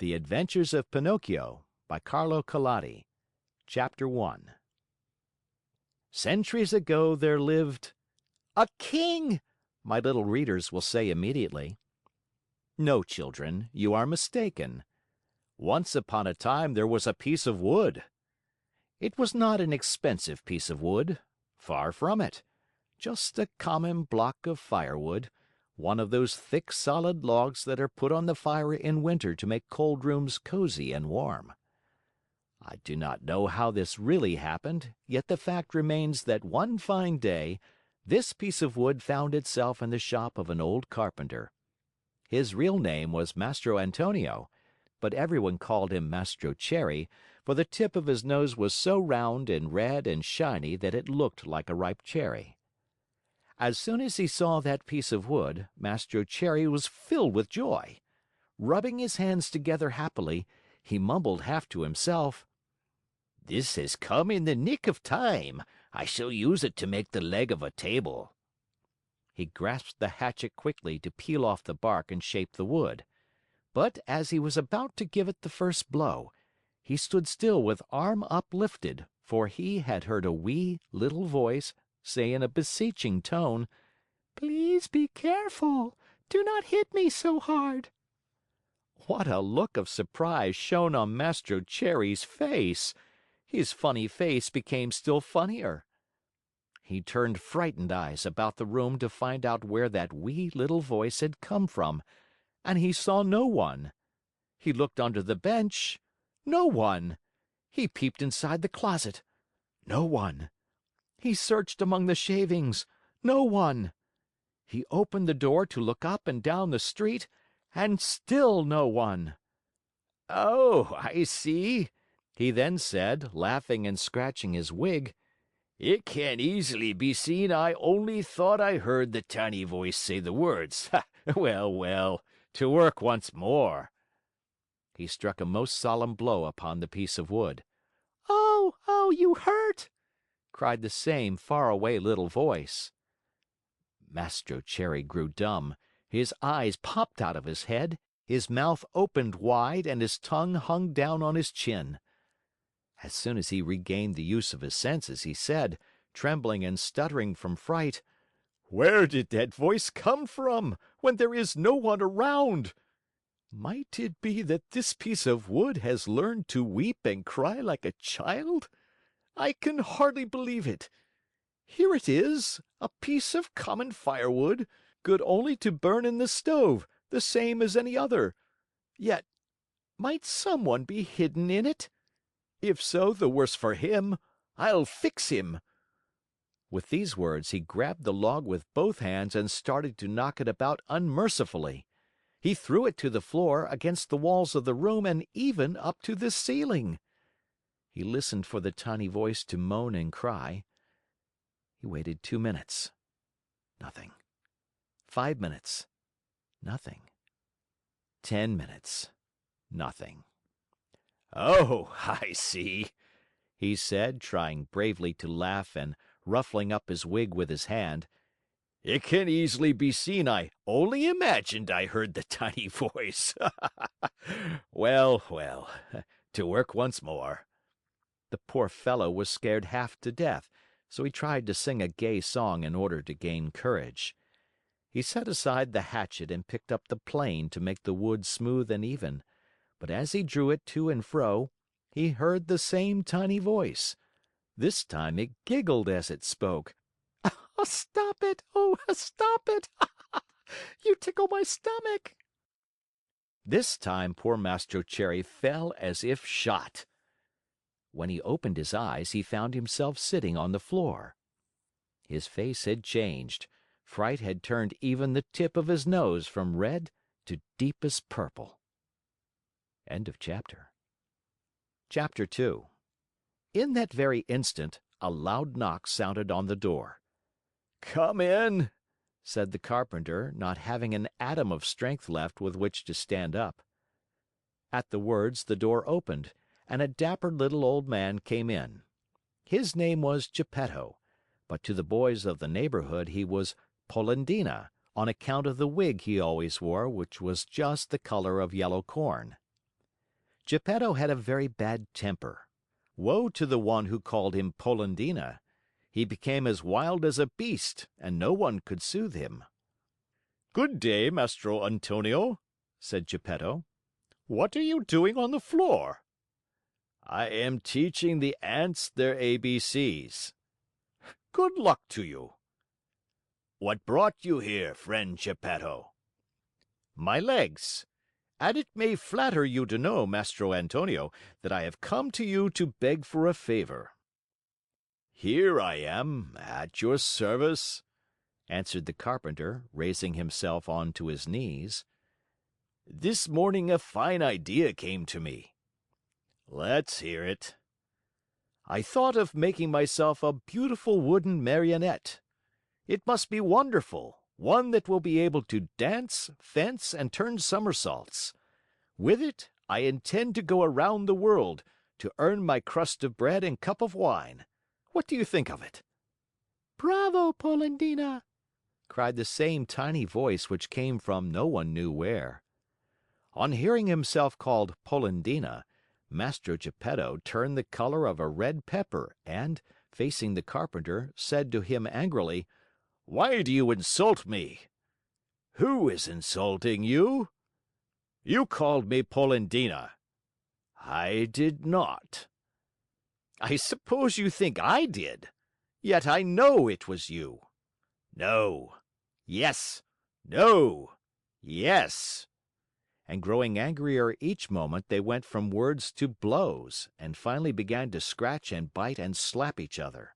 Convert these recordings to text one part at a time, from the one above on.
The Adventures of Pinocchio by Carlo Collodi. Chapter 1 Centuries ago there lived a king, my little readers will say immediately. No, children, you are mistaken. Once upon a time there was a piece of wood. It was not an expensive piece of wood. Far from it. Just a common block of firewood, one of those thick, solid logs that are put on the fire in winter to make cold rooms cozy and warm. I do not know how this really happened, yet the fact remains that one fine day, this piece of wood found itself in the shop of an old carpenter. His real name was Mastro Antonio, but everyone called him Mastro Cherry, for the tip of his nose was so round and red and shiny that it looked like a ripe cherry. As soon as he saw that piece of wood, Mastro Cherry was filled with joy. Rubbing his hands together happily, he mumbled half to himself, "This has come in the nick of time. I shall use it to make the leg of a table." He grasped the hatchet quickly to peel off the bark and shape the wood. But as he was about to give it the first blow, he stood still with arm uplifted, for he had heard a wee, little voice say in a beseeching tone, "Please be careful. Do not hit me so hard." What a look of surprise shone on Mastro Cherry's face! His funny face became still funnier. He turned frightened eyes about the room to find out where that wee little voice had come from, and he saw no one. He looked under the bench. No one. He peeped inside the closet. No one. He searched among the shavings. No one. He opened the door to look up and down the street, and still no one. "Oh, I see," he then said, laughing and scratching his wig. "It can easily be seen I only thought I heard the tiny voice say the words. Well, well, to work once more." He struck a most solemn blow upon the piece of wood. "Oh, oh, you hurt!" cried the same faraway little voice. Mastro Cherry grew dumb, his eyes popped out of his head, his mouth opened wide, and his tongue hung down on his chin. As soon as he regained the use of his senses, he said, trembling and stuttering from fright, "Where did that voice come from, when there is no one around? Might it be that this piece of wood has learned to weep and cry like a child? I can hardly believe it. Here it is, a piece of common firewood, good only to burn in the stove, the same as any other. Yet, might someone be hidden in it? If so, the worse for him. I'll fix him." With these words, he grabbed the log with both hands and started to knock it about unmercifully. He threw it to the floor, against the walls of the room, and even up to the ceiling. He listened for the tiny voice to moan and cry. He waited 2 minutes. Nothing. 5 minutes. Nothing. 10 minutes. Nothing. "Oh, I see," he said, trying bravely to laugh and ruffling up his wig with his hand. "It can easily be seen I only imagined I heard the tiny voice. Well, well, to work once more." The poor fellow was scared half to death, so he tried to sing a gay song in order to gain courage. He set aside the hatchet and picked up the plane to make the wood smooth and even, but as he drew it to and fro, he heard the same tiny voice. This time it giggled as it spoke. "Oh, stop it! Oh, stop it! You tickle my stomach." This time poor Mastro Cherry fell as if shot. When he opened his eyes, he found himself sitting on the floor. His face had changed. Fright had turned even the tip of his nose from red to deepest purple. End of chapter. Chapter 2. In that very instant, a loud knock sounded on the door. "Come in," said the carpenter, not having an atom of strength left with which to stand up. At the words, the door opened, and a dapper little old man came in. His name was Geppetto, but to the boys of the neighborhood he was Polendina, on account of the wig he always wore, which was just the color of yellow corn. Geppetto had a very bad temper. Woe to the one who called him Polendina. He became as wild as a beast, and no one could soothe him. "Good day, Mastro Antonio," said Geppetto. "What are you doing on the floor?" "I am teaching the ants their ABCs." "Good luck to you." "What brought you here, friend Geppetto?" "My legs. And it may flatter you to know, Mastro Antonio, that I have come to you to beg for a favor." "Here I am, at your service," answered the carpenter, raising himself on to his knees. "This morning a fine idea came to me." "Let's hear it." "I thought of making myself a beautiful wooden Marionette. It must be wonderful, one that will be able to dance, fence, and turn somersaults. With it, I intend to go around the world, to earn my crust of bread and cup of wine. What do you think of it?" "Bravo, Polendina!" cried the same tiny voice which came from no one knew where. On hearing himself called Polendina, Mastro Geppetto turned the color of a red pepper and, facing the carpenter, said to him angrily, "Why do you insult me?" "Who is insulting you?" "You called me Polendina." "I did not." "I suppose you think I did. Yet I know it was you." "No." "Yes." "No." "Yes." And growing angrier each moment, they went from words to blows, and finally began to scratch and bite and slap each other.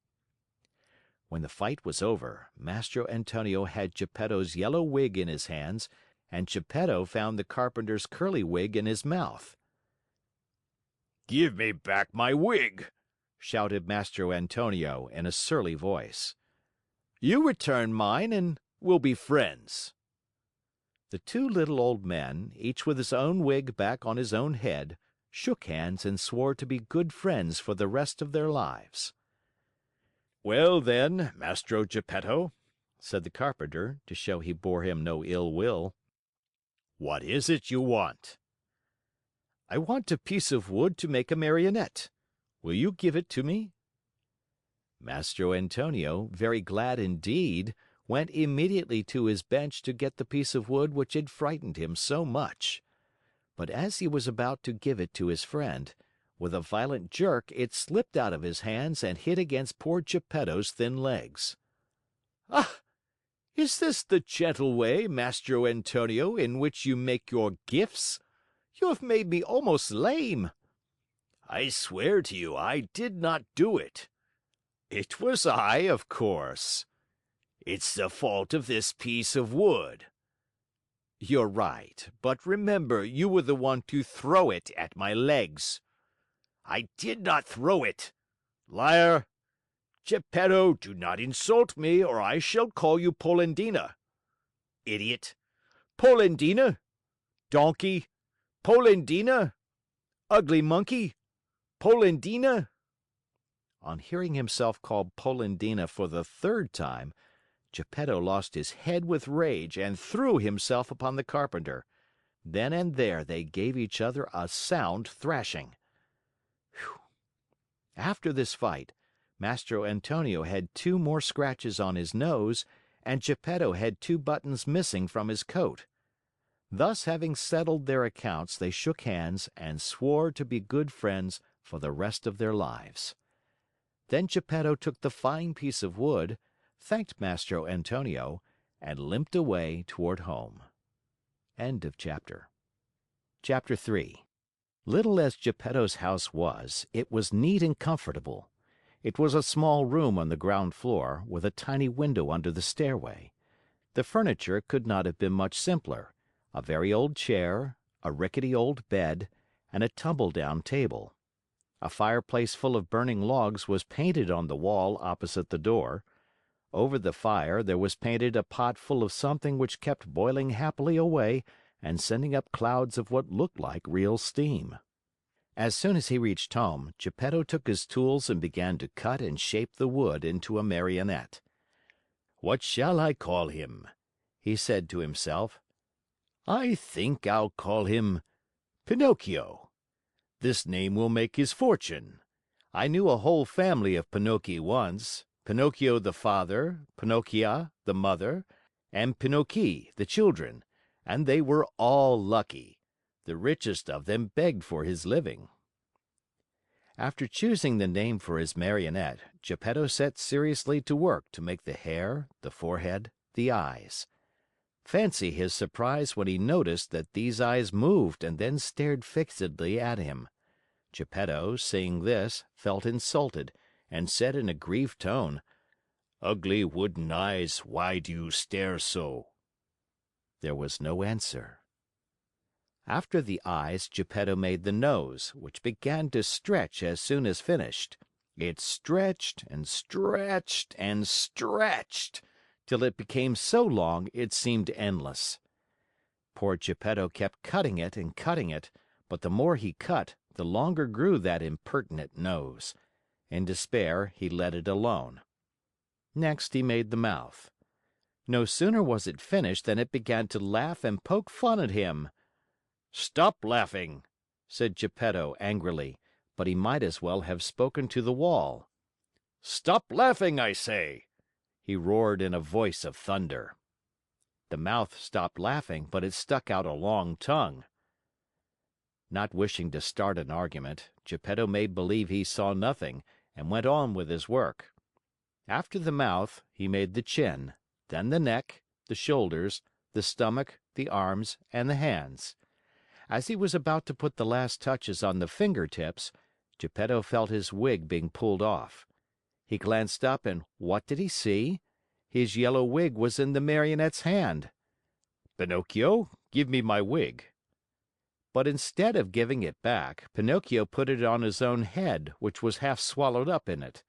When the fight was over, Mastro Antonio had Geppetto's yellow wig in his hands, and Geppetto found the carpenter's curly wig in his mouth. "Give me back my wig!" shouted Mastro Antonio in a surly voice. "You return mine and we'll be friends." The two little old men, each with his own wig back on his own head, shook hands and swore to be good friends for the rest of their lives. "Well, then, Mastro Geppetto," said the carpenter, to show he bore him no ill will, "what is it you want?" "I want a piece of wood to make a Marionette. Will you give it to me?" Mastro Antonio, very glad indeed, went immediately to his bench to get the piece of wood which had frightened him so much. But as he was about to give it to his friend, with a violent jerk it slipped out of his hands and hit against poor Geppetto's thin legs. "Ah! Is this the gentle way, Mastro Antonio, in which you make your gifts? You have made me almost lame." "I swear to you I did not do it." "It was I, of course." "It's the fault of this piece of wood." "You're right, but remember you were the one to throw it at my legs." "I did not throw it." "Liar!" "Geppetto, do not insult me, or I shall call you Polendina." "Idiot!" "Polendina!" "Donkey!" "Polendina!" "Ugly monkey!" "Polendina!" On hearing himself called Polendina for the third time, Geppetto lost his head with rage and threw himself upon the carpenter. Then and there they gave each other a sound thrashing. Whew! After this fight, Mastro Antonio had 2 more scratches on his nose, and Geppetto had 2 buttons missing from his coat. Thus having settled their accounts, they shook hands and swore to be good friends for the rest of their lives. Then Geppetto took the fine piece of wood, thanked Mastro Antonio, and limped away toward home. End of chapter. Chapter 3. Little as Geppetto's house was, it was neat and comfortable. It was a small room on the ground floor, with a tiny window under the stairway. The furniture could not have been much simpler: a very old chair, a rickety old bed, and a tumble-down table. A fireplace full of burning logs was painted on the wall opposite the door. Over the fire there was painted a pot full of something which kept boiling happily away and sending up clouds of what looked like real steam. As soon as he reached home, Geppetto took his tools and began to cut and shape the wood into a Marionette. "What shall I call him?" he said to himself. "I think I'll call him Pinocchio. This name will make his fortune. I knew a whole family of Pinocchi once, Pinocchio the father, Pinocchia the mother, and Pinocchi the children, and they were all lucky. The richest of them begged for his living." After choosing the name for his Marionette, Geppetto set seriously to work to make the hair, the forehead, the eyes. Fancy his surprise when he noticed that these eyes moved and then stared fixedly at him. Geppetto, seeing this, felt insulted, and said in a grieved tone, "Ugly wooden eyes, why do you stare so?" There was no answer. After the eyes, Geppetto made the nose, which began to stretch as soon as finished. It stretched and stretched and stretched, till it became so long it seemed endless. Poor Geppetto kept cutting it, but the more he cut, the longer grew that impertinent nose. In despair, he let it alone. Next, he made the mouth. No sooner was it finished than it began to laugh and poke fun at him. "Stop laughing!" said Geppetto angrily, but he might as well have spoken to the wall. "Stop laughing, I say!" he roared in a voice of thunder. The mouth stopped laughing, but it stuck out a long tongue. Not wishing to start an argument, Geppetto made believe he saw nothing and went on with his work. After the mouth, he made the chin, then the neck, the shoulders, the stomach, the arms, and the hands. As he was about to put the last touches on the finger tips, Geppetto felt his wig being pulled off. He glanced up and what did he see? His yellow wig was in the Marionette's hand. "Pinocchio, give me my wig." But instead of giving it back, Pinocchio put it on his own head, which was half swallowed up in it.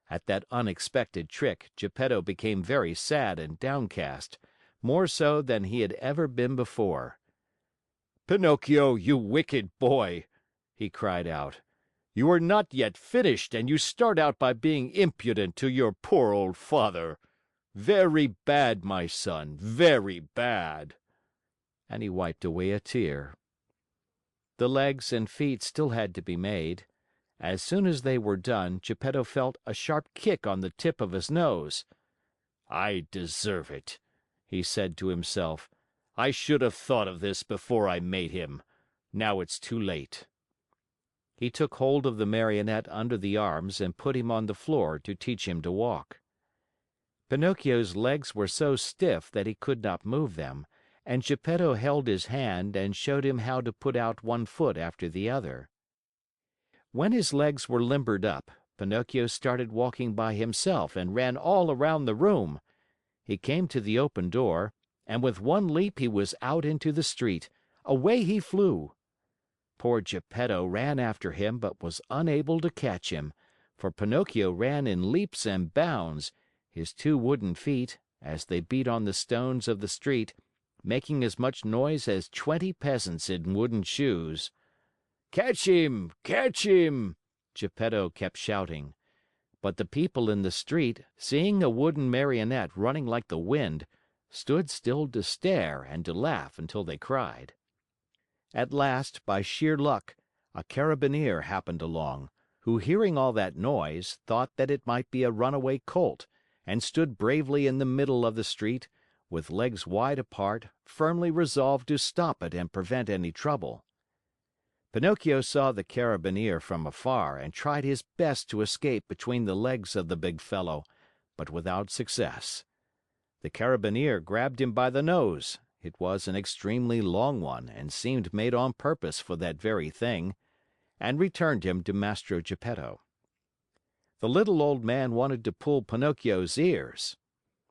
At that unexpected trick, Geppetto became very sad and downcast, more so than he had ever been before. "Pinocchio, you wicked boy!" he cried out. "You are not yet finished and you start out by being impudent to your poor old father. Very bad, my son, very bad." And he wiped away a tear. The legs and feet still had to be made. As soon as they were done, Geppetto felt a sharp kick on the tip of his nose. "I deserve it," he said to himself. "I should have thought of this before I made him. Now it's too late." He took hold of the Marionette under the arms and put him on the floor to teach him to walk. Pinocchio's legs were so stiff that he could not move them, and Geppetto held his hand and showed him how to put out one foot after the other. When his legs were limbered up, Pinocchio started walking by himself and ran all around the room. He came to the open door, and with one leap he was out into the street. Away he flew. Poor Geppetto ran after him but was unable to catch him, for Pinocchio ran in leaps and bounds, his two wooden feet, as they beat on the stones of the street, making as much noise as 20 peasants in wooden shoes. "Catch him! Catch him!" Geppetto kept shouting. But the people in the street, seeing a wooden Marionette running like the wind, stood still to stare and to laugh until they cried. At last, by sheer luck, a carabineer happened along, who, hearing all that noise, thought that it might be a runaway colt, and stood bravely in the middle of the street, with legs wide apart, firmly resolved to stop it and prevent any trouble. Pinocchio saw the carabineer from afar and tried his best to escape between the legs of the big fellow, but without success. The carabineer grabbed him by the nose. It was an extremely long one and seemed made on purpose for that very thing, and returned him to Mastro Geppetto. The little old man wanted to pull Pinocchio's ears.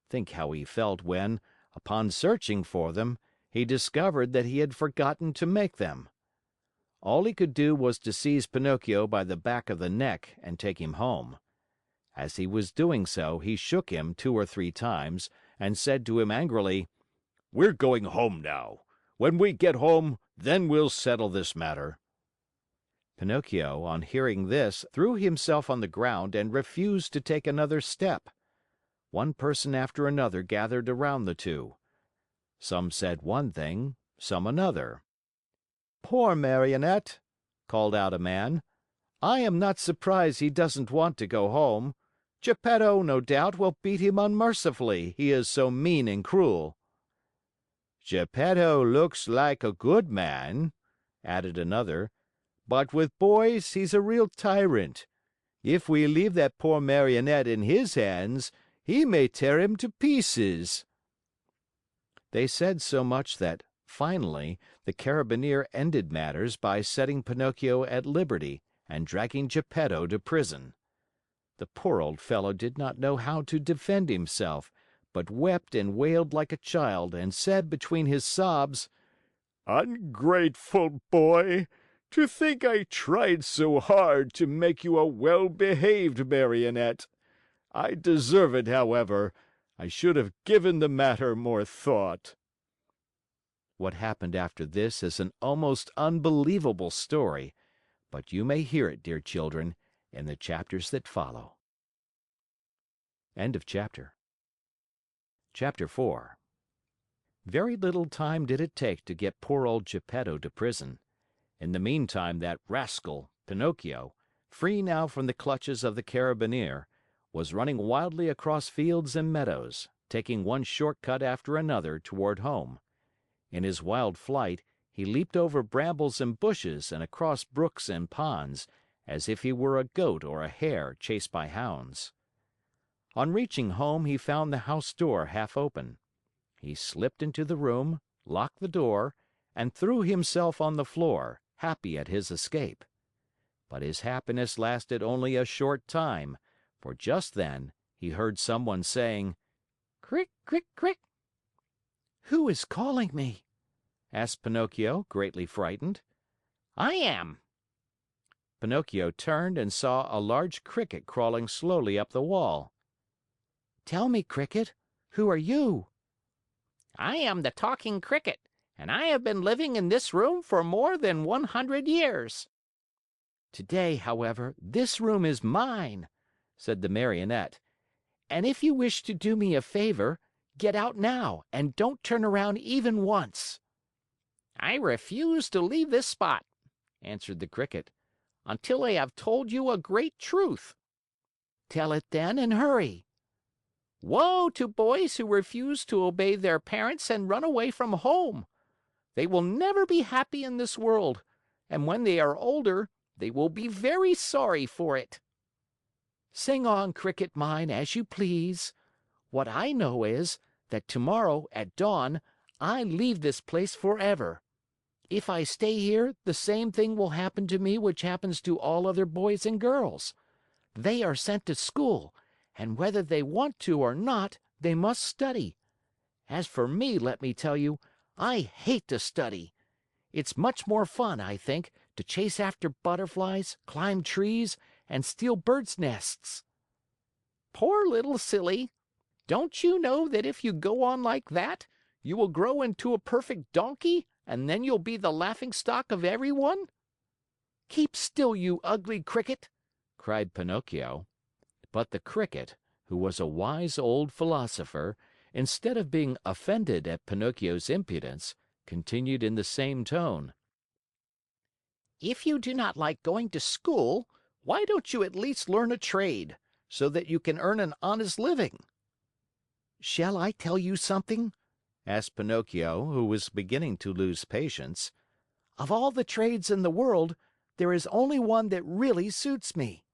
Think how he felt when, upon searching for them, he discovered that he had forgotten to make them. All he could do was to seize Pinocchio by the back of the neck and take him home. As he was doing so, he shook him 2 or 3 times and said to him angrily, "We're going home now. When we get home, then we'll settle this matter." Pinocchio, on hearing this, threw himself on the ground and refused to take another step. One person after another gathered around the two. Some said one thing, some another. "Poor Marionette!" called out a man. "I am not surprised he doesn't want to go home. Geppetto, no doubt, will beat him unmercifully, he is so mean and cruel." "Geppetto looks like a good man," added another, "but with boys he's a real tyrant. If we leave that poor Marionette in his hands, he may tear him to pieces." They said so much that, finally, the Carabineer ended matters by setting Pinocchio at liberty and dragging Geppetto to prison. The poor old fellow did not know how to defend himself, but wept and wailed like a child and said between his sobs: "Ungrateful boy! To think I tried so hard to make you a well-behaved Marionette! I deserve it, however. I should have given the matter more thought." What happened after this is an almost unbelievable story, but you may hear it, dear children, in the chapters that follow. End of chapter. Chapter 4. Very little time did it take to get poor old Geppetto to prison. In the meantime, that rascal, Pinocchio, free now from the clutches of the Carabineer, was running wildly across fields and meadows, taking one short cut after another toward home. In his wild flight, he leaped over brambles and bushes and across brooks and ponds, as if he were a goat or a hare chased by hounds. On reaching home, he found the house door half open. He slipped into the room, locked the door, and threw himself on the floor, happy at his escape. But his happiness lasted only a short time, for just then he heard someone saying, "Crick, crick, crick." "Who is calling me?" asked Pinocchio, greatly frightened. "I am." Pinocchio turned and saw a large Cricket crawling slowly up the wall. "Tell me, Cricket, who are you?" I am the Talking Cricket, and I have been living in this room for more than 100 years. "Today, however, this room is mine," said the Marionette. "And if you wish to do me a favor, get out now and don't turn around even once." I refuse to leave this spot, answered the Cricket, until I have told you a great truth. "Tell it then and hurry." Woe to boys who refuse to obey their parents and run away from home. They will never be happy in this world, and when they are older, they will be very sorry for it. "Sing on, Cricket mine, as you please. What I know is that tomorrow, at dawn, I leave this place forever. If I stay here, the same thing will happen to me which happens to all other boys and girls. They are sent to school, and whether they want to or not, they must study. As for me, let me tell you, I hate to study. It's much more fun, I think, to chase after butterflies, climb trees, and steal birds' nests." Poor little silly. Don't you know that if you go on like that, you will grow into a perfect donkey, and then you'll be the laughingstock of everyone? "Keep still, you ugly Cricket!" cried Pinocchio. But the Cricket, who was a wise old philosopher, instead of being offended at Pinocchio's impudence, continued in the same tone. If you do not like going to school, why don't you at least learn a trade, so that you can earn an honest living?" "Shall I tell you something?" asked Pinocchio, who was beginning to lose patience. "Of all the trades in the world, there is only one that really suits me."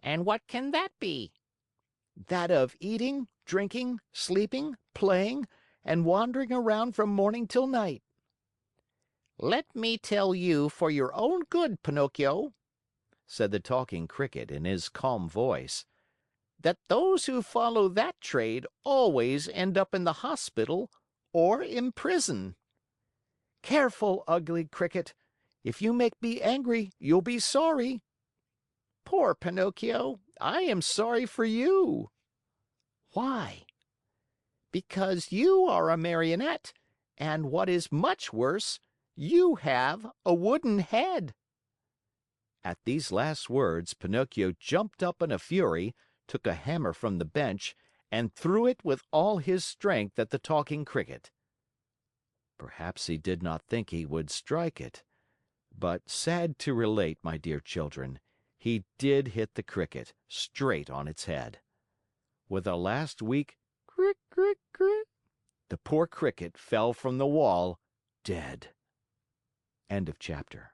"And what can that be?" "That of eating, drinking, sleeping, playing, and wandering around from morning till night." "Let me tell you for your own good, Pinocchio," said the Talking Cricket in his calm voice, "that those who follow that trade always end up in the hospital or in prison." "Careful, ugly Cricket! If you make me angry, you'll be sorry." "Poor Pinocchio, I am sorry for you." "Why?" "Because you are a Marionette, and what is much worse, you have a wooden head." At these last words, Pinocchio jumped up in a fury, took a hammer from the bench, and threw it with all his strength at the Talking Cricket. Perhaps he did not think he would strike it. But sad to relate, my dear children, he did hit the cricket straight on its head. With a last weak crick, crick, crick, the poor cricket fell from the wall, dead. End of chapter.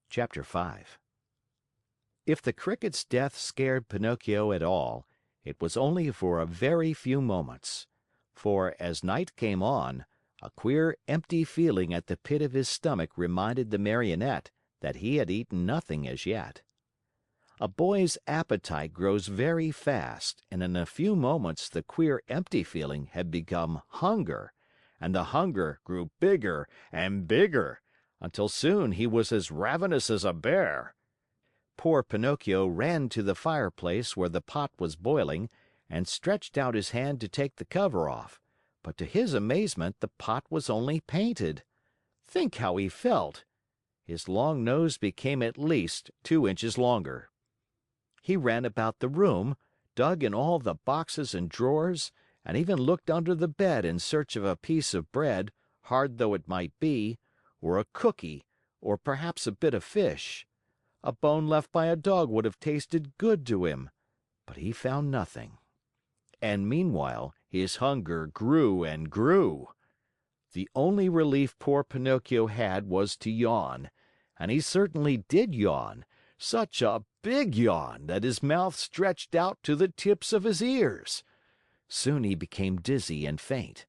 Chapter 5. If the cricket's death scared Pinocchio at all, it was only for a very few moments. For, as night came on, a queer, empty feeling at the pit of his stomach reminded the Marionette that he had eaten nothing as yet. A boy's appetite grows very fast, and in a few moments the queer, empty feeling had become hunger, and the hunger grew bigger and bigger, until soon he was as ravenous as a bear. Poor Pinocchio ran to the fireplace where the pot was boiling and stretched out his hand to take the cover off, but to his amazement the pot was only painted. Think how he felt! His long nose became at least 2 inches longer. He ran about the room, dug in all the boxes and drawers, and even looked under the bed in search of a piece of bread, hard though it might be, or a cookie, or perhaps a bit of fish. A bone left by a dog would have tasted good to him, but he found nothing. And meanwhile, his hunger grew and grew. The only relief poor Pinocchio had was to yawn, and he certainly did yawn, such a big yawn that his mouth stretched out to the tips of his ears. Soon he became dizzy and faint.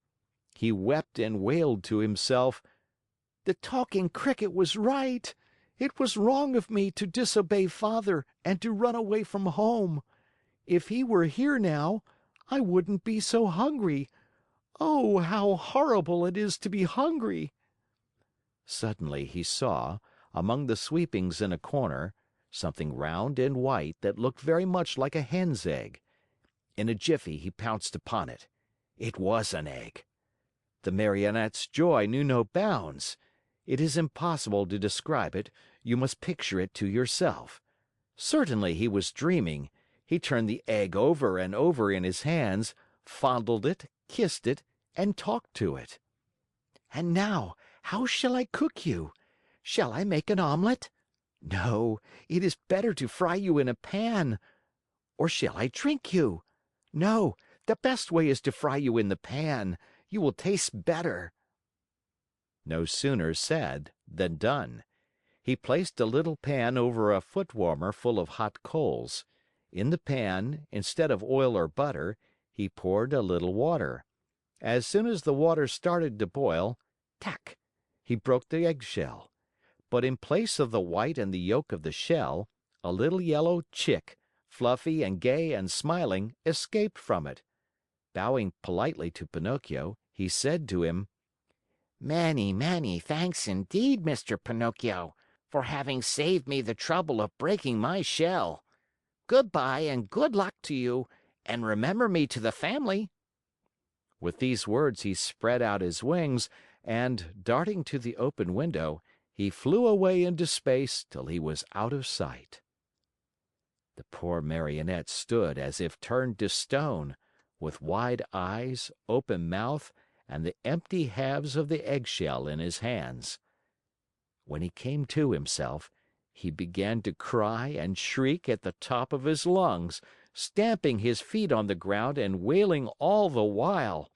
He wept and wailed to himself, "The Talking Cricket was right. It was wrong of me to disobey Father and to run away from home. If he were here now, I wouldn't be so hungry. Oh, how horrible it is to be hungry!" Suddenly he saw, among the sweepings in a corner, something round and white that looked very much like a hen's egg. In a jiffy he pounced upon it. It was an egg. The Marionette's joy knew no bounds. It is impossible to describe it, you must picture it to yourself. Certainly he was dreaming. He turned the egg over and over in his hands, fondled it, kissed it, and talked to it. "And now, how shall I cook you? Shall I make an omelet? No, it is better to fry you in a pan. Or shall I drink you? No, the best way is to fry you in the pan. You will taste better." No sooner said than done. He placed a little pan over a foot warmer full of hot coals. In the pan, instead of oil or butter, he poured a little water. As soon as the water started to boil, tack! He broke the eggshell. But in place of the white and the yolk of the shell, a little yellow chick, fluffy and gay and smiling, escaped from it. Bowing politely to Pinocchio, he said to him, "Many, many thanks indeed, Mr. Pinocchio, for having saved me the trouble of breaking my shell. Goodbye and good luck to you, and remember me to the family." With these words he spread out his wings and, darting to the open window, he flew away into space till he was out of sight. The poor Marionette stood as if turned to stone, with wide eyes, open mouth, and the empty halves of the eggshell in his hands. When he came to himself, he began to cry and shriek at the top of his lungs, stamping his feet on the ground and wailing all the while,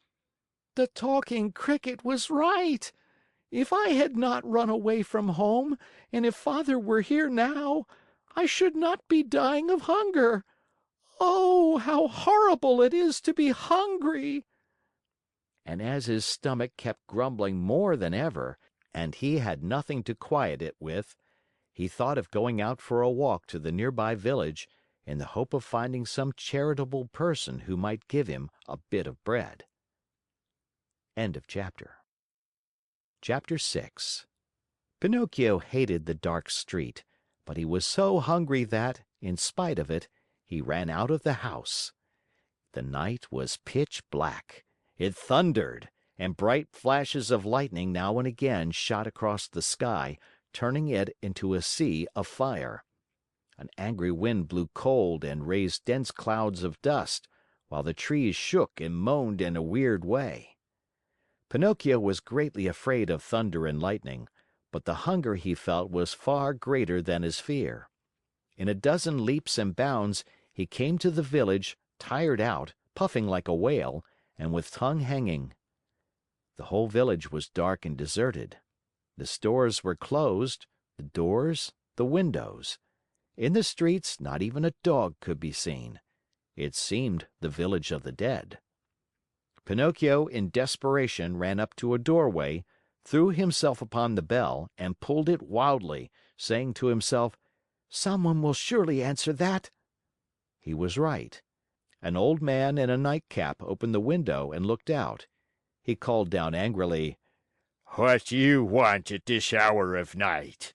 "The Talking Cricket was right! If I had not run away from home, and if Father were here now, I should not be dying of hunger. Oh, how horrible it is to be hungry!" And as his stomach kept grumbling more than ever, and he had nothing to quiet it with, he thought of going out for a walk to the nearby village in the hope of finding some charitable person who might give him a bit of bread. End of chapter. Chapter 6. Pinocchio hated the dark street, but he was so hungry that, in spite of it, he ran out of the house. The night was pitch black. It thundered, and bright flashes of lightning now and again shot across the sky, turning it into a sea of fire. An angry wind blew cold and raised dense clouds of dust, while the trees shook and moaned in a weird way. Pinocchio was greatly afraid of thunder and lightning, but the hunger he felt was far greater than his fear. In a dozen leaps and bounds, he came to the village, tired out, puffing like a whale, and with tongue hanging. The whole village was dark and deserted. The stores were closed, the doors, the windows. In the streets, not even a dog could be seen. It seemed the village of the dead. Pinocchio, in desperation, ran up to a doorway, threw himself upon the bell, and pulled it wildly, saying to himself, "Someone will surely answer that." He was right. An old man in a nightcap opened the window and looked out. He called down angrily, "What do you want at this hour of night?"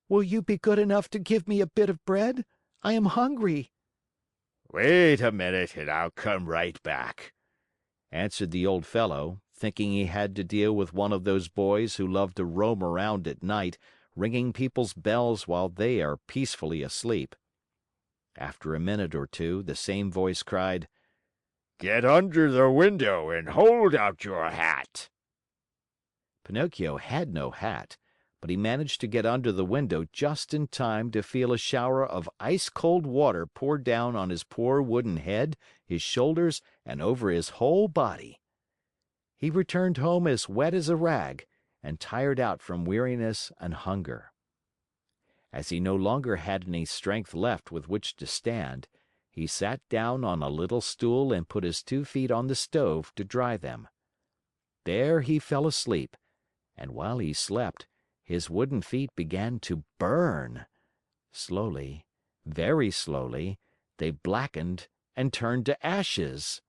"Will you be good enough to give me a bit of bread? I am hungry." "Wait a minute and I'll come right back," answered the old fellow, thinking he had to deal with one of those boys who love to roam around at night, ringing people's bells while they are peacefully asleep. After a minute or two, the same voice cried, "Get under the window and hold out your hat." Pinocchio had no hat, but he managed to get under the window just in time to feel a shower of ice-cold water pour down on his poor wooden head, his shoulders, and over his whole body. He returned home as wet as a rag and tired out from weariness and hunger. As he no longer had any strength left with which to stand, he sat down on a little stool and put his 2 feet on the stove to dry them. There he fell asleep, and while he slept, his wooden feet began to burn. Slowly, very slowly, they blackened and turned to ashes.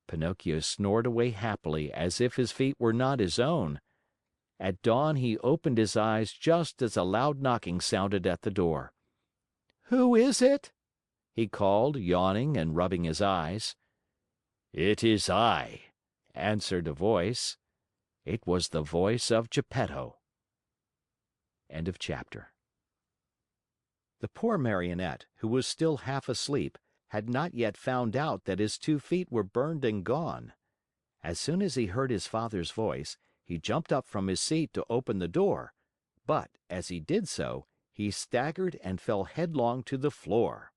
Pinocchio snored away happily as if his feet were not his own. At dawn he opened his eyes just as a loud knocking sounded at the door. "Who is it?" he called, yawning and rubbing his eyes. "It is I," answered a voice. It was the voice of Geppetto. End of chapter. The poor Marionette, who was still half asleep, had not yet found out that his 2 feet were burned and gone. As soon as he heard his father's voice, he jumped up from his seat to open the door, but, as he did so, he staggered and fell headlong to the floor.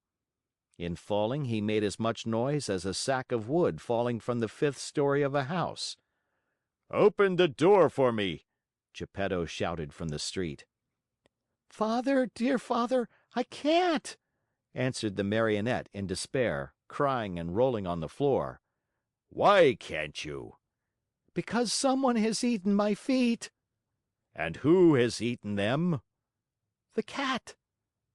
In falling, he made as much noise as a sack of wood falling from the 5th story of a house. "Open the door for me," Geppetto shouted from the street. "Father, dear father, I can't," answered the Marionette in despair, crying and rolling on the floor. "Why can't you?" "Because someone has eaten my feet." "And who has eaten them?" "The cat,"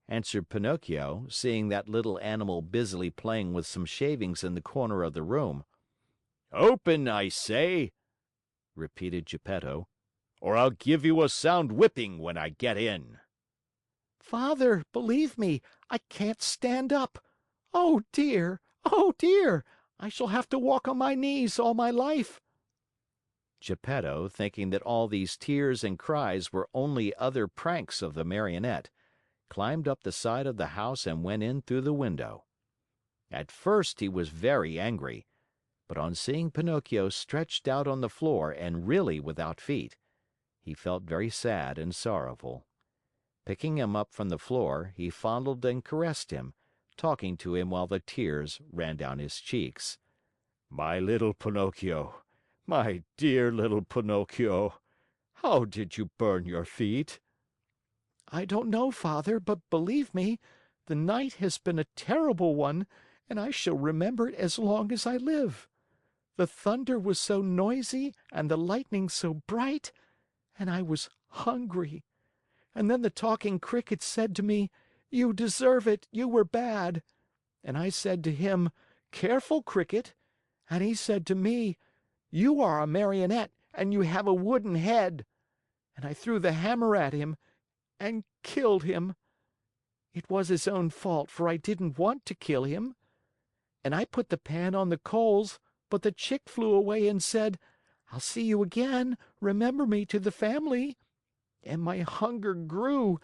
answered Pinocchio, seeing that little animal busily playing with some shavings in the corner of the room. "Open, I say," repeated Geppetto, "or I'll give you a sound whipping when I get in." "Father, believe me, I can't stand up. Oh dear! Oh dear! I shall have to walk on my knees all my life." Geppetto, thinking that all these tears and cries were only other pranks of the Marionette, climbed up the side of the house and went in through the window. At first he was very angry, but on seeing Pinocchio stretched out on the floor and really without feet, he felt very sad and sorrowful. Picking him up from the floor, he fondled and caressed him, talking to him while the tears ran down his cheeks. "My little Pinocchio, my dear little Pinocchio, how did you burn your feet?" "I don't know, Father, but believe me, the night has been a terrible one, and I shall remember it as long as I live. The thunder was so noisy and the lightning so bright, and I was hungry. And then the talking cricket said to me, 'You deserve it, you were bad.' And I said to him, 'Careful, Cricket.' And he said to me, 'You are a Marionette and you have a wooden head.' And I threw the hammer at him and killed him. It was his own fault, for I didn't want to kill him. And I put the pan on the coals, but the chick flew away and said, 'I'll see you again. Remember me to the family.' And my hunger grew,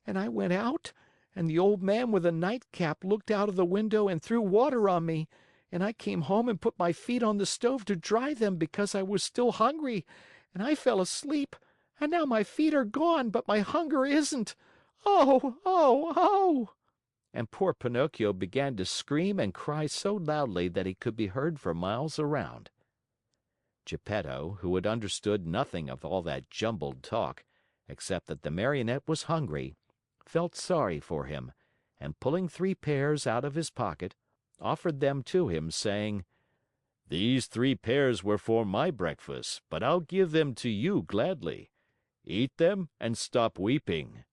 and I went out, and the old man with a nightcap looked out of the window and threw water on me, and I came home and put my feet on the stove to dry them because I was still hungry, and I fell asleep, and now my feet are gone, but my hunger isn't. Oh, oh, oh!" And poor Pinocchio began to scream and cry so loudly that he could be heard for miles around. Geppetto, who had understood nothing of all that jumbled talk, except that the Marionette was hungry, felt sorry for him, and pulling 3 pears out of his pocket, offered them to him, saying, "These 3 pears were for my breakfast, but I'll give them to you gladly. Eat them and stop weeping."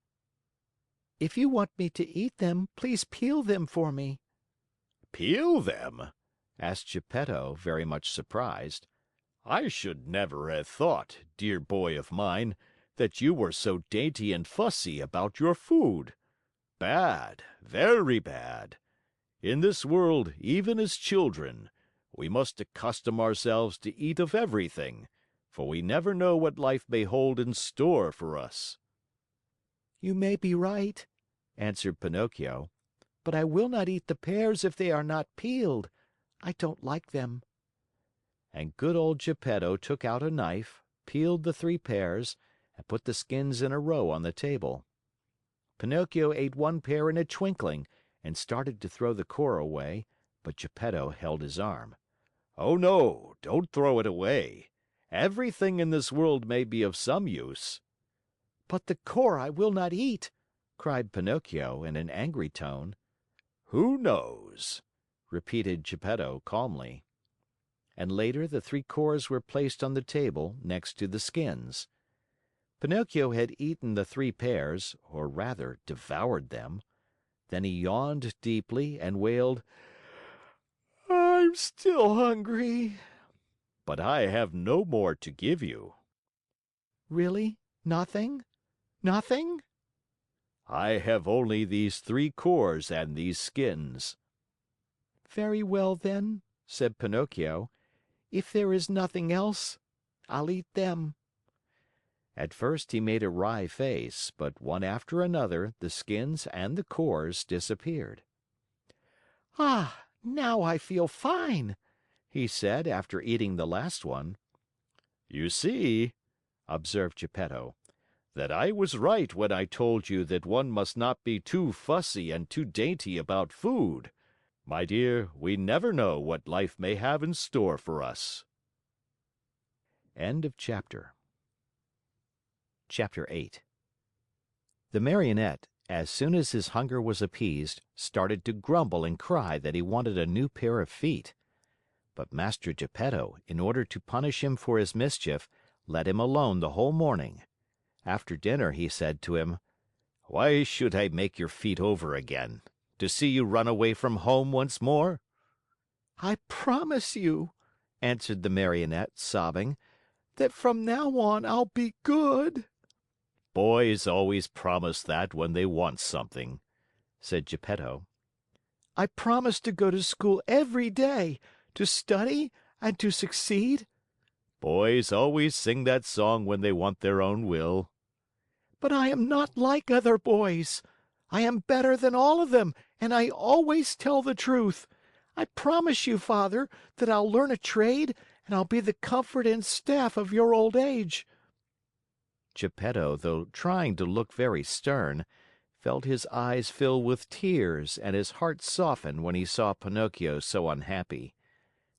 "If you want me to eat them, please peel them for me." "Peel them?" asked Geppetto, very much surprised. "I should never have thought, dear boy of mine, that you were so dainty and fussy about your food. Bad, very bad. In this world, even as children, we must accustom ourselves to eat of everything, for we never know what life may hold in store for us." "You may be right," answered Pinocchio, "but I will not eat the pears if they are not peeled. I don't like them." And good old Geppetto took out a knife, peeled the 3 pears, and put the skins in a row on the table. Pinocchio ate 1 pear in a twinkling and started to throw the core away, but Geppetto held his arm. "Oh no, don't throw it away. Everything in this world may be of some use." "But the core I will not eat," cried Pinocchio in an angry tone. "Who knows?" repeated Geppetto calmly. And later the 3 cores were placed on the table next to the skins. Pinocchio had eaten the 3 pears, or rather devoured them. Then he yawned deeply and wailed, "I'm still hungry." "But I have no more to give you." "Really? Nothing? Nothing?" "I have only these 3 cores and these skins." "Very well, then," said Pinocchio. "If there is nothing else, I'll eat them." At first he made a wry face, but one after another the skins and the cores disappeared. "Ah, now I feel fine," he said after eating the last one. "You see," observed Geppetto, "that I was right when I told you that one must not be too fussy and too dainty about food. My dear, we never know what life may have in store for us." End of chapter. Chapter 8. The Marionette, as soon as his hunger was appeased, started to grumble and cry that he wanted a new pair of feet. But Master Geppetto, in order to punish him for his mischief, let him alone the whole morning. After dinner he said to him, "Why should I make your feet over again? To see you run away from home once more?" "I promise you," answered the Marionette, sobbing, "that from now on I'll be good." "Boys always promise that when they want something," said Geppetto. "I promise to go to school every day, to study and to succeed." "Boys always sing that song when they want their own will." "But I am not like other boys. I am better than all of them, and I always tell the truth. I promise you, Father, that I'll learn a trade and I'll be the comfort and staff of your old age." Geppetto, though trying to look very stern, felt his eyes fill with tears and his heart soften when he saw Pinocchio so unhappy.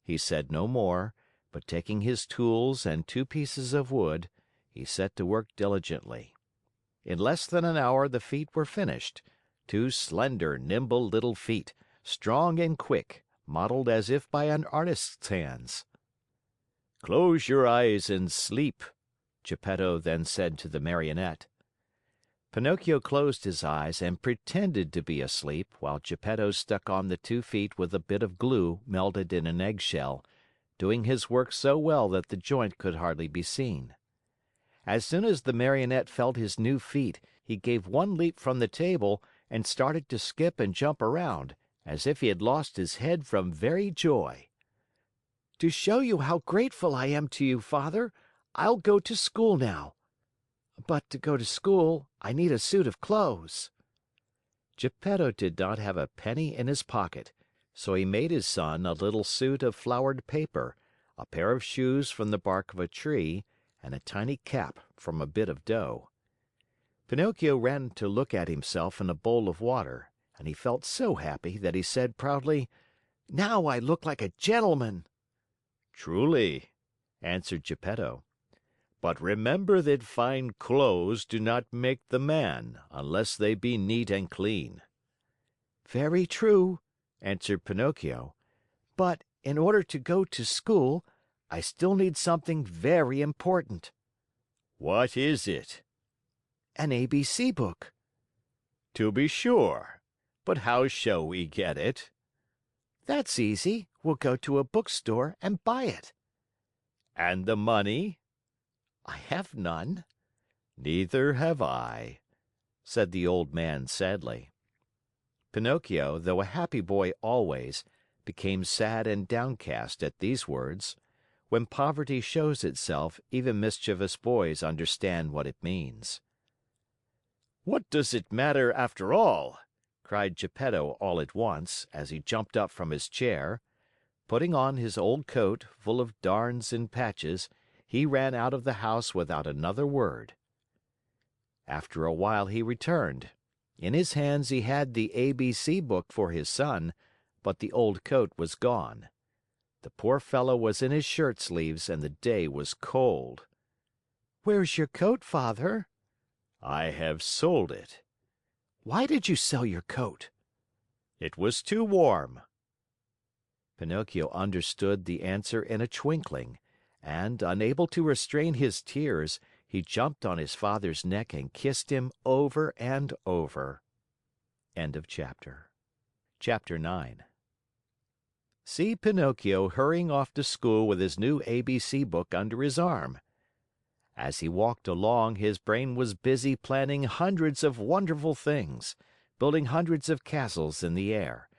He said no more, but taking his tools and 2 pieces of wood, he set to work diligently. In less than an hour the feet were finished, 2 slender, nimble little feet, strong and quick, modeled as if by an artist's hands. "Close your eyes and sleep," Geppetto then said to the Marionette. Pinocchio closed his eyes and pretended to be asleep while Geppetto stuck on the 2 feet with a bit of glue melted in an eggshell, doing his work so well that the joint could hardly be seen. As soon as the Marionette felt his new feet, he gave 1 leap from the table and started to skip and jump around, as if he had lost his head from very joy. "To show you how grateful I am to you, Father, I'll go to school now. But to go to school, I need a suit of clothes." Geppetto did not have a penny in his pocket, so he made his son a little suit of flowered paper, a pair of shoes from the bark of a tree, and a tiny cap from a bit of dough. Pinocchio ran to look at himself in a bowl of water, and he felt so happy that he said proudly, "Now I look like a gentleman." "Truly," answered Geppetto. "But remember that fine clothes do not make the man unless they be neat and clean." "Very true," answered Pinocchio. "But in order to go to school, I still need something very important." "What is it?" "An ABC book." "To be sure. But how shall we get it?" "That's easy. We'll go to a bookstore and buy it." "And the money?" "I have none." "Neither have I," said the old man sadly. Pinocchio, though a happy boy always, became sad and downcast at these words. When poverty shows itself, even mischievous boys understand what it means. "What does it matter after all?" cried Geppetto all at once, as he jumped up from his chair. Putting on his old coat, full of darns and patches, he ran out of the house without another word. After a while he returned. In his hands he had the ABC book for his son, but the old coat was gone. The poor fellow was in his shirt sleeves and the day was cold. "Where's your coat, Father?" "I have sold it." "Why did you sell your coat?" "It was too warm." Pinocchio understood the answer in a twinkling, and, unable to restrain his tears, he jumped on his father's neck and kissed him over and over. End of chapter. Chapter 9. See Pinocchio hurrying off to school with his new ABC book under his arm. As he walked along, his brain was busy planning hundreds of wonderful things, building hundreds of castles in the air.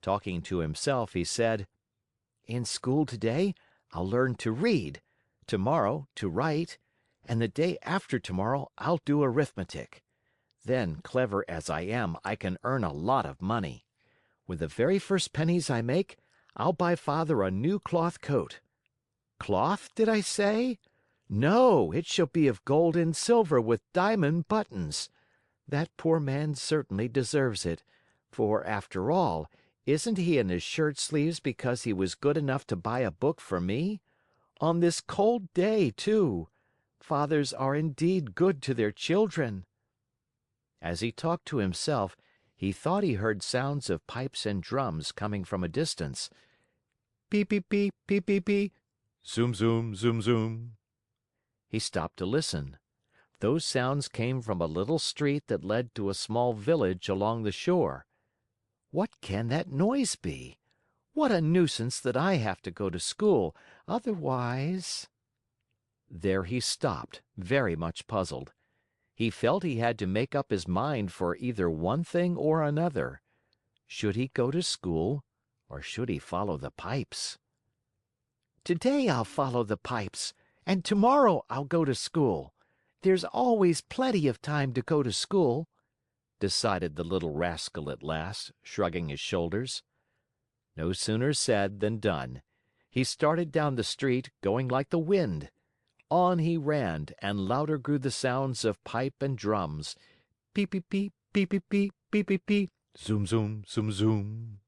Talking to himself, he said, "In school today, I'll learn to read, tomorrow to write, and the day after tomorrow I'll do arithmetic. Then, clever as I am, I can earn a lot of money. With the very first pennies I make, I'll buy Father a new cloth coat. Cloth, did I say? No, it shall be of gold and silver with diamond buttons. That poor man certainly deserves it, for, after all, isn't he in his shirt sleeves because he was good enough to buy a book for me? On this cold day, too. Fathers are indeed good to their children." As he talked to himself, he thought he heard sounds of pipes and drums coming from a distance. Peep, peep, peep, peep, peep, peep. Zoom, zoom, zoom, zoom. He stopped to listen. Those sounds came from a little street that led to a small village along the shore. What can that noise be? What a nuisance that I have to go to school. Otherwise... There he stopped, very much puzzled. He felt he had to make up his mind for either one thing or another. Should he go to school, or should he follow the pipes? "Today I'll follow the pipes, and tomorrow I'll go to school. There's always plenty of time to go to school," decided the little rascal at last, shrugging his shoulders. No sooner said than done. He started down the street, going like the wind. On he ran, and louder grew the sounds of pipe and drums. Peep, peep, peep, peep, peep, peep, peep, peep, peep. Zoom, zoom, zoom, zoom.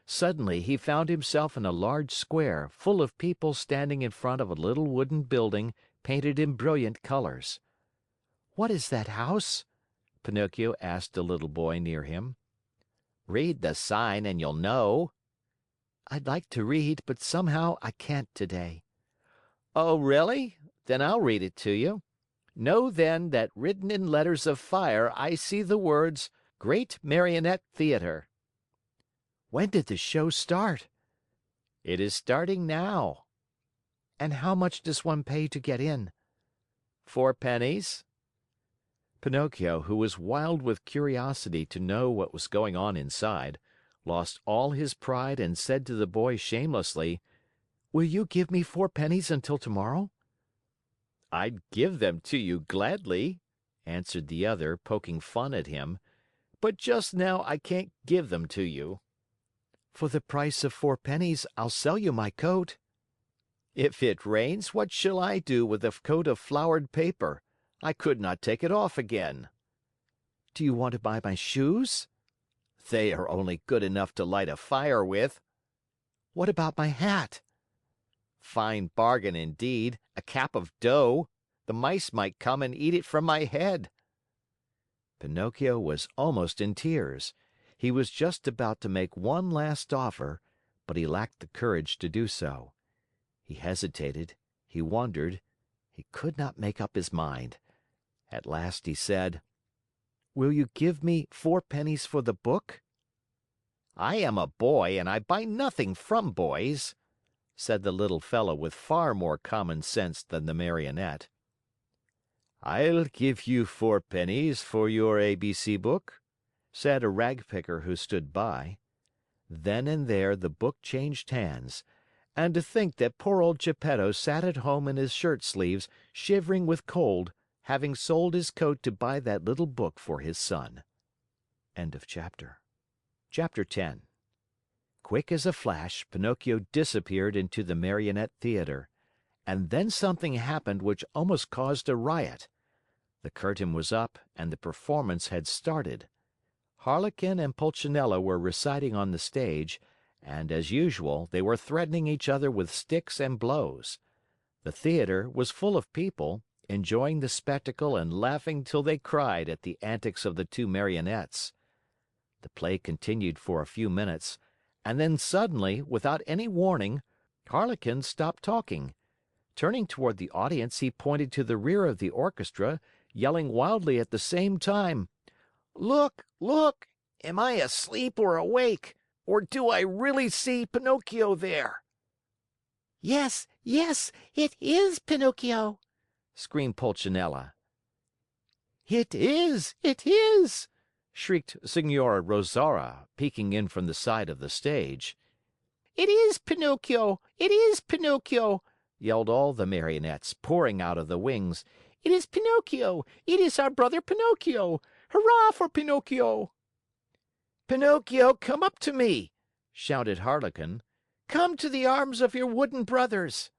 Suddenly he found himself in a large square, full of people standing in front of a little wooden building painted in brilliant colors. "What is that house?" Pinocchio asked a little boy near him. "Read the sign and you'll know." "I'd like to read, but somehow I can't today." "Oh, really? Then I'll read it to you. Know then that written in letters of fire I see the words, 'Great Marionette Theater.'" "When did the show start?" "It is starting now." "And how much does one pay to get in?" "4 pennies." Pinocchio, who was wild with curiosity to know what was going on inside, lost all his pride and said to the boy shamelessly, "Will you give me 4 pennies until tomorrow?" "I'd give them to you gladly," answered the other, poking fun at him, "but just now I can't give them to you." "For the price of 4 pennies, I'll sell you my coat." If it rains, what shall I do with a coat of flowered paper? I could not take it off again." "Do you want to buy my shoes?" "They are only good enough to light a fire with." "What about my hat?" "Fine bargain indeed, a cap of dough. The mice might come and eat it from my head." Pinocchio was almost in tears. He was just about to make one last offer, but he lacked the courage to do so. He hesitated, he wondered, he could not make up his mind. At last he said: "Will you give me 4 pennies for the book?" "I am a boy and I buy nothing from boys," said the little fellow with far more common sense than the Marionette. "I'll give you 4 pennies for your ABC book," said a rag picker who stood by. Then and there the book changed hands. And to think that poor old Geppetto sat at home in his shirt sleeves, shivering with cold, having sold his coat to buy that little book for his son. End of chapter. Chapter 10. Quick as a flash, Pinocchio disappeared into the Marionette Theater. And then something happened which almost caused a riot. The curtain was up and the performance had started. Harlequin and Pulcinella were reciting on the stage, and, as usual, they were threatening each other with sticks and blows. The theater was full of people, enjoying the spectacle and laughing till they cried at the antics of the 2 Marionettes. The play continued for a few minutes, and then suddenly, without any warning, Harlequin stopped talking. Turning toward the audience, he pointed to the rear of the orchestra, yelling wildly at the same time: "Look! Look! Am I asleep or awake? Or do I really see Pinocchio there?" Yes, yes, it is Pinocchio!" screamed Pulcinella. It is!" shrieked Signora Rosaura, peeking in from the side of the stage. "It is Pinocchio! It is Pinocchio!" yelled all the Marionettes, pouring out of the wings. "It is Pinocchio! It is our brother Pinocchio! Hurrah for Pinocchio!" "Pinocchio, come up to me!" shouted Harlequin. "Come to the arms of your wooden brothers!"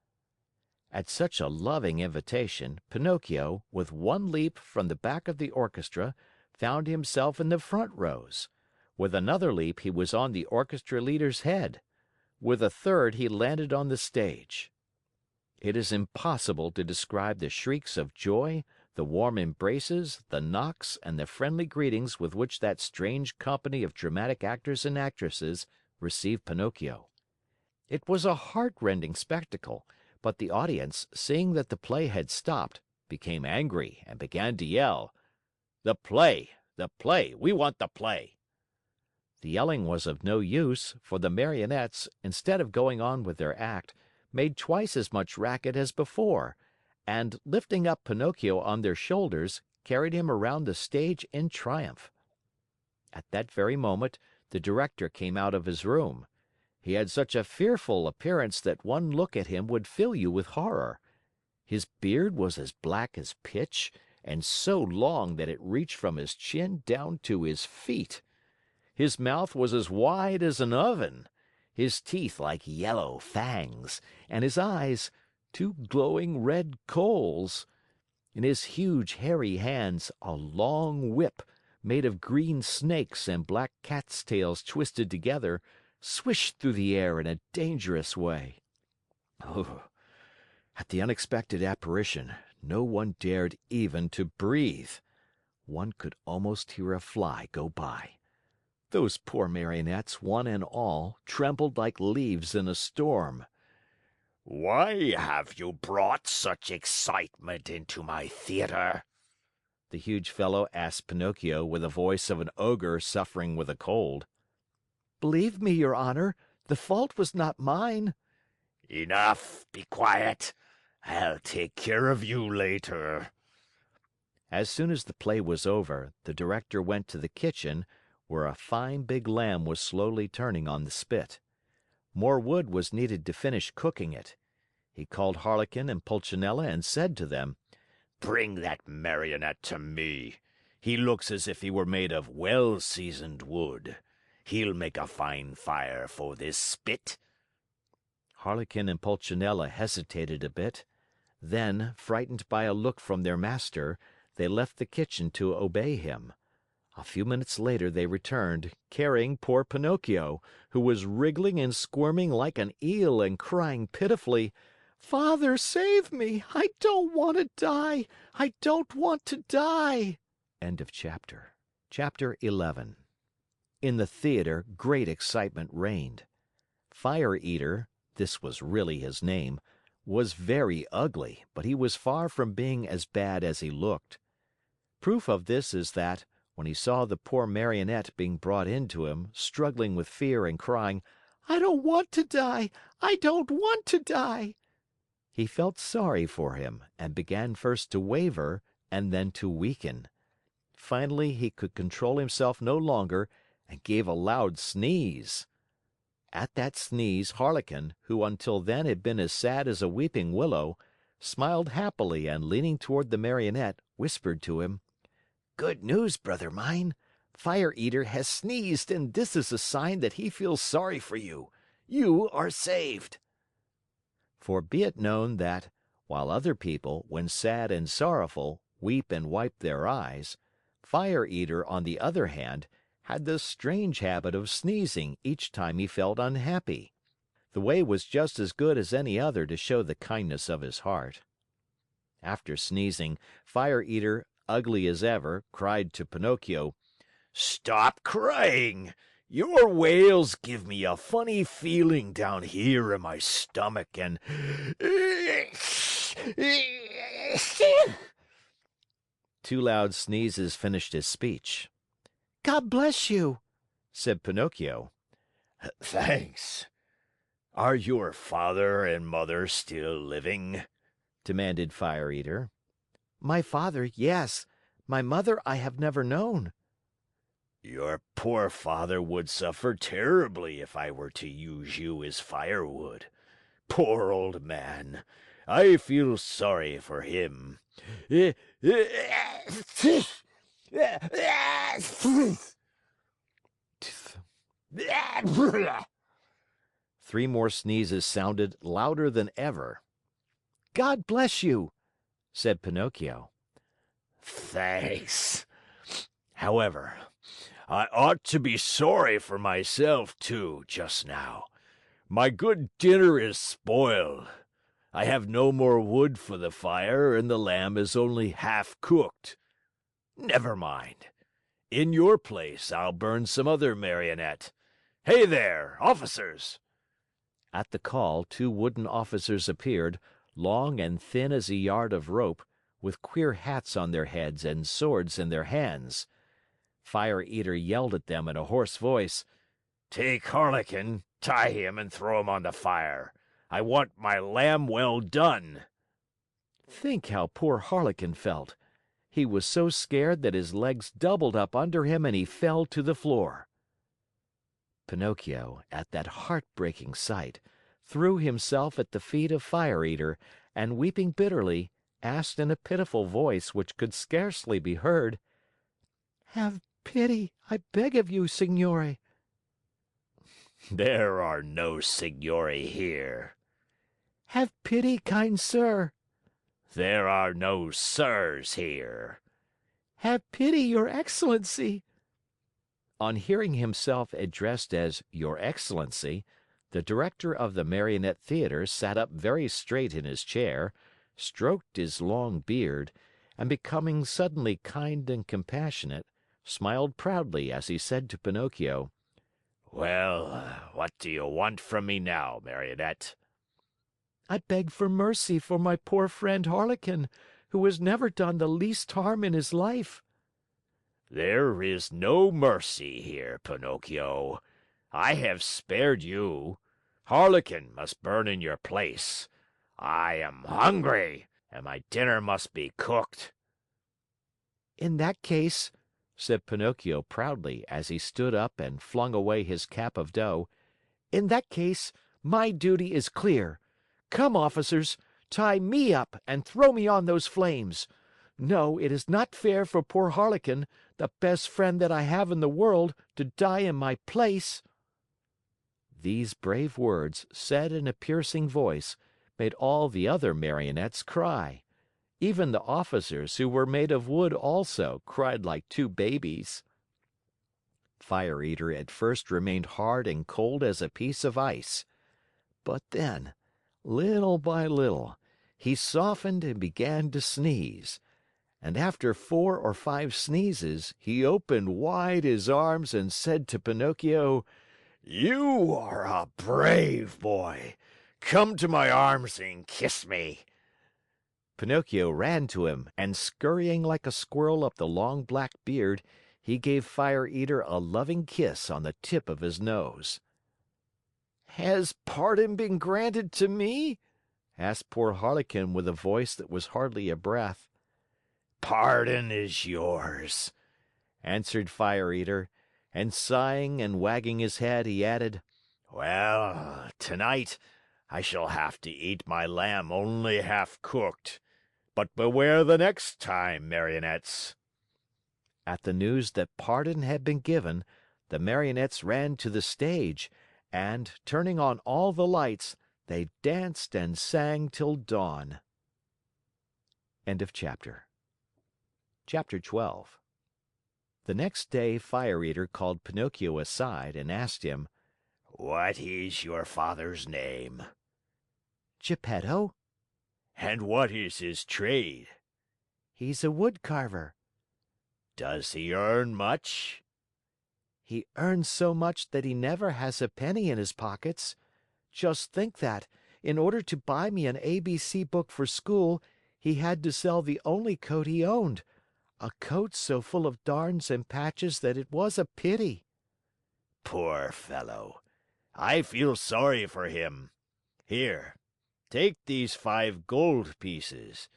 At such a loving invitation, Pinocchio, with one leap from the back of the orchestra, found himself in the front rows. With another leap, he was on the orchestra leader's head. With a third, he landed on the stage. It is impossible to describe the shrieks of joy, the warm embraces, the knocks, and the friendly greetings with which that strange company of dramatic actors and actresses received Pinocchio. It was a heartrending spectacle, but the audience, seeing that the play had stopped, became angry and began to yell: "The play! The play! We want the play!" The yelling was of no use, for the Marionettes, instead of going on with their act, made twice as much racket as before, and, lifting up Pinocchio on their shoulders, carried him around the stage in triumph. At that very moment, the director came out of his room. He had such a fearful appearance that one look at him would fill you with horror. His beard was as black as pitch and so long that it reached from his chin down to his feet. His mouth was as wide as an oven, his teeth like yellow fangs, and his eyes 2 glowing red coals. In his huge, hairy hands, a long whip, made of green snakes and black cat's tails twisted together, swished through the air in a dangerous way. Oh, at the unexpected apparition, no one dared even to breathe. One could almost hear a fly go by. Those poor Marionettes, one and all, trembled like leaves in a storm. "Why have you brought such excitement into my theater?" the huge fellow asked Pinocchio with the voice of an ogre suffering with a cold. "Believe me, your honor, the fault was not mine." "Enough! Be quiet! I'll take care of you later." As soon as the play was over, the director went to the kitchen, where a fine big lamb was slowly turning on the spit. More wood was needed to finish cooking it. He called Harlequin and Pulcinella and said to them: "Bring that Marionette to me. He looks as if he were made of well-seasoned wood. He'll make a fine fire for this spit." Harlequin and Pulcinella hesitated a bit. Then, frightened by a look from their master, they left the kitchen to obey him. A few minutes later they returned, carrying poor Pinocchio, who was wriggling and squirming like an eel and crying pitifully, "Father, save me! I don't want to die! I don't want to die!" End of chapter. Chapter 11. In the theater, great excitement reigned. Fire Eater, this was really his name, was very ugly, but he was far from being as bad as he looked. Proof of this is that, when he saw the poor Marionette being brought in to him, struggling with fear and crying, "I don't want to die! I don't want to die!" he felt sorry for him and began first to waver and then to weaken. Finally, he could control himself no longer and gave a loud sneeze. At that sneeze, Harlequin, who until then had been as sad as a weeping willow, smiled happily and leaning toward the Marionette, whispered to him, "Good news, brother mine! Fire Eater has sneezed and this is a sign that he feels sorry for you. You are saved." For be it known that, while other people, when sad and sorrowful, weep and wipe their eyes, Fire Eater, on the other hand, had the strange habit of sneezing each time he felt unhappy. The way was just as good as any other to show the kindness of his heart. After sneezing, Fire Eater, ugly as ever, cried to Pinocchio, "Stop crying! Your wails give me a funny feeling down here in my stomach and... Two loud sneezes finished his speech. God bless you, said Pinocchio. Thanks. Are your father and mother still living? Demanded Fire Eater. My father, yes. My mother I have never known. Your poor father would suffer terribly if I were to use you as firewood. Poor old man. I feel sorry for him. Three more sneezes sounded louder than ever. God bless you, said Pinocchio. Thanks. However, I ought to be sorry for myself, too, just now. My good dinner is spoiled. I have no more wood for the fire, and the lamb is only half cooked. Never mind. In your place, I'll burn some other marionette. Hey there, officers! At the call, two wooden officers appeared, long and thin as a yard of rope, with queer hats on their heads and swords in their hands. Fire Eater yelled at them in a hoarse voice, "Take Harlequin, tie him, and throw him on the fire. I want my lamb well done." Think how poor Harlequin felt. He was so scared that his legs doubled up under him and he fell to the floor. Pinocchio, at that heartbreaking sight, threw himself at the feet of Fire Eater and, weeping bitterly, asked in a pitiful voice which could scarcely be heard, "Have pity, I beg of you, signore." There are no signori here. "Have pity, kind sir." There are no sirs here. "Have pity, your excellency." On hearing himself addressed as Your Excellency, the director of the Marionette Theater sat up very straight in his chair, stroked his long beard, and becoming suddenly kind and compassionate, smiled proudly as he said to Pinocchio, Well, what do you want from me now, Marionette? "I beg for mercy for my poor friend Harlequin, who has never done the least harm in his life." There is no mercy here, Pinocchio. I have spared you. Harlequin must burn in your place. I am hungry, and my dinner must be cooked. "In that case," said Pinocchio proudly as he stood up and flung away his cap of dough, "in that case, my duty is clear. Come, officers, tie me up and throw me on those flames. No, it is not fair for poor Harlequin, the best friend that I have in the world, to die in my place." These brave words, said in a piercing voice, made all the other Marionettes cry. Even the officers, who were made of wood also, cried like two babies. Fire Eater at first remained hard and cold as a piece of ice. But then, little by little, he softened and began to sneeze. And after 4 or 5 sneezes, he opened wide his arms and said to Pinocchio, "You are a brave boy. Come to my arms and kiss me." Pinocchio ran to him, and scurrying like a squirrel up the long black beard, he gave Fire Eater a loving kiss on the tip of his nose. "Has pardon been granted to me?" asked poor Harlequin with a voice that was hardly a breath. "Pardon is yours," answered Fire Eater, and sighing and wagging his head, he added, "Well, tonight I shall have to eat my lamb only half cooked. But beware the next time, Marionettes." At the news that pardon had been given, the Marionettes ran to the stage, and, turning on all the lights, they danced and sang till dawn. End of chapter. Chapter 12. The next day, Fire Eater called Pinocchio aside and asked him, "What is your father's name?" "Geppetto." "And what is his trade?" "He's a woodcarver." "Does he earn much?" "He earns so much that he never has a penny in his pockets. Just think that, in order to buy me an ABC book for school, he had to sell the only coat he owned, a coat so full of darns and patches that it was a pity." "Poor fellow! I feel sorry for him. Here, take these 5 gold pieces.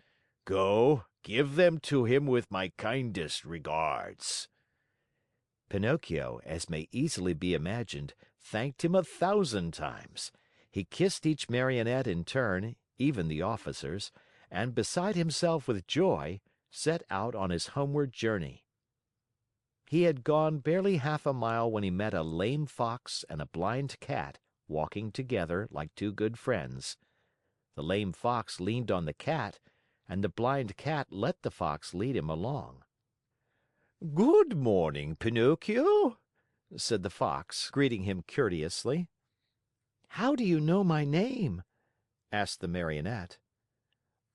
Go, give them to him with my kindest regards." Pinocchio, as may easily be imagined, thanked him 1,000 times. He kissed each Marionette in turn, even the officers, and beside himself with joy, set out on his homeward journey. He had gone barely half a mile when he met a lame Fox and a blind Cat walking together like two good friends. The lame Fox leaned on the Cat, and the blind Cat let the Fox lead him along. "Good morning, Pinocchio," said the Fox, greeting him courteously. "How do you know my name?" asked the Marionette.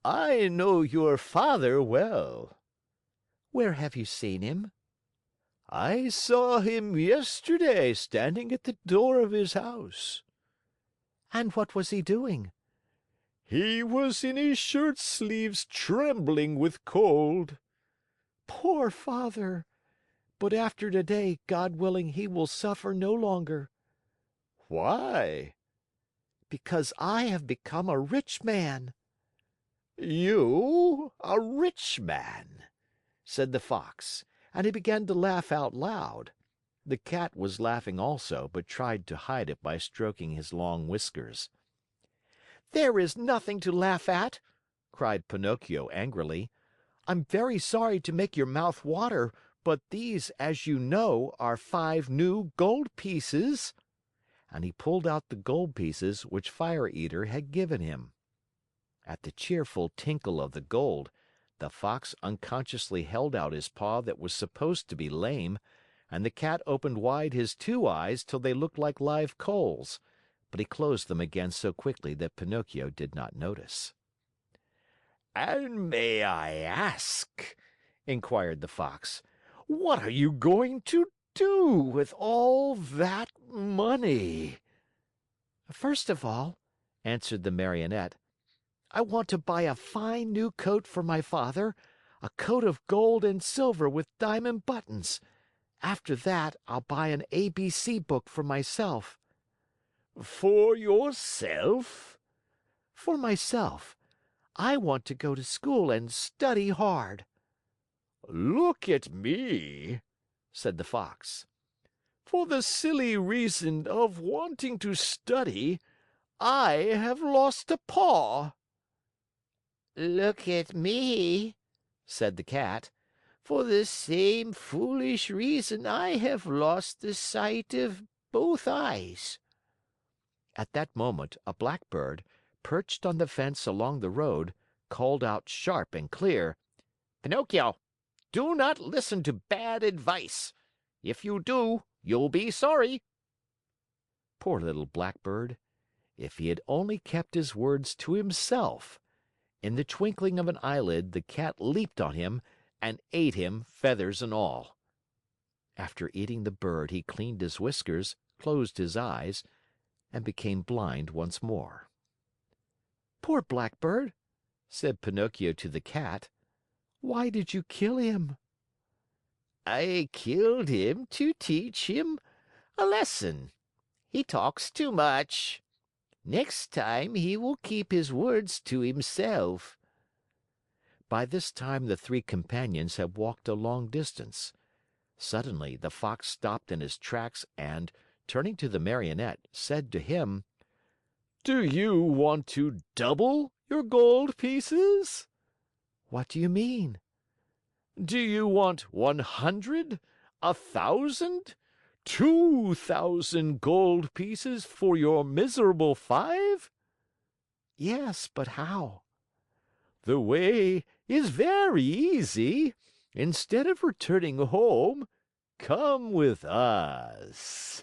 "I know your father well." "Where have you seen him?" "I saw him yesterday standing at the door of his house." "And what was he doing?" "He was in his shirt sleeves, trembling with cold." "Poor father! But after today, God willing, he will suffer no longer." "Why?" "Because I have become a rich man." "You, a rich man?" said the Fox, and he began to laugh out loud. The Cat was laughing also, but tried to hide it by stroking his long whiskers. "There is nothing to laugh at!" cried Pinocchio angrily. "I'm very sorry to make your mouth water, but these, as you know, are 5 new gold pieces." And he pulled out the gold pieces which Fire Eater had given him. At the cheerful tinkle of the gold, the Fox unconsciously held out his paw that was supposed to be lame, and the Cat opened wide his 2 eyes till they looked like live coals, but he closed them again so quickly that Pinocchio did not notice. "And may I ask," inquired the Fox, "what are you going to do with all that money?" "First of all," answered the Marionette, "I want to buy a fine new coat for my father, a coat of gold and silver with diamond buttons. After that, I'll buy an ABC book for myself." "For yourself?" "For myself. I want to go to school and study hard." "Look at me," said the Fox. "For the silly reason of wanting to study, I have lost a paw." Look at me, said the Cat. For the same foolish reason I have lost the sight of both eyes. At that moment, a blackbird, perched on the fence along the road, called out sharp and clear: Pinocchio, do not listen to bad advice. If you do, you'll be sorry. Poor little blackbird! If he had only kept his words to himself! In the twinkling of an eyelid, the cat leaped on him and ate him, feathers and all. After eating the bird, he cleaned his whiskers, closed his eyes, and became blind once more. "Poor blackbird," said Pinocchio to the cat. "Why did you kill him?" I killed him to teach him a lesson. He talks too much. Next time he will keep his words to himself." By this time the three companions had walked a long distance. Suddenly, the Fox stopped in his tracks and, turning to the Marionette, said to him: Do you want to double your gold pieces? "What do you mean?" Do you want 100, 1,000, 2,000 gold pieces for your miserable 5? "Yes, but how?" The way is very easy. Instead of returning home, come with us."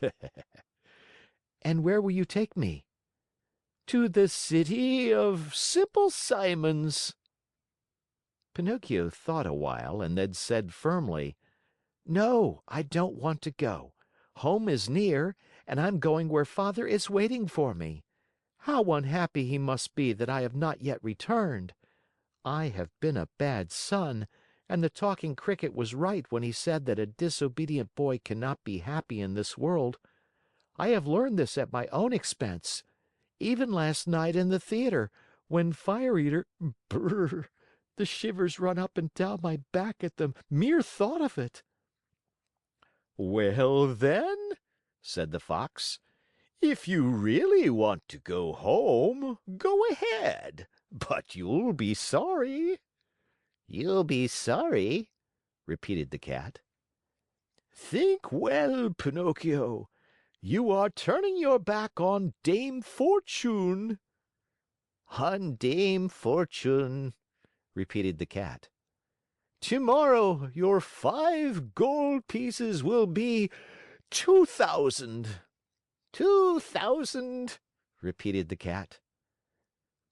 "And where will you take me?" "To the city of Simple Simons." Pinocchio thought a while and then said firmly: "No, I don't want to go. Home is near, and I'm going where Father is waiting for me. How unhappy he must be that I have not yet returned! I have been a bad son, and the Talking Cricket was right when he said that a disobedient boy cannot be happy in this world. I have learned this at my own expense. Even last night in the theater, when Fire Eater, brrr, the shivers run up and down my back at the mere thought of it." "Well then," said the Fox, "if you really want to go home, go ahead, but you'll be sorry." You'll be sorry, repeated the cat. "Think well, Pinocchio. You are turning your back on Dame Fortune." On Dame Fortune, repeated the cat. "Tomorrow your 5 gold pieces will be 2,000. 2,000, repeated the cat.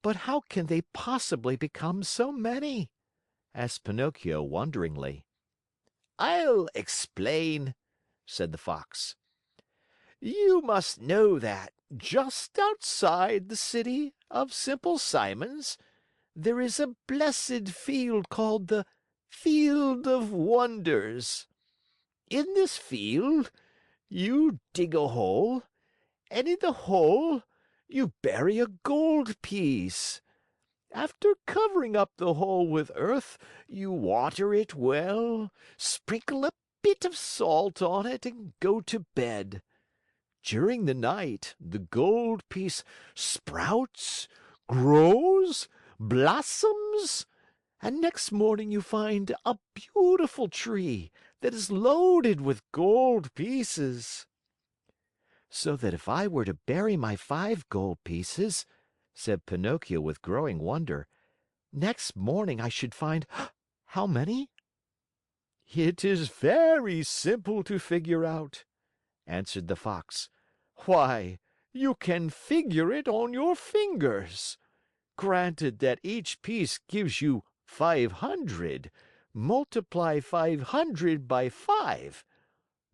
"But how can they possibly become so many?" asked Pinocchio wonderingly. "I'll explain," said the Fox. "You must know that, just outside the city of Simple Simons, there is a blessed field called the Field of Wonders. In this field, you dig a hole, and in the hole, you bury a gold piece. After covering up the hole with earth, you water it well, sprinkle a bit of salt on it, and go to bed. During the night, the gold piece sprouts, grows, blossoms, and next morning you find a beautiful tree that is loaded with gold pieces." "So that if I were to bury my 5 gold pieces," said Pinocchio with growing wonder, "next morning I should find how many?" "It is very simple to figure out," answered the Fox. "Why, you can figure it on your fingers. Granted that each piece gives you 500, multiply 500 by 5.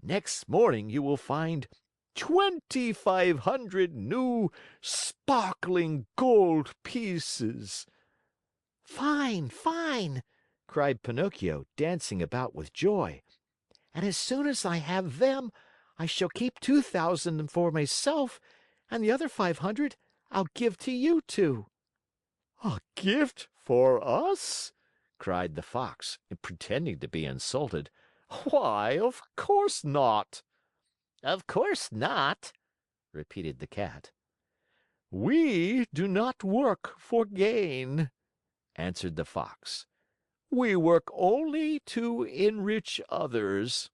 Next morning you will find 2,500 new, sparkling gold pieces." "Fine, fine!" cried Pinocchio, dancing about with joy. "And as soon as I have them, I shall keep 2,000 for myself, and the other 500 I'll give to you two." "A gift for us?" cried the Fox, pretending to be insulted. "Why, of course not." "Of course not," repeated the cat. "We do not work for gain," answered the Fox. "We work only to enrich others."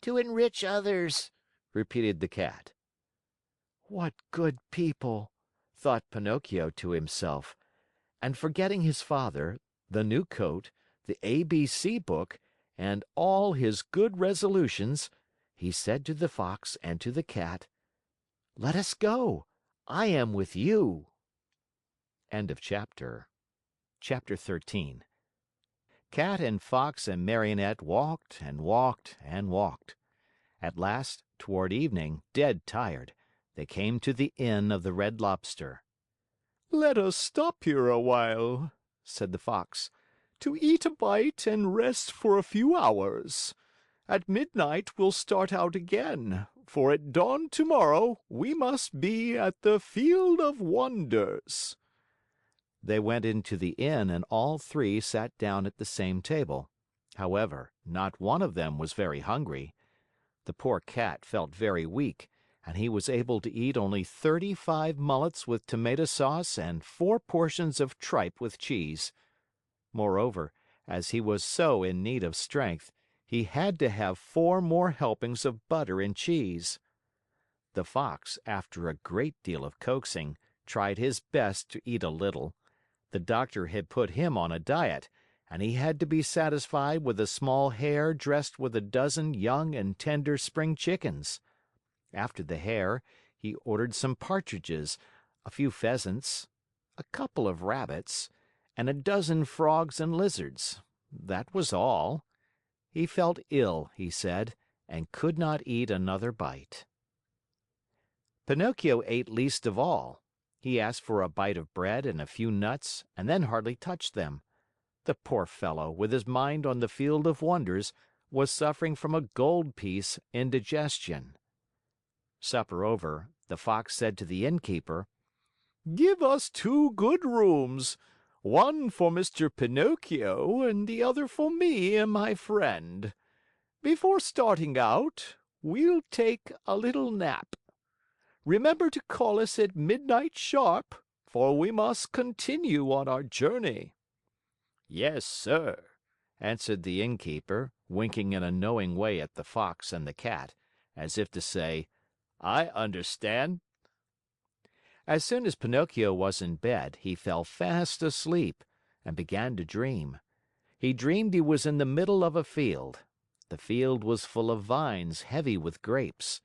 "To enrich others," repeated the cat. What good people, thought Pinocchio to himself, and forgetting his father, the new coat, the ABC book, and all his good resolutions, he said to the Fox and to the Cat, "Let us go. I am with you." End of chapter. Chapter 13. Cat and Fox and Marionette walked and walked and walked. At last, toward evening, dead tired, they came to the Inn of the Red Lobster. "Let us stop here a while," said the Fox, "to eat a bite and rest for a few hours. At midnight we'll start out again, for at dawn tomorrow we must be at the Field of Wonders." They went into the inn and all three sat down at the same table. However, not one of them was very hungry. The poor Cat felt very weak, and he was able to eat only 35 mullets with tomato sauce and 4 portions of tripe with cheese. Moreover, as he was so in need of strength, he had to have 4 more helpings of butter and cheese. The Fox, after a great deal of coaxing, tried his best to eat a little. The doctor had put him on a diet, and he had to be satisfied with a small hare dressed with a dozen young and tender spring chickens. After the hare, he ordered some partridges, a few pheasants, a couple of rabbits, and a dozen frogs and lizards. That was all. He felt ill, he said, and could not eat another bite. Pinocchio ate least of all. He asked for a bite of bread and a few nuts, and then hardly touched them. The poor fellow, with his mind on the Field of Wonders, was suffering from a gold piece indigestion. Supper over, the Fox said to the innkeeper, "Give us 2 good rooms, one for Mr. Pinocchio and the other for me and my friend. Before starting out, we'll take a little nap. Remember to call us at midnight sharp, for we must continue on our journey." "Yes, sir," answered the innkeeper, winking in a knowing way at the Fox and the Cat, as if to say, "I understand." As soon as Pinocchio was in bed, he fell fast asleep and began to dream. He dreamed he was in the middle of a field. The field was full of vines heavy with grapes.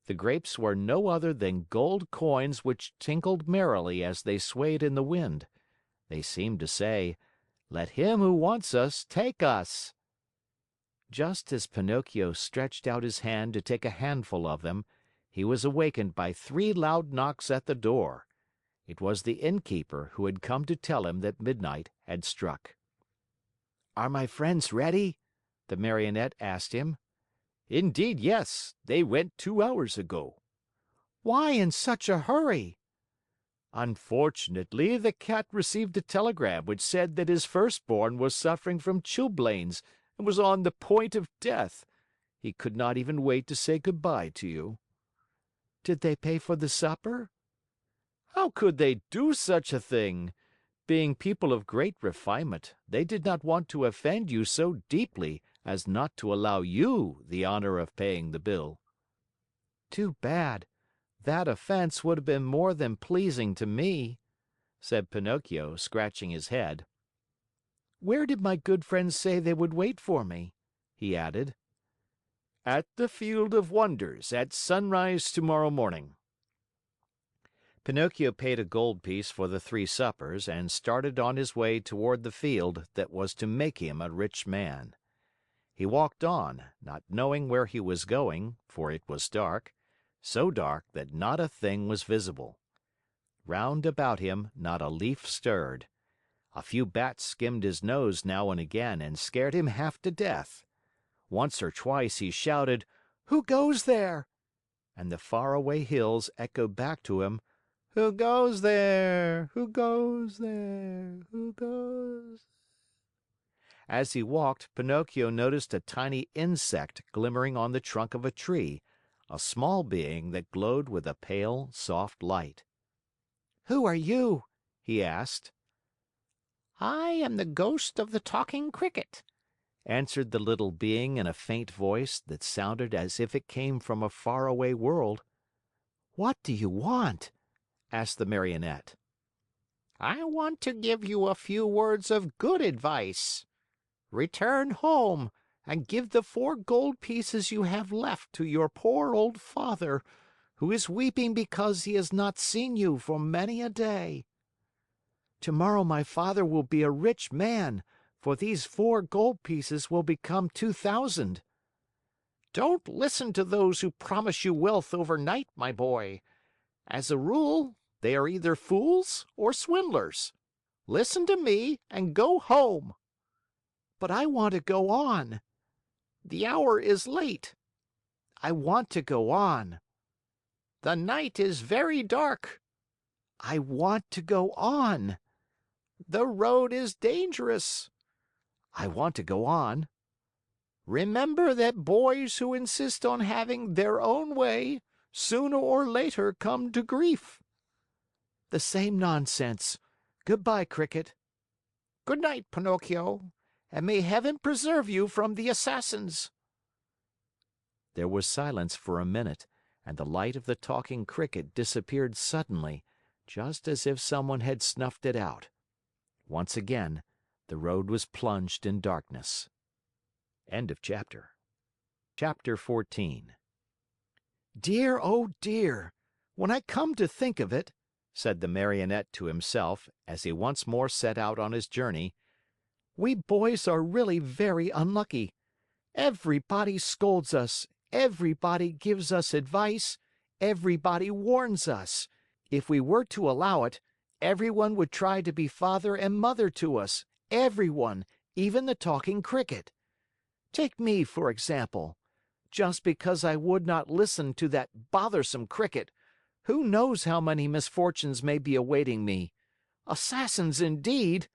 The grapes were no other than gold coins which tinkled merrily as they swayed in the wind. They seemed to say, "Let him who wants us take us." Just as Pinocchio stretched out his hand to take a handful of them, he was awakened by 3 loud knocks at the door. It was the innkeeper who had come to tell him that midnight had struck. "Are my friends ready?" the Marionette asked him. "Indeed, yes. They went 2 hours ago." "Why in such a hurry?" "Unfortunately, the Cat received a telegram which said that his firstborn was suffering from chilblains and was on the point of death. He could not even wait to say good bye to you." "Did they pay for the supper?" "How could they do such a thing? Being people of great refinement, they did not want to offend you so deeply as not to allow you the honor of paying the bill." "Too bad. That offense would have been more than pleasing to me," said Pinocchio, scratching his head. "Where did my good friends say they would wait for me?" he added. "At the Field of Wonders at sunrise tomorrow morning." Pinocchio paid a gold piece for the 3 suppers and started on his way toward the field that was to make him a rich man. He walked on, not knowing where he was going, for it was dark, so dark that not a thing was visible. Round about him, not a leaf stirred. A few bats skimmed his nose now and again and scared him half to death. Once or twice he shouted, "Who goes there?" And the faraway hills echoed back to him, "Who goes there? Who goes there? Who goes?" As he walked, Pinocchio noticed a tiny insect glimmering on the trunk of a tree, a small being that glowed with a pale, soft light. "Who are you?" he asked. I am the ghost of the talking cricket," answered the little being in a faint voice that sounded as if it came from a faraway world. What do you want?" asked the Marionette. I want to give you a few words of good advice. Return home and give the 4 gold pieces you have left to your poor old father, who is weeping because he has not seen you for many a day. "Tomorrow my father will be a rich man, for these 4 gold pieces will become 2,000." Don't listen to those who promise you wealth overnight, my boy. As a rule, they are either fools or swindlers. Listen to me and go home. "But I want to go on." The hour is late. "I want to go on." The night is very dark. "I want to go on." The road is dangerous. "I want to go on." Remember that boys who insist on having their own way sooner or later come to grief. "The same nonsense. Goodbye, Cricket." Good night, Pinocchio, and may Heaven preserve you from the assassins." There was silence for a minute, and the light of the talking cricket disappeared suddenly, just as if someone had snuffed it out. Once again, the road was plunged in darkness. End of chapter. Chapter 14. "Dear, oh dear! When I come to think of it," said the Marionette to himself as he once more set out on his journey, "we boys are really very unlucky. Everybody scolds us, everybody gives us advice, everybody warns us. If we were to allow it, everyone would try to be father and mother to us, everyone, even the talking cricket. Take me, for example. Just because I would not listen to that bothersome cricket, who knows how many misfortunes may be awaiting me? Assassins, indeed!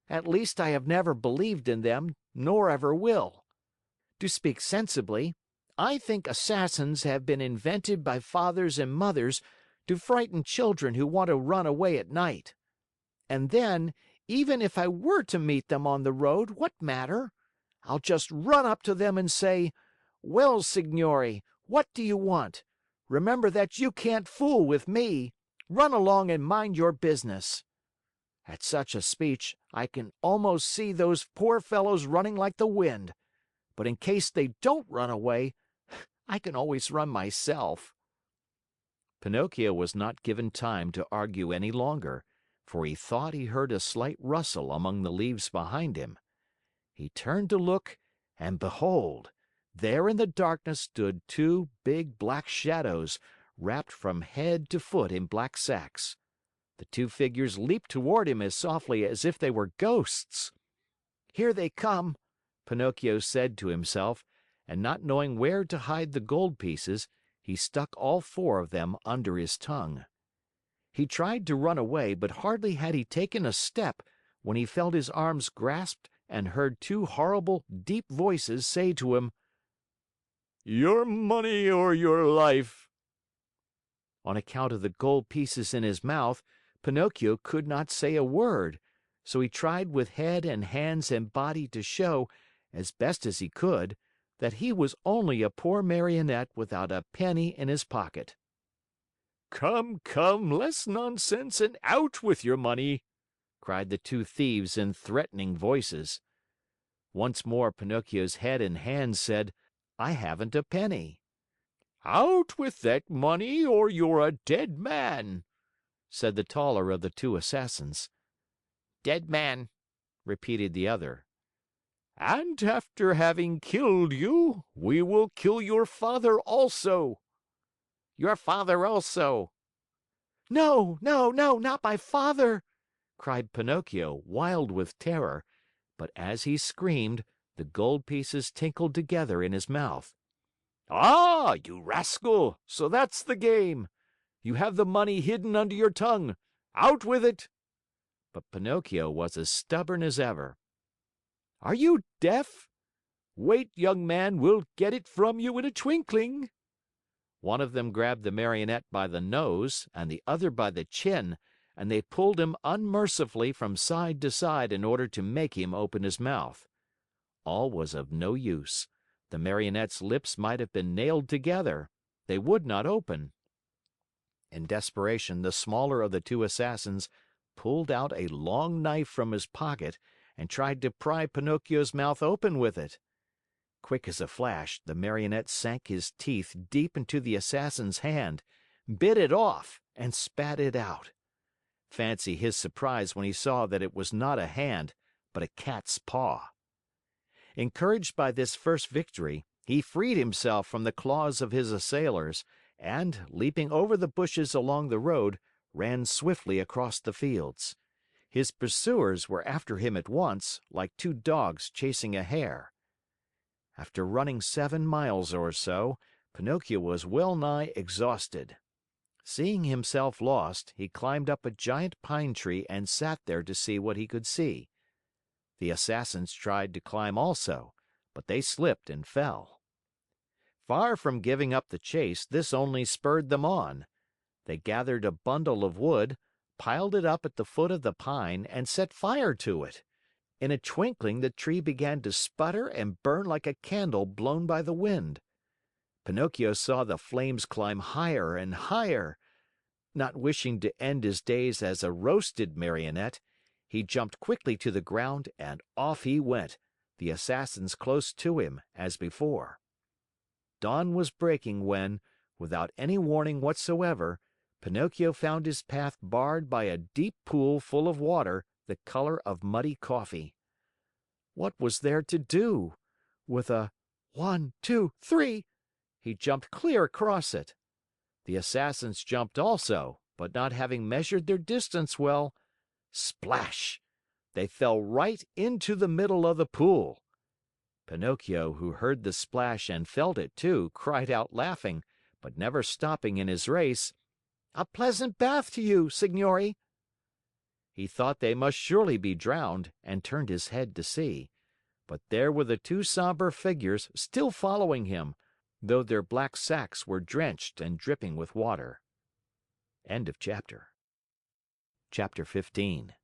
At least I have never believed in them, nor ever will. To speak sensibly, I think assassins have been invented by fathers and mothers to frighten children who want to run away at night. And then, even if I were to meet them on the road, what matter? I'll just run up to them and say, 'Well, signori, what do you want? Remember that you can't fool with me. Run along and mind your business.' At such a speech, I can almost see those poor fellows running like the wind. But in case they don't run away, I can always run myself." Pinocchio was not given time to argue any longer, for he thought he heard a slight rustle among the leaves behind him. He turned to look, and behold! There in the darkness stood 2 big black shadows, wrapped from head to foot in black sacks. The 2 figures leaped toward him as softly as if they were ghosts. "Here they come," Pinocchio said to himself, and not knowing where to hide the gold pieces, he stuck all 4 of them under his tongue. He tried to run away, but hardly had he taken a step when he felt his arms grasped and heard 2 horrible, deep voices say to him, "Your money or your life." On account of the gold pieces in his mouth, Pinocchio could not say a word, so he tried with head and hands and body to show, as best as he could, that he was only a poor Marionette without a penny in his pocket. "Come, come, less nonsense and out with your money!" cried the 2 thieves in threatening voices. Once more Pinocchio's head and hands said, "I haven't a penny." "Out with that money or you're a dead man," said the taller of the 2 assassins. Dead man, repeated the other. "And after having killed you, we will kill your father also." your father also. "No, no, no, not my father!" cried Pinocchio, wild with terror, but as he screamed, the gold pieces tinkled together in his mouth. "Ah, you rascal! So that's the game! You have the money hidden under your tongue. Out with it!" But Pinocchio was as stubborn as ever. "Are you deaf? Wait, young man, we'll get it from you in a twinkling." One of them grabbed the Marionette by the nose and the other by the chin, and they pulled him unmercifully from side to side in order to make him open his mouth. All was of no use. The Marionette's lips might have been nailed together. They would not open. In desperation, the smaller of the two assassins pulled out a long knife from his pocket and tried to pry Pinocchio's mouth open with it. Quick as a flash, the Marionette sank his teeth deep into the assassin's hand, bit it off, and spat it out. Fancy his surprise when he saw that it was not a hand, but a cat's paw. Encouraged by this first victory, he freed himself from the claws of his assailers and, leaping over the bushes along the road, ran swiftly across the fields. His pursuers were after him at once, like two dogs chasing a hare. After running 7 miles or so, Pinocchio was well nigh exhausted. Seeing himself lost, he climbed up a giant pine tree and sat there to see what he could see. The assassins tried to climb also, but they slipped and fell. Far from giving up the chase, this only spurred them on. They gathered a bundle of wood, piled it up at the foot of the pine, and set fire to it. In a twinkling, the tree began to sputter and burn like a candle blown by the wind. Pinocchio saw the flames climb higher and higher. Not wishing to end his days as a roasted Marionette, he jumped quickly to the ground and off he went, the assassins close to him, as before. Dawn was breaking when, without any warning whatsoever, Pinocchio found his path barred by a deep pool full of water the color of muddy coffee. What was there to do? With a 1, 2, 3, he jumped clear across it. The assassins jumped also, but not having measured their distance well, splash! They fell right into the middle of the pool. Pinocchio, who heard the splash and felt it too, cried out laughing, but never stopping in his race, "A pleasant bath to you, signori!" He thought they must surely be drowned and turned his head to see. But there were the two somber figures still following him, though their black sacks were drenched and dripping with water. End of chapter. Chapter 15.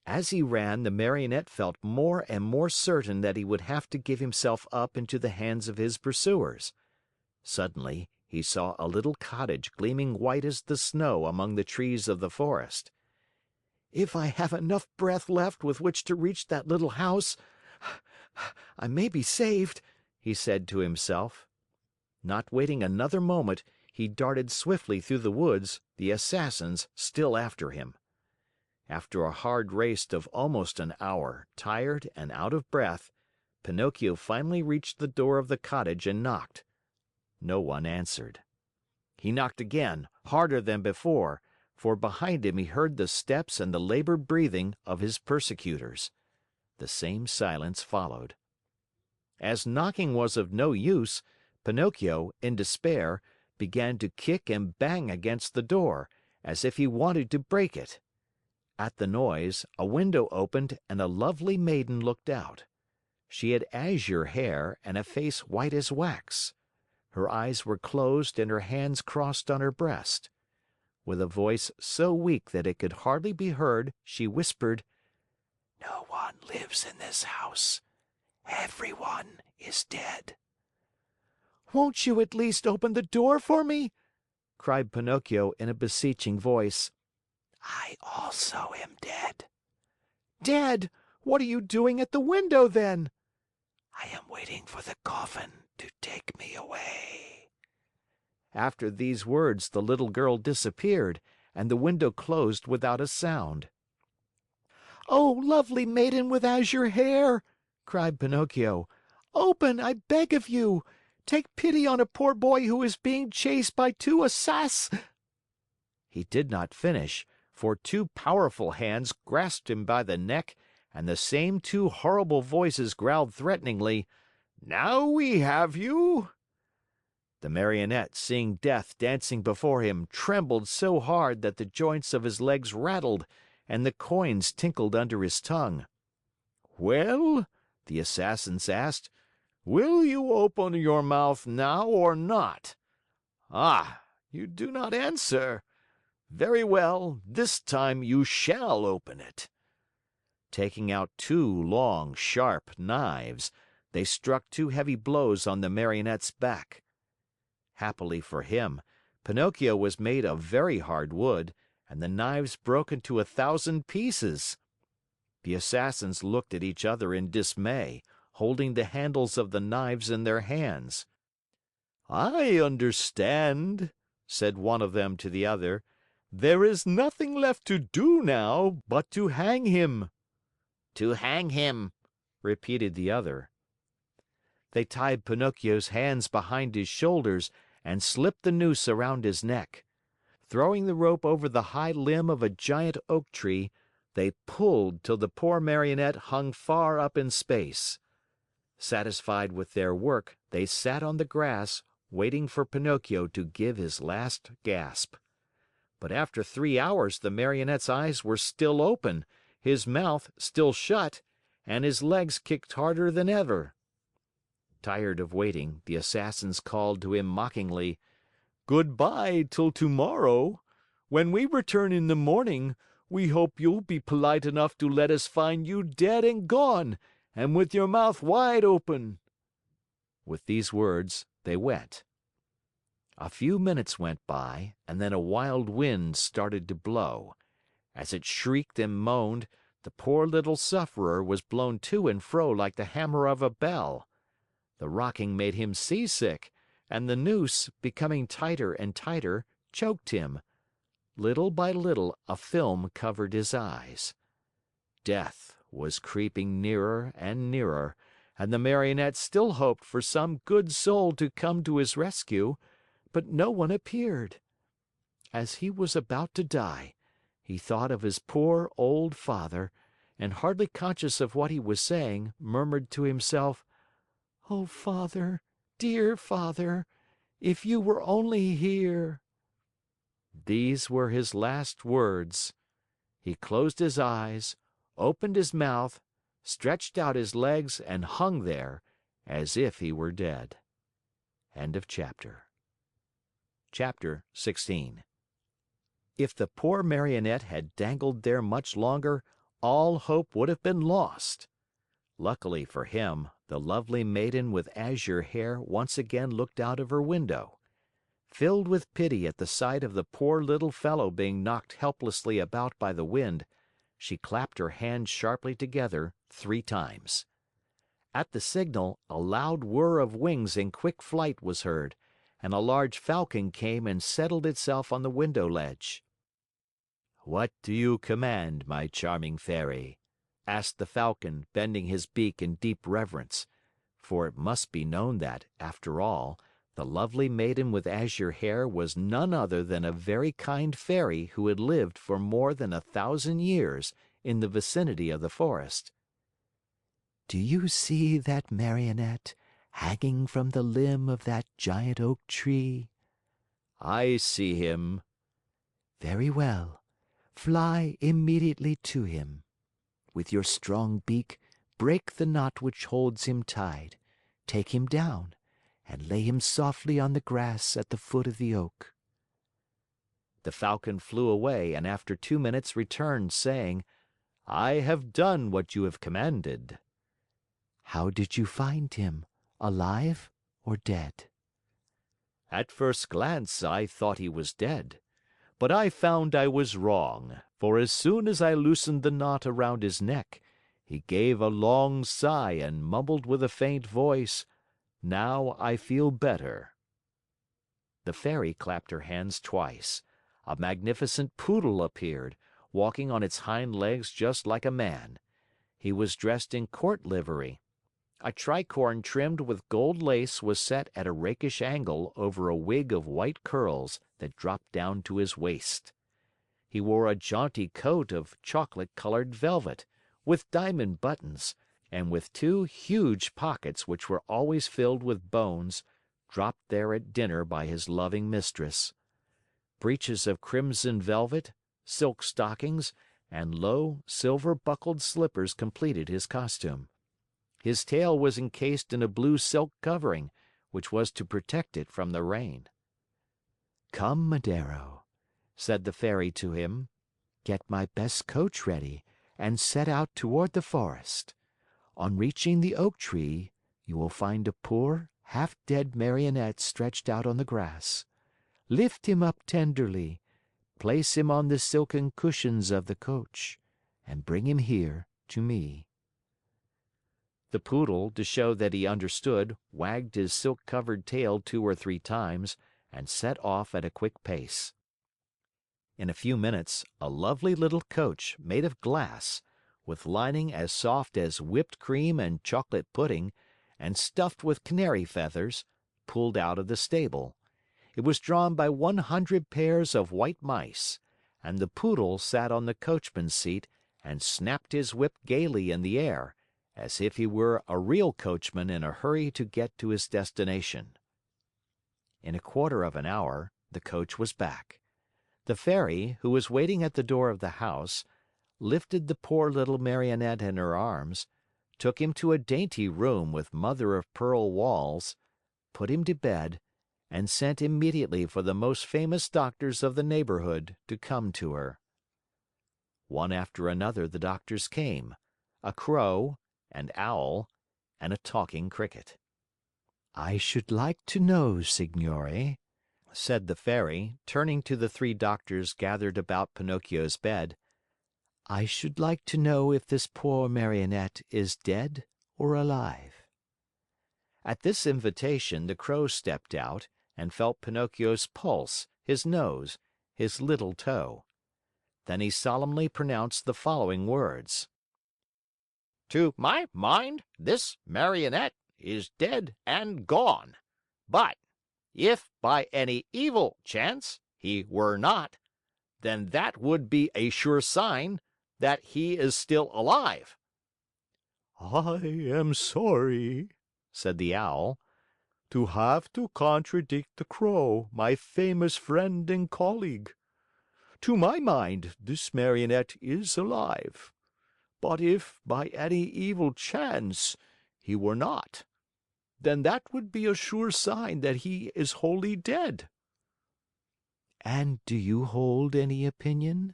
As he ran, the Marionette felt more and more certain that he would have to give himself up into the hands of his pursuers. Suddenly, he saw a little cottage gleaming white as the snow among the trees of the forest. "If I have enough breath left with which to reach that little house, I may be saved," he said to himself. Not waiting another moment, he darted swiftly through the woods, the assassins still after him. After a hard race of almost an hour, tired and out of breath, Pinocchio finally reached the door of the cottage and knocked. No one answered. He knocked again, harder than before, for behind him he heard the steps and the labored breathing of his persecutors. The same silence followed. As knocking was of no use, Pinocchio, in despair, began to kick and bang against the door, as if he wanted to break it. At the noise, a window opened and a lovely maiden looked out. She had azure hair and a face white as wax. Her eyes were closed and her hands crossed on her breast. With a voice so weak that it could hardly be heard, she whispered, "No one lives in this house. Everyone is dead." "Won't you at least open the door for me?" cried Pinocchio in a beseeching voice. "I also am dead." "Dead? What are you doing at the window, then?" "I am waiting for the coffin to take me away." After these words, the little girl disappeared, and the window closed without a sound. "Oh, lovely maiden with azure hair!" cried Pinocchio. "Open, I beg of you! Take pity on a poor boy who is being chased by two He did not finish, for two powerful hands grasped him by the neck, and the same two horrible voices growled threateningly, "Now we have you!" The Marionette, seeing death dancing before him, trembled so hard that the joints of his legs rattled and the coins tinkled under his tongue. "Well?" the assassins asked. "Will you open your mouth now or not? Ah, you do not answer. Very well, this time you shall open it." Taking out two long, sharp knives, they struck two heavy blows on the Marionette's back. Happily for him, Pinocchio was made of very hard wood, and the knives broke into 1,000 pieces. The Assassins looked at each other in dismay, holding the handles of the knives in their hands. "I understand," said one of them to the other. "There is nothing left to do now but to hang him." To hang him, repeated the other. They tied Pinocchio's hands behind his shoulders and slipped the noose around his neck. Throwing the rope over the high limb of a giant oak tree, they pulled till the poor Marionette hung far up in space. Satisfied with their work, they sat on the grass, waiting for Pinocchio to give his last gasp. But after 3 hours the Marionette's eyes were still open, his mouth still shut, and his legs kicked harder than ever. Tired of waiting, the Assassins called to him mockingly, "Goodbye till tomorrow. When we return in the morning, we hope you'll be polite enough to let us find you dead and gone, and with your mouth wide open." With these words, they went. A few minutes went by, and then a wild wind started to blow. As it shrieked and moaned, the poor little sufferer was blown to and fro like the hammer of a bell. The rocking made him seasick, and the noose, becoming tighter and tighter, choked him. Little by little, a film covered his eyes. Death was creeping nearer and nearer, and the Marionette still hoped for some good soul to come to his rescue, but no one appeared. As he was about to die, he thought of his poor old father, and hardly conscious of what he was saying, murmured to himself, "Oh, Father, dear Father, if you were only here!" These were his last words. He closed his eyes, opened his mouth, stretched out his legs, and hung there as if he were dead. End of chapter. Chapter 16. If the poor Marionette had dangled there much longer, all hope would have been lost. Luckily for him, the lovely maiden with azure hair once again looked out of her window. Filled with pity at the sight of the poor little fellow being knocked helplessly about by the wind, she clapped her hands sharply together 3 times. At the signal, a loud whir of wings in quick flight was heard, and a large falcon came and settled itself on the window ledge. "What do you command, my charming Fairy?" asked the Falcon, bending his beak in deep reverence. For it must be known that, after all, the lovely maiden with azure hair was none other than a very kind fairy who had lived for more than 1,000 years in the vicinity of the forest. "Do you see that Marionette hanging from the limb of that giant oak tree?" "I see him." "Very well. Fly immediately to him. With your strong beak, break the knot which holds him tied, take him down, and lay him softly on the grass at the foot of the oak." The Falcon flew away and after 2 minutes returned, saying, "I have done what you have commanded." "How did you find him, alive or dead?" "At first glance, I thought he was dead. But I found I was wrong, for as soon as I loosened the knot around his neck, he gave a long sigh and mumbled with a faint voice, 'Now I feel better.'" The Fairy clapped her hands twice. A magnificent poodle appeared, walking on its hind legs just like a man. He was dressed in court livery. A tricorn trimmed with gold lace was set at a rakish angle over a wig of white curls that dropped down to his waist. He wore a jaunty coat of chocolate-colored velvet, with diamond buttons, and with 2 huge pockets which were always filled with bones, dropped there at dinner by his loving mistress. Breeches of crimson velvet, silk stockings, and low, silver-buckled slippers completed his costume. His tail was encased in a blue silk covering, which was to protect it from the rain. "Come, Madero," said the Fairy to him. "Get my best coach ready and set out toward the forest. On reaching the oak tree, you will find a poor, half dead Marionette stretched out on the grass. Lift him up tenderly, place him on the silken cushions of the coach, and bring him here to me." The Poodle, to show that he understood, wagged his silk-covered tail 2 or 3 times and set off at a quick pace. In a few minutes, a lovely little coach, made of glass, with lining as soft as whipped cream and chocolate pudding, and stuffed with canary feathers, pulled out of the stable. It was drawn by 100 pairs of white mice, and the Poodle sat on the coachman's seat and snapped his whip gaily in the air, as if he were a real coachman in a hurry to get to his destination. In a quarter of an hour, the coach was back. The Fairy, who was waiting at the door of the house, lifted the poor little Marionette in her arms, took him to a dainty room with mother-of-pearl walls, put him to bed, and sent immediately for the most famous doctors of the neighborhood to come to her. One after another the doctors came, a Crow, an Owl, and a talking Cricket. "I should like to know, Signore," said the Fairy, turning to the 3 doctors gathered about Pinocchio's bed, "I should like to know if this poor Marionette is dead or alive." At this invitation, the Crow stepped out and felt Pinocchio's pulse, his nose, his little toe. Then he solemnly pronounced the following words: To my mind, this Marionette is dead and gone. But if by any evil chance he were not, then that would be a sure sign that he is still alive." "I am sorry," said the Owl, "to have to contradict the Crow, my famous friend and colleague. To my mind, this Marionette is alive. But if, by any evil chance, he were not, then that would be a sure sign that he is wholly dead." "And do you hold any opinion?"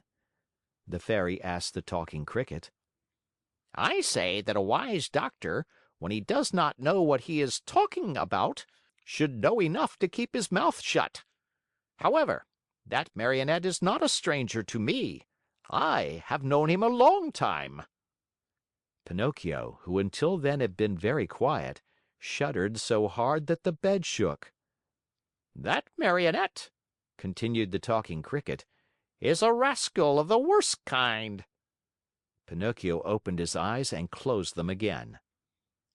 the Fairy asked the talking Cricket. I say that a wise doctor, when he does not know what he is talking about, should know enough to keep his mouth shut. However, that Marionette is not a stranger to me. I have known him a long time." Pinocchio, who until then had been very quiet, shuddered so hard that the bed shook. "That Marionette," continued the talking Cricket, "is a rascal of the worst kind." Pinocchio opened his eyes and closed them again.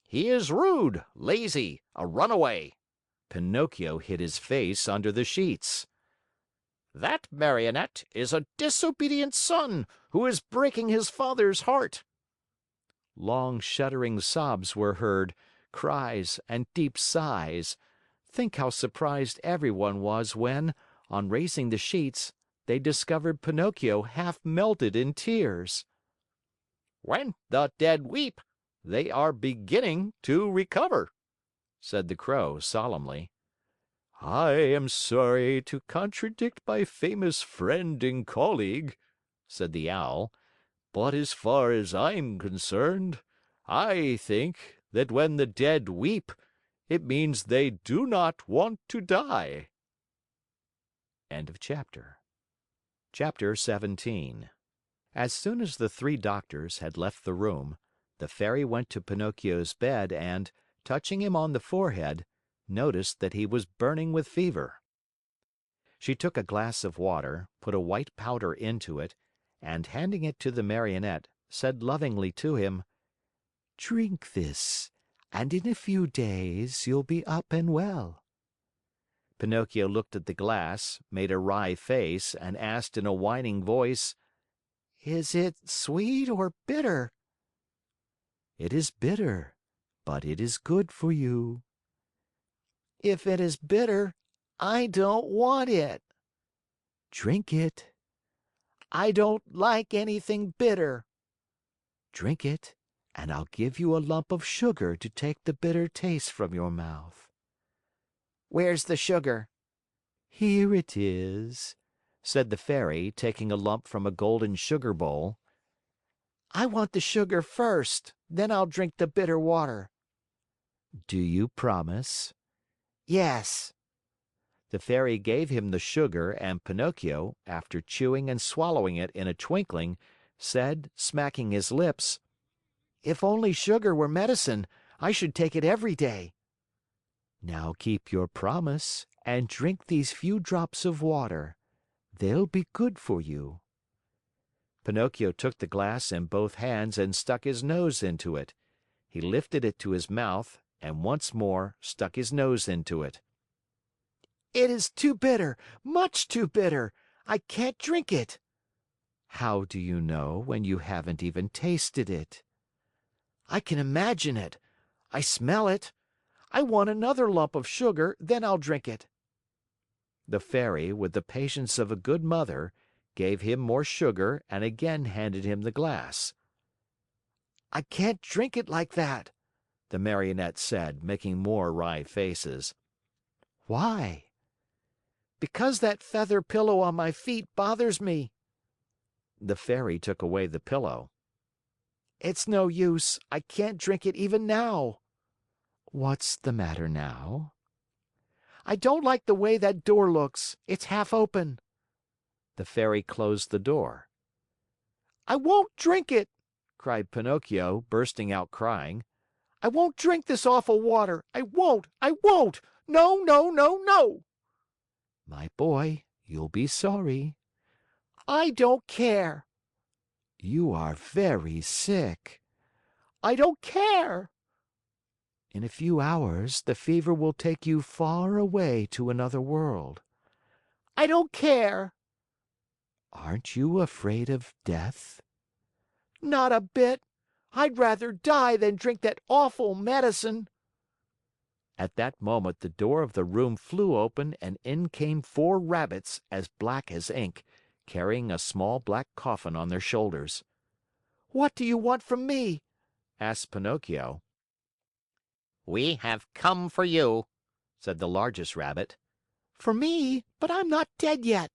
"He is rude, lazy, a runaway." Pinocchio hid his face under the sheets. "That Marionette is a disobedient son who is breaking his father's heart." Long shuddering sobs were heard, cries and deep sighs. Think how surprised everyone was when, on raising the sheets, they discovered Pinocchio half melted in tears. "When the dead weep, they are beginning to recover," said the Crow solemnly. "I am sorry to contradict my famous friend and colleague," said the Owl, "but as far as I'm concerned, I think that when the dead weep, it means they do not want to die." End of chapter. Chapter 17. As soon as the 3 doctors had left the room, the Fairy went to Pinocchio's bed and, touching him on the forehead, noticed that he was burning with fever. She took a glass of water, put a white powder into it, and handing it to the Marionette, said lovingly to him, "Drink this, and in a few days you'll be up and well." Pinocchio looked at the glass, made a wry face, and asked in a whining voice, "Is it sweet or bitter?" "It is bitter, but it is good for you." "If it is bitter, I don't want it." "Drink it." "I don't like anything bitter." "Drink it, and I'll give you a lump of sugar to take the bitter taste from your mouth." "Where's the sugar?" "Here it is," said the Fairy, taking a lump from a golden sugar bowl. "I want the sugar first, then I'll drink the bitter water." "Do you promise?" "Yes." The Fairy gave him the sugar and Pinocchio, after chewing and swallowing it in a twinkling, said, smacking his lips: "If only sugar were medicine, I should take it every day." "Now keep your promise and drink these few drops of water. They'll be good for you." Pinocchio took the glass in both hands and stuck his nose into it. He lifted it to his mouth and once more stuck his nose into it. "It is too bitter, much too bitter. I can't drink it." "How do you know when you haven't even tasted it?" "I can imagine it. I smell it. I want another lump of sugar, then I'll drink it." The Fairy, with the patience of a good mother, gave him more sugar and again handed him the glass. "I can't drink it like that," the Marionette said, making more wry faces. "Why?" "Because that feather pillow on my feet bothers me." The Fairy took away the pillow. "It's no use. I can't drink it even now." "What's the matter now?" "I don't like the way that door looks. It's half open." The Fairy closed the door. "I won't drink it!" cried Pinocchio, bursting out crying. "I won't drink this awful water. I won't! I won't! No, no, no, no!" "My boy, you'll be sorry." "I don't care." "You are very sick." "I don't care." "In a few hours, the fever will take you far away to another world." "I don't care." "Aren't you afraid of death?" "Not a bit. I'd rather die than drink that awful medicine." At that moment, the door of the room flew open and in came 4 rabbits, as black as ink, carrying a small black coffin on their shoulders. "What do you want from me?" asked Pinocchio. We have come for you. Said the largest rabbit. "For me? But I'm not dead yet."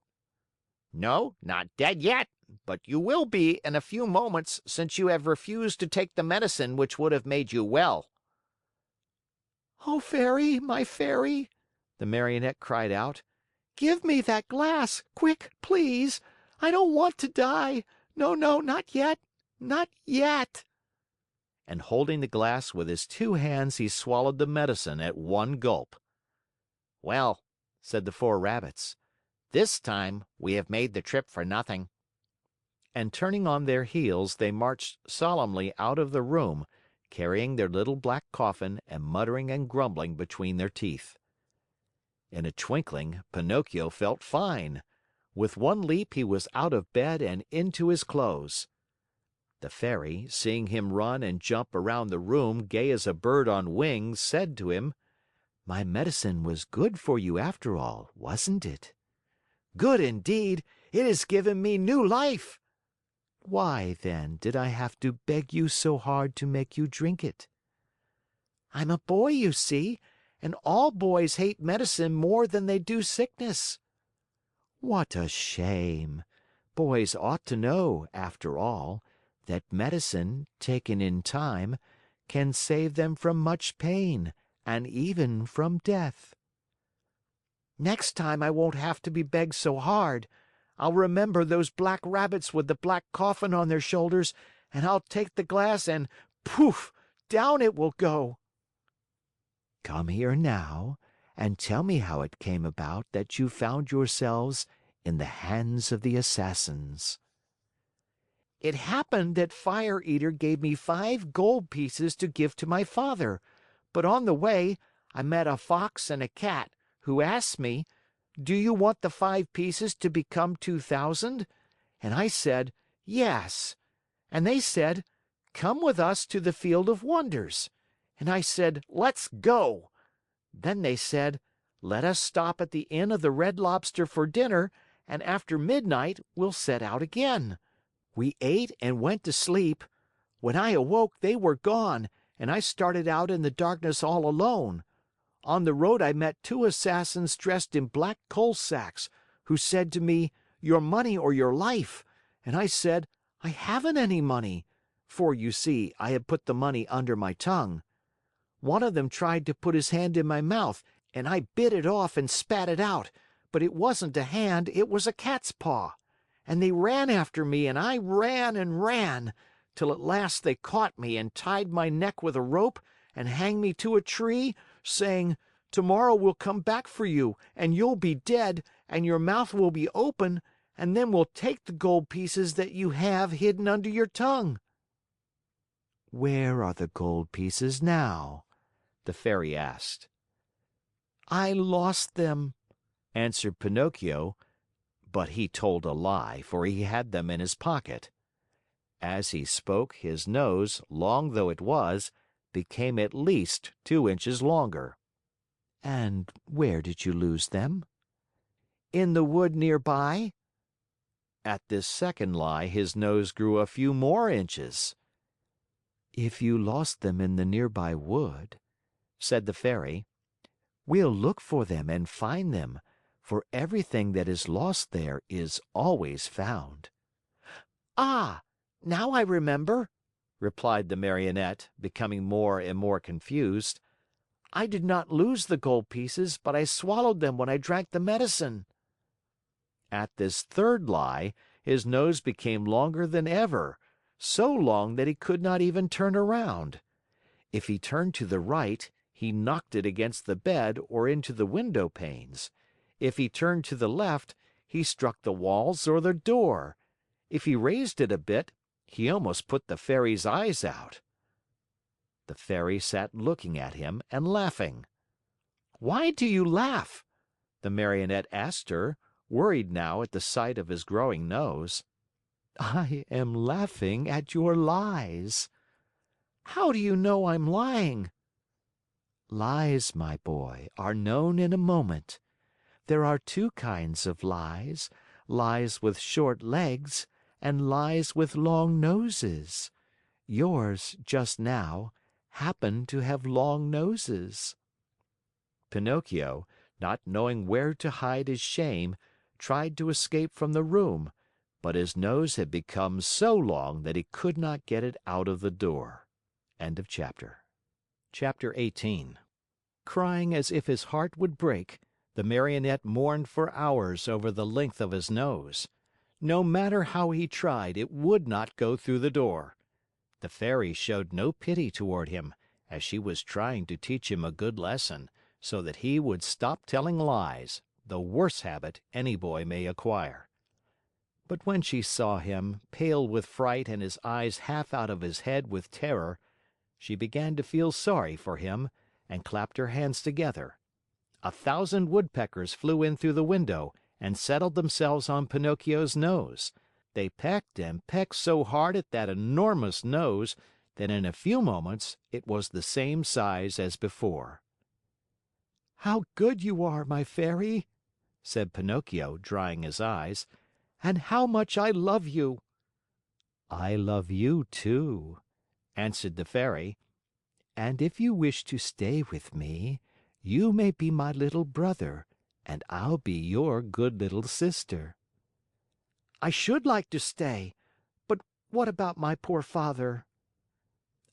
No, not dead yet, but you will be in a few moments since you have refused to take the medicine which would have made you well." "Oh, Fairy, my Fairy," the Marionette cried out, "give me that glass, quick, please. I don't want to die. No, no, not yet. Not yet." And holding the glass with his 2 hands, he swallowed the medicine at one gulp. "Well," said the 4 rabbits, "this time we have made the trip for nothing." And turning on their heels, they marched solemnly out of the room, carrying their little black coffin and muttering and grumbling between their teeth. In a twinkling, Pinocchio felt fine. With one leap, he was out of bed and into his clothes. The Fairy, seeing him run and jump around the room, gay as a bird on wings, said to him: "My medicine was good for you after all, wasn't it?" "Good indeed! It has given me new life." "Why, then, did I have to beg you so hard to make you drink it?" "I'm a boy, you see, and all boys hate medicine more than they do sickness." "What a shame! Boys ought to know, after all, that medicine, taken in time, can save them from much pain and even from death." "Next time I won't have to be begged so hard. I'll remember those black rabbits with the black coffin on their shoulders, and I'll take the glass and poof! Down it will go." "Come here now and tell me how it came about that you found yourselves in the hands of the assassins." "It happened that Fire Eater gave me 5 gold pieces to give to my father, but on the way I met a Fox and a Cat, who asked me, 'Do you want the 5 pieces to become 2,000?' And I said, 'Yes.' And they said, 'Come with us to the Field of Wonders.' And I said, 'Let's go.' Then they said, 'Let us stop at the Inn of the Red Lobster for dinner, and after midnight we'll set out again.' We ate and went to sleep. When I awoke, they were gone, and I started out in the darkness all alone. On the road I met 2 assassins dressed in black coal sacks, who said to me, 'Your money or your life.' And I said, 'I haven't any money,' for, you see, I had put the money under my tongue. One of them tried to put his hand in my mouth, and I bit it off and spat it out, but it wasn't a hand, it was a cat's paw. And they ran after me and I ran and ran, till at last they caught me and tied my neck with a rope and hanged me to a tree, saying, 'Tomorrow we'll come back for you, and you'll be dead, and your mouth will be open, and then we'll take the gold pieces that you have hidden under your tongue.'" "Where are the gold pieces now?" the fairy asked. "I lost them," answered Pinocchio, but he told a lie, for he had them in his pocket. As he spoke, his nose, long though it was, became at least 2 inches longer. "And where did you lose them?" "In the wood near by." At this second lie, his nose grew a few more inches. "If you lost them in the nearby wood," said the fairy, "we'll look for them and find them, for everything that is lost there is always found." "Ah, now I remember," replied the Marionette, becoming more and more confused. "I did not lose the gold pieces, but I swallowed them when I drank the medicine." At this third lie, his nose became longer than ever, so long that he could not even turn around. If he turned to the right, he knocked it against the bed or into the window panes. If he turned to the left, he struck the walls or the door. If he raised it a bit, he almost put the fairy's eyes out. The fairy sat looking at him and laughing. "Why do you laugh?" the Marionette asked her, worried now at the sight of his growing nose. "I am laughing at your lies." "How do you know I'm lying?" "Lies, my boy, are known in a moment. There are two kinds of lies, lies with short legs and lies with long noses. Yours, just now, happen to have long noses." Pinocchio, not knowing where to hide his shame, tried to escape from the room, but his nose had become so long that he could not get it out of the door. End of chapter. Chapter 18. Crying as if his heart would break, the Marionette mourned for hours over the length of his nose. No matter how he tried, it would not go through the door. The fairy showed no pity toward him, as she was trying to teach him a good lesson, so that he would stop telling lies, the worst habit any boy may acquire. But when she saw him, pale with fright and his eyes half out of his head with terror, she began to feel sorry for him and clapped her hands together. 1,000 woodpeckers flew in through the window and settled themselves on Pinocchio's nose. They pecked and pecked so hard at that enormous nose that in a few moments it was the same size as before. "How good you are, my fairy," said Pinocchio, drying his eyes, "and how much I love you." "I love you, too," answered the fairy. "And if you wish to stay with me, you may be my little brother, and I'll be your good little sister." "I should like to stay, but what about my poor father?"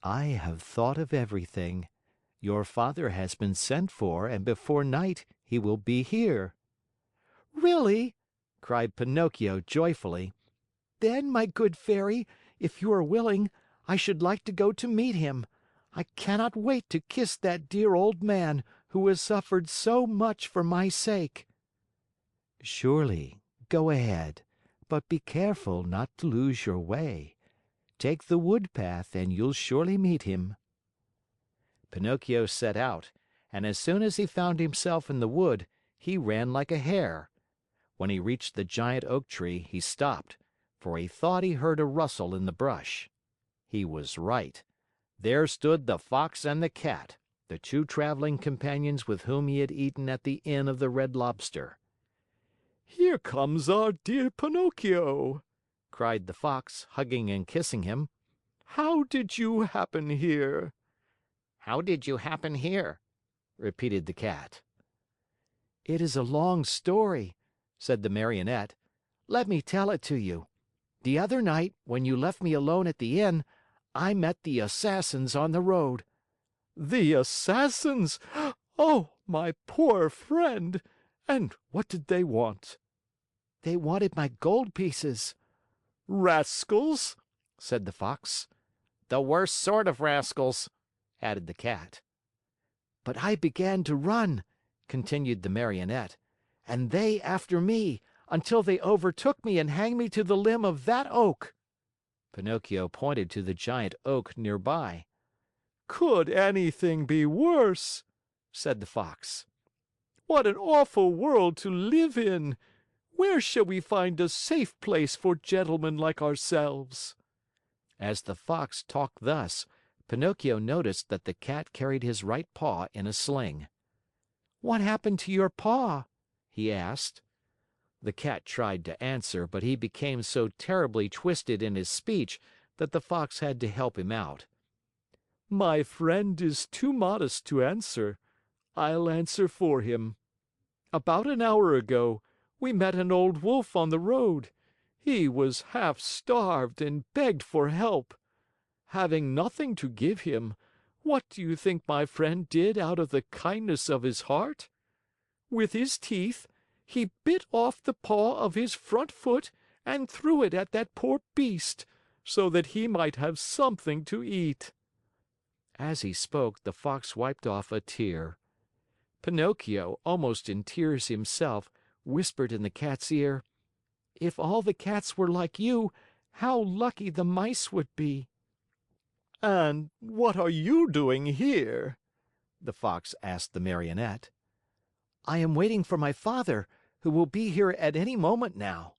"I have thought of everything. Your father has been sent for, and before night he will be here." "Really?" cried Pinocchio joyfully. "Then, my good fairy, if you are willing, I should like to go to meet him. I cannot wait to kiss that dear old man who has suffered so much for my sake." "Surely. Go ahead, but be careful not to lose your way. Take the wood path and you'll surely meet him." Pinocchio set out, and as soon as he found himself in the wood, he ran like a hare. When he reached the giant oak tree, he stopped, for he thought he heard a rustle in the brush. He was right. There stood the Fox and the Cat, the two traveling companions with whom he had eaten at the Inn of the Red Lobster. "Here comes our dear Pinocchio!" cried the Fox, hugging and kissing him. "How did you happen here?" "How did you happen here?" repeated the Cat. "It is a long story," said the Marionette. "Let me tell it to you. The other night, when you left me alone at the inn, I met the Assassins on the road." "The Assassins! Oh, My poor friend! And what did they want?" They wanted my gold pieces." "Rascals!" said the Fox. The worst sort of rascals," added the Cat. "But I began to run," continued the Marionette, "and they after me, until they overtook me and hanged me to the limb of that oak." Pinocchio pointed to the giant oak nearby. "Could anything be worse?" said the Fox. "What an awful world to live in! Where shall we find a safe place for gentlemen like ourselves?" As the Fox talked thus, Pinocchio noticed that the Cat carried his right paw in a sling. "What happened to your paw?" he asked. The Cat tried to answer, but he became so terribly twisted in his speech that the Fox had to help him out. "My friend is too modest to answer. I'll answer for him. About an hour ago, we met an old wolf on the road. He was half starved and begged for help. Having nothing to give him, what do you think my friend did out of the kindness of his heart? With his teeth, he bit off the paw of his front foot and threw it at that poor beast, so that he might have something to eat." As he spoke, the Fox wiped off a tear. Pinocchio, almost in tears himself, whispered in the Cat's ear, "If all the cats were like you, how lucky the mice would be!" "And what are you doing here?" the Fox asked the Marionette. "I am waiting for my father, who will be here at any moment now."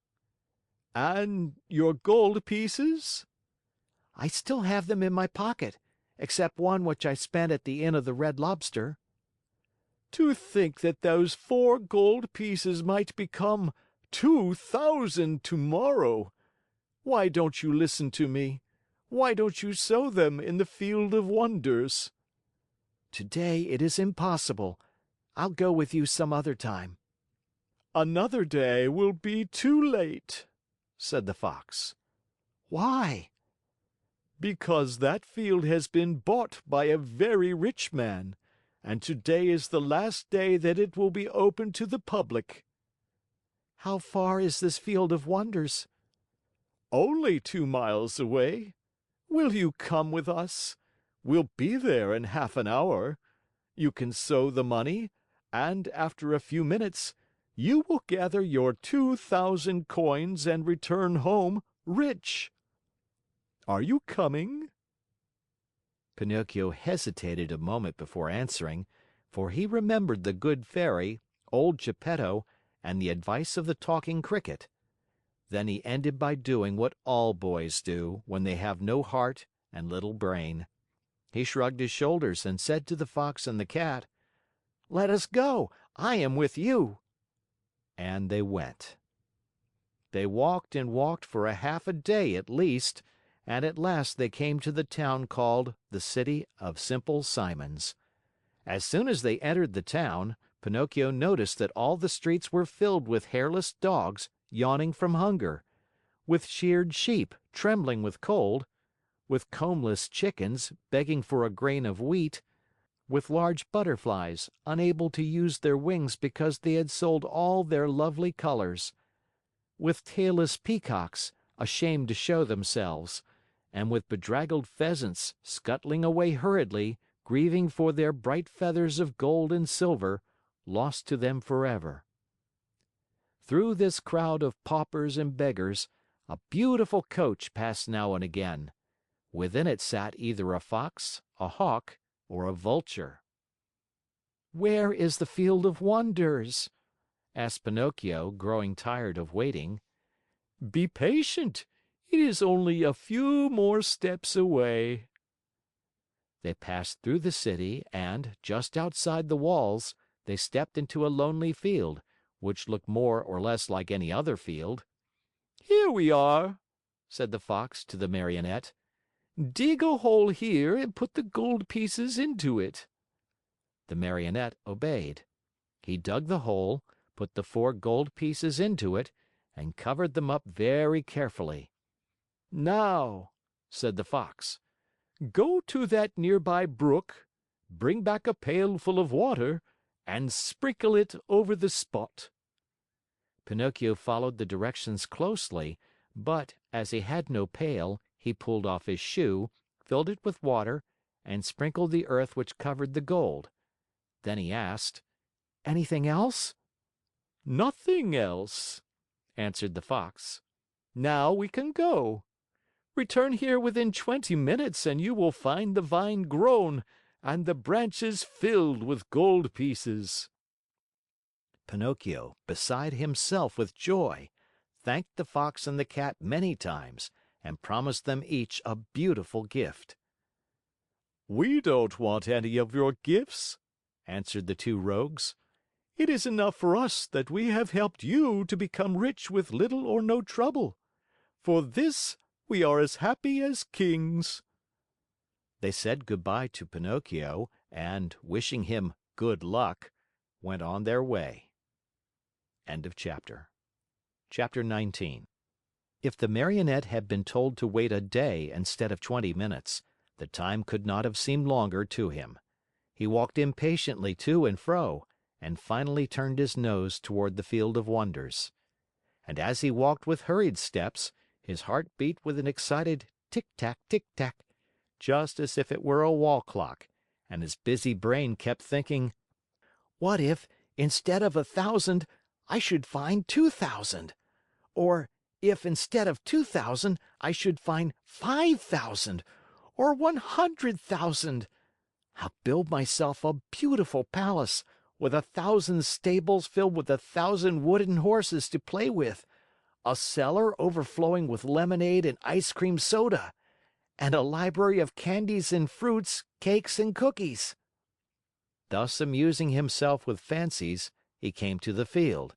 "And your gold pieces?" "I still have them in my pocket, except one which I spent at the Inn of the Red Lobster." To think that those 4 gold pieces might become 2,000 tomorrow! Why don't you listen to me? Why don't you sow them in the field of wonders?" "Today it is impossible. I'll go with you some other time." "Another day will be too late," said the Fox. "Why?" "Because that field has been bought by a very rich man, and today is the last day that it will be open to the public." "How far is this field of wonders?" "Only 2 miles away. Will you come with us? We'll be there in half an hour. You can sow the money, and after a few minutes, you will gather your 2,000 coins and return home rich. Are you coming?" Pinocchio hesitated a moment before answering, for he remembered the good fairy, old Geppetto, and the advice of the talking cricket. Then he ended by doing what all boys do when they have no heart and little brain. He shrugged his shoulders and said to the Fox and the Cat, "Let us go. I am with you." And they went. They walked and walked for a half a day at least, and at last they came to the town called the City of Simple Simons. As soon as they entered the town, Pinocchio noticed that all the streets were filled with hairless dogs yawning from hunger, with sheared sheep trembling with cold, with combless chickens begging for a grain of wheat, with large butterflies unable to use their wings because they had sold all their lovely colors, with tailless peacocks ashamed to show themselves, and with bedraggled pheasants scuttling away hurriedly, grieving for their bright feathers of gold and silver, lost to them forever. Through this crowd of paupers and beggars, a beautiful coach passed now and again. Within it sat either a fox, a hawk, or a vulture. "Where is the Field of Wonders?" asked Pinocchio, growing tired of waiting. "Be patient. It is only a few more steps away." They passed through the city and, just outside the walls, they stepped into a lonely field, which looked more or less like any other field. "Here we are," said the Fox to the Marionette. "Dig a hole here and put the gold pieces into it." The Marionette obeyed. He dug the hole, put the 4 gold pieces into it, and covered them up very carefully. "Now," said the Fox, "go to that nearby brook, bring back a pail full of water, and sprinkle it over the spot." Pinocchio followed the directions closely, but, as he had no pail, he pulled off his shoe, filled it with water, and sprinkled the earth which covered the gold. Then he asked, "Anything else?" "Nothing else," answered the Fox. "Now we can go. Return here within 20 minutes and you will find the vine grown and the branches filled with gold pieces." Pinocchio, beside himself with joy, thanked the Fox and the Cat many times and promised them each a beautiful gift. "We don't want any of your gifts," answered the two rogues. "It is enough for us that we have helped you to become rich with little or no trouble. For this we are as happy as kings." They said goodbye to Pinocchio and, wishing him good luck, went on their way. End of chapter. Chapter 19. If the Marionette had been told to wait a day instead of 20 minutes, the time could not have seemed longer to him. He walked impatiently to and fro, and finally turned his nose toward the Field of Wonders. And as he walked with hurried steps, his heart beat with an excited tick-tack, tick-tack, just as if it were a wall clock, and his busy brain kept thinking, "What if, instead of 1,000, I should find 2,000? Or if, instead of 2,000, I should find 5,000? Or 100,000? I'll build myself a beautiful palace, with 1,000 stables filled with 1,000 wooden horses to play with, a cellar overflowing with lemonade and ice cream soda, and a library of candies and fruits, cakes and cookies." Thus amusing himself with fancies, he came to the field.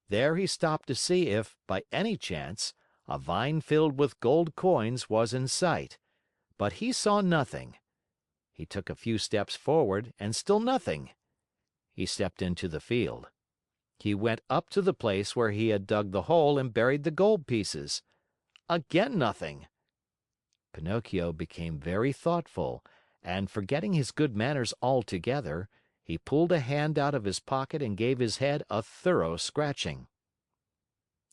There he stopped to see if, by any chance, a vine filled with gold coins was in sight, but he saw nothing. He took a few steps forward and still nothing. He stepped into the field. He went up to the place where he had dug the hole and buried the gold pieces. Again nothing. Pinocchio became very thoughtful, and forgetting his good manners altogether, he pulled a hand out of his pocket and gave his head a thorough scratching.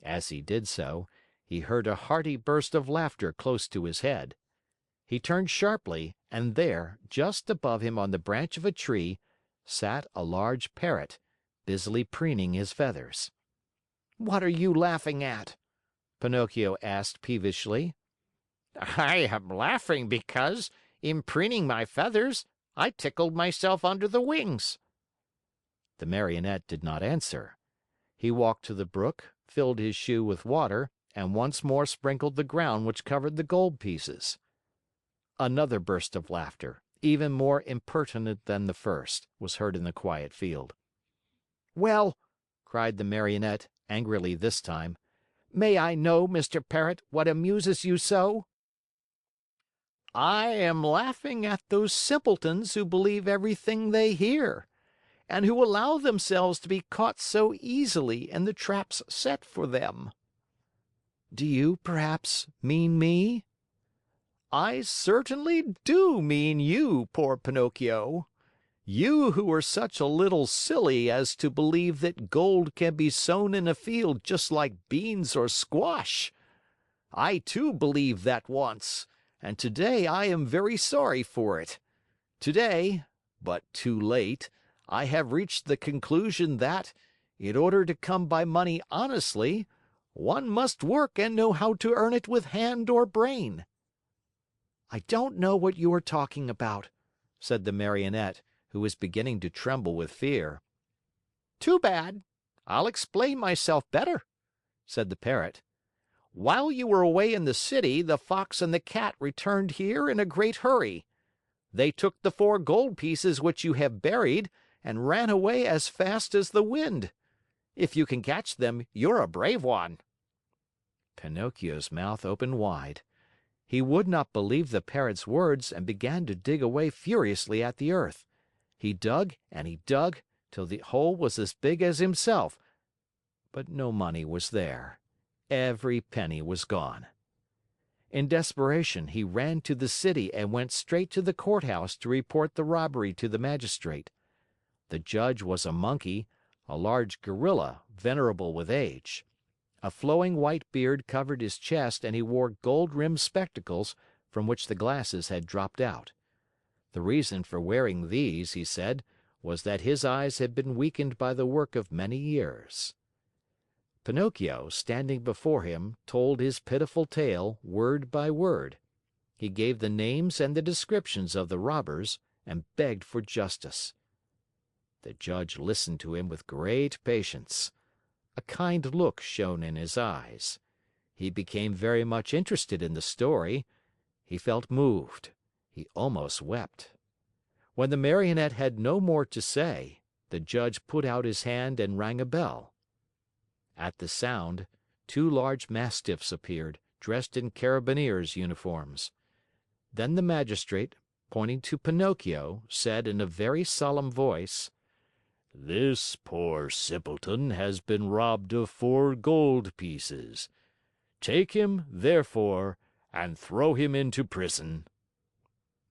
As he did so, he heard a hearty burst of laughter close to his head. He turned sharply, and there, just above him on the branch of a tree, sat a large parrot, busily preening his feathers. "What are you laughing at?" Pinocchio asked peevishly. "I am laughing because, in preening my feathers, I tickled myself under the wings." The Marionette did not answer. He walked to the brook, filled his shoe with water, and once more sprinkled the ground which covered the gold pieces. Another burst of laughter, even more impertinent than the first, was heard in the quiet field. "Well," cried the Marionette, angrily this time, "may I know, Mr. Parrot, what amuses you so?" "I am laughing at those simpletons who believe everything they hear, and who allow themselves to be caught so easily in the traps set for them." "Do you, perhaps, mean me?" "I certainly do mean you, poor Pinocchio. You who are such a little silly as to believe that gold can be sown in a field just like beans or squash. I too believed that once, and today I am very sorry for it. Today, but too late, I have reached the conclusion that, in order to come by money honestly, one must work and know how to earn it with hand or brain." "I don't know what you are talking about," said the Marionette, who was beginning to tremble with fear. "Too bad. I'll explain myself better," said the Parrot. "While you were away in the city, the Fox and the Cat returned here in a great hurry. They took the 4 gold pieces which you have buried and ran away as fast as the wind. If you can catch them, you're a brave one." Pinocchio's mouth opened wide. He would not believe the Parrot's words and began to dig away furiously at the earth. He dug and he dug till the hole was as big as himself, but no money was there. Every penny was gone. In desperation, he ran to the city and went straight to the courthouse to report the robbery to the magistrate. The judge was a monkey, a large gorilla, venerable with age. A flowing white beard covered his chest and he wore gold-rimmed spectacles from which the glasses had dropped out. The reason for wearing these, he said, was that his eyes had been weakened by the work of many years. Pinocchio, standing before him, told his pitiful tale word by word. He gave the names and the descriptions of the robbers and begged for justice. The judge listened to him with great patience. A kind look shone in his eyes. He became very much interested in the story. He felt moved. He almost wept. When the Marionette had no more to say, the judge put out his hand and rang a bell. At the sound, two large mastiffs appeared, dressed in carabineers' uniforms. Then the magistrate, pointing to Pinocchio, said in a very solemn voice, "This poor simpleton has been robbed of 4 gold pieces. Take him, therefore, and throw him into prison."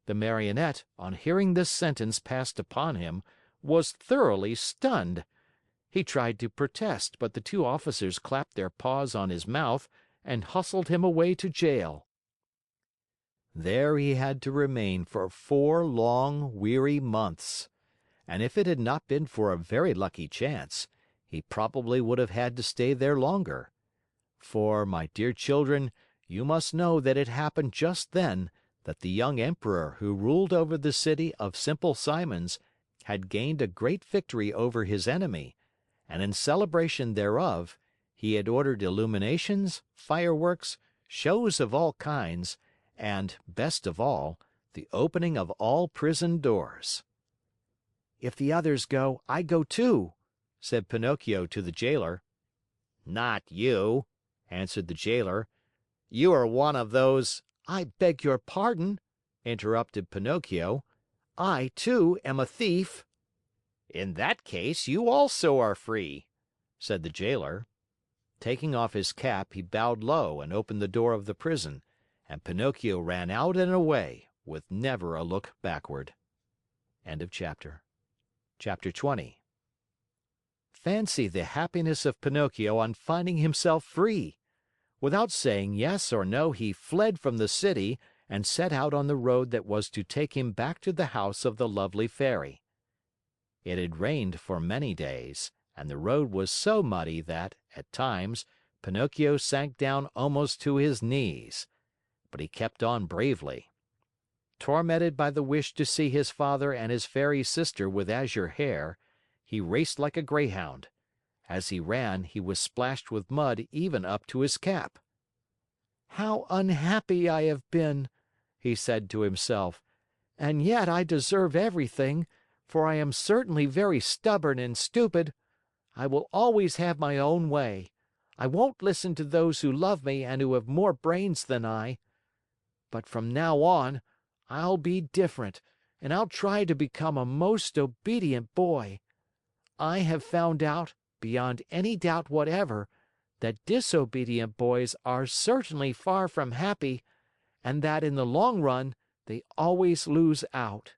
The Marionette, on hearing this sentence passed upon him, was thoroughly stunned. He tried to protest, but the two officers clapped their paws on his mouth and hustled him away to jail. There he had to remain for 4 long, weary months. And if it had not been for a very lucky chance, he probably would have had to stay there longer. For, my dear children, you must know that it happened just then that the young emperor who ruled over the city of Simple Simons had gained a great victory over his enemy, and in celebration thereof, he had ordered illuminations, fireworks, shows of all kinds, and, best of all, the opening of all prison doors. "If the others go, I go too," said Pinocchio to the jailer. "Not you," answered the jailer. "You are one of those—" "I beg your pardon," interrupted Pinocchio. "I, too, am a thief." "In that case, you also are free," said the jailer. Taking off his cap, he bowed low and opened the door of the prison, and Pinocchio ran out and away, with never a look backward. End of chapter. Chapter 20. Fancy the happiness of Pinocchio on finding himself free! Without saying yes or no, he fled from the city and set out on the road that was to take him back to the house of the lovely Fairy. It had rained for many days, and the road was so muddy that, at times, Pinocchio sank down almost to his knees. But he kept on bravely. Tormented by the wish to see his father and his fairy sister with azure hair, he raced like a greyhound. As he ran, he was splashed with mud even up to his cap. "How unhappy I have been," he said to himself, "and yet I deserve everything, for I am certainly very stubborn and stupid. I will always have my own way. I won't listen to those who love me and who have more brains than I. But from now on, I'll be different, and I'll try to become a most obedient boy. I have found out, beyond any doubt whatever, that disobedient boys are certainly far from happy, and that in the long run, they always lose out.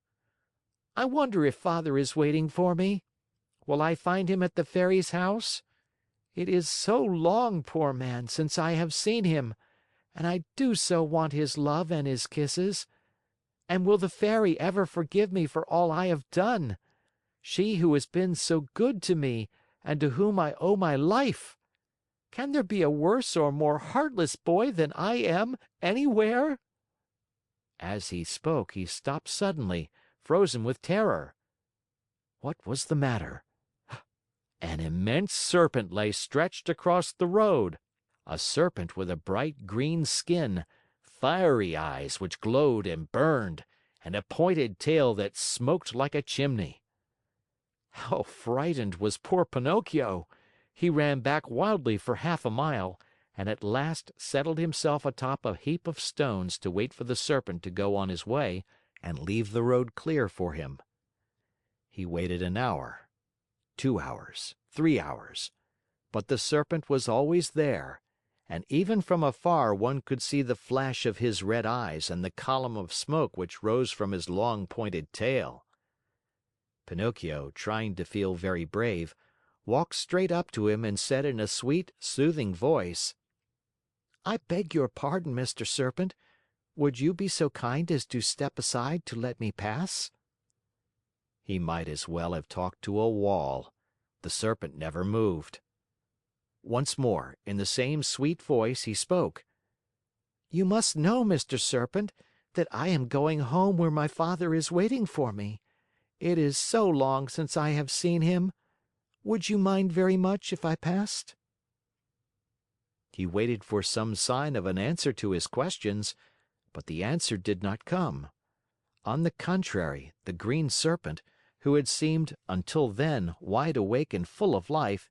I wonder if Father is waiting for me? Will I find him at the Fairy's house? It is so long, poor man, since I have seen him, and I do so want his love and his kisses. And will the Fairy ever forgive me for all I have done? She who has been so good to me and to whom I owe my life. Can there be a worse or more heartless boy than I am anywhere?" As he spoke, he stopped suddenly, frozen with terror. What was the matter? An immense serpent lay stretched across the road, a serpent with a bright green skin, fiery eyes which glowed and burned, and a pointed tail that smoked like a chimney. How frightened was poor Pinocchio! He ran back wildly for half a mile, and at last settled himself atop a heap of stones to wait for the serpent to go on his way and leave the road clear for him. He waited an hour, 2 hours, 3 hours, but the serpent was always there, and even from afar one could see the flash of his red eyes and the column of smoke which rose from his long pointed tail. Pinocchio, trying to feel very brave, walked straight up to him and said in a sweet, soothing voice: "I beg your pardon, Mr. Serpent. Would you be so kind as to step aside to let me pass?" He might as well have talked to a wall. The Serpent never moved. Once more, in the same sweet voice, he spoke: "You must know, Mr. Serpent, that I am going home where my father is waiting for me. It is so long since I have seen him. Would you mind very much if I passed?" He waited for some sign of an answer to his questions, but the answer did not come. On the contrary, the Green Serpent, who had seemed, until then, wide awake and full of life,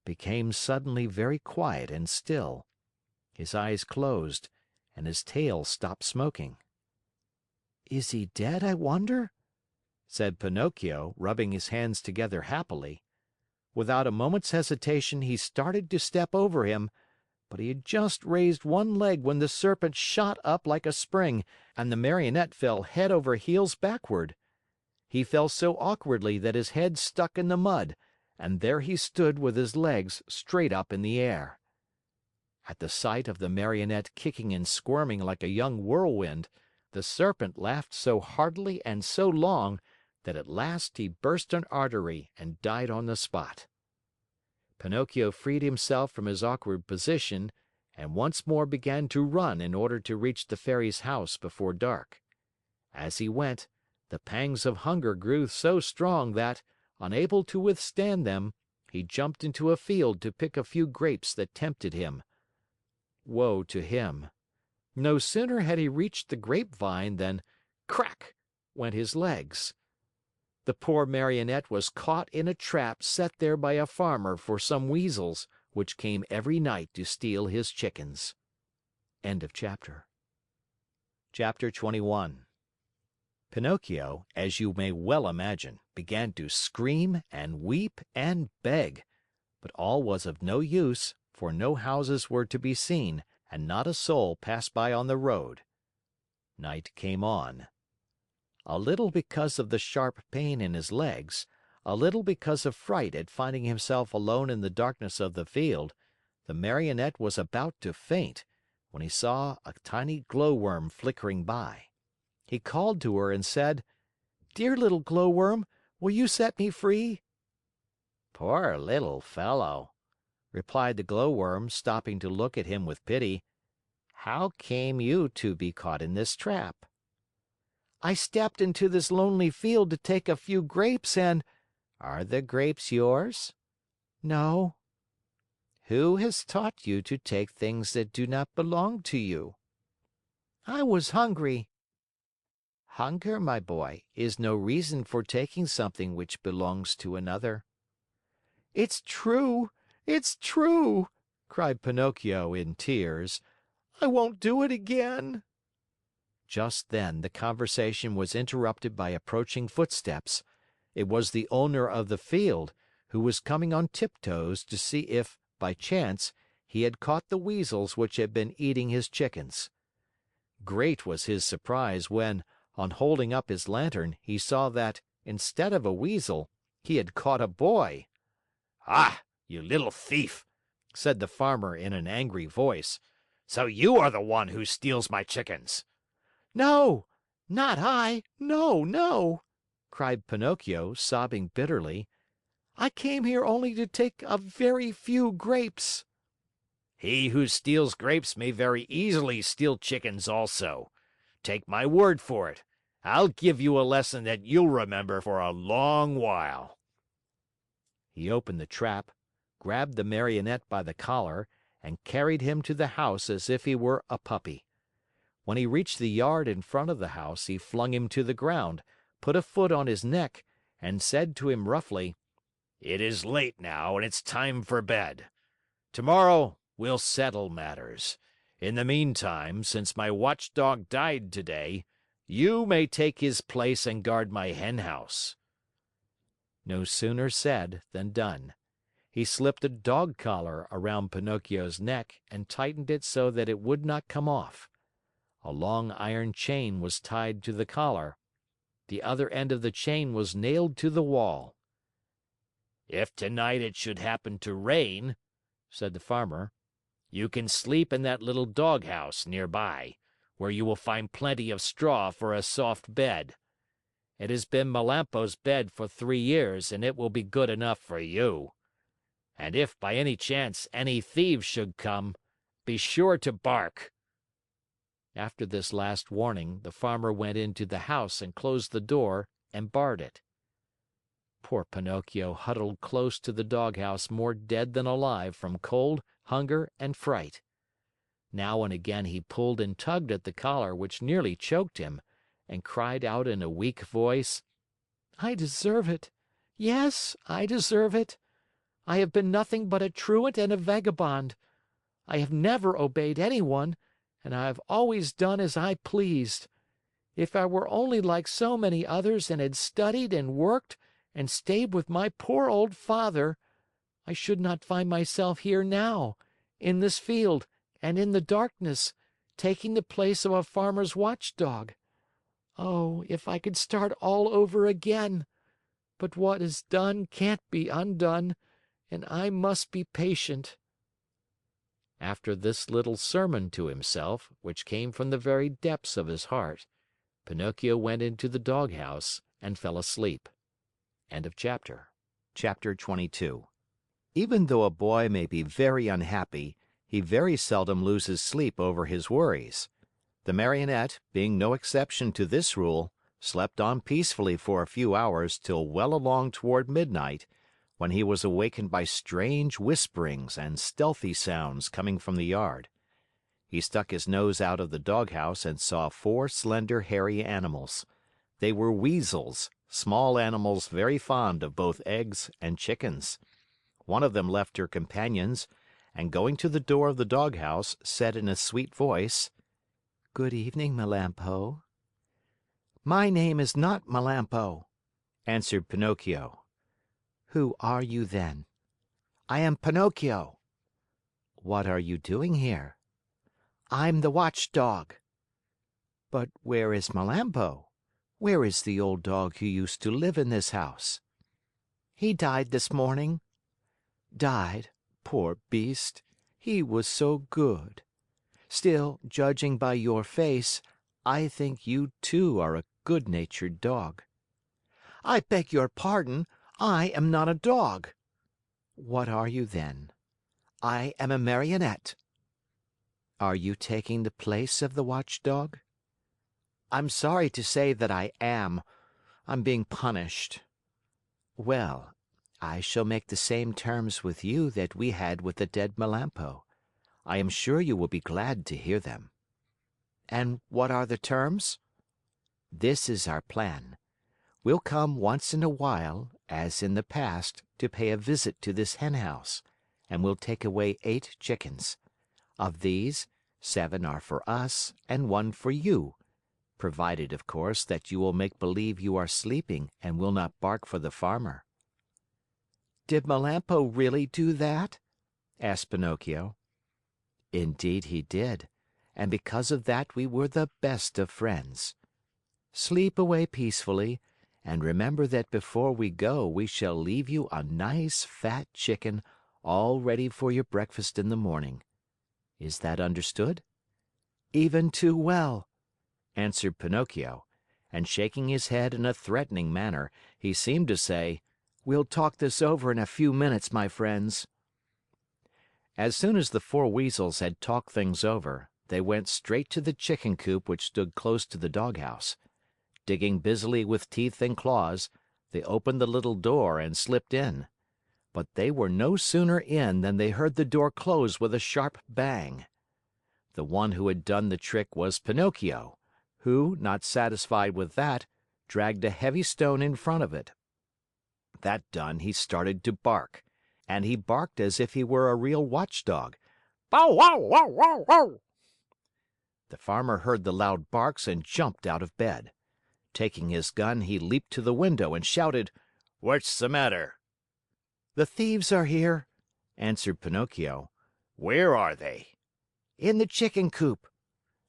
became suddenly very quiet and still. His eyes closed, and his tail stopped smoking. "Is he dead, I wonder?" said Pinocchio, rubbing his hands together happily. Without a moment's hesitation, he started to step over him, but he had just raised one leg when the Serpent shot up like a spring, and the Marionette fell head over heels backward. He fell so awkwardly that his head stuck in the mud, and there he stood with his legs straight up in the air. At the sight of the Marionette kicking and squirming like a young whirlwind, the Serpent laughed so heartily and so long that at last he burst an artery and died on the spot. Pinocchio freed himself from his awkward position and once more began to run in order to reach the Fairy's house before dark. As he went, the pangs of hunger grew so strong that, unable to withstand them, he jumped into a field to pick a few grapes that tempted him. Woe to him! No sooner had he reached the grapevine than crack went his legs. The poor Marionette was caught in a trap set there by a farmer for some weasels, which came every night to steal his chickens. End of chapter. Chapter 21. Pinocchio, as you may well imagine, began to scream and weep and beg, but all was of no use, for no houses were to be seen, and not a soul passed by on the road. Night came on. A little because of the sharp pain in his legs, a little because of fright at finding himself alone in the darkness of the field, the Marionette was about to faint, when he saw a tiny glowworm flickering by. He called to her and said: "Dear little glowworm, will you set me free?" "Poor little fellow," replied the glowworm, stopping to look at him with pity. "How came you to be caught in this trap?" "I stepped into this lonely field to take a few grapes and—" "Are the grapes yours?" "No." "Who has taught you to take things that do not belong to you?" "I was hungry." "Hunger, my boy, is no reason for taking something which belongs to another." "It's true! It's true!" cried Pinocchio in tears. "I won't do it again." Just then, the conversation was interrupted by approaching footsteps. It was the owner of the field, who was coming on tiptoes to see if, by chance, he had caught the weasels which had been eating his chickens. Great was his surprise when, on holding up his lantern, he saw that, instead of a weasel, he had caught a boy. "Ah, you little thief!" said the farmer in an angry voice. "So you are the one who steals my chickens!" "No, not I! No, no!" cried Pinocchio, sobbing bitterly. "I came here only to take a very few grapes." "He who steals grapes may very easily steal chickens also. Take my word for it, I'll give you a lesson that you'll remember for a long while." He opened the trap, grabbed the Marionette by the collar, and carried him to the house as if he were a puppy. When he reached the yard in front of the house, he flung him to the ground, put a foot on his neck, and said to him roughly: "It is late now and it's time for bed. Tomorrow we'll settle matters. In the meantime, since my watchdog died today, you may take his place and guard my henhouse." No sooner said than done. He slipped a dog collar around Pinocchio's neck and tightened it so that it would not come off. A long iron chain was tied to the collar. The other end of the chain was nailed to the wall. "If tonight it should happen to rain," said the Farmer, "you can sleep in that little doghouse near by, where you will find plenty of straw for a soft bed. It has been Melampo's bed for 3 years and it will be good enough for you. And if by any chance any thieves should come, be sure to bark." After this last warning, the Farmer went into the house and closed the door and barred it. Poor Pinocchio huddled close to the doghouse more dead than alive from cold, hunger, and fright. Now and again he pulled and tugged at the collar which nearly choked him, and cried out in a weak voice: "I deserve it. Yes, I deserve it. I have been nothing but a truant and a vagabond. I have never obeyed anyone, and I have always done as I pleased. If I were only like so many others and had studied and worked and stayed with my poor old father, I should not find myself here now, in this field and in the darkness, taking the place of a farmer's watchdog. Oh, if I could start all over again! But what is done can't be undone, and I must be patient." After this little sermon to himself, which came from the very depths of his heart, Pinocchio went into the doghouse and fell asleep. End of chapter. Chapter 22. Even though a boy may be very unhappy, he very seldom loses sleep over his worries. The Marionette, being no exception to this rule, slept on peacefully for a few hours till well along toward midnight, when he was awakened by strange whisperings and stealthy sounds coming from the yard. He stuck his nose out of the doghouse and saw 4 slender, hairy animals. They were weasels, small animals very fond of both eggs and chickens. One of them left her companions, and going to the door of the doghouse, said in a sweet voice: "Good evening, Melampo." "My name is not Melampo," answered Pinocchio. "Who are you then?" "I am Pinocchio." "What are you doing here?" "I'm the watchdog." "But where is Melampo? Where is the old dog who used to live in this house?" "He died this morning." "Died? Poor beast! He was so good. Still, judging by your face, I think you too are a good-natured dog." "I beg your pardon. I am not a dog." "What are you then?" "I am a Marionette." "Are you taking the place of the watchdog?" "I'm sorry to say that I am. I'm being punished." "Well, I shall make the same terms with you that we had with the dead Melampo. I am sure you will be glad to hear them." "And what are the terms?" "This is our plan. We'll come once in a while, as in the past, to pay a visit to this henhouse, and we'll take away 8 chickens. Of these, 7 are for us and 1 for you, provided, of course, that you will make believe you are sleeping and will not bark for the Farmer." "Did Melampo really do that?" asked Pinocchio. "Indeed he did, and because of that we were the best of friends. Sleep away peacefully, and remember that before we go we shall leave you a nice fat chicken all ready for your breakfast in the morning. Is that understood?" "Even too well," answered Pinocchio, and shaking his head in a threatening manner, he seemed to say, "We'll talk this over in a few minutes, my friends." As soon as the 4 weasels had talked things over, they went straight to the chicken coop which stood close to the doghouse. Digging busily with teeth and claws, they opened the little door and slipped in. But they were no sooner in than they heard the door close with a sharp bang. The one who had done the trick was Pinocchio, who, not satisfied with that, dragged a heavy stone in front of it. That done, he started to bark, and he barked as if he were a real watchdog. "Bow wow wow wow wow!" The Farmer heard the loud barks and jumped out of bed. Taking his gun, he leaped to the window and shouted: "What's the matter?" "The thieves are here," answered Pinocchio. "Where are they?" "In the chicken coop."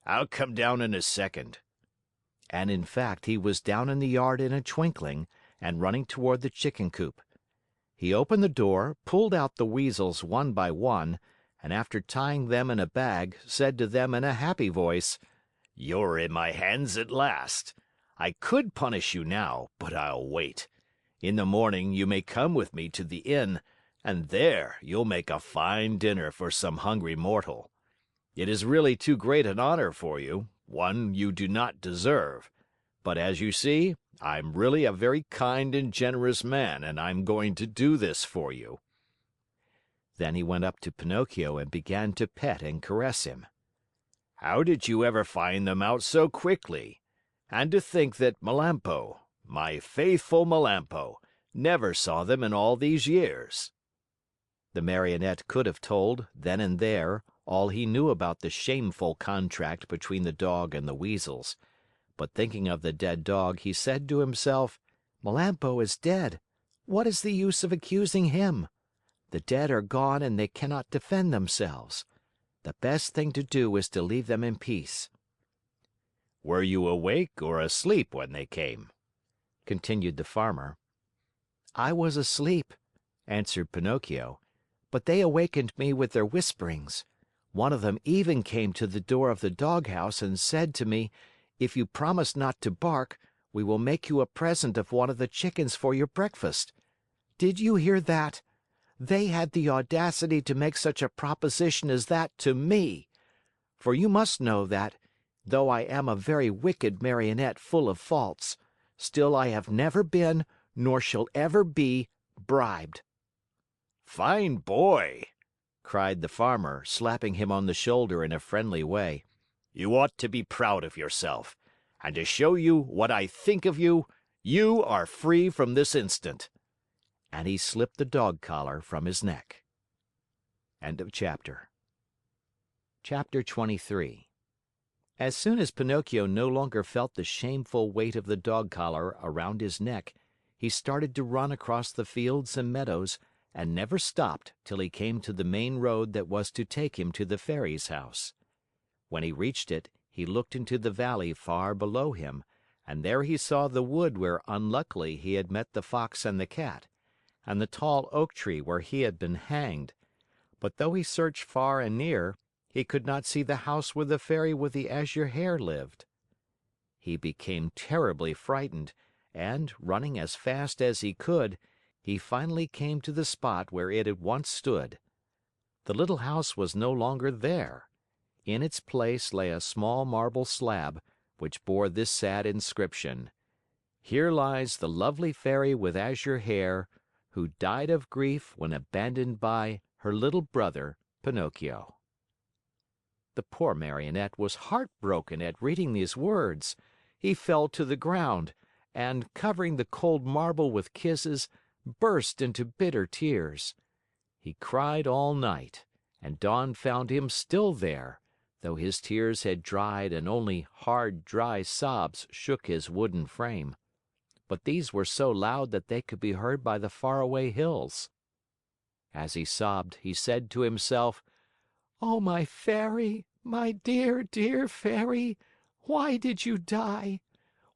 "I'll come down in a second." and in fact he was down in the yard in a twinkling and running toward the chicken coop. He opened the door, pulled out the weasels one by one, and after tying them in a bag, said to them in a happy voice, "You're in my hands at last. I could punish you now, but I'll wait. In the morning you may come with me to the inn, and there you'll make a fine dinner for some hungry mortal. It is really too great an honor for you, one you do not deserve. But as you see, I'm really a very kind and generous man, and I'm going to do this for you." Then he went up to Pinocchio and began to pet and caress him. "How did you ever find them out so quickly? And to think that Melampo, my faithful Melampo, never saw them in all these years." The Marionette could have told, then and there, all he knew about the shameful contract between the dog and the weasels. But thinking of the dead dog, he said to himself, "Melampo is dead. What is the use of accusing him? The dead are gone and they cannot defend themselves. The best thing to do is to leave them in peace." "Were you awake or asleep when they came?" continued the Farmer. "I was asleep," answered Pinocchio, "but they awakened me with their whisperings. One of them even came to the door of the doghouse and said to me, 'If you promise not to bark, we will make you a present of one of the chickens for your breakfast.' Did you hear that? They had the audacity to make such a proposition as that to me. For you must know that, though I am a very wicked Marionette full of faults, still I have never been, nor shall ever be, bribed." "Fine boy!" cried the Farmer, slapping him on the shoulder in a friendly way. "You ought to be proud of yourself. And to show you what I think of you, you are free from this instant." And he slipped the dog collar from his neck. End of chapter. Chapter 23. As soon as Pinocchio no longer felt the shameful weight of the dog collar around his neck, he started to run across the fields and meadows and never stopped till he came to the main road that was to take him to the Fairy's house. When he reached it, he looked into the valley far below him, and there he saw the wood where unluckily he had met the Fox and the Cat, and the tall oak tree where he had been hanged. But though he searched far and near, he could not see the house where the Fairy with the azure hair lived. He became terribly frightened, and, running as fast as he could, he finally came to the spot where it had once stood. The little house was no longer there. In its place lay a small marble slab, which bore this sad inscription: "Here lies the lovely Fairy with azure hair, who died of grief when abandoned by her little brother, Pinocchio." The poor Marionette was heartbroken at reading these words. He fell to the ground and, covering the cold marble with kisses, burst into bitter tears. He cried all night, and dawn found him still there, though his tears had dried and only hard, dry sobs shook his wooden frame. But these were so loud that they could be heard by the faraway hills. As he sobbed, he said to himself, "Oh, my Fairy, my dear, dear Fairy, why did you die?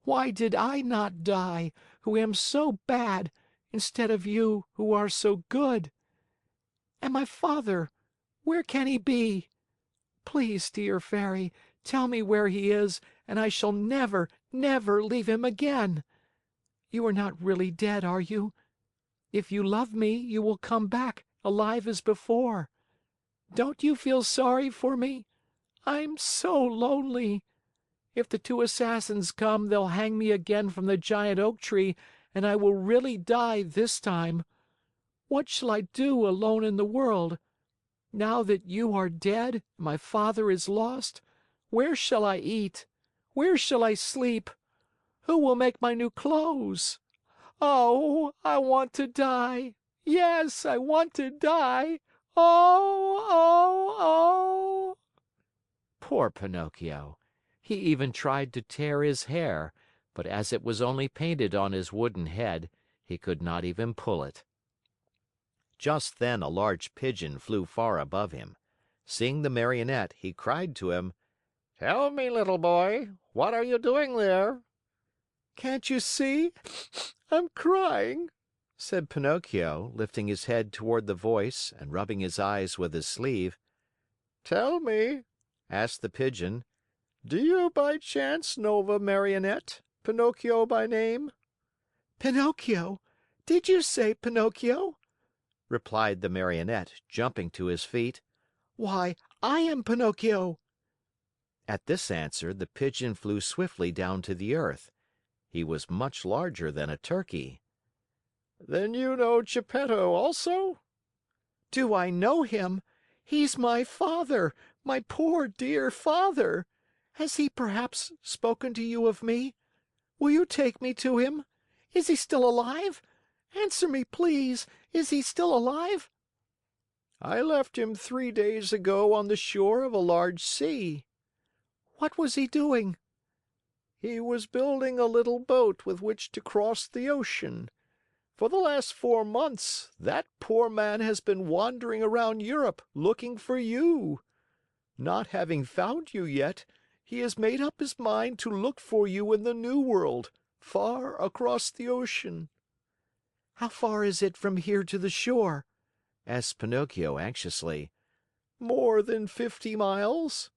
Why did I not die, who am so bad, instead of you, who are so good? And my father, where can he be? Please, dear Fairy, tell me where he is, and I shall never, never leave him again. You are not really dead, are you? If you love me, you will come back, alive as before. Don't you feel sorry for me? I'm so lonely. If the two assassins come, they'll hang me again from the giant oak tree, and I will really die this time. What shall I do alone in the world? Now that you are dead, and my father is lost, where shall I eat? Where shall I sleep? Who will make my new clothes? Oh, I want to die. Yes, I want to die. Oh, oh, oh!" Poor Pinocchio! He even tried to tear his hair, but as it was only painted on his wooden head, he could not even pull it. Just then a large pigeon flew far above him. Seeing the Marionette, he cried to him, "Tell me, little boy, what are you doing there? Can't you see? I'm crying," said Pinocchio, lifting his head toward the voice and rubbing his eyes with his sleeve. "Tell me," asked the Pigeon, "do you by chance know of a Marionette, Pinocchio by name?" Pinocchio? Did you say Pinocchio? replied the Marionette, jumping to his feet. Why, I am Pinocchio. At this answer, the Pigeon flew swiftly down to the earth. He was much larger than a turkey. "Then you know Geppetto also?" Do I know him? He's my father, my poor dear father. Has he perhaps spoken to you of me? Will you take me to him? Is he still alive? Answer me, please. Is he still alive? "I left him 3 days ago on the shore of a large sea." What was he doing? "He was building a little boat with which to cross the ocean. For the last 4 months, that poor man has been wandering around Europe looking for you. Not having found you yet, he has made up his mind to look for you in the New World, far across the ocean." How far is it from here to the shore? asked Pinocchio anxiously. "More than 50 miles."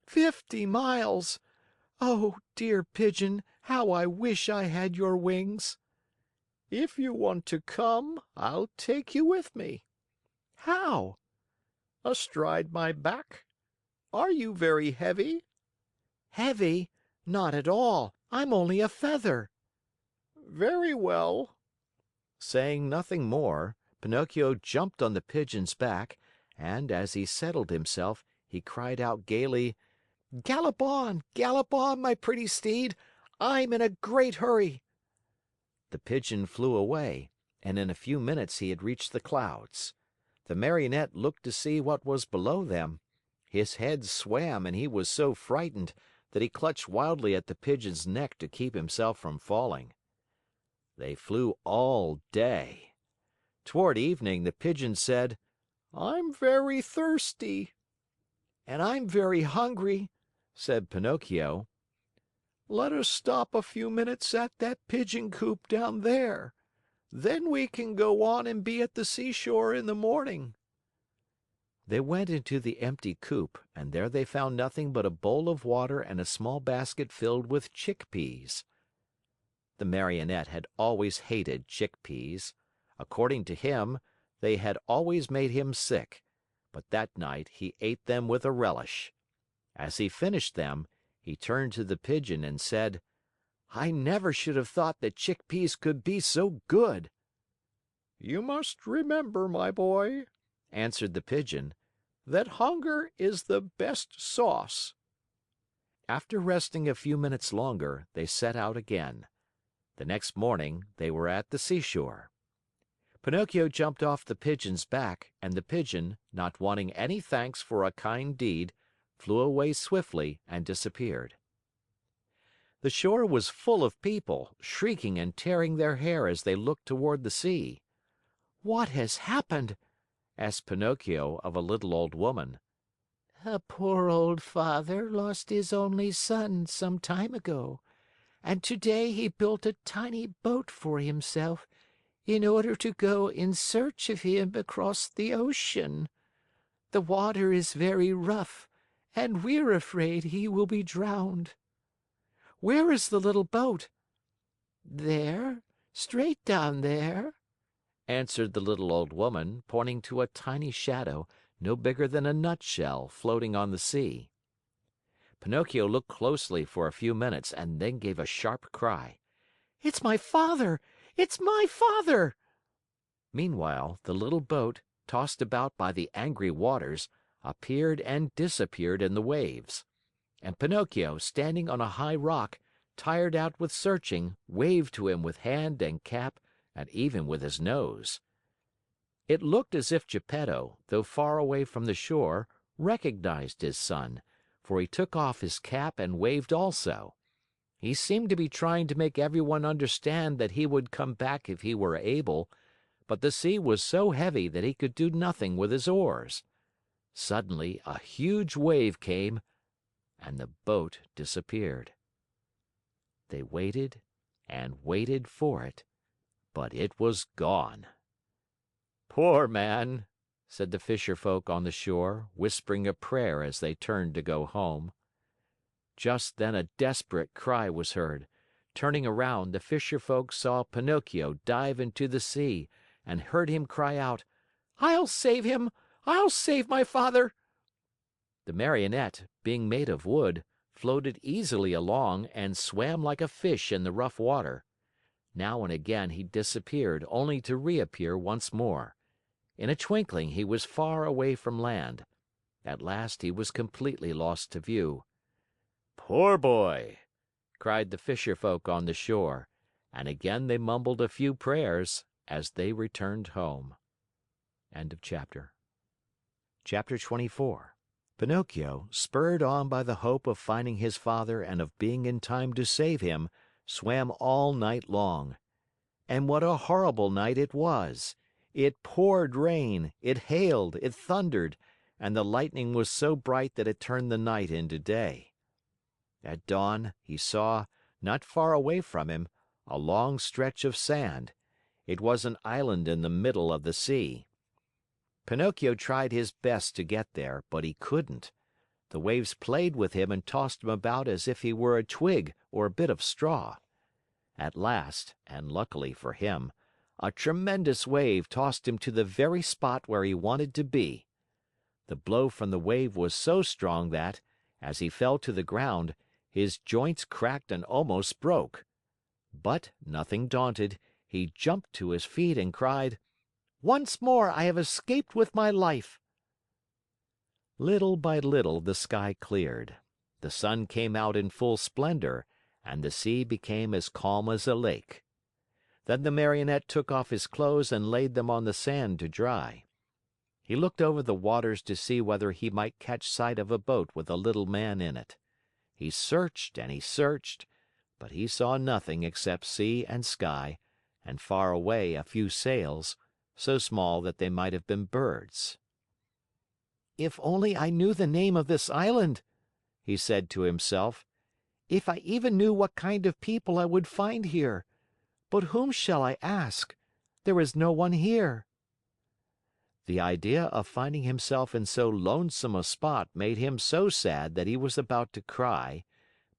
50 miles! Oh, dear Pigeon, how I wish I had your wings! "If you want to come, I'll take you with me." How? "Astride my back. Are you very heavy?" Heavy? Not at all. I'm only a feather." "Very well." Saying nothing more, Pinocchio jumped on the Pigeon's back, and, as he settled himself, he cried out gaily, Gallop on, my pretty steed. I'm in a great hurry." The Pigeon flew away, and in a few minutes he had reached the clouds. The Marionette looked to see what was below them. His head swam and he was so frightened that he clutched wildly at the Pigeon's neck to keep himself from falling. They flew all day. Toward evening, the Pigeon said, "I'm very thirsty." "And I'm very hungry," said Pinocchio. "Let us stop a few minutes at that pigeon coop down there. Then we can go on and be at the seashore in the morning." They went into the empty coop, and there they found nothing but a bowl of water and a small basket filled with chickpeas. The Marionette had always hated chickpeas. According to him, they had always made him sick, but that night he ate them with a relish. As he finished them, he turned to the Pigeon and said, "I never should have thought that chickpeas could be so good." "You must remember, my boy," answered the Pigeon, "that hunger is the best sauce." After resting a few minutes longer, they set out again. The next morning, they were at the seashore. Pinocchio jumped off the Pigeon's back, and the Pigeon, not wanting any thanks for a kind deed, flew away swiftly and disappeared. The shore was full of people, shrieking and tearing their hair as they looked toward the sea. What has happened? asked Pinocchio of a little old woman. A poor old father lost his only son some time ago, and today he built a tiny boat for himself in order to go in search of him across the ocean. The water is very rough, and we're afraid he will be drowned." "Where is the little boat?" "There, straight down there," answered the little old woman, pointing to a tiny shadow, no bigger than a nutshell, floating on the sea. Pinocchio looked closely for a few minutes and then gave a sharp cry. "It's my father! It's my father!" Meanwhile, the little boat, tossed about by the angry waters, appeared and disappeared in the waves. And Pinocchio, standing on a high rock, tired out with searching, waved to him with hand and cap and even with his nose. It looked as if Geppetto, though far away from the shore, recognized his son, for he took off his cap and waved also. He seemed to be trying to make everyone understand that he would come back if he were able, but the sea was so heavy that he could do nothing with his oars. Suddenly, a huge wave came, and the boat disappeared. They waited and waited for it, but it was gone. "Poor man," said the fisher folk on the shore, whispering a prayer as they turned to go home. Just then a desperate cry was heard. Turning around, the fisher folk saw Pinocchio dive into the sea and heard him cry out, "I'll save him! I'll save my father!" The Marionette, being made of wood, floated easily along and swam like a fish in the rough water. Now and again he disappeared only to reappear once more. In a twinkling he was far away from land. At last he was completely lost to view. "Poor boy!" cried the fisher folk on the shore, and again they mumbled a few prayers as they returned home. End of chapter. Chapter 24. Pinocchio, spurred on by the hope of finding his father and of being in time to save him, swam all night long. And what a horrible night it was! It poured rain, it hailed, it thundered, and the lightning was so bright that it turned the night into day. At dawn, he saw, not far away from him, a long stretch of sand. It was an island in the middle of the sea. Pinocchio tried his best to get there, but he couldn't. The waves played with him and tossed him about as if he were a twig or a bit of straw. At last, and luckily for him, a tremendous wave tossed him to the very spot where he wanted to be. The blow from the wave was so strong that, as he fell to the ground, his joints cracked and almost broke. But, nothing daunted, he jumped to his feet and cried, "Once more I have escaped with my life!" Little by little the sky cleared. The sun came out in full splendor, and the sea became as calm as a lake. Then the Marionette took off his clothes and laid them on the sand to dry. He looked over the waters to see whether he might catch sight of a boat with a little man in it. He searched and he searched, but he saw nothing except sea and sky, and far away a few sails, so small that they might have been birds. "If only I knew the name of this island," he said to himself. "If I even knew what kind of people I would find here. But whom shall I ask? There is no one here." The idea of finding himself in so lonesome a spot made him so sad that he was about to cry,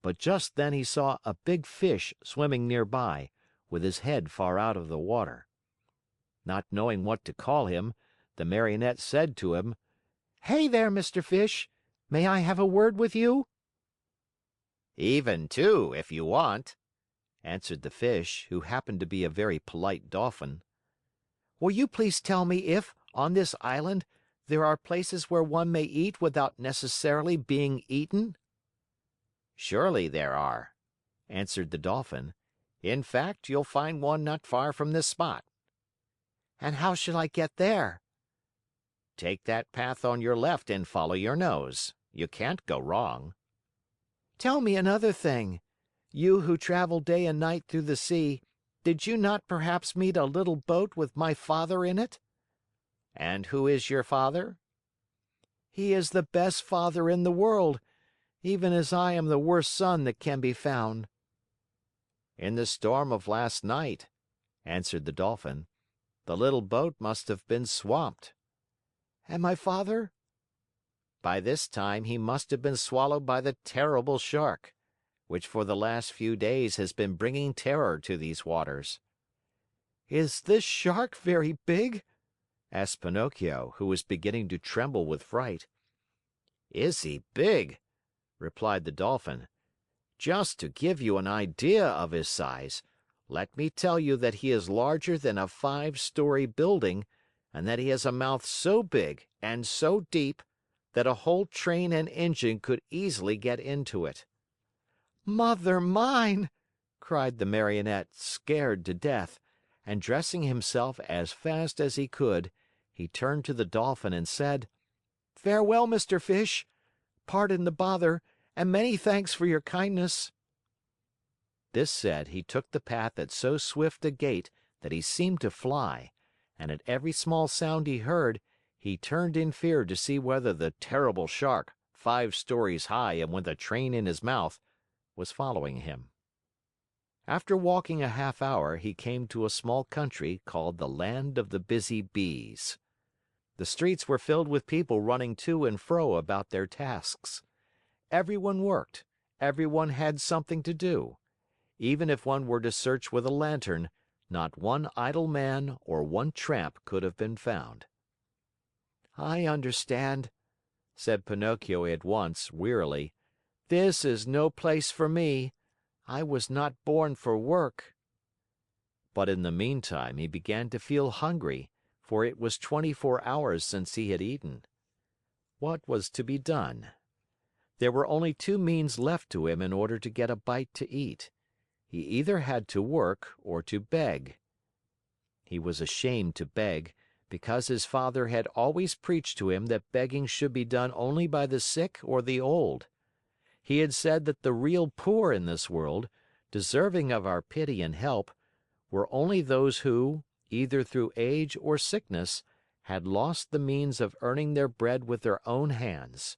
but just then he saw a big fish swimming near by, with his head far out of the water. Not knowing what to call him, the Marionette said to him, "Hey there, Mr. Fish! May I have a word with you?" Even two, if you want," answered the fish, who happened to be a very polite dolphin. "Will you please tell me if, on this island, there are places where one may eat without necessarily being eaten?" "Surely there are," answered the Dolphin. "In fact, you'll find one not far from this spot." "And how shall I get there?" Take that path on your left and follow your nose. You can't go wrong." "Tell me another thing. You who travel day and night through the sea, did you not perhaps meet a little boat with my father in it?" "And who is your father?" "He is the best father in the world, even as I am the worst son that can be found." "In the storm of last night," answered the Dolphin, "the little boat must have been swamped." "And my father?" "By this time he must have been swallowed by the terrible shark, which for the last few days has been bringing terror to these waters." "Is this shark very big?" asked Pinocchio, who was beginning to tremble with fright. "Is he big?" replied the Dolphin. "Just to give you an idea of his size, let me tell you that he is larger than a 5-story building, and that he has a mouth so big and so deep that a whole train and engine could easily get into it." "Mother mine!" cried the Marionette, scared to death, and dressing himself as fast as he could, he turned to the Dolphin and said, "Farewell, Mr. Fish. Pardon the bother, and many thanks for your kindness." This said, he took the path at so swift a gait that he seemed to fly, and at every small sound he heard, he turned in fear to see whether the terrible shark, 5 stories high and with a train in his mouth, was following him. After walking a half hour, he came to a small country called the Land of the Busy Bees. The streets were filled with people running to and fro about their tasks. Everyone worked, everyone had something to do. Even if one were to search with a lantern, not one idle man or one tramp could have been found. "I understand," said Pinocchio at once, wearily. "This is no place for me. I was not born for work." But in the meantime he began to feel hungry, for it was 24 hours since he had eaten. What was to be done? There were only two means left to him in order to get a bite to eat. He either had to work or to beg. He was ashamed to beg, because his father had always preached to him that begging should be done only by the sick or the old. He had said that the real poor in this world, deserving of our pity and help, were only those who, either through age or sickness, had lost the means of earning their bread with their own hands.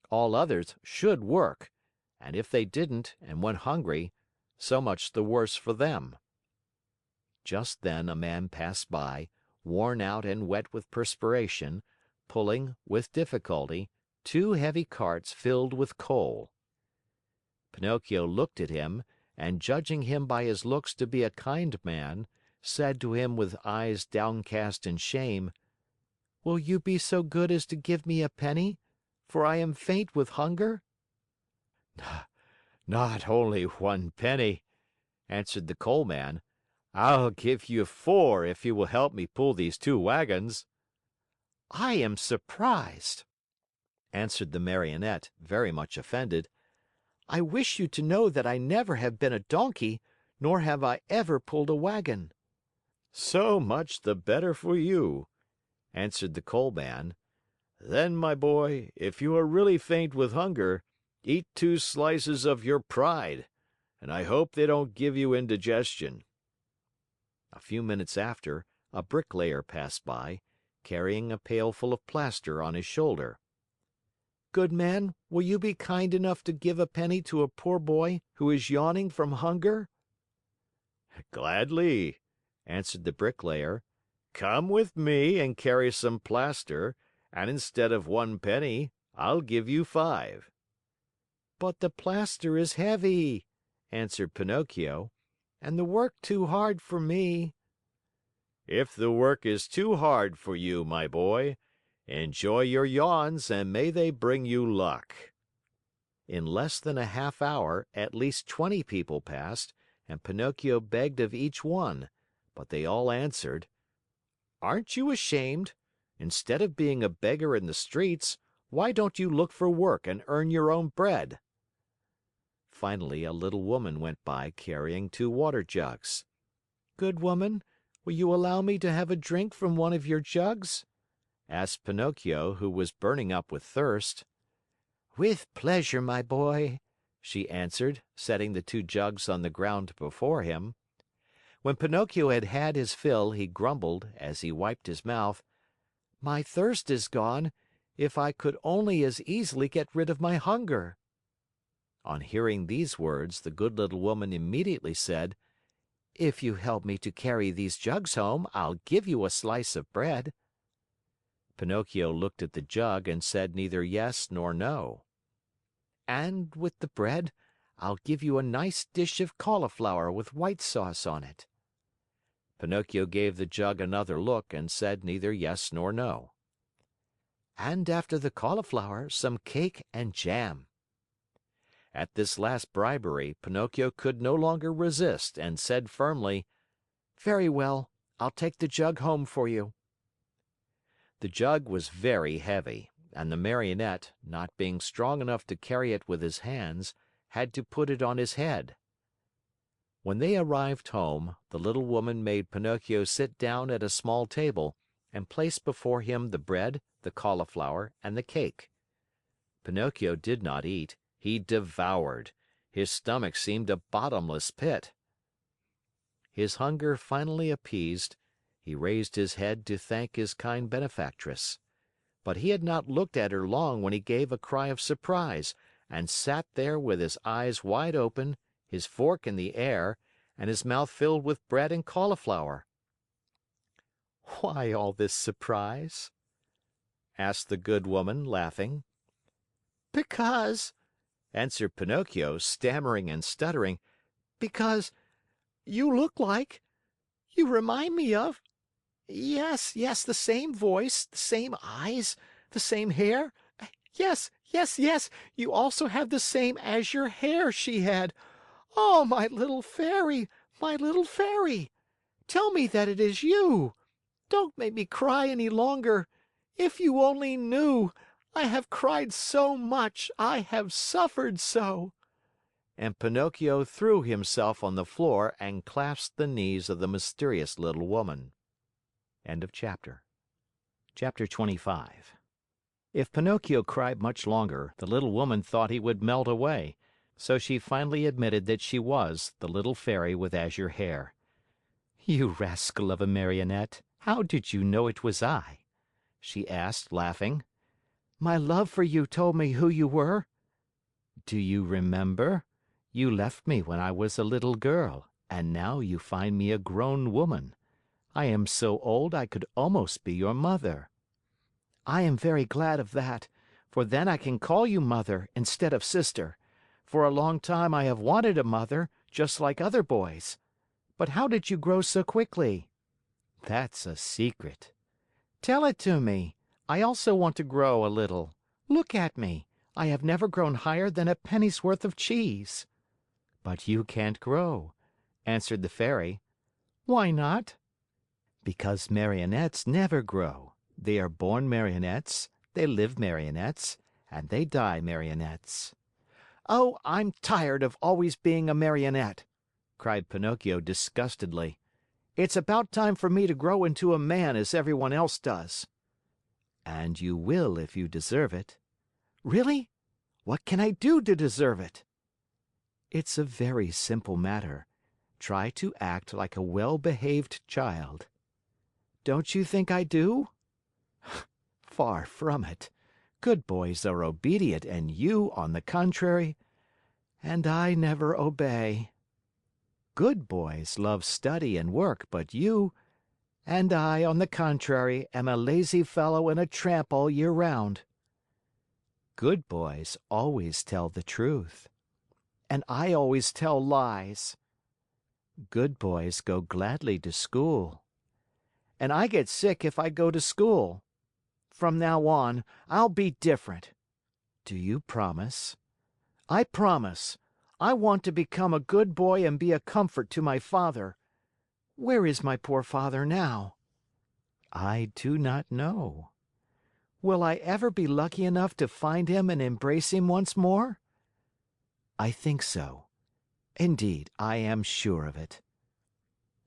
All others should work, and if they didn't and went hungry, so much the worse for them. Just then a man passed by, worn out and wet with perspiration, pulling, with difficulty, two heavy carts filled with coal. Pinocchio looked at him, and judging him by his looks to be a kind man, said to him with eyes downcast in shame, "Will you be so good as to give me a penny, for I am faint with hunger?" Not only 1 penny," answered the coal man. "I'll give you 4 if you will help me pull these 2 wagons." "I am surprised," answered the Marionette, very much offended. "I wish you to know that I never have been a donkey, nor have I ever pulled a wagon." "So much the better for you," answered the coal man. "Then, my boy, if you are really faint with hunger, eat 2 slices of your pride, and I hope they don't give you indigestion." A few minutes after, a bricklayer passed by, carrying a pail full of plaster on his shoulder. "Good man, will you be kind enough to give a penny to a poor boy who is yawning from hunger?" "Gladly," answered the bricklayer. "Come with me and carry some plaster, and instead of 1 penny, I'll give you 5." "But the plaster is heavy," answered Pinocchio, "and the work too hard for me." "If the work is too hard for you, my boy, enjoy your yawns and may they bring you luck." In less than a half hour, at least 20 people passed, and Pinocchio begged of each one, but they all answered, "Aren't you ashamed? Instead of being a beggar in the streets, why don't you look for work and earn your own bread?" Finally, a little woman went by carrying 2 water jugs. "Good woman, will you allow me to have a drink from one of your jugs?" asked Pinocchio, who was burning up with thirst. "With pleasure, my boy," she answered, setting the 2 jugs on the ground before him. When Pinocchio had had his fill, he grumbled, as he wiped his mouth, "My thirst is gone. If I could only as easily get rid of my hunger." On hearing these words, the good little woman immediately said, "If you help me to carry these jugs home, I'll give you a slice of bread." Pinocchio looked at the jug and said neither yes nor no. "And with the bread, I'll give you a nice dish of cauliflower with white sauce on it." Pinocchio gave the jug another look and said neither yes nor no. "And after the cauliflower, some cake and jam." At this last bribery, Pinocchio could no longer resist and said firmly, "Very well, I'll take the jug home for you." The jug was very heavy, and the Marionette, not being strong enough to carry it with his hands, had to put it on his head. When they arrived home, the little woman made Pinocchio sit down at a small table and placed before him the bread, the cauliflower, and the cake. Pinocchio did not eat, he devoured. His stomach seemed a bottomless pit. His hunger finally appeased, he raised his head to thank his kind benefactress. But he had not looked at her long when he gave a cry of surprise and sat there with his eyes wide open, his fork in the air, and his mouth filled with bread and cauliflower. "Why all this surprise?" asked the good woman, laughing. "Because," answered Pinocchio, stammering and stuttering, "because you look like, you remind me of, yes, yes, the same voice, the same eyes, the same hair. Yes, yes, yes, you also have the same azure hair she had. Oh, my little fairy, my little fairy! Tell me that it is you! Don't make me cry any longer! If you only knew! I have cried so much, I have suffered so!" And Pinocchio threw himself on the floor and clasped the knees of the mysterious little woman. End of chapter. Chapter 25. If Pinocchio cried much longer, the little woman thought he would melt away, so she finally admitted that she was the little fairy with azure hair. "You rascal of a Marionette, how did you know it was I?" she asked, laughing. "My love for you told me who you were." "Do you remember? You left me when I was a little girl, and now you find me a grown woman. I am so old I could almost be your mother." "I am very glad of that, for then I can call you mother instead of sister. For a long time I have wanted a mother, just like other boys. But how did you grow so quickly?" "That's a secret." "Tell it to me. I also want to grow a little. Look at me. I have never grown higher than a penny's worth of cheese." "But you can't grow," answered the fairy. "Why not?" "Because Marionettes never grow. They are born Marionettes, they live Marionettes, and they die Marionettes." "Oh, I'm tired of always being a Marionette!" cried Pinocchio disgustedly. "It's about time for me to grow into a man as everyone else does." "And you will if you deserve it." "Really? What can I do to deserve it?" "It's a very simple matter. Try to act like a well-behaved child." "Don't you think I do?" "Far from it. Good boys are obedient and you, on the contrary, and I never obey. Good boys love study and work, but you, and I, on the contrary, am a lazy fellow and a tramp all year round." "Good boys always tell the truth." "And I always tell lies." "Good boys go gladly to school." "And I get sick if I go to school. From now on, I'll be different." "Do you promise?" "I promise. I want to become a good boy and be a comfort to my father. Where is my poor father now?" "I do not know." "Will I ever be lucky enough to find him and embrace him once more?" "I think so. Indeed, I am sure of it."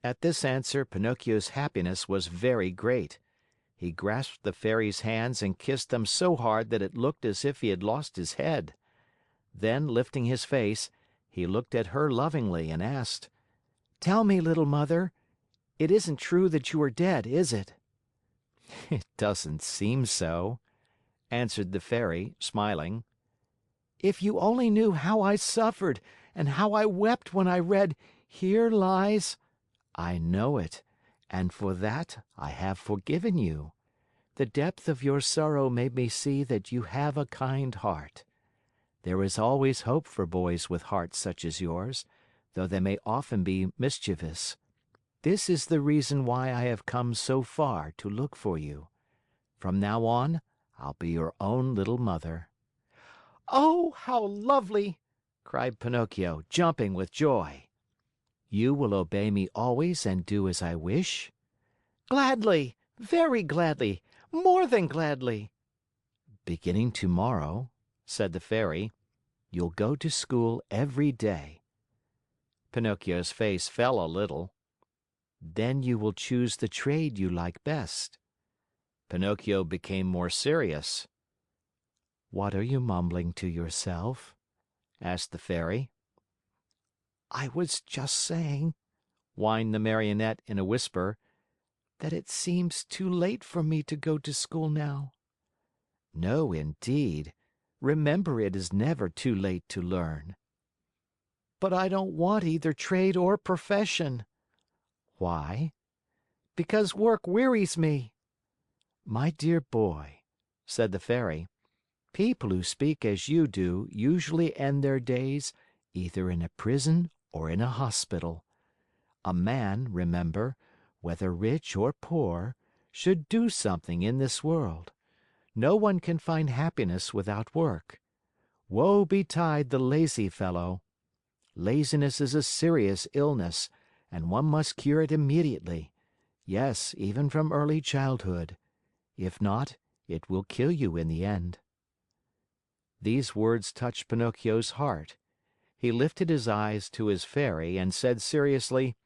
At this answer, Pinocchio's happiness was very great. He grasped the Fairy's hands and kissed them so hard that it looked as if he had lost his head. Then, lifting his face, he looked at her lovingly and asked, "Tell me, little mother, it isn't true that you are dead, is it?" "It doesn't seem so," answered the Fairy, smiling. "If you only knew how I suffered and how I wept when I read, 'Here lies—'" "I know it, and for that I have forgiven you. The depth of your sorrow made me see that you have a kind heart. There is always hope for boys with hearts such as yours, though they may often be mischievous. This is the reason why I have come so far to look for you. From now on, I'll be your own little mother." "Oh, how lovely!" cried Pinocchio, jumping with joy. "You will obey me always and do as I wish?" "Gladly, very gladly, more than gladly." "Beginning tomorrow," said the Fairy, "you'll go to school every day." Pinocchio's face fell a little. "Then you will choose the trade you like best." Pinocchio became more serious. "What are you mumbling to yourself?" asked the Fairy. "I was just saying," whined the Marionette in a whisper, "that it seems too late for me to go to school now." "No, indeed. Remember it is never too late to learn." But I don't want either trade or profession. Why? Because work wearies me. My dear boy, said the fairy, people who speak as you do usually end their days either in a prison or in a hospital. A man, remember, whether rich or poor, should do something in this world. No one can find happiness without work. Woe betide the lazy fellow. Laziness is a serious illness, and one must cure it immediately. Yes, even from early childhood. If not, it will kill you in the end. These words touched Pinocchio's heart. He lifted his eyes to his fairy and said seriously,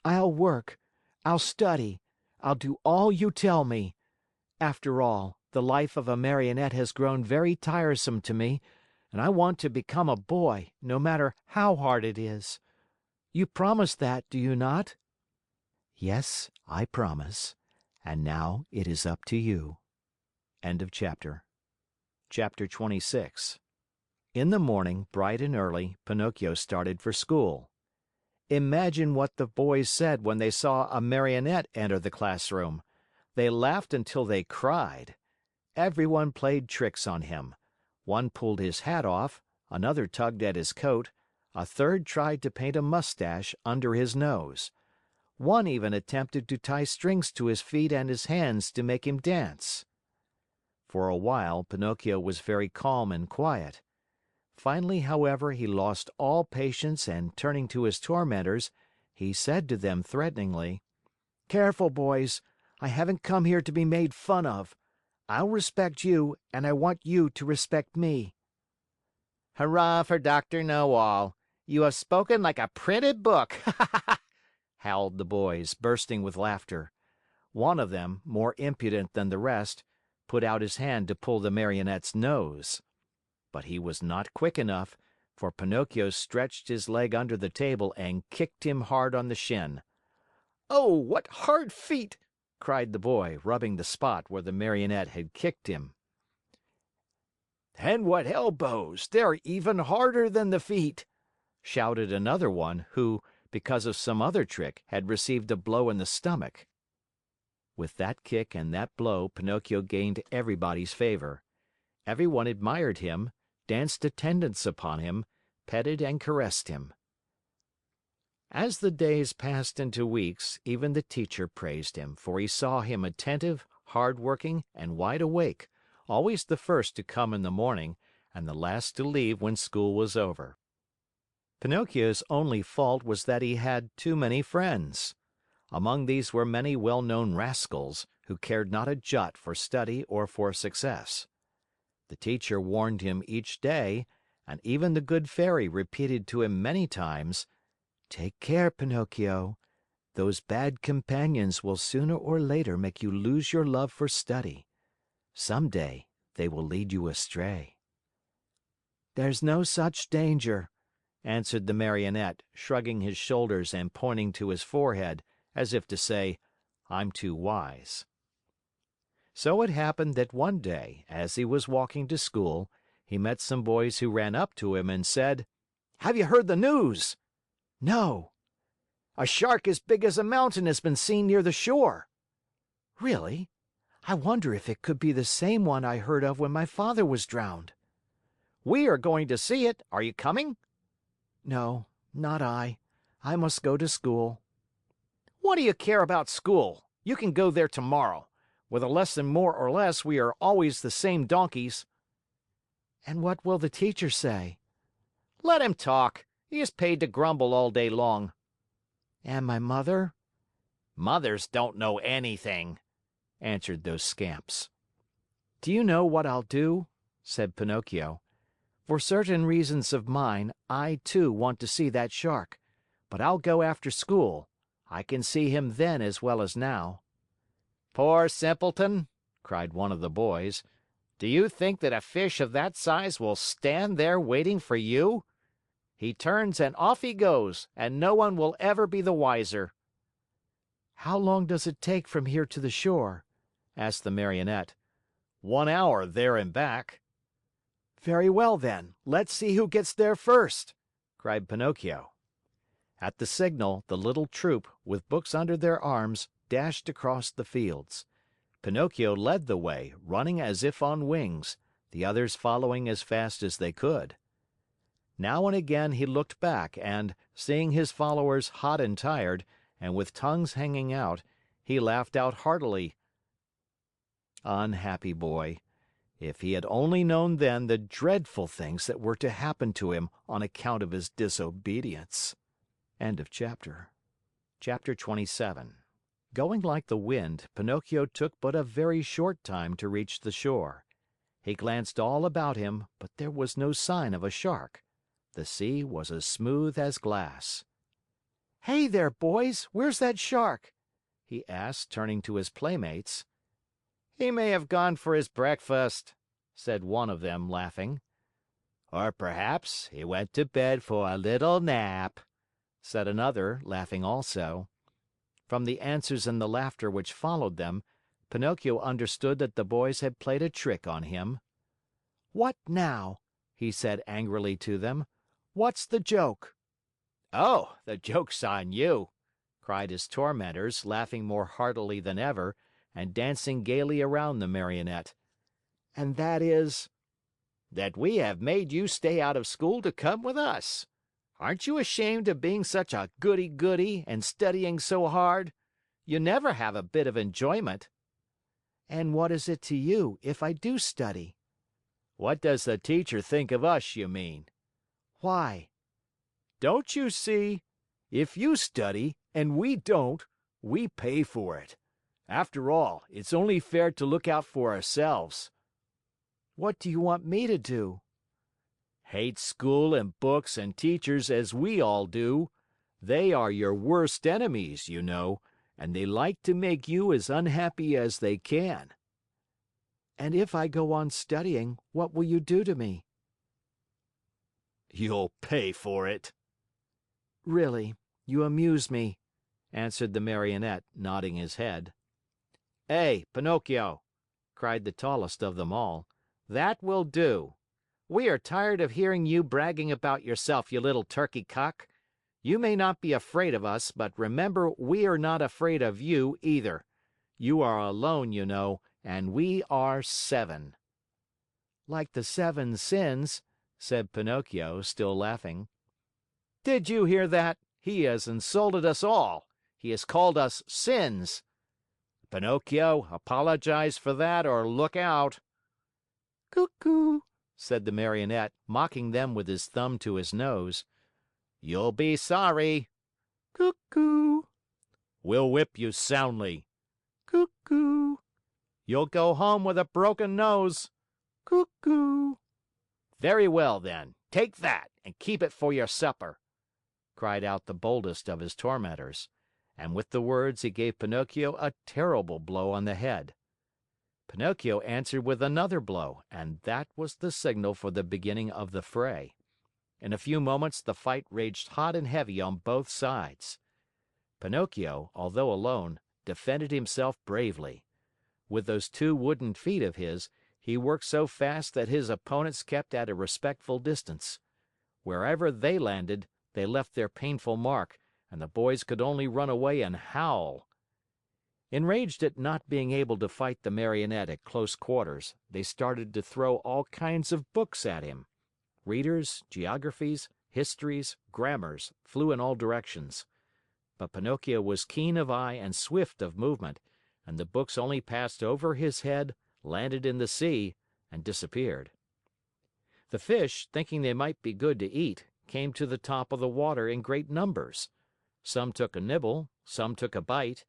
I'll work. I'll study. I'll do all you tell me. After all, the life of a marionette has grown very tiresome to me, and I want to become a boy, no matter how hard it is. You promise that, do you not? Yes, I promise. And now it is up to you. End of chapter. Chapter 26. In the morning, bright and early, Pinocchio started for school. Imagine what the boys said when they saw a marionette enter the classroom. They laughed until they cried. Everyone played tricks on him. One pulled his hat off, another tugged at his coat, a third tried to paint a mustache under his nose. One even attempted to tie strings to his feet and his hands to make him dance. For a while, Pinocchio was very calm and quiet. Finally, however, he lost all patience and turning to his tormentors, he said to them threateningly, Careful, boys. I haven't come here to be made fun of. I'll respect you, and I want you to respect me. Hurrah for Dr. Know-All. You have spoken like a printed book, howled the boys, bursting with laughter. One of them, more impudent than the rest, put out his hand to pull the Marionette's nose. But he was not quick enough, for Pinocchio stretched his leg under the table and kicked him hard on the shin. "Oh, what hard feet!" cried the boy, rubbing the spot where the Marionette had kicked him. "And what elbows! They're even harder than the feet!" shouted another one who, because of some other trick, had received a blow in the stomach. With that kick and that blow, Pinocchio gained everybody's favor. Everyone admired him, danced attendance upon him, petted and caressed him. As the days passed into weeks, even the teacher praised him, for he saw him attentive, hard-working, and wide awake, always the first to come in the morning and the last to leave when school was over. Pinocchio's only fault was that he had too many friends. Among these were many well-known rascals who cared not a jot for study or for success. The teacher warned him each day, and even the good fairy repeated to him many times, "Take care, Pinocchio. Those bad companions will sooner or later make you lose your love for study. Some day they will lead you astray." "There's no such danger," answered the Marionette, shrugging his shoulders and pointing to his forehead, as if to say, "I'm too wise." So it happened that one day, as he was walking to school, he met some boys who ran up to him and said, "Have you heard the news?" "No." "A shark as big as a mountain has been seen near the shore." "Really? I wonder if it could be the same one I heard of when my father was drowned." "We are going to see it. Are you coming?" "No, not I. I must go to school." "What do you care about school? You can go there tomorrow. With a lesson more or less, we are always the same donkeys." "And what will the teacher say?" "Let him talk. He is paid to grumble all day long." "And my mother?" "Mothers don't know anything," answered those scamps. "Do you know what I'll do?" said Pinocchio. "For certain reasons of mine, I, too, want to see that shark. But I'll go after school. I can see him then as well as now." "Poor simpleton!" cried one of the boys. "Do you think that a fish of that size will stand there waiting for you? He turns and off he goes, and no one will ever be the wiser." "How long does it take from here to the shore?" asked the Marionette. 1 hour there and back." "Very well, then. Let's see who gets there first," cried Pinocchio. At the signal, the little troop, with books under their arms, dashed across the fields. Pinocchio led the way, running as if on wings, the others following as fast as they could. Now and again he looked back and, seeing his followers hot and tired, and with tongues hanging out, he laughed out heartily. Unhappy boy! If he had only known then the dreadful things that were to happen to him on account of his disobedience. Chapter 27. Going like the wind, Pinocchio took but a very short time to reach the shore. He glanced all about him, but there was no sign of a shark. The sea was as smooth as glass. "Hey there, boys, where's that shark?" he asked, turning to his playmates. "He may have gone for his breakfast," said one of them, laughing. "Or perhaps he went to bed for a little nap," said another, laughing also. From the answers and the laughter which followed them, Pinocchio understood that the boys had played a trick on him. "What now?" he said angrily to them. "What's the joke?" "Oh, the joke's on you!" cried his tormentors, laughing more heartily than ever, and dancing gaily around the Marionette. "And that is?" "That we have made you stay out of school to come with us. Aren't you ashamed of being such a goody-goody and studying so hard? You never have a bit of enjoyment." "And what is it to you if I do study?" "What does the teacher think of us, you mean?" "Why?" "Don't you see? If you study and we don't, we pay for it. After all, it's only fair to look out for ourselves." "What do you want me to do?" "Hate school and books and teachers as we all do. They are your worst enemies, you know, and they like to make you as unhappy as they can." "And if I go on studying, what will you do to me?" "You'll pay for it." "Really, you amuse me," answered the Marionette, nodding his head. "Hey, Pinocchio!" cried the tallest of them all. "That will do. We are tired of hearing you bragging about yourself, you little turkey cock. You may not be afraid of us, but remember we are not afraid of you either. You are alone, you know, and we are 7. "Like the 7 sins," said Pinocchio, still laughing. Did you hear that? He has insulted us all. He has called us sins. Pinocchio, apologize for that or look out. "Cuckoo," said the Marionette, mocking them with his thumb to his nose. You'll be sorry. "Cuckoo." We'll whip you soundly. "Cuckoo." You'll go home with a broken nose. "Cuckoo." Very well, then. Take that and keep it for your supper," cried out the boldest of his tormentors. And with the words he gave Pinocchio a terrible blow on the head. Pinocchio answered with another blow, and that was the signal for the beginning of the fray. In a few moments the fight raged hot and heavy on both sides. Pinocchio, although alone, defended himself bravely. With those 2 wooden feet of his, he worked so fast that his opponents kept at a respectful distance. Wherever they landed, they left their painful mark, and the boys could only run away and howl. Enraged at not being able to fight the Marionette at close quarters, they started to throw all kinds of books at him. Readers, geographies, histories, grammars flew in all directions. But Pinocchio was keen of eye and swift of movement, and the books only passed over his head, landed in the sea, and disappeared. The fish, thinking they might be good to eat, came to the top of the water in great numbers. Some took a nibble, some took a bite,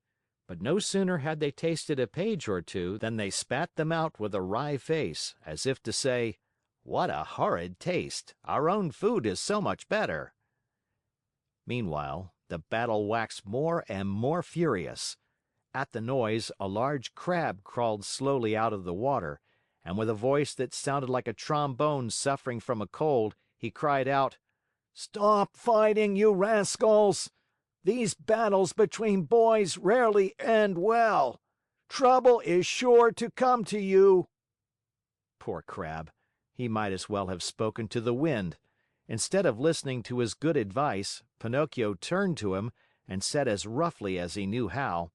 but no sooner had they tasted a page or two than they spat them out with a wry face, as if to say, "What a horrid taste! Our own food is so much better." Meanwhile, the battle waxed more and more furious. At the noise, a large Crab crawled slowly out of the water, and with a voice that sounded like a trombone suffering from a cold, he cried out, "Stop fighting, you rascals! These battles between boys rarely end well. Trouble is sure to come to you." Poor Crab! He might as well have spoken to the wind. Instead of listening to his good advice, Pinocchio turned to him and said as roughly as he knew how,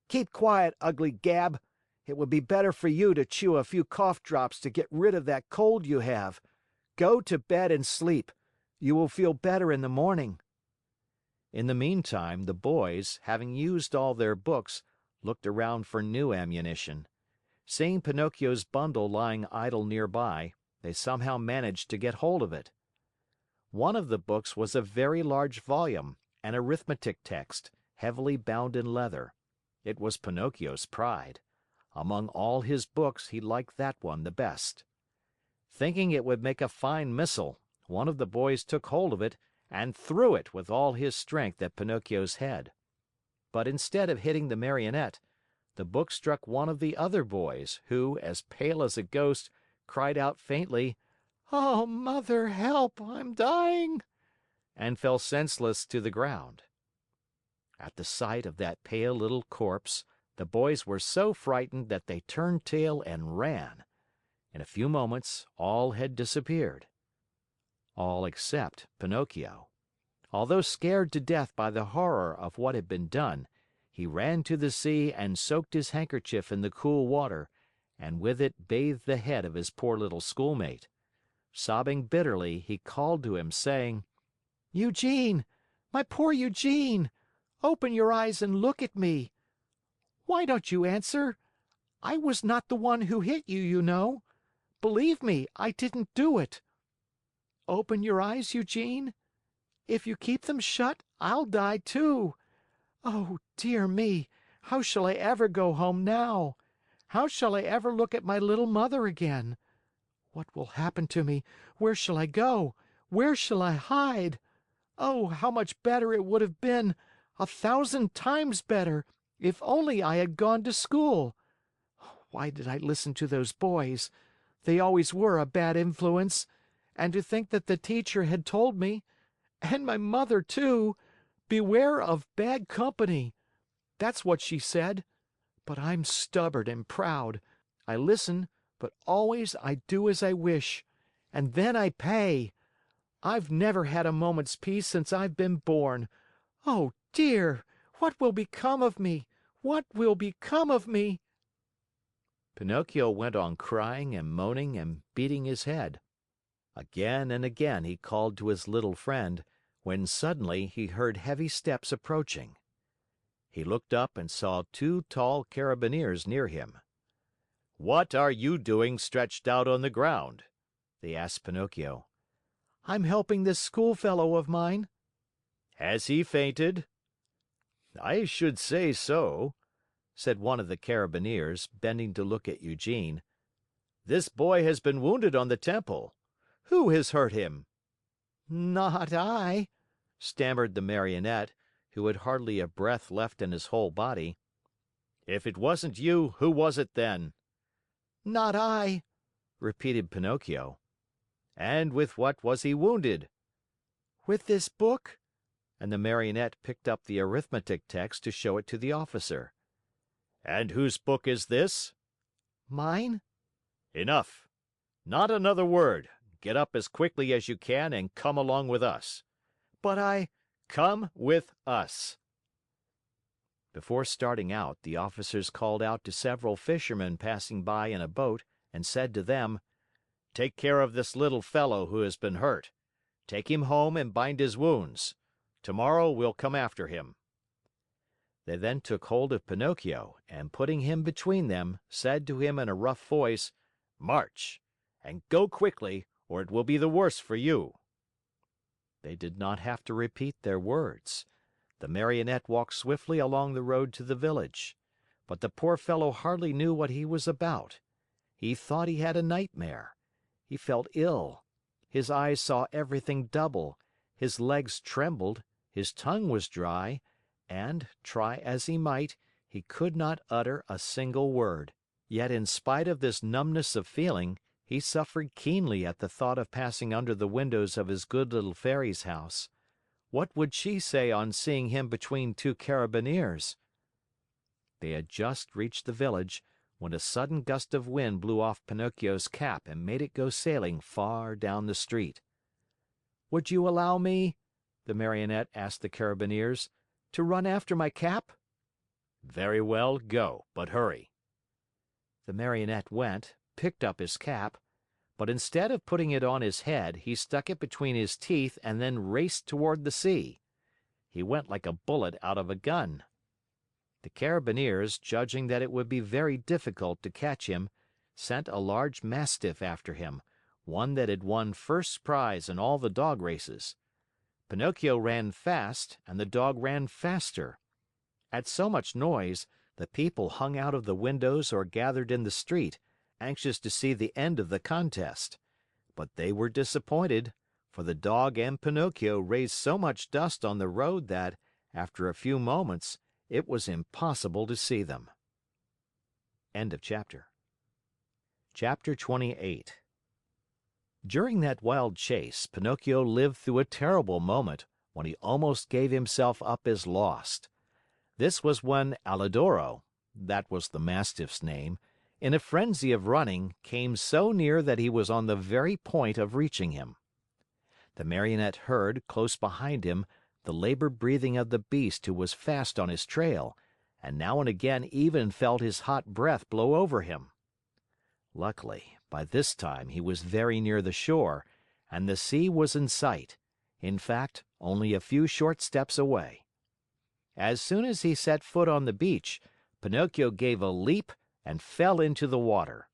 "Keep quiet, ugly Gab. It would be better for you to chew a few cough drops to get rid of that cold you have. Go to bed and sleep. You will feel better in the morning." In the meantime, the boys, having used all their books, looked around for new ammunition. Seeing Pinocchio's bundle lying idle nearby, they somehow managed to get hold of it. One of the books was a very large volume, an arithmetic text, heavily bound in leather. It was Pinocchio's pride. Among all his books, he liked that one the best. Thinking it would make a fine missile, one of the boys took hold of it and threw it with all his strength at Pinocchio's head. But instead of hitting the Marionette, the book struck one of the other boys, who, as pale as a ghost, cried out faintly, "Oh, Mother, help! I'm dying!" and fell senseless to the ground. At the sight of that pale little corpse, the boys were so frightened that they turned tail and ran. In a few moments, all had disappeared. All except Pinocchio. Although scared to death by the horror of what had been done, he ran to the sea and soaked his handkerchief in the cool water, and with it bathed the head of his poor little schoolmate. Sobbing bitterly, he called to him, saying, "Eugene! My poor Eugene! Open your eyes and look at me! Why don't you answer? I was not the one who hit you, you know. Believe me, I didn't do it. Open your eyes, Eugene. If you keep them shut, I'll die too. Oh, dear me, how shall I ever go home now? How shall I ever look at my little mother again? What will happen to me? Where shall I go? Where shall I hide? Oh, how much better it would have been, 1,000 times better, if only I had gone to school. Why did I listen to those boys? They always were a bad influence. And to think that the teacher had told me, and my mother too, beware of bad company. That's what she said. But I'm stubborn and proud. I listen, but always I do as I wish. And then I pay. I've never had a moment's peace since I've been born. Oh, dear! What will become of me? What will become of me?" Pinocchio went on crying and moaning and beating his head. Again and again he called to his little friend, when suddenly he heard heavy steps approaching. He looked up and saw two tall carabineers near him. "What are you doing stretched out on the ground?" they asked Pinocchio. "I'm helping this schoolfellow of mine." "Has he fainted?" "I should say so," said one of the carabineers, bending to look at Eugene. "This boy has been wounded on the temple. Who has hurt him?" "Not I," stammered the Marionette, who had hardly a breath left in his whole body. "If it wasn't you, who was it then?" "Not I," repeated Pinocchio. "And with what was he wounded?" "With this book," and the Marionette picked up the arithmetic text to show it to the officer. "And whose book is this?" "Mine." "Enough! Not another word! Get up as quickly as you can and come along with us." "But I—" "Come with us." Before starting out, the officers called out to several fishermen passing by in a boat and said to them, "Take care of this little fellow who has been hurt. Take him home and bind his wounds. Tomorrow we'll come after him." They then took hold of Pinocchio and, putting him between them, said to him in a rough voice, "March! And go quickly, or it will be the worse for you." They did not have to repeat their words. The Marionette walked swiftly along the road to the village. But the poor fellow hardly knew what he was about. He thought he had a nightmare. He felt ill. His eyes saw everything double, his legs trembled, his tongue was dry, and, try as he might, he could not utter a single word. Yet in spite of this numbness of feeling, he suffered keenly at the thought of passing under the windows of his good little Fairy's house. What would she say on seeing him between two carabineers? They had just reached the village when a sudden gust of wind blew off Pinocchio's cap and made it go sailing far down the street. Would you allow me," the Marionette asked the Carabineers, "to run after my cap?" Very well, go, but hurry. The Marionette went, picked up his cap, but instead of putting it on his head, he stuck it between his teeth and then raced toward the sea. He went like a bullet out of a gun. The Carabineers, judging that it would be very difficult to catch him, sent a large mastiff after him, one that had won first prize in all the dog races. Pinocchio ran fast and the dog ran faster. At so much noise, the people hung out of the windows or gathered in the street, anxious to see the end of the contest. But they were disappointed, for the dog and Pinocchio raised so much dust on the road that, after a few moments, it was impossible to see them. End of chapter. Chapter 28. During that wild chase, Pinocchio lived through a terrible moment when he almost gave himself up as lost. This was when Alidoro, that was the Mastiff's name, in a frenzy of running, came so near that he was on the very point of reaching him. The Marionette heard, close behind him, the labored breathing of the beast who was fast on his trail, and now and again even felt his hot breath blow over him. Luckily, by this time he was very near the shore, and the sea was in sight, in fact, only a few short steps away. As soon as he set foot on the beach, Pinocchio gave a leap and fell into the water.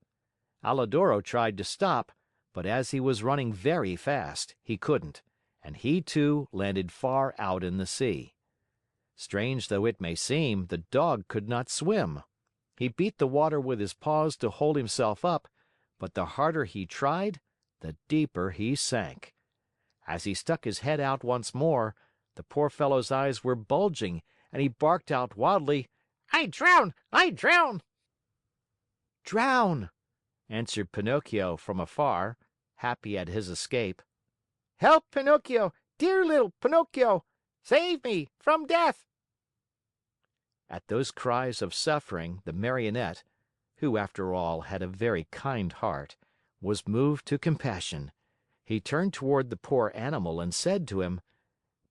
Alidoro tried to stop, but as he was running very fast, he couldn't, and he too landed far out in the sea. Strange though it may seem, the dog could not swim. He beat the water with his paws to hold himself up, but the harder he tried, the deeper he sank. As he stuck his head out once more, the poor fellow's eyes were bulging, and he barked out wildly, "I drown! I drown!" "Drown!" answered Pinocchio from afar, happy at his escape. "Help, Pinocchio! Dear little Pinocchio! Save me from death!" At those cries of suffering, the Marionette, who after all had a very kind heart, was moved to compassion. He turned toward the poor animal and said to him,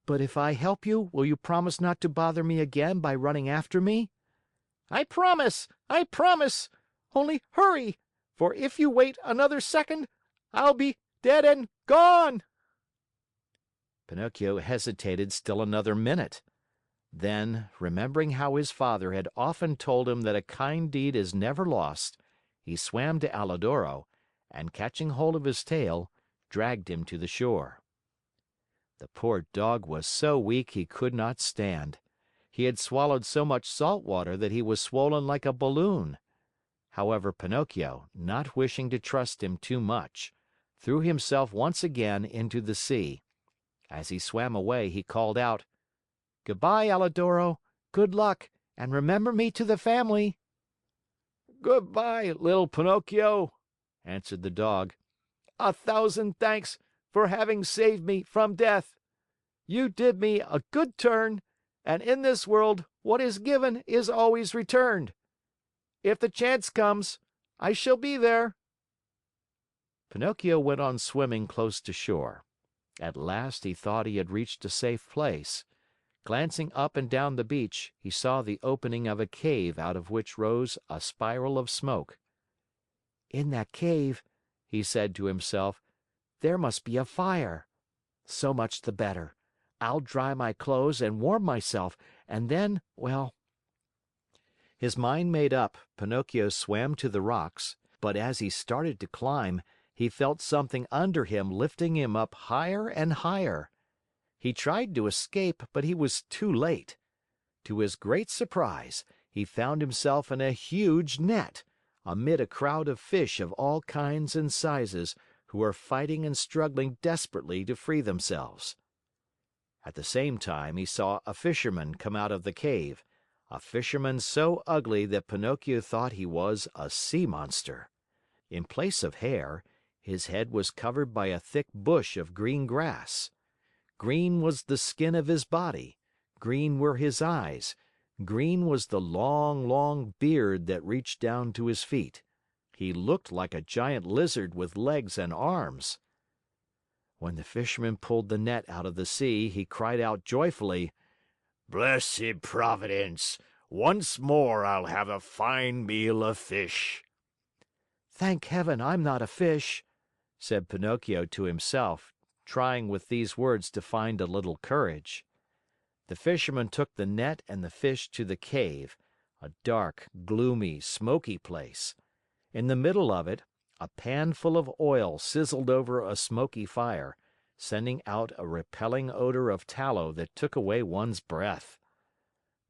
"But if I help you, will you promise not to bother me again by running after me?" "I promise! I promise! Only hurry, for if you wait another second, I'll be dead and gone!" Pinocchio hesitated still another minute. Then, remembering how his father had often told him that a kind deed is never lost, he swam to Alidoro and, catching hold of his tail, dragged him to the shore. The poor dog was so weak he could not stand. He had swallowed so much salt water that he was swollen like a balloon. However, Pinocchio, not wishing to trust him too much, threw himself once again into the sea. As he swam away, he called out, "Goodbye, Alidoro. Good luck, and remember me to the family." Goodbye, little Pinocchio, answered the dog. "A thousand thanks for having saved me from death. You did me a good turn, and in this world what is given is always returned. If the chance comes, I shall be there." Pinocchio went on swimming close to shore. At last he thought he had reached a safe place. Glancing up and down the beach, he saw the opening of a cave out of which rose a spiral of smoke. "In that cave," he said to himself, "there must be a fire. So much the better. I'll dry my clothes and warm myself, and then, well—" His mind made up, Pinocchio swam to the rocks, but as he started to climb, he felt something under him lifting him up higher and higher. He tried to escape, but he was too late. To his great surprise, he found himself in a huge net, amid a crowd of fish of all kinds and sizes, who were fighting and struggling desperately to free themselves. At the same time, he saw a fisherman come out of the cave, a fisherman so ugly that Pinocchio thought he was a sea monster. In place of hair, his head was covered by a thick bush of green grass. Green was the skin of his body, green were his eyes, green was the long, long beard that reached down to his feet. He looked like a giant lizard with legs and arms. When the Fisherman pulled the net out of the sea, he cried out joyfully, "Blessed Providence! Once more I'll have a fine meal of fish." "Thank heaven I'm not a fish," said Pinocchio to himself, trying with these words to find a little courage. The Fisherman took the net and the fish to the cave, a dark, gloomy, smoky place. In the middle of it, a pan full of oil sizzled over a smoky fire, sending out a repelling odor of tallow that took away one's breath.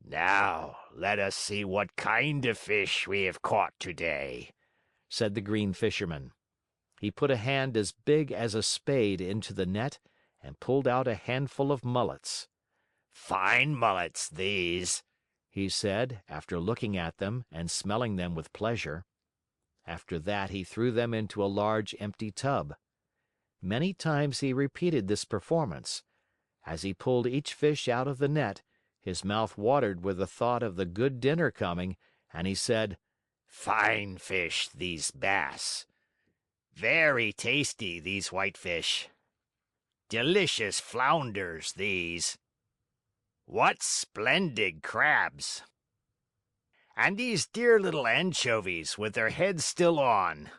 "Now, let us see what kind of fish we have caught today," said the Green Fisherman. He put a hand as big as a spade into the net and pulled out a handful of mullets. "Fine mullets, these," he said, after looking at them and smelling them with pleasure. After that he threw them into a large empty tub. Many times he repeated this performance. As he pulled each fish out of the net, his mouth watered with the thought of the good dinner coming, and he said, "Fine fish, these bass. Very tasty, these whitefish. Delicious flounders, these. What splendid crabs! And these dear little anchovies with their heads still on."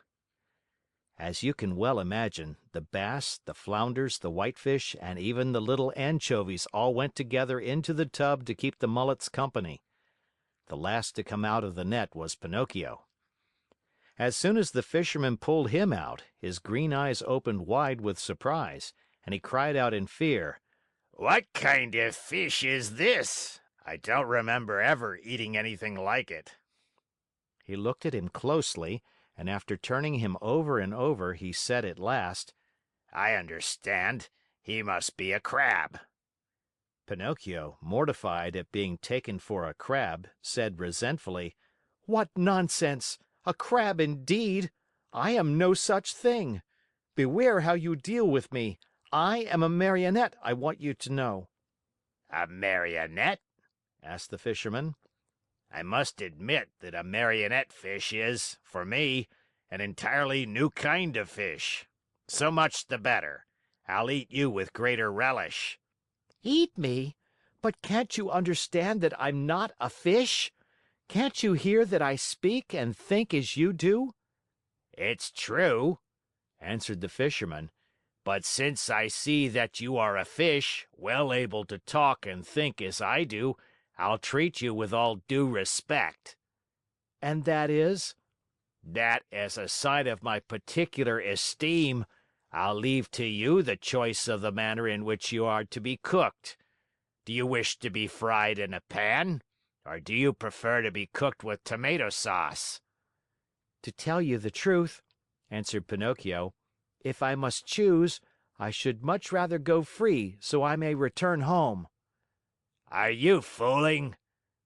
As you can well imagine, the bass, the flounders, the whitefish, and even the little anchovies all went together into the tub to keep the mullets company. The last to come out of the net was Pinocchio. As soon as the Fisherman pulled him out, his green eyes opened wide with surprise, and he cried out in fear, "What kind of fish is this? I don't remember ever eating anything like it." He looked at him closely, and after turning him over and over, he said at last, "I understand. He must be a crab." Pinocchio, mortified at being taken for a crab, said resentfully, "What nonsense! A crab indeed! I am no such thing. Beware how you deal with me. I am a Marionette, I want you to know." "A Marionette?" asked the Fisherman. "I must admit that a Marionette fish is, for me, an entirely new kind of fish. So much the better. I'll eat you with greater relish." "Eat me? But can't you understand that I'm not a fish? Can't you hear that I speak and think as you do?" "It's true," answered the Fisherman. "But since I see that you are a fish, well able to talk and think as I do, I'll treat you with all due respect." "And that is?" "That, as a sign of my particular esteem, I'll leave to you the choice of the manner in which you are to be cooked. Do you wish to be fried in a pan, or do you prefer to be cooked with tomato sauce?" "To tell you the truth," answered Pinocchio, "if I must choose, I should much rather go free so I may return home." "Are you fooling?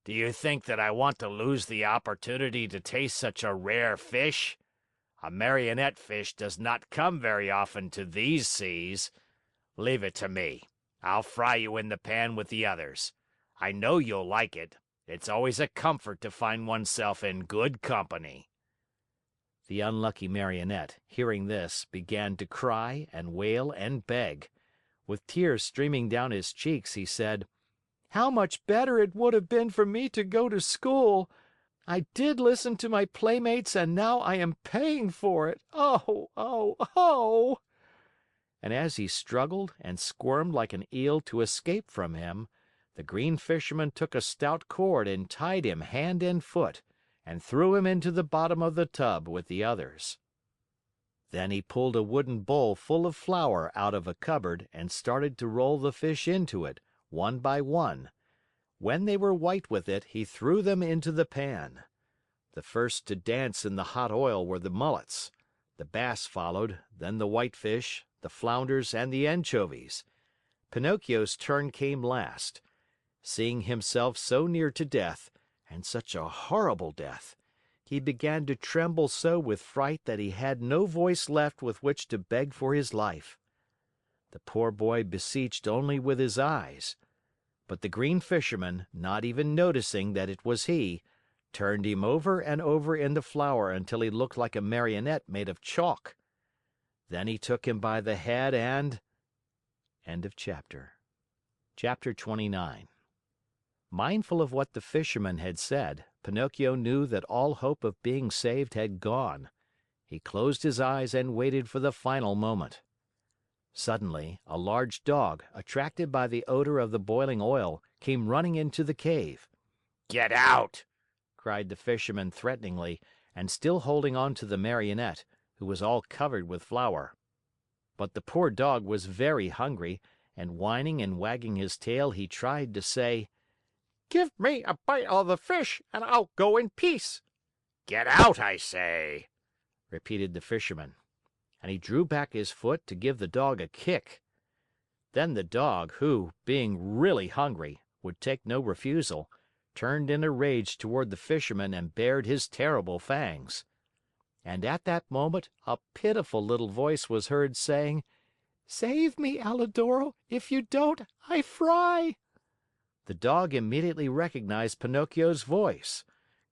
Do you think that I want to lose the opportunity to taste such a rare fish? A Marionette fish does not come very often to these seas. Leave it to me. I'll fry you in the pan with the others. I know you'll like it. It's always a comfort to find oneself in good company." The unlucky Marionette, hearing this, began to cry and wail and beg. With tears streaming down his cheeks, he said, "How much better it would have been for me to go to school! I did listen to my playmates and now I am paying for it. Oh, oh, oh!" And as he struggled and squirmed like an eel to escape from him, the Green Fisherman took a stout cord and tied him hand and foot, and threw him into the bottom of the tub with the others. Then he pulled a wooden bowl full of flour out of a cupboard and started to roll the fish into it, one by one. When they were white with it, he threw them into the pan. The first to dance in the hot oil were the mullets. The bass followed, then the whitefish, the flounders, and the anchovies. Pinocchio's turn came last. Seeing himself so near to death, and such a horrible death, he began to tremble so with fright that he had no voice left with which to beg for his life. The poor boy beseeched only with his eyes. But the Green Fisherman, not even noticing that it was he, turned him over and over in the flour until he looked like a Marionette made of chalk. Then he took him by the head and End of chapter. Chapter 29. Mindful of what the fisherman had said, Pinocchio knew that all hope of being saved had gone. He closed his eyes and waited for the final moment. Suddenly, a large dog, attracted by the odor of the boiling oil, came running into the cave. "Get out!" cried the fisherman threateningly, and still holding on to the Marionette, who was all covered with flour. But the poor dog was very hungry, and whining and wagging his tail, he tried to say, "Give me a bite of the fish, and I'll go in peace." "Get out, I say!" repeated the fisherman. And he drew back his foot to give the dog a kick. Then the dog, who, being really hungry, would take no refusal, turned in a rage toward the fisherman and bared his terrible fangs. And at that moment a pitiful little voice was heard saying, "Save me, Alidoro! If you don't, I fry!" The dog immediately recognized Pinocchio's voice.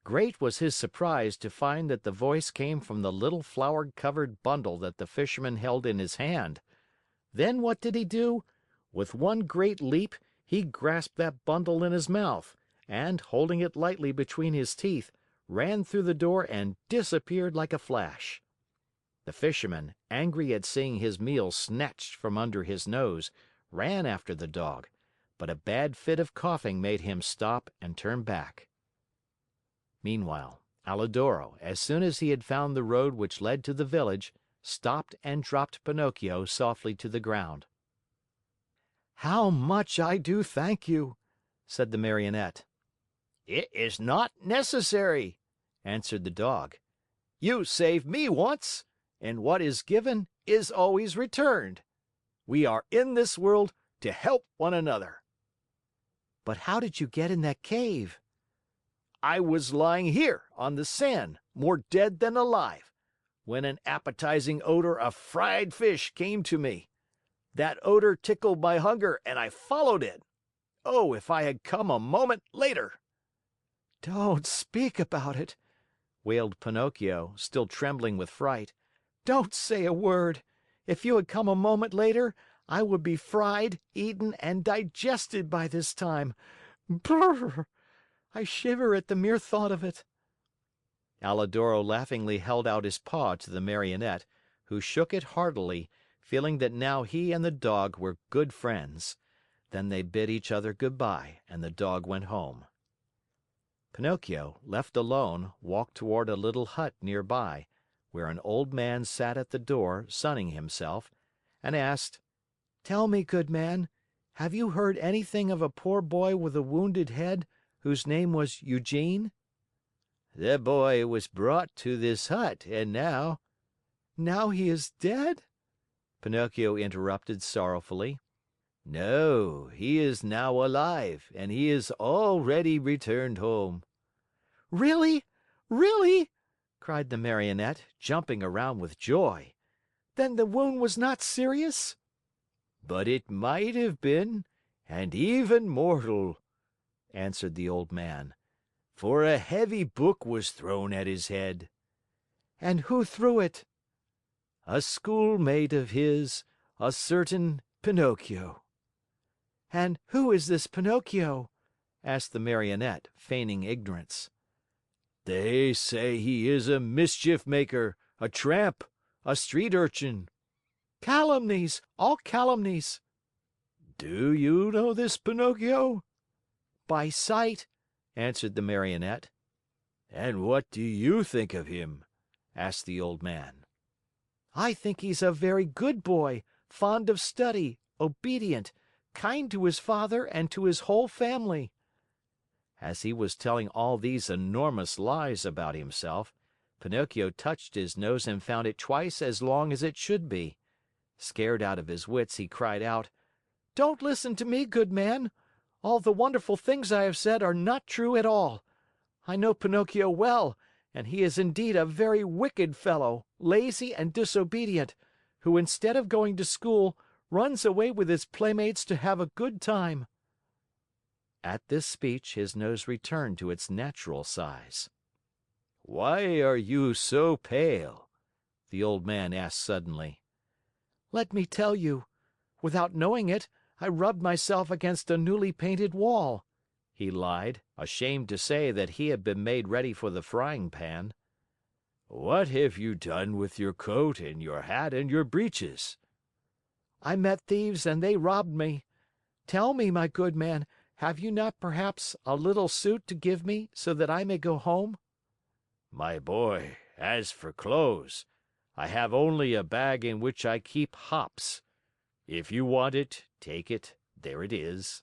Great was his surprise to find that the voice came from the little flour-covered bundle that the fisherman held in his hand. Then what did he do? With one great leap, he grasped that bundle in his mouth, and, holding it lightly between his teeth, ran through the door and disappeared like a flash. The fisherman, angry at seeing his meal snatched from under his nose, ran after the dog, but a bad fit of coughing made him stop and turn back. Meanwhile, Alidoro, as soon as he had found the road which led to the village, stopped and dropped Pinocchio softly to the ground. "How much I do thank you!" said the Marionette. "It is not necessary," answered the dog. "You saved me once, and what is given is always returned. We are in this world to help one another." "But how did you get in that cave?" "I was lying here on the sand, more dead than alive, when an appetizing odor of fried fish came to me. That odor tickled my hunger and I followed it. Oh, if I had come a moment later!" "Don't speak about it," wailed Pinocchio, still trembling with fright. "Don't say a word. If you had come a moment later, I would be fried, eaten, and digested by this time. Brrr! I shiver at the mere thought of it." Alidoro laughingly held out his paw to the Marionette, who shook it heartily, feeling that now he and the dog were good friends. Then they bid each other good bye, and the dog went home. Pinocchio, left alone, walked toward a little hut near by, where an old man sat at the door sunning himself, and asked, "Tell me, good man, have you heard anything of a poor boy with a wounded head, whose name was Eugene?" "The boy was brought to this hut, and now—" "Now he is dead?" Pinocchio interrupted sorrowfully. "No, he is now alive, and he is already returned home." "Really? Really?" cried the Marionette, jumping around with joy. "Then the wound was not serious?" "But it might have been, and even mortal," answered the old man, "for a heavy book was thrown at his head." "And who threw it?" "A schoolmate of his, a certain Pinocchio." "And who is this Pinocchio?" asked the Marionette, feigning ignorance. "They say he is a mischief maker, a tramp, a street urchin." "Calumnies! All calumnies!" "Do you know this Pinocchio?" "By sight," answered the Marionette. "And what do you think of him?" asked the old man. "I think he's a very good boy, fond of study, obedient, kind to his father and to his whole family." As he was telling all these enormous lies about himself, Pinocchio touched his nose and found it twice as long as it should be. Scared out of his wits, he cried out, "Don't listen to me, good man. All the wonderful things I have said are not true at all. I know Pinocchio well, and he is indeed a very wicked fellow, lazy and disobedient, who instead of going to school, runs away with his playmates to have a good time." At this speech, his nose returned to its natural size. "Why are you so pale?" the old man asked suddenly. "Let me tell you. Without knowing it, I rubbed myself against a newly painted wall," he lied, ashamed to say that he had been made ready for the frying pan. "What have you done with your coat and your hat and your breeches?" "I met thieves and they robbed me. Tell me, my good man, have you not perhaps a little suit to give me so that I may go home?" "My boy, as for clothes, I have only a bag in which I keep hops. If you want it, take it, there it is."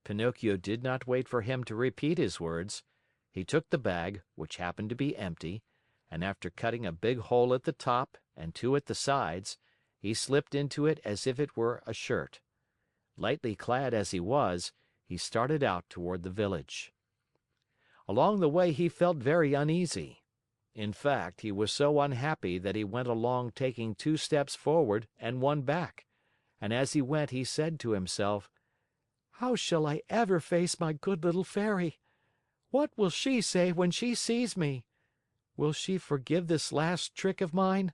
Pinocchio did not wait for him to repeat his words. He took the bag, which happened to be empty, and after cutting a big hole at the top and two at the sides, he slipped into it as if it were a shirt. Lightly clad as he was, he started out toward the village. Along the way he felt very uneasy. In fact, he was so unhappy that he went along taking 2 steps forward and 1 back, and as he went he said to himself, "How shall I ever face my good little Fairy? What will she say when she sees me? Will she forgive this last trick of mine?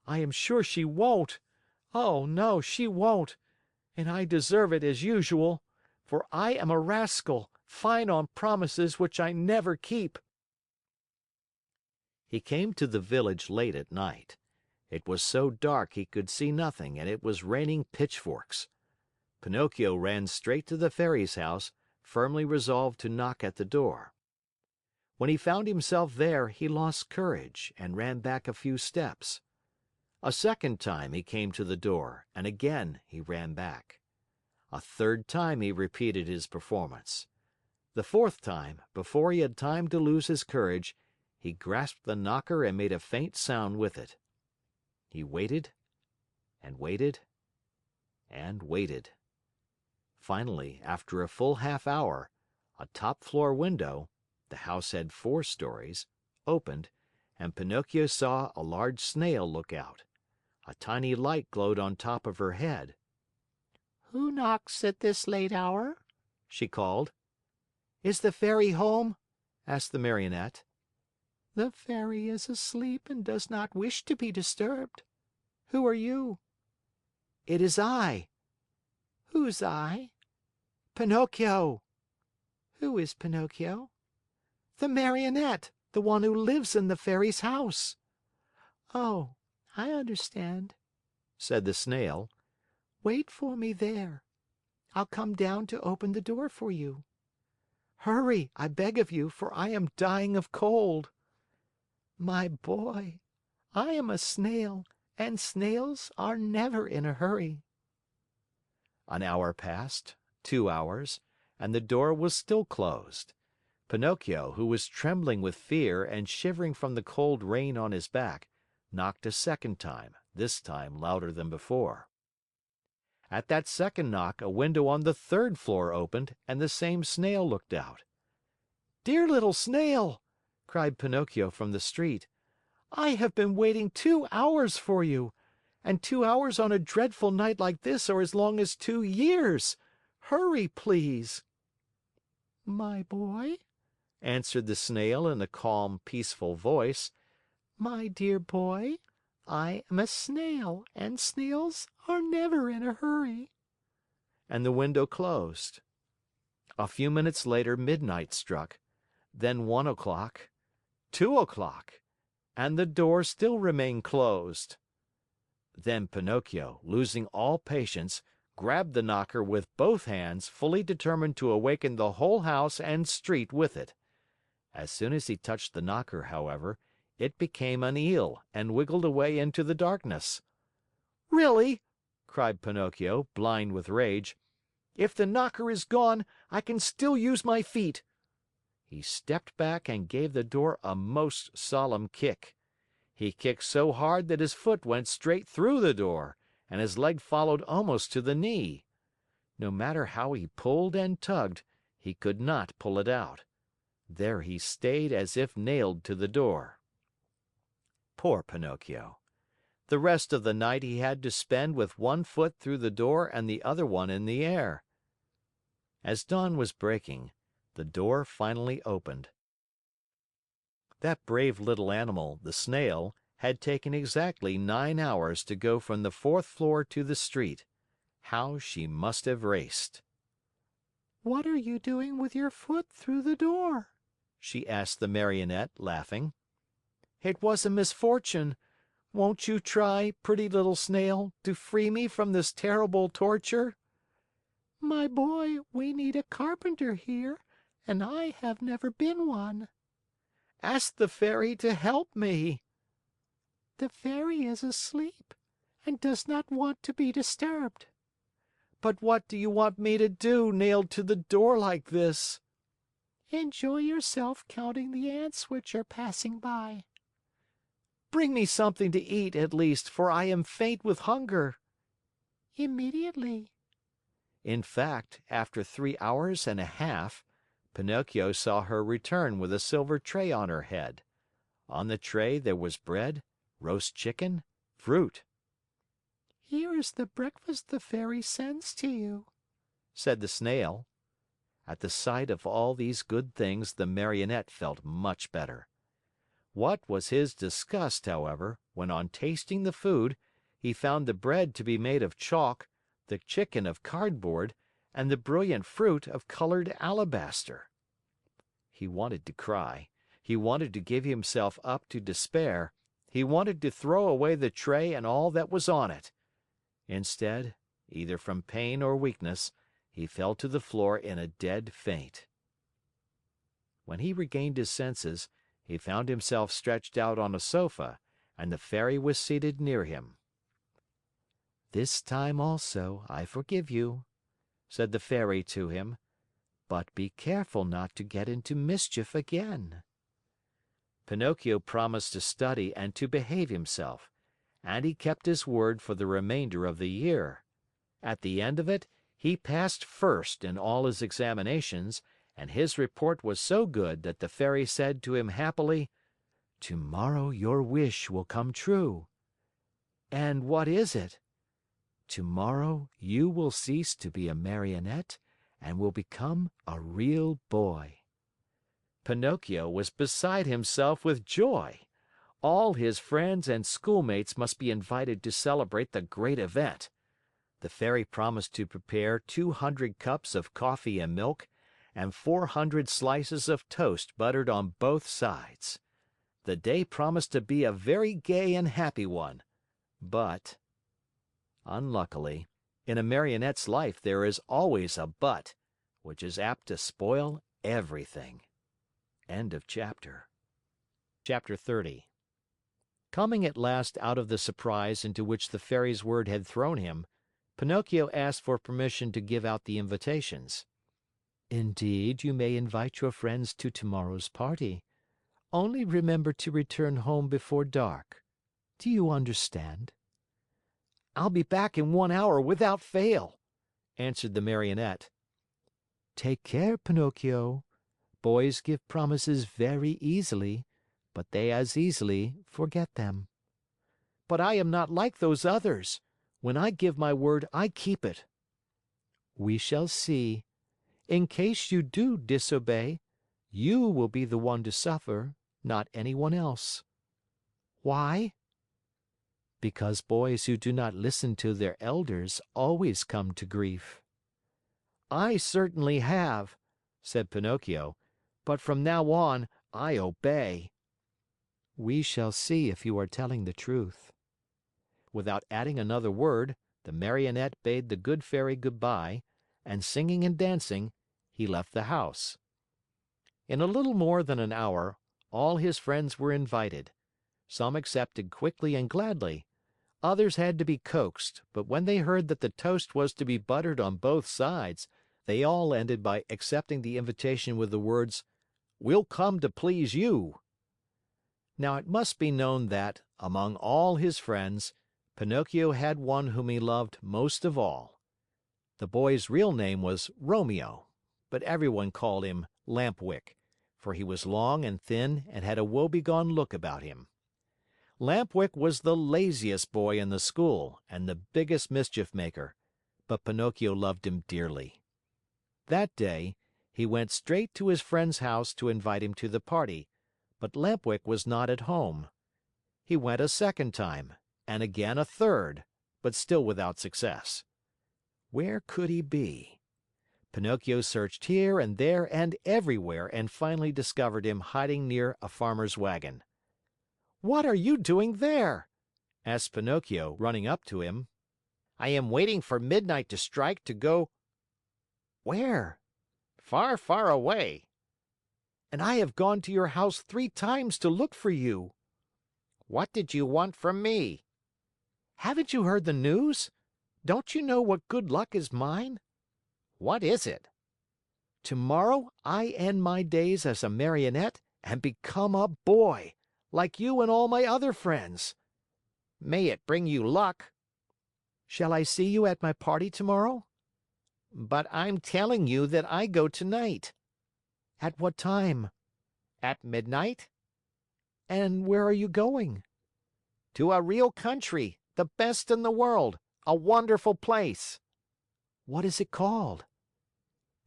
I am sure she won't. Oh, no, she won't. And I deserve it as usual, for I am a rascal, fine on promises which I never keep." He came to the village late at night. It was so dark he could see nothing and it was raining pitchforks. Pinocchio ran straight to the Fairy's house, firmly resolved to knock at the door. When he found himself there, he lost courage and ran back a few steps. A second time he came to the door and again he ran back. A third time he repeated his performance. The fourth time, before he had time to lose his courage, he grasped the knocker and made a faint sound with it. He waited and waited and waited. Finally, after a full half hour, a top floor window, the house had 4 stories, opened, and Pinocchio saw a large snail look out. A tiny light glowed on top of her head. Who knocks at this late hour? She called. "Is the Fairy home?" asked the Marionette. The Fairy is asleep and does not wish to be disturbed. "Who are you?" "It is I." Who's I? "Pinocchio." Who is Pinocchio?" "The Marionette, the one who lives in the Fairy's house." Oh, I understand," said the Snail. "Wait for me there. I'll come down to open the door for you." "Hurry, I beg of you, for I am dying of cold." My boy, I am a snail, and snails are never in a hurry." An hour passed, 2 hours, and the door was still closed. Pinocchio, who was trembling with fear and shivering from the cold rain on his back, knocked a second time, this time louder than before. At that second knock, a window on the 3rd floor opened and the same Snail looked out. "Dear little Snail," cried Pinocchio from the street, "I have been waiting 2 hours for you. And 2 hours on a dreadful night like this are as long as 2 years. Hurry, please." My boy," answered the Snail in a calm, peaceful voice. my dear boy, I am a snail, and snails are never in a hurry." And the window closed. A few minutes later, midnight struck, then 1 o'clock, 2 o'clock, and the door still remained closed. Then Pinocchio, losing all patience, grabbed the knocker with both hands, fully determined to awaken the whole house and street with it. As soon as he touched the knocker, however, it became an eel and wiggled away into the darkness. "Really?" cried Pinocchio, blind with rage. "If the knocker is gone, I can still use my feet." He stepped back and gave the door a most solemn kick. He kicked so hard that his foot went straight through the door, and his leg followed almost to the knee. No matter how he pulled and tugged, he could not pull it out. There he stayed as if nailed to the door. Poor Pinocchio! The rest of the night he had to spend with one foot through the door and the other one in the air. As dawn was breaking, the door finally opened. That brave little animal, the Snail, had taken exactly 9 hours to go from the 4th floor to the street. How she must have raced! "What are you doing with your foot through the door?" she asked the Marionette, laughing. "It was a misfortune. Won't you try, pretty little snail, to free me from this terrible torture?" "My boy, we need a carpenter here, and I have never been one." "Ask the Fairy to help me." "The Fairy is asleep and does not want to be disturbed." "But what do you want me to do, nailed to the door like this?" "Enjoy yourself counting the ants which are passing by." "Bring me something to eat, at least, for I am faint with hunger." "Immediately." In fact, after 3 hours and a half, Pinocchio saw her return with a silver tray on her head. On the tray there was bread, roast chicken, fruit. "Here is the breakfast the Fairy sends to you," said the Snail. At the sight of all these good things, the Marionette felt much better. What was his disgust, however, when on tasting the food, he found the bread to be made of chalk, the chicken of cardboard, and the brilliant fruit of colored alabaster. He wanted to cry. He wanted to give himself up to despair. He wanted to throw away the tray and all that was on it. Instead, either from pain or weakness, he fell to the floor in a dead faint. When he regained his senses, he found himself stretched out on a sofa, and the Fairy was seated near him. "This time also I forgive you," said the Fairy to him, "but be careful not to get into mischief again." Pinocchio promised to study and to behave himself, and he kept his word for the remainder of the year. At the end of it, he passed first in all his examinations, and his report was so good that the Fairy said to him happily, "Tomorrow your wish will come true." "And what is it?" "Tomorrow you will cease to be a Marionette and will become a real boy." Pinocchio was beside himself with joy. All his friends and schoolmates must be invited to celebrate the great event. The Fairy promised to prepare 200 cups of coffee and milk, and 400 slices of toast buttered on both sides. The day promised to be a very gay and happy one. But, unluckily, in a Marionette's life there is always a "but," which is apt to spoil everything. End of chapter. Chapter 30. Coming at last out of the surprise into which the Fairy's word had thrown him, Pinocchio asked for permission to give out the invitations. "Indeed, you may invite your friends to tomorrow's party. Only remember to return home before dark. Do you understand?" "I'll be back in 1 hour without fail," answered the Marionette. "Take care, Pinocchio. Boys give promises very easily, but they as easily forget them." "But I am not like those others. When I give my word, I keep it." "We shall see. In case you do disobey, you will be the one to suffer, not anyone else." "Why?" "Because boys who do not listen to their elders always come to grief." "I certainly have," said Pinocchio, "but from now on, I obey." "We shall see if you are telling the truth." Without adding another word, the Marionette bade the good Fairy good by, and singing and dancing, he left the house. In a little more than an hour, all his friends were invited. Some accepted quickly and gladly. Others had to be coaxed, but when they heard that the toast was to be buttered on both sides, they all ended by accepting the invitation with the words, "We'll come to please you." Now it must be known that, among all his friends, Pinocchio had one whom he loved most of all. The boy's real name was Romeo, but everyone called him Lampwick, for he was long and thin and had a woebegone look about him. Lampwick was the laziest boy in the school and the biggest mischief maker, but Pinocchio loved him dearly. That day, he went straight to his friend's house to invite him to the party, but Lampwick was not at home. He went a second time, and again a third, but still without success. Where could he be? Pinocchio searched here and there and everywhere and finally discovered him hiding near a farmer's wagon. "What are you doing there?" asked Pinocchio, running up to him. "I am waiting for midnight to strike to go—" "Where?" "Far, far away." "And I have gone to your house 3 times to look for you." "What did you want from me?" "Haven't you heard the news? Don't you know what good luck is mine?" "What is it?" "Tomorrow I end my days as a Marionette and become a boy, like you and all my other friends." "May it bring you luck." "Shall I see you at my party tomorrow?" "But I'm telling you that I go tonight." "At what time?" "At midnight." "And where are you going?" "To a real country, the best in the world, a wonderful place." "What is it called?"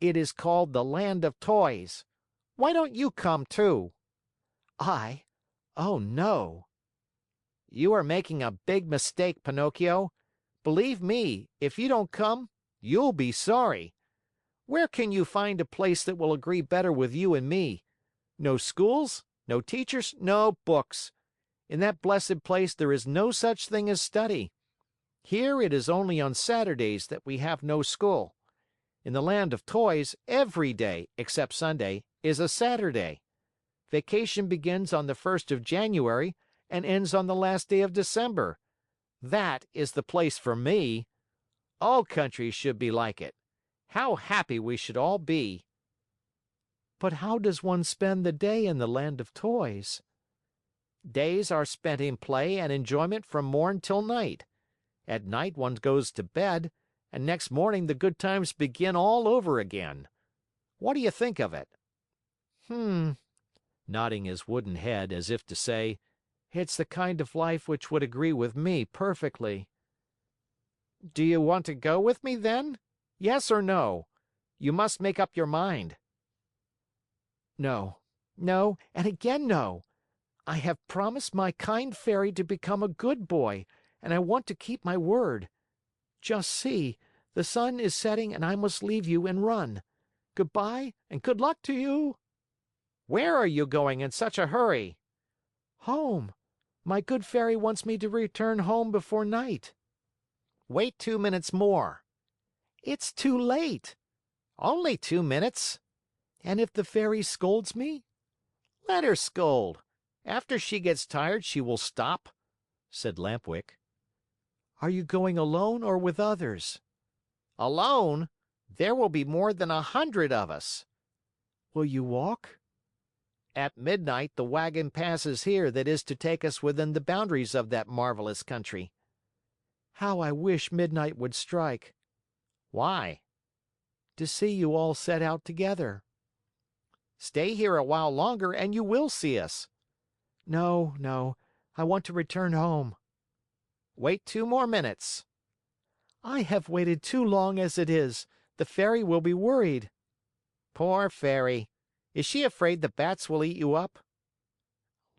"It is called the Land of Toys. Why don't you come too?" "I? Oh, no." "You are making a big mistake, Pinocchio. Believe me, if you don't come, you'll be sorry. Where can you find a place that will agree better with you and me? No schools, no teachers, no books. In that blessed place there is no such thing as study. Here it is only on Saturdays that we have no school. In the Land of Toys, every day, except Sunday, is a Saturday. Vacation begins on the 1st of January and ends on the last day of December. That is the place for me. All countries should be like it. How happy we should all be." "But how does one spend the day in the Land of Toys?" Days are spent in play and enjoyment from morn till night. At night one goes to bed, and next morning the good times begin all over again. What do you think of it?" Hmm, Nodding his wooden head as if to say, it's the kind of life which would agree with me perfectly. "Do you want to go with me then? Yes or no? You must make up your mind." No, no, and again no. I have promised my kind fairy to become a good boy, and I want to keep my word. Just see, the sun is setting and I must leave you and run. Goodbye and good luck to you." "Where are you going in such a hurry?" "Home. My good fairy wants me to return home before night." "Wait 2 minutes more." "It's too late." "Only 2 minutes." "And if the fairy scolds me?" "Let her scold. After she gets tired, she will stop," said Lampwick. "Are you going alone or with others?" "Alone? There will be more than 100 of us." "Will you walk?" "At midnight, the wagon passes here that is to take us within the boundaries of that marvelous country." "How I wish midnight would strike." "Why?" "To see you all set out together." "Stay here a while longer and you will see us." "No, no, I want to return home." "Wait 2 more minutes." "I have waited too long as it is. The fairy will be worried." "Poor Fairy. Is she afraid the bats will eat you up?"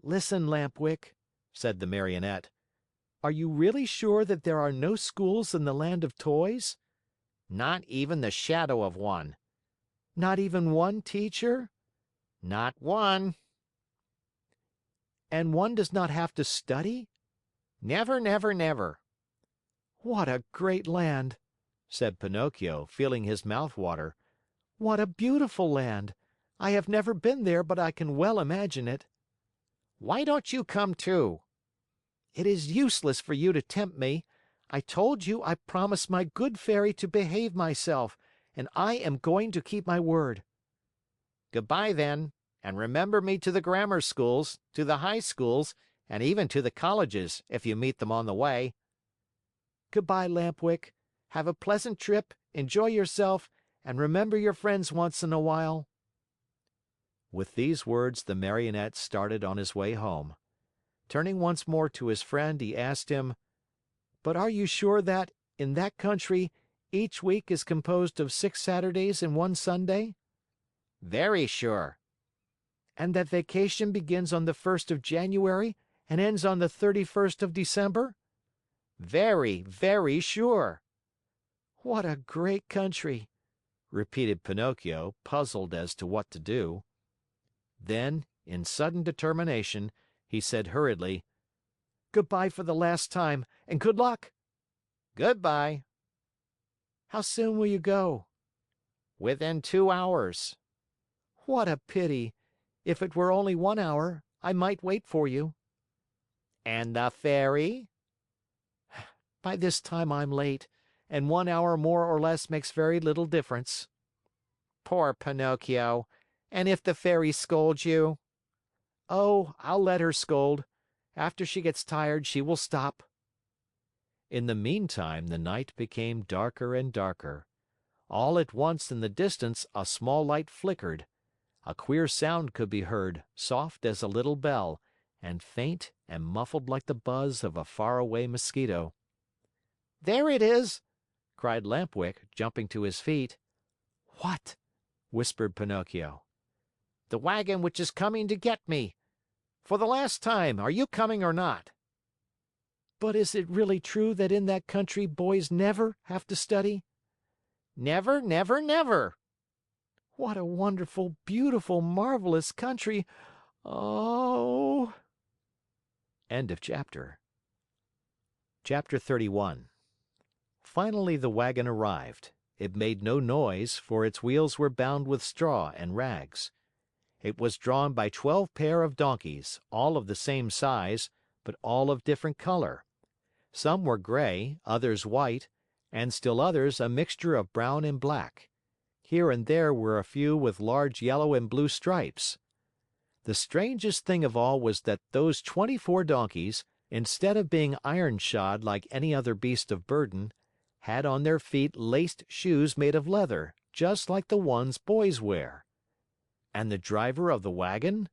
"Listen, Lampwick," said the Marionette. "Are you really sure that there are no schools in the Land of Toys?" "Not even the shadow of one." "Not even one teacher?" "Not one." "And one does not have to study?" "Never, never, never." "What a great land!" said Pinocchio, feeling his mouth water. "What a beautiful land! I have never been there, but I can well imagine it." "Why don't you come too?" "It is useless for you to tempt me. I told you I promised my good fairy to behave myself, and I am going to keep my word." "Goodbye then, and remember me to the grammar schools, to the high schools, and even to the colleges, if you meet them on the way." "Goodbye, Lampwick. Have a pleasant trip, enjoy yourself, and remember your friends once in a while." With these words, the Marionette started on his way home. Turning once more to his friend, he asked him, "But are you sure that, in that country, each week is composed of 6 Saturdays and 1 Sunday?" "Very sure." "And that vacation begins on the 1st of January and ends on the 31st of December?" "Very, very sure." What a great country!" repeated Pinocchio, puzzled as to what to do. Then, in sudden determination, he said hurriedly, "Goodbye for the last time, and good luck!" Goodbye. "How soon will you go?" Within 2 hours. "What a pity! If it were only 1 hour, I might wait for you." And the Fairy? By this time I'm late, and 1 hour more or less makes very little difference." Poor Pinocchio. And if the Fairy scolds you? "Oh, I'll let her scold. After she gets tired, she will stop." In the meantime, the night became darker and darker. All at once in the distance a small light flickered. A queer sound could be heard, soft as a little bell, and faint and muffled like the buzz of a faraway mosquito. There it is!" cried Lampwick, jumping to his feet. "What?" whispered Pinocchio. The wagon which is coming to get me. For the last time, are you coming or not? "But is it really true that in that country boys never have to study?" Never, never, never. "What a wonderful, beautiful, marvelous country! Oh!" End of chapter. Chapter 31. Finally the wagon arrived. It made no noise, for its wheels were bound with straw and rags. It was drawn by 12 pair of donkeys, all of the same size, but all of different color. Some were gray, others white, and still others a mixture of brown and black. Here and there were a few with large yellow and blue stripes. The strangest thing of all was that those 24 donkeys, instead of being iron shod like any other beast of burden, had on their feet laced shoes made of leather, just like the ones boys wear. And the driver of the wagon?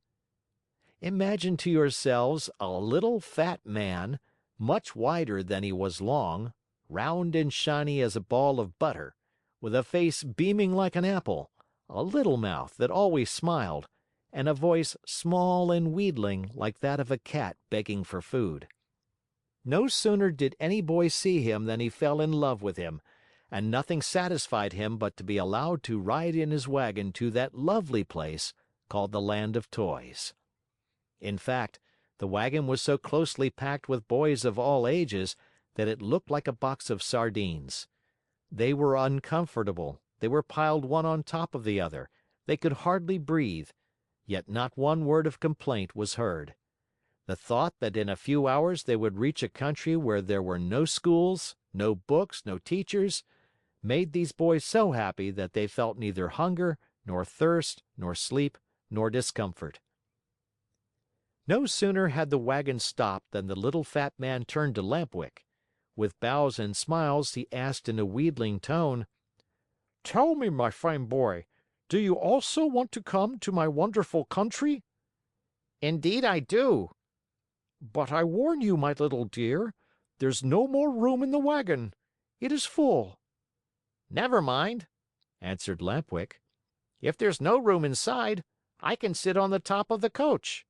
Imagine to yourselves a little fat man, much wider than he was long, round and shiny as a ball of butter, with a face beaming like an apple, a little mouth that always smiled, and a voice small and wheedling like that of a cat begging for food. No sooner did any boy see him than he fell in love with him, and nothing satisfied him but to be allowed to ride in his wagon to that lovely place called the Land of Toys. In fact, the wagon was so closely packed with boys of all ages that it looked like a box of sardines. They were uncomfortable, they were piled one on top of the other, they could hardly breathe, yet not one word of complaint was heard. The thought that in a few hours they would reach a country where there were no schools, no books, no teachers, made these boys so happy that they felt neither hunger, nor thirst, nor sleep, nor discomfort. No sooner had the wagon stopped than the little fat man turned to Lampwick. With bows and smiles, he asked in a wheedling tone, "Tell me, my fine boy, do you also want to come to my wonderful country?" Indeed I do. "But I warn you, my little dear, there's no more room in the wagon. It is full." Never mind, answered Lampwick. If there's no room inside, I can sit on the top of the coach.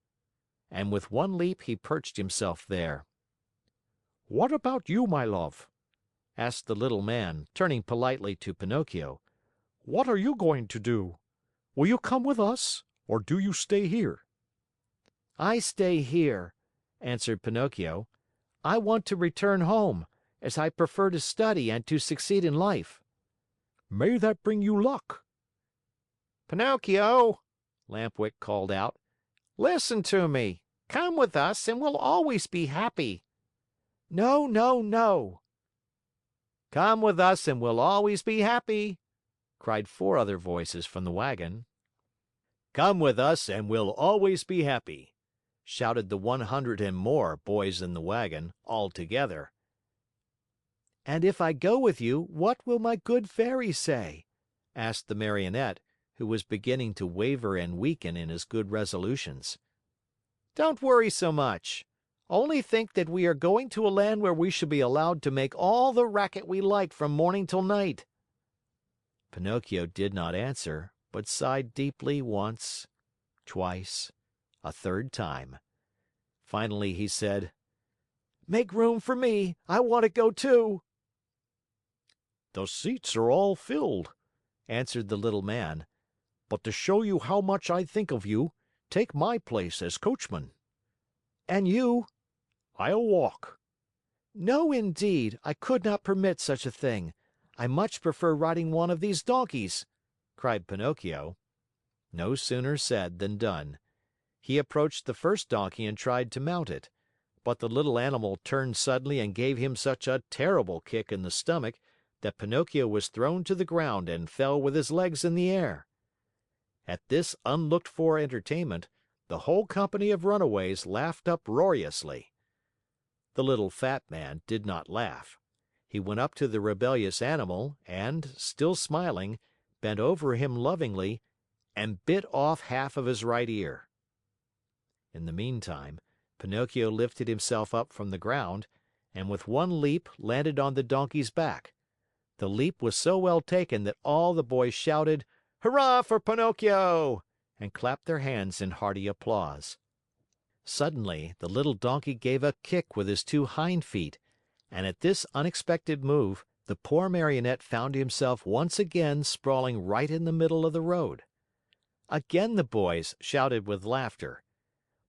And with one leap he perched himself there. "What about you, my love?" asked the little man, turning politely to Pinocchio. "What are you going to do? Will you come with us, or do you stay here?" "I stay here," answered Pinocchio. "I want to return home, as I prefer to study and to succeed in life." "May that bring you luck." Pinocchio, Lampwick called out, listen to me. Come with us and we'll always be happy. "No, no, no." Come with us and we'll always be happy, cried 4 other voices from the wagon. Come with us and we'll always be happy, shouted the 100 and more boys in the wagon, all together. "And if I go with you, what will my good Fairy say?" asked the Marionette, who was beginning to waver and weaken in his good resolutions. Don't worry so much. Only think that we are going to a land where we shall be allowed to make all the racket we like from morning till night." Pinocchio did not answer, but sighed deeply once, twice, a third time. Finally he said, "Make room for me. I want to go too." "The seats are all filled," answered the little man. "But to show you how much I think of you, take my place as coachman." And you? "I'll walk." No, indeed, I could not permit such a thing. I much prefer riding one of these donkeys," cried Pinocchio. No sooner said than done. He approached the first donkey and tried to mount it. But the little animal turned suddenly and gave him such a terrible kick in the stomach that Pinocchio was thrown to the ground and fell with his legs in the air. At this unlooked for entertainment, the whole company of runaways laughed uproariously. The little fat man did not laugh. He went up to the rebellious animal and, still smiling, bent over him lovingly and bit off half of his right ear. In the meantime, Pinocchio lifted himself up from the ground and with one leap landed on the donkey's back. The leap was so well taken that all the boys shouted, "Hurrah for Pinocchio!" and clapped their hands in hearty applause. Suddenly, the little donkey gave a kick with his two hind feet, and at this unexpected move, the poor Marionette found himself once again sprawling right in the middle of the road. Again the boys shouted with laughter.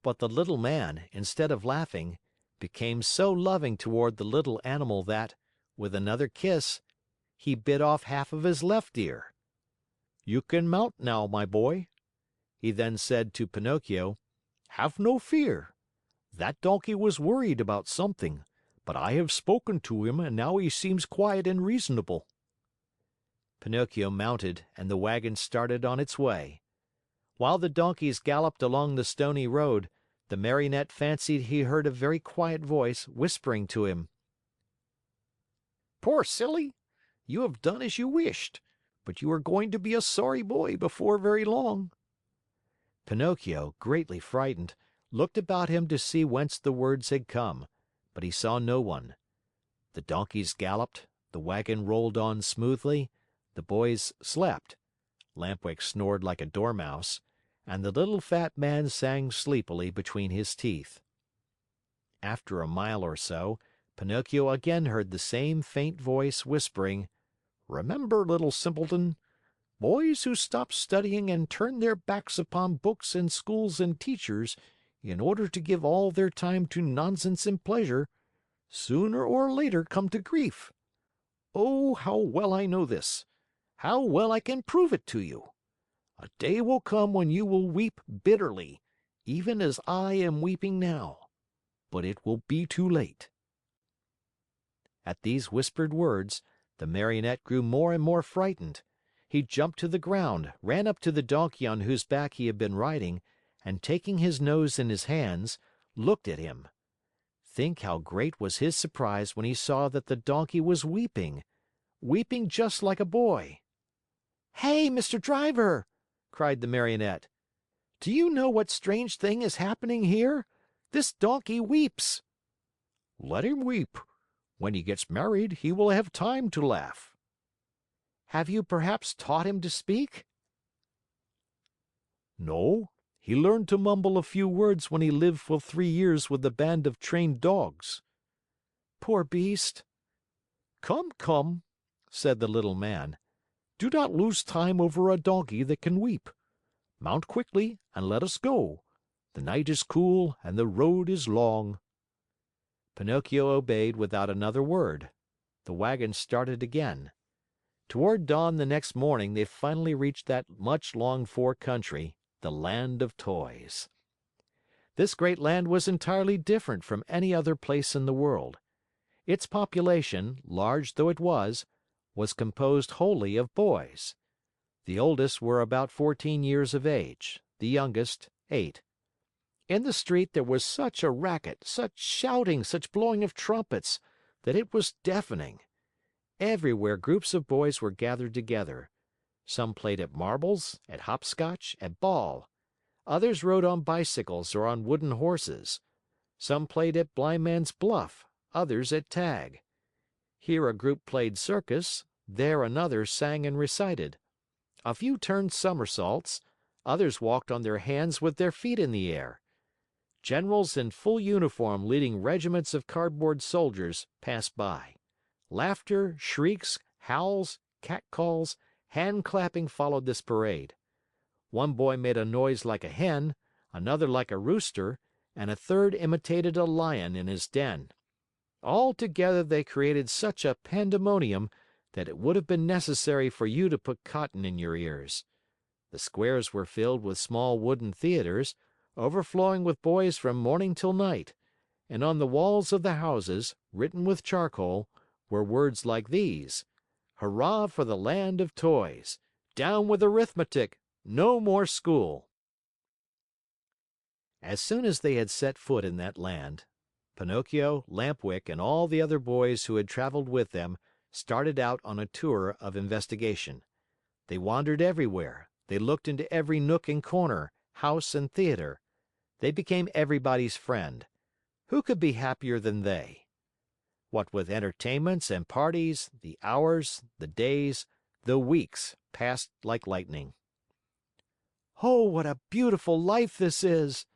But the little man, instead of laughing, became so loving toward the little animal that, with another kiss, he bit off half of his left ear. "You can mount now, my boy." He then said to Pinocchio, "Have no fear. That donkey was worried about something, but I have spoken to him and now he seems quiet and reasonable." Pinocchio mounted and the wagon started on its way. While the donkeys galloped along the stony road, the Marionette fancied he heard a very quiet voice whispering to him: "Poor silly, you have done as you wished, but you are going to be a sorry boy before very long." Pinocchio, greatly frightened, looked about him to see whence the words had come, but he saw no one. The donkeys galloped, the wagon rolled on smoothly, the boys slept, Lampwick snored like a dormouse, and the little fat man sang sleepily between his teeth. After a mile or so, Pinocchio again heard the same faint voice whispering, "Remember, little simpleton, boys who stop studying and turn their backs upon books and schools and teachers in order to give all their time to nonsense and pleasure, sooner or later come to grief. Oh, how well I know this! How well I can prove it to you! A day will come when you will weep bitterly, even as I am weeping now. But it will be too late." At these whispered words, the Marionette grew more and more frightened. He jumped to the ground, ran up to the donkey on whose back he had been riding, and taking his nose in his hands, looked at him. Think how great was his surprise when he saw that the donkey was weeping, weeping just like a boy. "Hey, Mr. Driver!" cried the Marionette. "Do you know what strange thing is happening here? This donkey weeps." "Let him weep. When he gets married, he will have time to laugh." "Have you perhaps taught him to speak?" "No. He learned to mumble a few words when he lived for 3 years with a band of trained dogs." "Poor beast!" "Come, come," said the little man. "Do not lose time over a donkey that can weep. Mount quickly and let us go. The night is cool and the road is long." Pinocchio obeyed without another word. The wagon started again. Toward dawn the next morning, they finally reached that much longed for country, the Land of Toys. This great land was entirely different from any other place in the world. Its population, large though it was composed wholly of boys. The oldest were about 14 years of age, the youngest 8. In the street there was such a racket, such shouting, such blowing of trumpets, that it was deafening. Everywhere groups of boys were gathered together. Some played at marbles, at hopscotch, at ball. Others rode on bicycles or on wooden horses. Some played at blindman's buff, others at tag. Here a group played circus, there another sang and recited. A few turned somersaults, others walked on their hands with their feet in the air. Generals in full uniform leading regiments of cardboard soldiers passed by. Laughter, shrieks, Howls, catcalls, hand-clapping followed this parade. One boy made a noise like a hen, another like a rooster, and a third imitated a lion in his den. All together they created such a pandemonium that it would have been necessary for you to put cotton in your ears. The squares were filled with small wooden theaters, overflowing with boys from morning till night, and on the walls of the houses, written with charcoal, were words like these: "Hurrah for the land of toys! Down with arithmetic! No more school!" As soon as they had set foot in that land, Pinocchio, Lampwick, and all the other boys who had traveled with them started out on a tour of investigation. They wandered everywhere, they looked into every nook and corner, house and theater. They became everybody's friend. Who could be happier than they? What with entertainments and parties, the hours, the days, the weeks passed like lightning. "Oh, what a beautiful life this is!"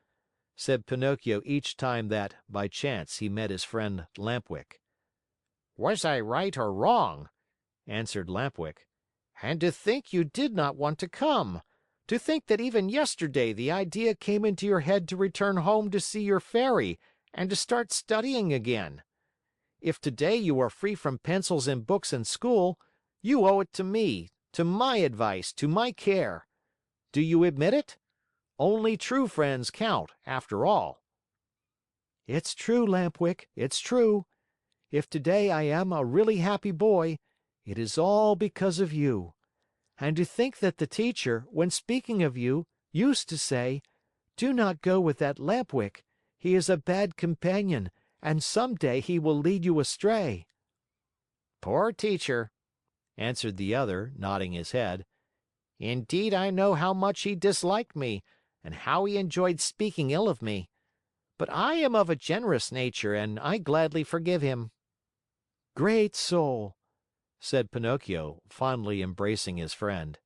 said Pinocchio each time that, by chance, he met his friend Lampwick. "Was I right or wrong?" answered Lampwick. "And to think you did not want to come! To think that even yesterday the idea came into your head to return home to see your fairy and to start studying again! If today you are free from pencils and books and school, you owe it to me, to my advice, to my care. Do you admit it? Only true friends count, after all." "It's true, Lampwick, it's true. If today I am a really happy boy, it is all because of you. And to think that the teacher, when speaking of you, used to say, 'Do not go with that Lampwick. He is a bad companion, and some day he will lead you astray.'" "Poor teacher," answered the other, nodding his head. "Indeed, I know how much he disliked me, and how he enjoyed speaking ill of me. But I am of a generous nature, and I gladly forgive him." "Great soul!" said Pinocchio, fondly embracing his friend.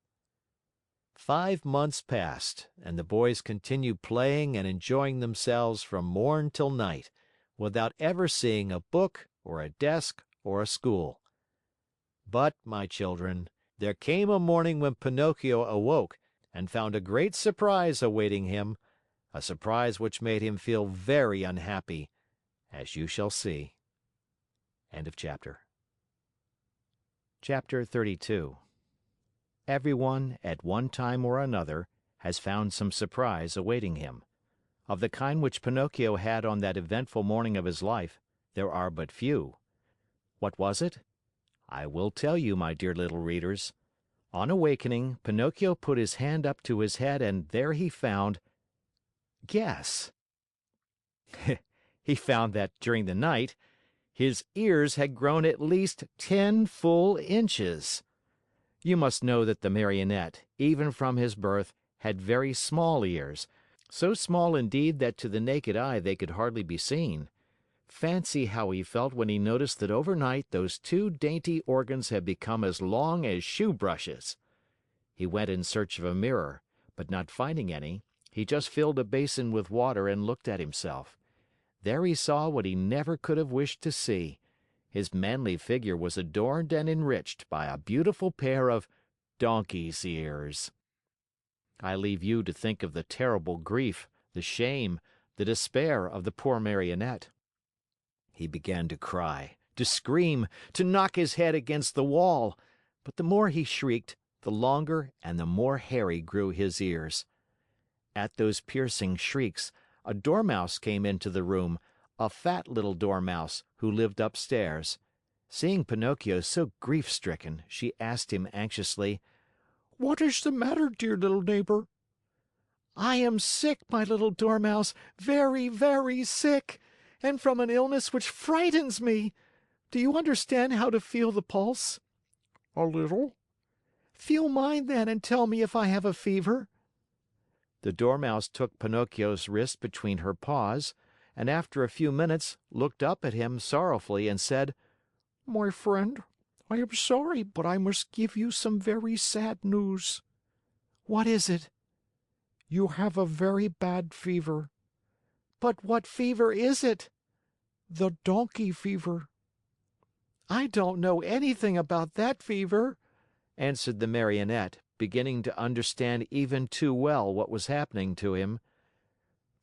5 months passed, and the boys continued playing and enjoying themselves from morn till night, without ever seeing a book, or a desk, or a school. But, my children, there came a morning when Pinocchio awoke and found a great surprise awaiting him, a surprise which made him feel very unhappy, as you shall see. End of chapter. Chapter 32. Everyone, at one time or another, has found some surprise awaiting him. Of the kind which Pinocchio had on that eventful morning of his life, there are but few. What was it? I will tell you, my dear little readers. On awakening, Pinocchio put his hand up to his head and there he found... Guess. He found that during the night, his ears had grown at least 10 full inches. You must know that the Marionette, even from his birth, had very small ears, so small indeed that to the naked eye they could hardly be seen. Fancy how he felt when he noticed that overnight those 2 dainty organs had become as long as shoe brushes. He went in search of a mirror, but not finding any, he just filled a basin with water and looked at himself. There he saw what he never could have wished to see. His manly figure was adorned and enriched by a beautiful pair of donkey's ears. I leave you to think of the terrible grief, the shame, the despair of the poor Marionette. He began to cry, to scream, to knock his head against the wall, but the more he shrieked, the longer and the more hairy grew his ears. At those piercing shrieks, a dormouse came into the room, a fat little dormouse who lived upstairs. Seeing Pinocchio so grief-stricken, she asked him anxiously, "What is the matter, dear little neighbor?" "I am sick, my little dormouse, very, very sick, and from an illness which frightens me. Do you understand how to feel the pulse?" "A little." "Feel mine, then, and tell me if I have a fever." The Dormouse took Pinocchio's wrist between her paws, and after a few minutes looked up at him sorrowfully and said, "My friend, I am sorry, but I must give you some very sad news." "What is it?" "You have a very bad fever." "But what fever is it?" "The donkey fever." I don't know anything about that fever," answered the Marionette, beginning to understand even too well what was happening to him.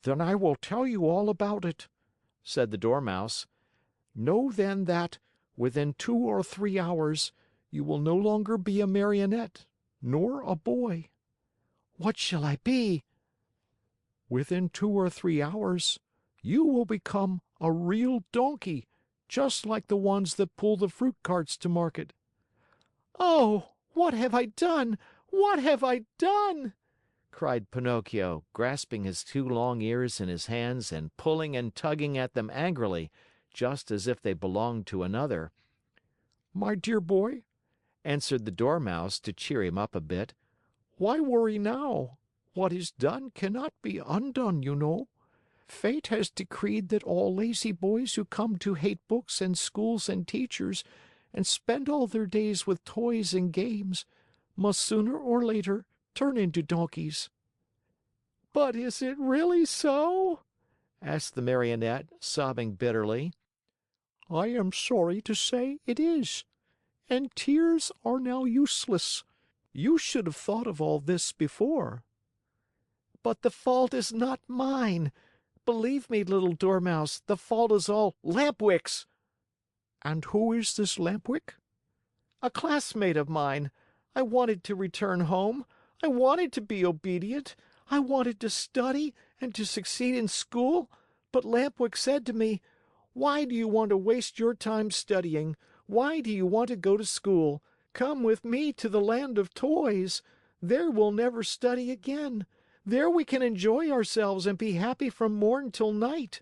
"Then I will tell you all about it," said the Dormouse. "Know then that, within 2 or 3 hours, you will no longer be a Marionette, nor a boy." "What shall I be?" "Within 2 or 3 hours, you will become a real donkey, just like the ones that pull the fruit carts to market." "Oh, what have I done? What have I done?" cried Pinocchio, grasping his two long ears in his hands and pulling and tugging at them angrily, just as if they belonged to another. "My dear boy," answered the Dormouse to cheer him up a bit, "why worry now? What is done cannot be undone, you know. Fate has decreed that all lazy boys who come to hate books and schools and teachers and spend all their days with toys and games must sooner or later turn into donkeys." "But is it really so?" asked the Marionette, sobbing bitterly. "I am sorry to say it is. And tears are now useless. You should have thought of all this before." "But the fault is not mine. Believe me, little Dormouse, the fault is all Lampwick's." "And who is this Lampwick?" "A classmate of mine. I wanted to return home. I wanted to be obedient. I wanted to study and to succeed in school, but Lampwick said to me, 'Why do you want to waste your time studying? Why do you want to go to school? Come with me to the land of toys. There we'll never study again. There we can enjoy ourselves and be happy from morn till night.'"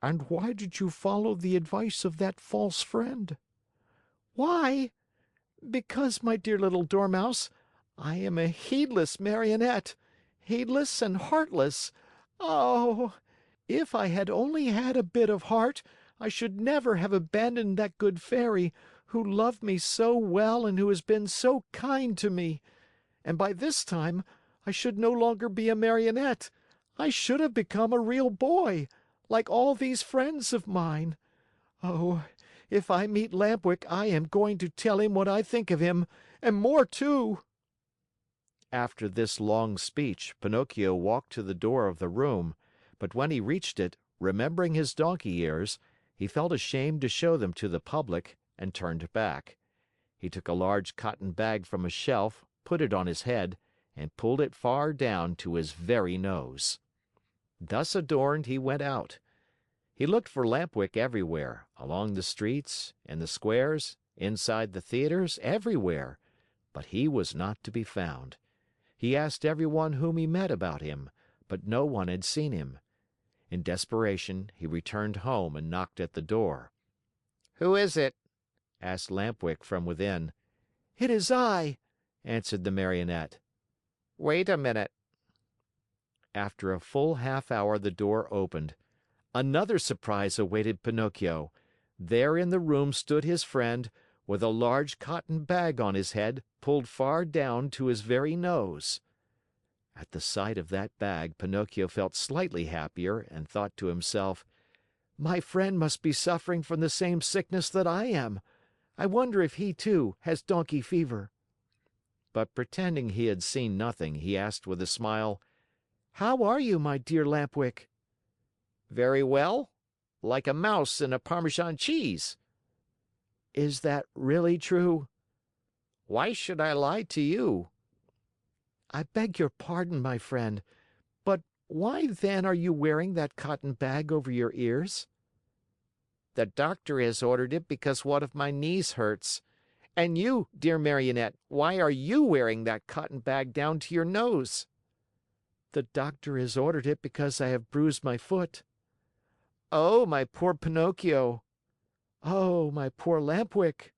"And why did you follow the advice of that false friend?" "Why? Because, my dear little Dormouse, I am a heedless Marionette. Heedless and heartless. Oh! If I had only had a bit of heart, I should never have abandoned that good Fairy, who loved me so well and who has been so kind to me. And by this time, I should no longer be a Marionette. I should have become a real boy, like all these friends of mine. Oh, if I meet Lampwick, I am going to tell him what I think of him, and more too." After this long speech, Pinocchio walked to the door of the room, but when he reached it, remembering his donkey ears, he felt ashamed to show them to the public and turned back. He took a large cotton bag from a shelf, put it on his head, and pulled it far down to his very nose. Thus adorned, he went out. He looked for Lampwick everywhere, along the streets, in the squares, inside the theaters, everywhere, but he was not to be found. He asked everyone whom he met about him, but no one had seen him. In desperation, he returned home and knocked at the door. "Who is it?" asked Lampwick from within. "It is I," answered the Marionette. "Wait a minute." After a full half hour, the door opened. Another surprise awaited Pinocchio. There in the room stood his friend, with a large cotton bag on his head pulled far down to his very nose. At the sight of that bag, Pinocchio felt slightly happier and thought to himself, "My friend must be suffering from the same sickness that I am. I wonder if he, too, has donkey fever." But pretending he had seen nothing, he asked with a smile, "How are you, my dear Lampwick?" "Very well. Like a mouse in a Parmesan cheese." "Is that really true?" "Why should I lie to you?" "I beg your pardon, my friend, but why then are you wearing that cotton bag over your ears?" "The doctor has ordered it because one of my knees hurts. And you, dear Marionette, why are you wearing that cotton bag down to your nose?" "The doctor has ordered it because I have bruised my foot." "Oh, my poor Pinocchio!" "Oh, my poor Lampwick!"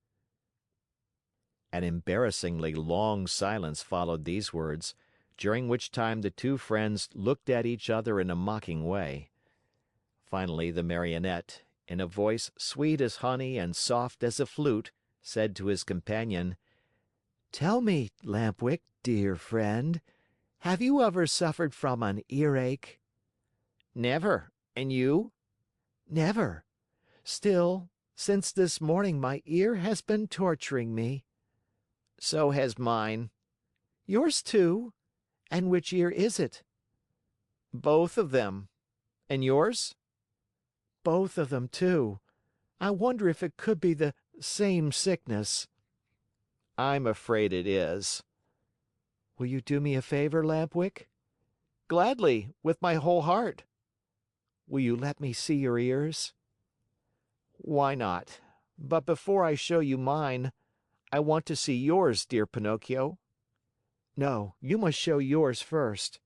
An embarrassingly long silence followed these words, during which time the two friends looked at each other in a mocking way. Finally, the Marionette, in a voice sweet as honey and soft as a flute, said to his companion: "Tell me, Lampwick, dear friend, have you ever suffered from an earache?" "Never. And you?" "Never. Still, Since this morning my ear has been torturing me. So has mine. Yours too? And which ear is it? Both of them. And yours? Both of them too. I wonder if it could be the same sickness. I'm afraid it is. Will you do me a favor, Lampwick? Gladly, with my whole heart. Will you let me see your ears? Why not? But before I show you mine, I want to see yours, dear Pinocchio. No, you must show yours first.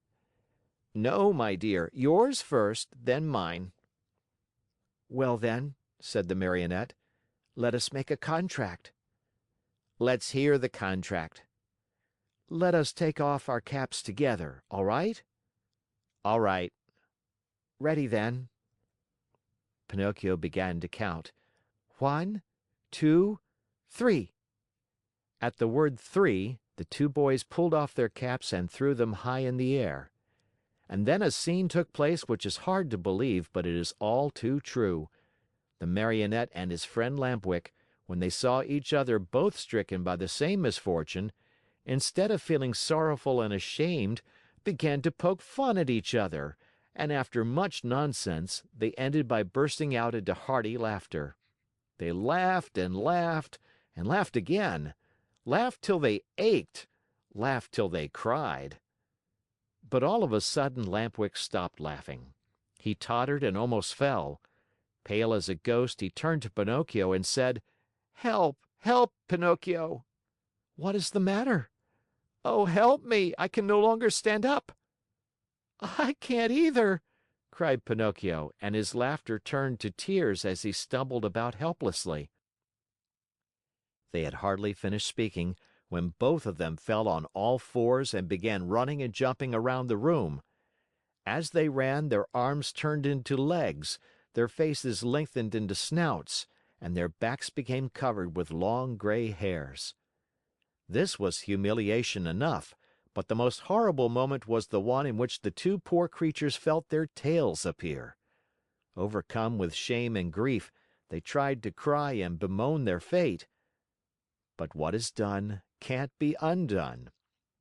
No, my dear, yours first, then mine. Well then, said the Marionette, let us make a contract. Let's hear the contract. Let us take off our caps together, all right? All right. Ready then. Pinocchio began to count. 1, 2, 3. At the word 3, the two boys pulled off their caps and threw them high in the air. And then a scene took place which is hard to believe, but it is all too true. The Marionette and his friend Lampwick, when they saw each other both stricken by the same misfortune, instead of feeling sorrowful and ashamed, began to poke fun at each other, and after much nonsense, they ended by bursting out into hearty laughter. They laughed and laughed and laughed again, laughed till they ached, laughed till they cried. But all of a sudden Lampwick stopped laughing. He tottered and almost fell. Pale as a ghost, he turned to Pinocchio and said, "Help! Help, Pinocchio!" "What is the matter?" "Oh, help me! I can no longer stand up." "I can't either!" cried Pinocchio, and his laughter turned to tears as he stumbled about helplessly. They had hardly finished speaking when both of them fell on all fours and began running and jumping around the room. As they ran, their arms turned into legs, their faces lengthened into snouts, and their backs became covered with long gray hairs. This was humiliation enough, but the most horrible moment was the one in which the two poor creatures felt their tails appear. Overcome with shame and grief, they tried to cry and bemoan their fate. But what is done can't be undone.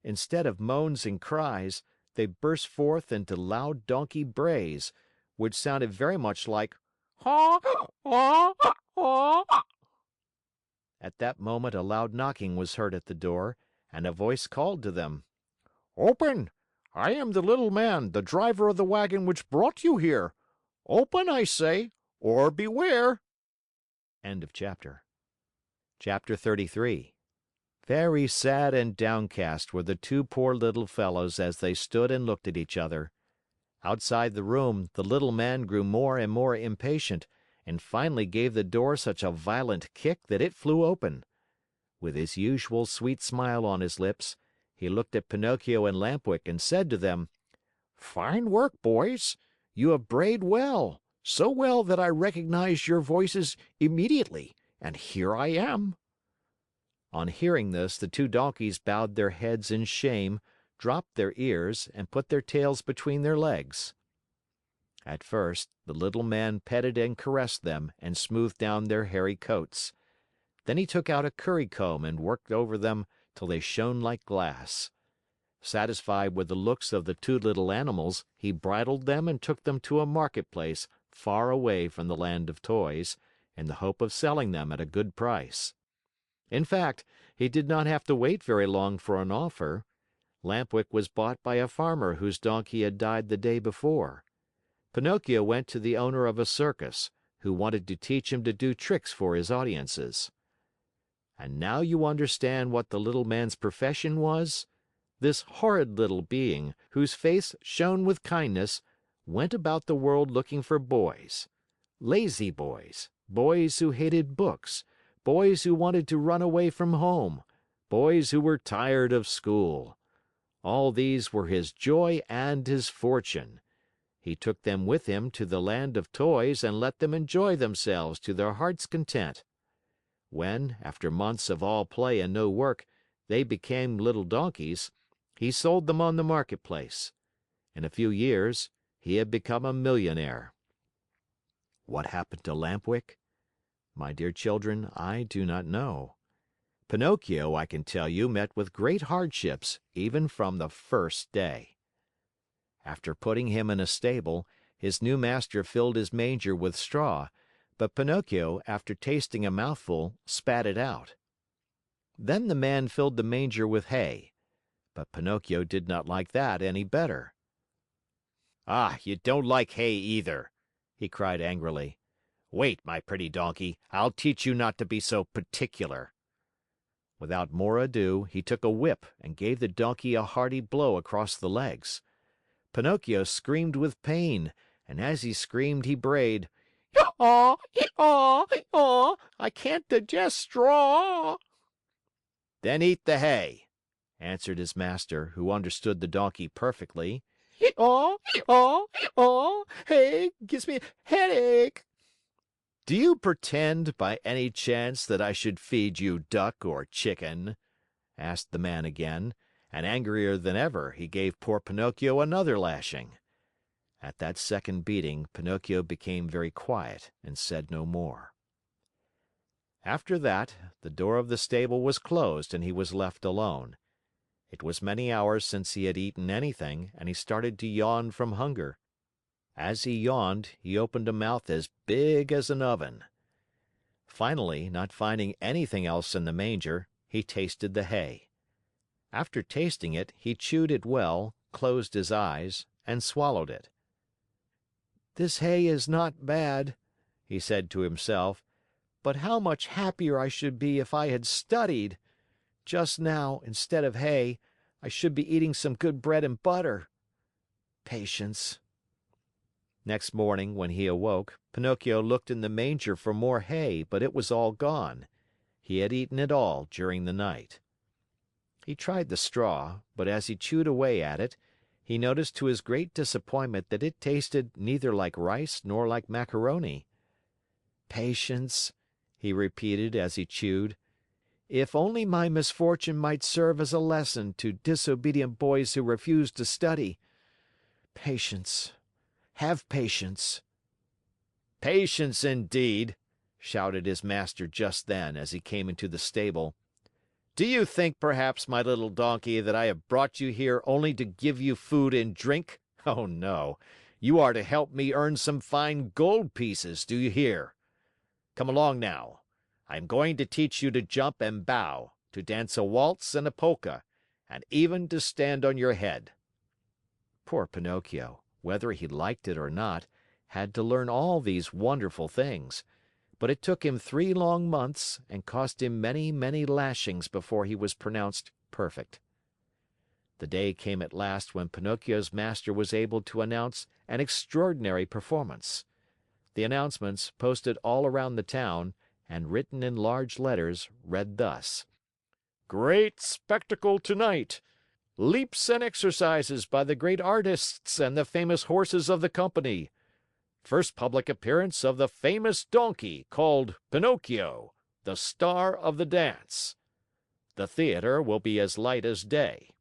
Instead of moans and cries, they burst forth into loud donkey brays, which sounded very much like "Haw, haw, haw." At that moment a loud knocking was heard at the door, and a voice called to them. Open! I am the little man, the driver of the wagon which brought you here. Open, I say, or beware. End of chapter. Chapter 33. Very sad and downcast were the two poor little fellows as they stood and looked at each other. Outside the room, the little man grew more and more impatient and finally gave the door such a violent kick that it flew open. With his usual sweet smile on his lips, he looked at Pinocchio and Lampwick and said to them, Fine work, boys. You have brayed well, so well that I recognized your voices immediately, and here I am. On hearing this, the two donkeys bowed their heads in shame, dropped their ears, and put their tails between their legs. At first, the little man petted and caressed them and smoothed down their hairy coats. Then he took out a currycomb and worked over them till they shone like glass. Satisfied with the looks of the two little animals, he bridled them and took them to a marketplace far away from the land of toys, in the hope of selling them at a good price. In fact, he did not have to wait very long for an offer. Lampwick was bought by a farmer whose donkey had died the day before. Pinocchio went to the owner of a circus, who wanted to teach him to do tricks for his audiences. And now you understand what the little man's profession was? This horrid little being, whose face shone with kindness, went about the world looking for boys. Lazy boys, boys who hated books, boys who wanted to run away from home, boys who were tired of school. All these were his joy and his fortune. He took them with him to the land of toys and let them enjoy themselves to their heart's content. When, after months of all play and no work, they became little donkeys, he sold them on the marketplace. In a few years, he had become a millionaire. What happened to Lampwick? My dear children, I do not know. Pinocchio, I can tell you, met with great hardships even from the first day. After putting him in a stable, his new master filled his manger with straw, but Pinocchio, after tasting a mouthful, spat it out. Then the man filled the manger with hay, but Pinocchio did not like that any better. "Ah, you don't like hay either!" he cried angrily. "Wait, my pretty donkey, I'll teach you not to be so particular." Without more ado, he took a whip and gave the donkey a hearty blow across the legs. Pinocchio screamed with pain, and as he screamed, he brayed, "Yaw, yaw, yaw! I can't digest straw." "Then eat the hay," answered his master, who understood the donkey perfectly. "Yaw, yaw, yaw! Hay gives me headache." "Do you pretend, by any chance, that I should feed you duck or chicken?" asked the man again, and angrier than ever, he gave poor Pinocchio another lashing. At that second beating, Pinocchio became very quiet and said no more. After that, the door of the stable was closed and he was left alone. It was many hours since he had eaten anything, and he started to yawn from hunger. As he yawned, he opened a mouth as big as an oven. Finally, not finding anything else in the manger, he tasted the hay. After tasting it, he chewed it well, closed his eyes, and swallowed it. "This hay is not bad," he said to himself, "but how much happier I should be if I had studied! Just now, instead of hay, I should be eating some good bread and butter. Patience." Next morning, when he awoke, Pinocchio looked in the manger for more hay, but it was all gone. He had eaten it all during the night. He tried the straw, but as he chewed away at it, he noticed to his great disappointment that it tasted neither like rice nor like macaroni. "Patience," he repeated as he chewed. "If only my misfortune might serve as a lesson to disobedient boys who refuse to study. Patience. Have patience." "Patience, indeed!" shouted his master just then, as he came into the stable. "Do you think, perhaps, my little donkey, that I have brought you here only to give you food and drink? Oh, no! You are to help me earn some fine gold pieces, do you hear? Come along now. I am going to teach you to jump and bow, to dance a waltz and a polka, and even to stand on your head." Poor Pinocchio, whether he liked it or not, had to learn all these wonderful things, but it took him 3 long months and cost him many, many lashings before he was pronounced perfect. The day came at last when Pinocchio's master was able to announce an extraordinary performance. The announcements, posted all around the town, and written in large letters, read thus: "Great spectacle tonight! Leaps and exercises by the great artists and the famous horses of the company. First public appearance of the famous donkey called Pinocchio, the star of the dance. The theater will be as light as day."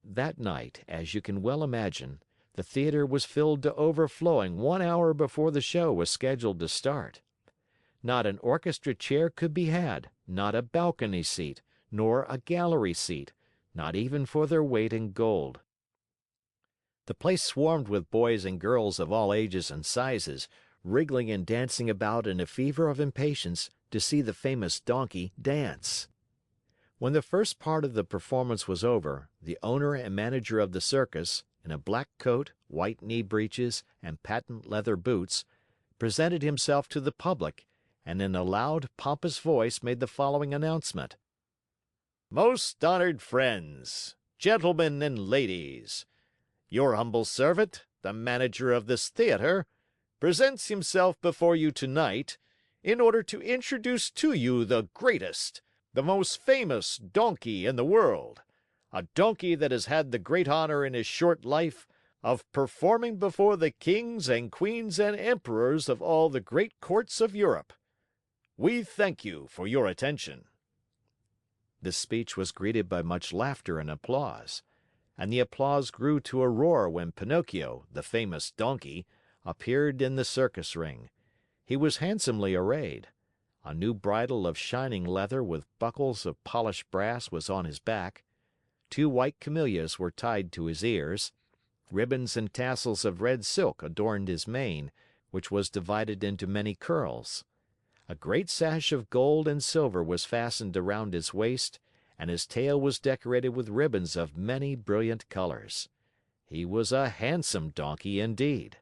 That night, as you can well imagine, the theater was filled to overflowing 1 hour before the show was scheduled to start. Not an orchestra chair could be had, not a balcony seat, nor a gallery seat, not even for their weight in gold. The place swarmed with boys and girls of all ages and sizes, wriggling and dancing about in a fever of impatience to see the famous donkey dance. When the first part of the performance was over, the owner and manager of the circus, in a black coat, white knee breeches, and patent leather boots, presented himself to the public and in a loud, pompous voice made the following announcement: "Most honored friends, gentlemen and ladies, your humble servant, the manager of this theater, presents himself before you tonight in order to introduce to you the greatest, the most famous donkey in the world, a donkey that has had the great honor in his short life of performing before the kings and queens and emperors of all the great courts of Europe. We thank you for your attention." This speech was greeted by much laughter and applause. And the applause grew to a roar when Pinocchio, the famous donkey, appeared in the circus ring. He was handsomely arrayed. A new bridle of shining leather with buckles of polished brass was on his back. 2 white camellias were tied to his ears. Ribbons and tassels of red silk adorned his mane, which was divided into many curls. A great sash of gold and silver was fastened around his waist, and his tail was decorated with ribbons of many brilliant colors. He was a handsome donkey indeed.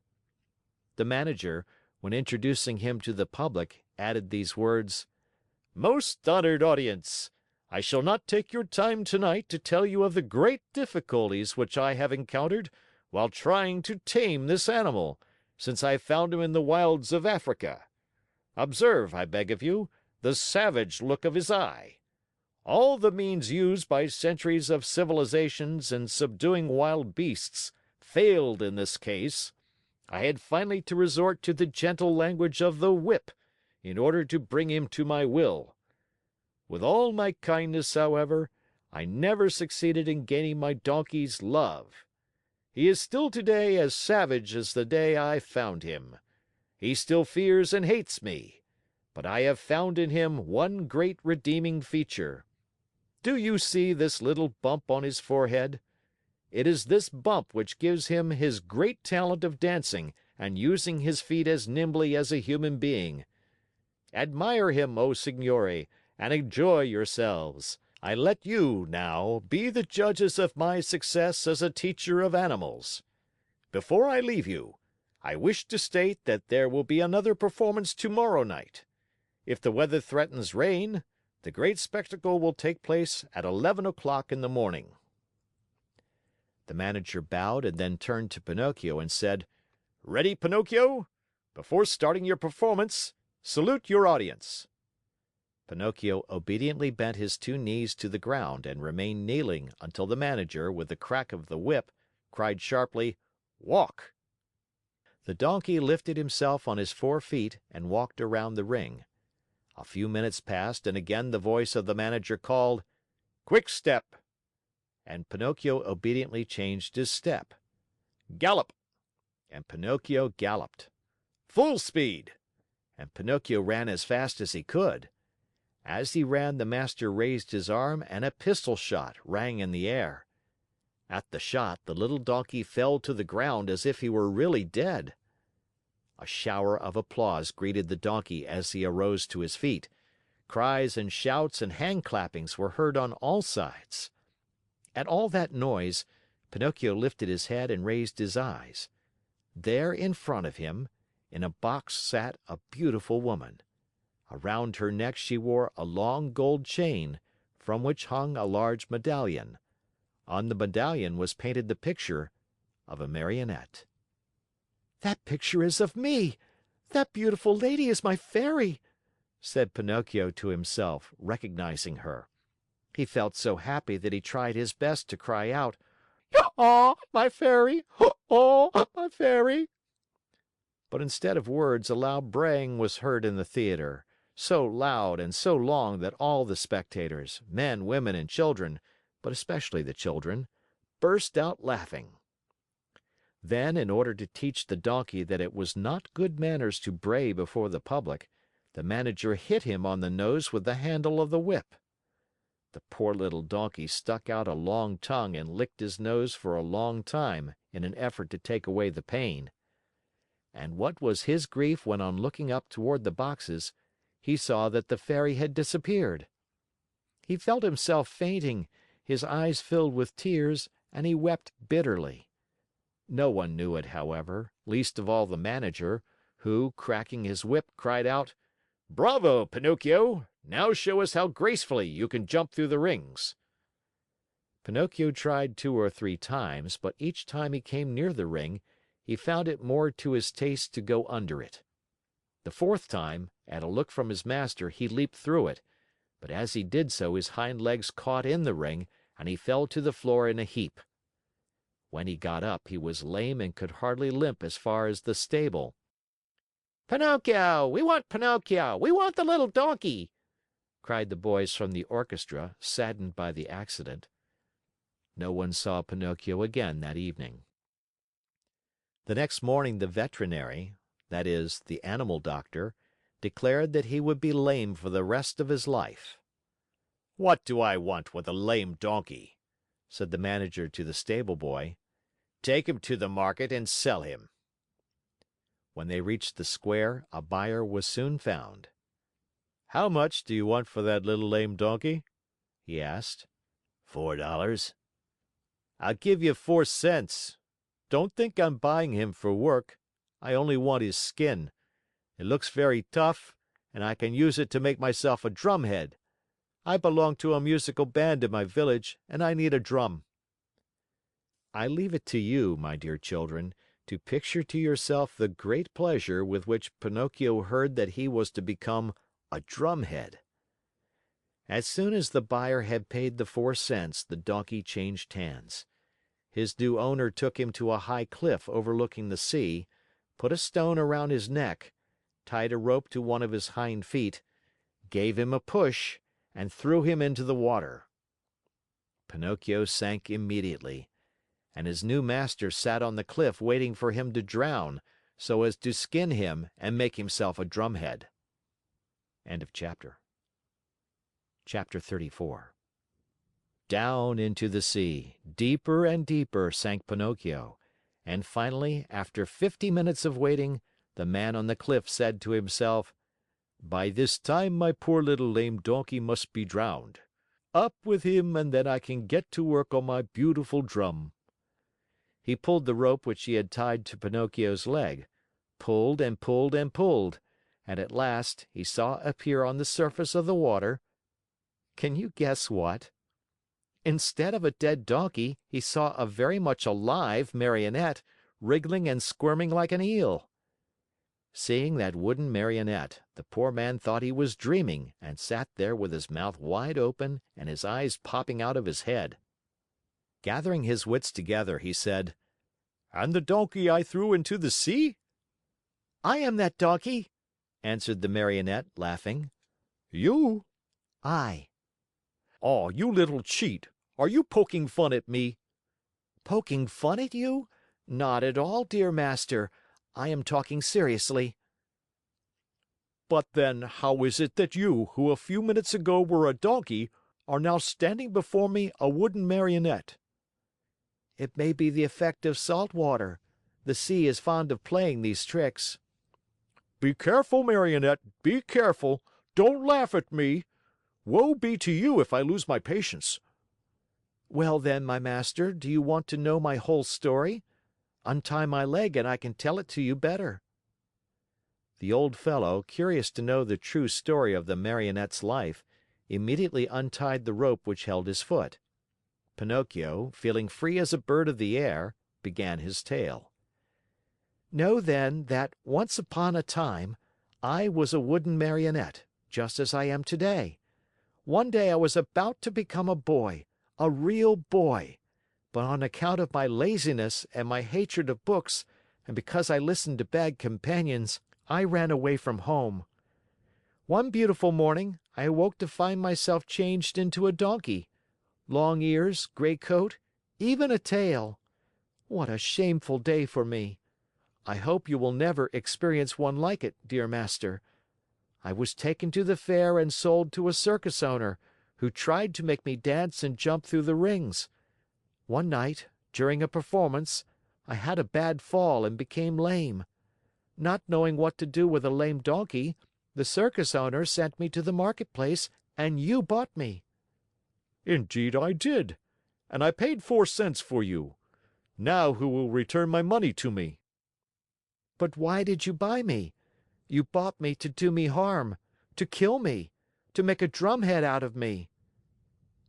The manager, when introducing him to the public, added these words: "Most honored audience, I shall not take your time tonight to tell you of the great difficulties which I have encountered while trying to tame this animal, since I found him in the wilds of Africa. Observe, I beg of you, the savage look of his eye. All the means used by centuries of civilizations in subduing wild beasts failed in this case. I had finally to resort to the gentle language of the whip in order to bring him to my will. With all my kindness, however, I never succeeded in gaining my donkey's love. He is still today as savage as the day I found him. He still fears and hates me, but I have found in him one great redeeming feature. Do you see this little bump on his forehead? It is this bump which gives him his great talent of dancing and using his feet as nimbly as a human being. Admire him, O signori, and enjoy yourselves. I let you, now, be the judges of my success as a teacher of animals. Before I leave you, I wish to state that there will be another performance tomorrow night. If the weather threatens rain, the great spectacle will take place at 11 o'clock in the morning." The manager bowed and then turned to Pinocchio and said, "Ready, Pinocchio? Before starting your performance, salute your audience." Pinocchio obediently bent his 2 knees to the ground and remained kneeling until the manager, with the crack of the whip, cried sharply, "Walk!" The donkey lifted himself on his 4 feet and walked around the ring. A few minutes passed and again the voice of the manager called, "Quick step!" And Pinocchio obediently changed his step. "Gallop!" And Pinocchio galloped. "Full speed!" And Pinocchio ran as fast as he could. As he ran, the master raised his arm and a pistol shot rang in the air. At the shot, the little donkey fell to the ground as if he were really dead. A shower of applause greeted the donkey as he arose to his feet. Cries and shouts and hand clappings were heard on all sides. At all that noise, Pinocchio lifted his head and raised his eyes. There in front of him, in a box sat a beautiful woman. Around her neck she wore a long gold chain, from which hung a large medallion. On the medallion was painted the picture of a Marionette. "That picture is of me! That beautiful lady is my Fairy!" said Pinocchio to himself, recognizing her. He felt so happy that he tried his best to cry out, "Oh, my Fairy! Oh, my Fairy!" But instead of words, a loud braying was heard in the theater, so loud and so long that all the spectators, men, women, and children, but especially the children, burst out laughing. Then, in order to teach the donkey that it was not good manners to bray before the public, the manager hit him on the nose with the handle of the whip. The poor little donkey stuck out a long tongue and licked his nose for a long time in an effort to take away the pain. And what was his grief when on looking up toward the boxes, he saw that the Fairy had disappeared. He felt himself fainting, his eyes filled with tears, and he wept bitterly. No one knew it, however, least of all the manager, who, cracking his whip, cried out, "Bravo, Pinocchio! Now show us how gracefully you can jump through the rings." Pinocchio tried 2 or 3 times, but each time he came near the ring, he found it more to his taste to go under it. The 4th time, at a look from his master, he leaped through it, but as he did so his hind legs caught in the ring and he fell to the floor in a heap. When he got up, he was lame and could hardly limp as far as the stable. "Pinocchio! We want Pinocchio! We want the little donkey!" cried the boys from the orchestra, saddened by the accident. No one saw Pinocchio again that evening. The next morning the veterinary, that is, the animal doctor, declared that he would be lame for the rest of his life. "What do I want with a lame donkey?" said the manager to the stable boy. "Take him to the market and sell him." When they reached the square, a buyer was soon found. "How much do you want for that little lame donkey?" he asked. "$4." "I'll give you 4 cents. Don't think I'm buying him for work. I only want his skin. It looks very tough, and I can use it to make myself a drumhead. I belong to a musical band in my village, and I need a drum." I leave it to you, my dear children, to picture to yourself the great pleasure with which Pinocchio heard that he was to become a drumhead. As soon as the buyer had paid the 4 cents, the donkey changed hands. His new owner took him to a high cliff overlooking the sea, put a stone around his neck, tied a rope to one of his hind feet, gave him a push, and threw him into the water. Pinocchio sank immediately, and his new master sat on the cliff waiting for him to drown, so as to skin him and make himself a drumhead. End of chapter. Chapter 34. Down into the sea, deeper and deeper sank Pinocchio, and finally, after 50 minutes of waiting, the man on the cliff said to himself, "By this time my poor little lame donkey must be drowned. Up with him and then I can get to work on my beautiful drum." He pulled the rope which he had tied to Pinocchio's leg, pulled and pulled and pulled, and at last he saw appear on the surface of the water. Can you guess what? Instead of a dead donkey, he saw a very much alive Marionette, wriggling and squirming like an eel. Seeing that wooden Marionette, the poor man thought he was dreaming and sat there with his mouth wide open and his eyes popping out of his head. Gathering his wits together, he said, "And the donkey I threw into the sea?" "I am that donkey," answered the Marionette, laughing. You? "I." "Aw, you little cheat! Are you poking fun at me?" "Poking fun at you? Not at all, dear master. I am talking seriously." But then, how is it that you, who a few minutes ago were a donkey, are now standing before me a wooden Marionette?" "It may be the effect of salt water. The sea is fond of playing these tricks." Be careful, Marionette, be careful! Don't laugh at me! Woe be to you if I lose my patience." "Well then, my master, do you want to know my whole story? Untie my leg and I can tell it to you better." The old fellow, curious to know the true story of the Marionette's life, immediately untied the rope which held his foot. Pinocchio, feeling free as a bird of the air, began his tale. "Know then that, once upon a time, I was a wooden Marionette, just as I am today. One day I was about to become a boy, a real boy, but on account of my laziness and my hatred of books, and because I listened to bad companions, I ran away from home. One beautiful morning, I awoke to find myself changed into a donkey. Long ears, gray coat, even a tail. What a shameful day for me! I hope you will never experience one like it, dear master. I was taken to the fair and sold to a circus owner, who tried to make me dance and jump through the rings. One night, during a performance, I had a bad fall and became lame. Not knowing what to do with a lame donkey, the circus owner sent me to the marketplace and you bought me." "Indeed I did, and I paid 4 cents for you. Now who will return my money to me?" "But why did you buy me? You bought me to do me harm, to kill me, to make a drumhead out of me."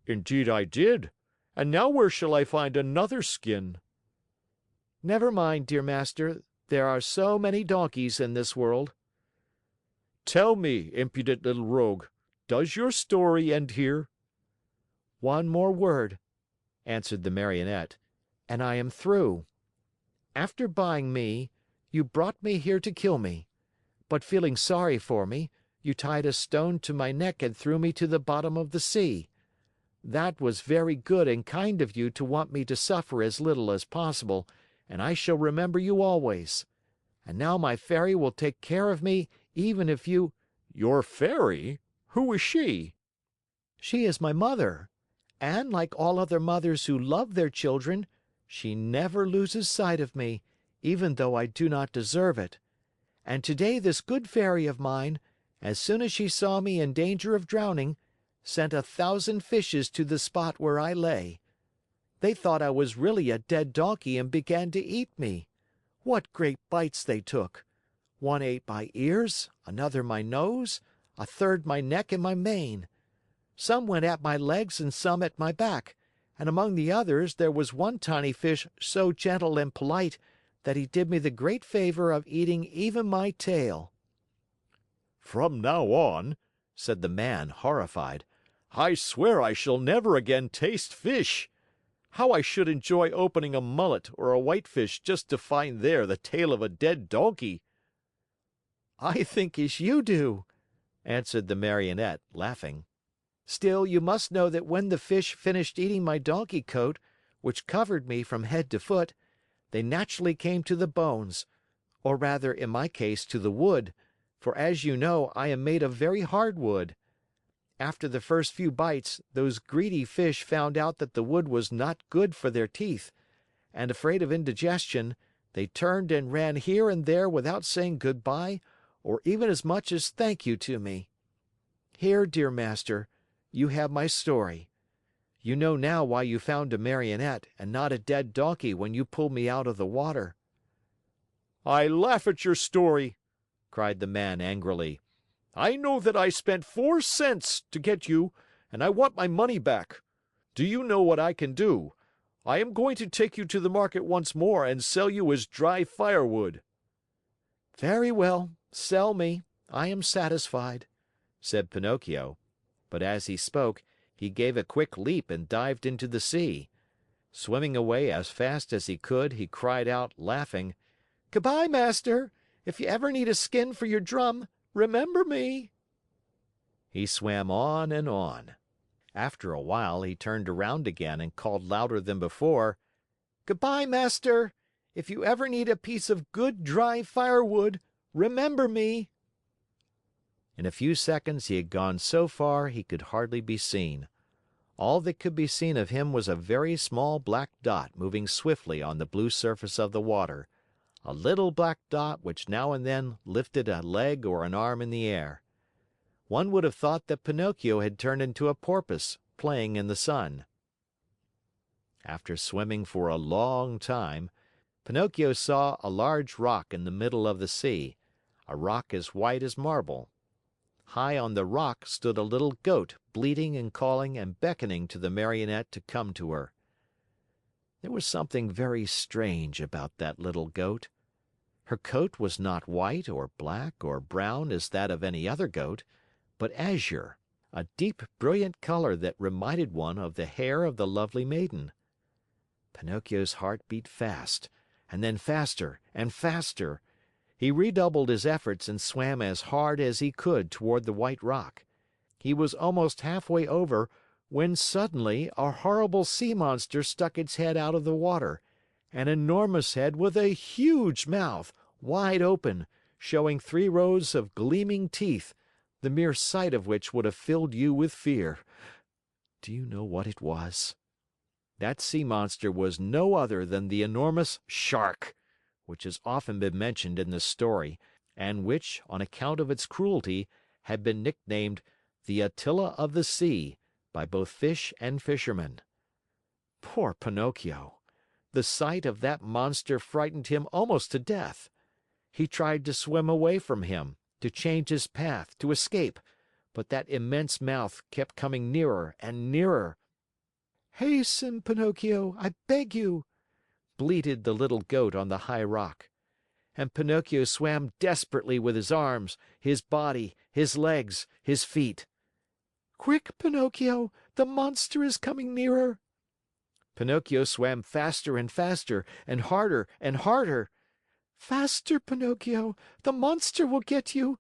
"Indeed I did. And now where shall I find another skin?" "Never mind, dear master. There are so many donkeys in this world." "Tell me, impudent little rogue, does your story end here?" "One more word," answered the Marionette, "and I am through. After buying me, you brought me here to kill me. But feeling sorry for me, you tied a stone to my neck and threw me to the bottom of the sea. That was very good and kind of you to want me to suffer as little as possible, and I shall remember you always. And now my Fairy will take care of me even if you... Your fairy? Who is she? She is my mother. And like all other mothers who love their children, she never loses sight of me, even though I do not deserve it. And today this good fairy of mine, as soon as she saw me in danger of drowning, sent 1,000 fishes to the spot where I lay. They thought I was really a dead donkey and began to eat me. What great bites they took! One ate my ears, another my nose, a third my neck and my mane. Some went at my legs and some at my back, and among the others there was one tiny fish so gentle and polite that he did me the great favor of eating even my tail. From now on, said the man, horrified, I swear I shall never again taste fish. How I should enjoy opening a mullet or a whitefish just to find there the tail of a dead donkey. I think as you do, answered the Marionette, laughing. Still, you must know that when the fish finished eating my donkey coat, which covered me from head to foot, they naturally came to the bones, or rather, in my case, to the wood, for as you know, I am made of very hard wood. After the first few bites, those greedy fish found out that the wood was not good for their teeth, and afraid of indigestion, they turned and ran here and there without saying goodbye or even as much as thank you to me. Here, dear master, you have my story. You know now why you found a Marionette and not a dead donkey when you pulled me out of the water. I laugh at your story, cried the man angrily. I know that I spent 4 cents to get you, and I want my money back. Do you know what I can do? I am going to take you to the market once more and sell you as dry firewood. Very well, sell me. I am satisfied, said Pinocchio. But as he spoke, he gave a quick leap and dived into the sea. Swimming away as fast as he could, he cried out, laughing, "Goodbye, master! If you ever need a skin for your drum, remember me!" He swam on and on. After a while, he turned around again and called louder than before, "Goodbye, master! If you ever need a piece of good dry firewood, remember me!" In a few seconds he had gone so far he could hardly be seen. All that could be seen of him was a very small black dot moving swiftly on the blue surface of the water, a little black dot which now and then lifted a leg or an arm in the air. One would have thought that Pinocchio had turned into a porpoise, playing in the sun. After swimming for a long time, Pinocchio saw a large rock in the middle of the sea, a rock as white as marble. High on the rock stood a little goat bleating and calling and beckoning to the Marionette to come to her. There was something very strange about that little goat. Her coat was not white or black or brown as that of any other goat, but azure, a deep, brilliant color that reminded one of the hair of the lovely maiden. Pinocchio's heart beat fast, and then faster and faster. He redoubled his efforts and swam as hard as he could toward the white rock. He was almost halfway over when suddenly a horrible sea monster stuck its head out of the water, an enormous head with a huge mouth, wide open, showing 3 rows of gleaming teeth, the mere sight of which would have filled you with fear. Do you know what it was? That sea monster was no other than the enormous shark, which has often been mentioned in the story, and which, on account of its cruelty, had been nicknamed the Attila of the Sea by both fish and fishermen. Poor Pinocchio! The sight of that monster frightened him almost to death. He tried to swim away from him, to change his path, to escape, but that immense mouth kept coming nearer and nearer. "Hasten, Pinocchio, I beg you!" bleated the little goat on the high rock. And Pinocchio swam desperately with his arms, his body, his legs, his feet. "Quick, Pinocchio, the monster is coming nearer!" Pinocchio swam faster and faster, and harder and harder. "Faster, Pinocchio, the monster will get you!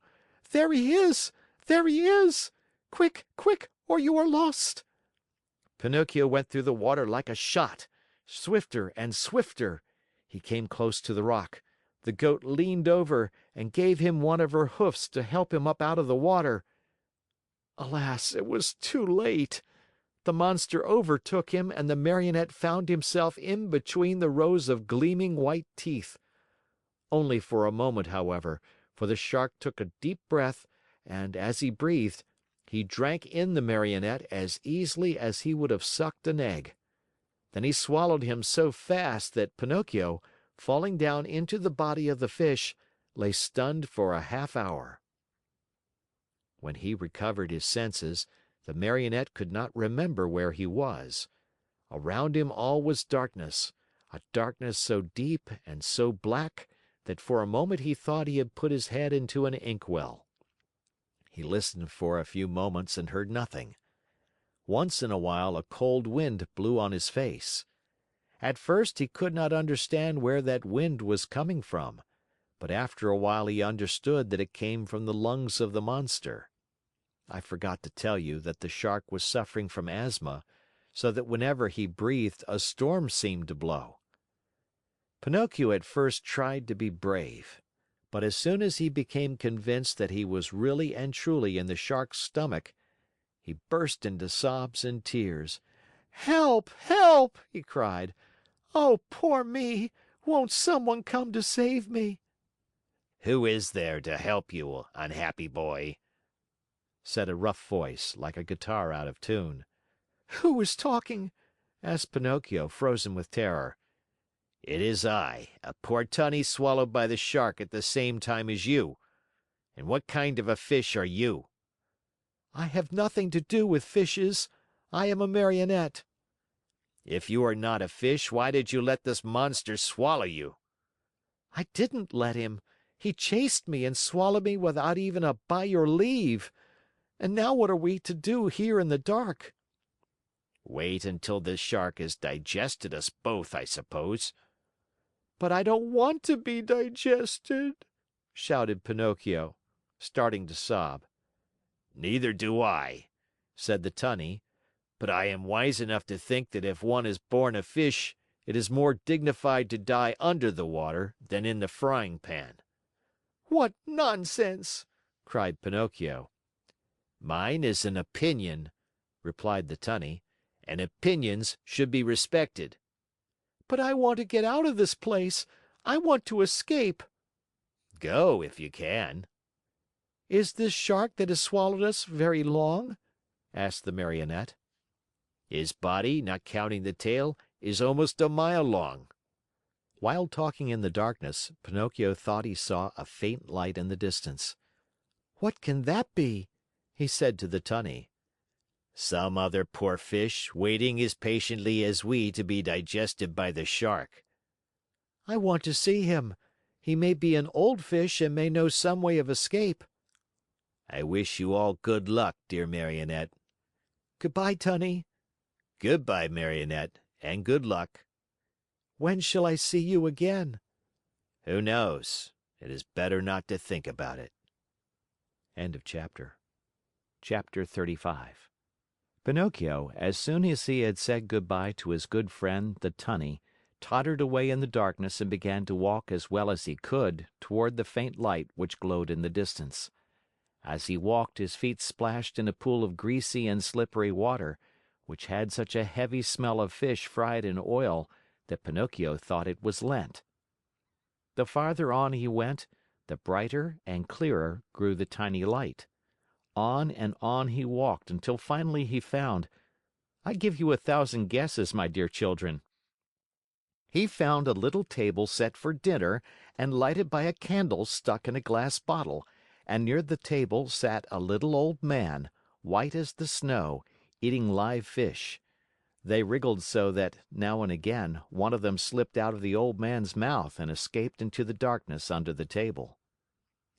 There he is! There he is! Quick, quick, or you are lost!" Pinocchio went through the water like a shot. Swifter and swifter. He came close to the rock. The goat leaned over and gave him one of her hoofs to help him up out of the water. Alas, it was too late! The monster overtook him and the Marionette found himself in between the rows of gleaming white teeth. Only for a moment, however, for the Shark took a deep breath and, as he breathed, he drank in the Marionette as easily as he would have sucked an egg. Then he swallowed him so fast that Pinocchio, falling down into the body of the fish, lay stunned for a half hour. When he recovered his senses, the Marionette could not remember where he was. Around him all was darkness, a darkness so deep and so black that for a moment he thought he had put his head into an inkwell. He listened for a few moments and heard nothing. Once in a while a cold wind blew on his face. At first he could not understand where that wind was coming from, but after a while he understood that it came from the lungs of the monster. I forgot to tell you that the Shark was suffering from asthma, so that whenever he breathed a storm seemed to blow. Pinocchio at first tried to be brave, but as soon as he became convinced that he was really and truly in the Shark's stomach, he burst into sobs and tears. "Help! Help!" he cried. "Oh, poor me! Won't someone come to save me?" "Who is there to help you, unhappy boy?" said a rough voice, like a guitar out of tune. "Who is talking?" asked Pinocchio, frozen with terror. "It is I, a poor tunny swallowed by the Shark at the same time as you. And what kind of a fish are you?" "I have nothing to do with fishes. I am a Marionette." "If you are not a fish, why did you let this monster swallow you?" "I didn't let him. He chased me and swallowed me without even a 'by your leave.' And now what are we to do here in the dark?" "Wait until this Shark has digested us both, I suppose." "But I don't want to be digested," shouted Pinocchio, starting to sob. "Neither do I," said the Tunny, "but I am wise enough to think that if one is born a fish, it is more dignified to die under the water than in the frying pan." "What nonsense!" cried Pinocchio. "Mine is an opinion," replied the Tunny, "and opinions should be respected." "But I want to get out of this place. I want to escape." "Go if you can." "Is this Shark that has swallowed us very long?" asked the Marionette. "His body, not counting the tail, is almost a mile long." While talking in the darkness, Pinocchio thought he saw a faint light in the distance. "What can that be?" he said to the Tunny. "Some other poor fish waiting as patiently as we to be digested by the Shark." "I want to see him. He may be an old fish and may know some way of escape." "I wish you all good luck, dear Marionette." "Goodbye, Tunny." "Goodbye, Marionette, and good luck." "When shall I see you again?" "Who knows? It is better not to think about it." End of chapter. Chapter 35. Pinocchio, as soon as he had said goodbye to his good friend, the Tunny, tottered away in the darkness and began to walk as well as he could toward the faint light which glowed in the distance. As he walked, his feet splashed in a pool of greasy and slippery water, which had such a heavy smell of fish fried in oil that Pinocchio thought it was Lent. The farther on he went, the brighter and clearer grew the tiny light. On and on he walked until finally he found— I give you 1,000 guesses, my dear children. He found a little table set for dinner and lighted by a candle stuck in a glass bottle, and near the table sat a little old man, white as the snow, eating live fish. They wriggled so that, now and again, one of them slipped out of the old man's mouth and escaped into the darkness under the table.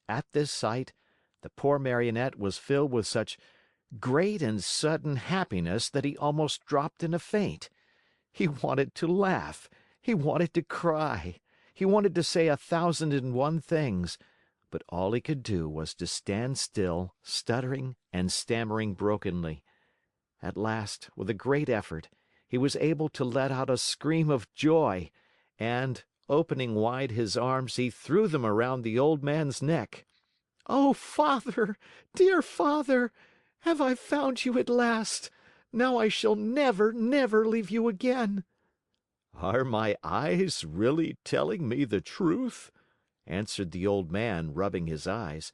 At this sight, the poor Marionette was filled with such great and sudden happiness that he almost dropped in a faint. He wanted to laugh. He wanted to cry. He wanted to say 1,001 things, but all he could do was to stand still, stuttering and stammering brokenly. At last, with a great effort, he was able to let out a scream of joy, and, opening wide his arms, he threw them around the old man's neck. "Oh, Father, dear Father, have I found you at last? Now I shall never, never leave you again." "Are my eyes really telling me the truth?" answered the old man, rubbing his eyes.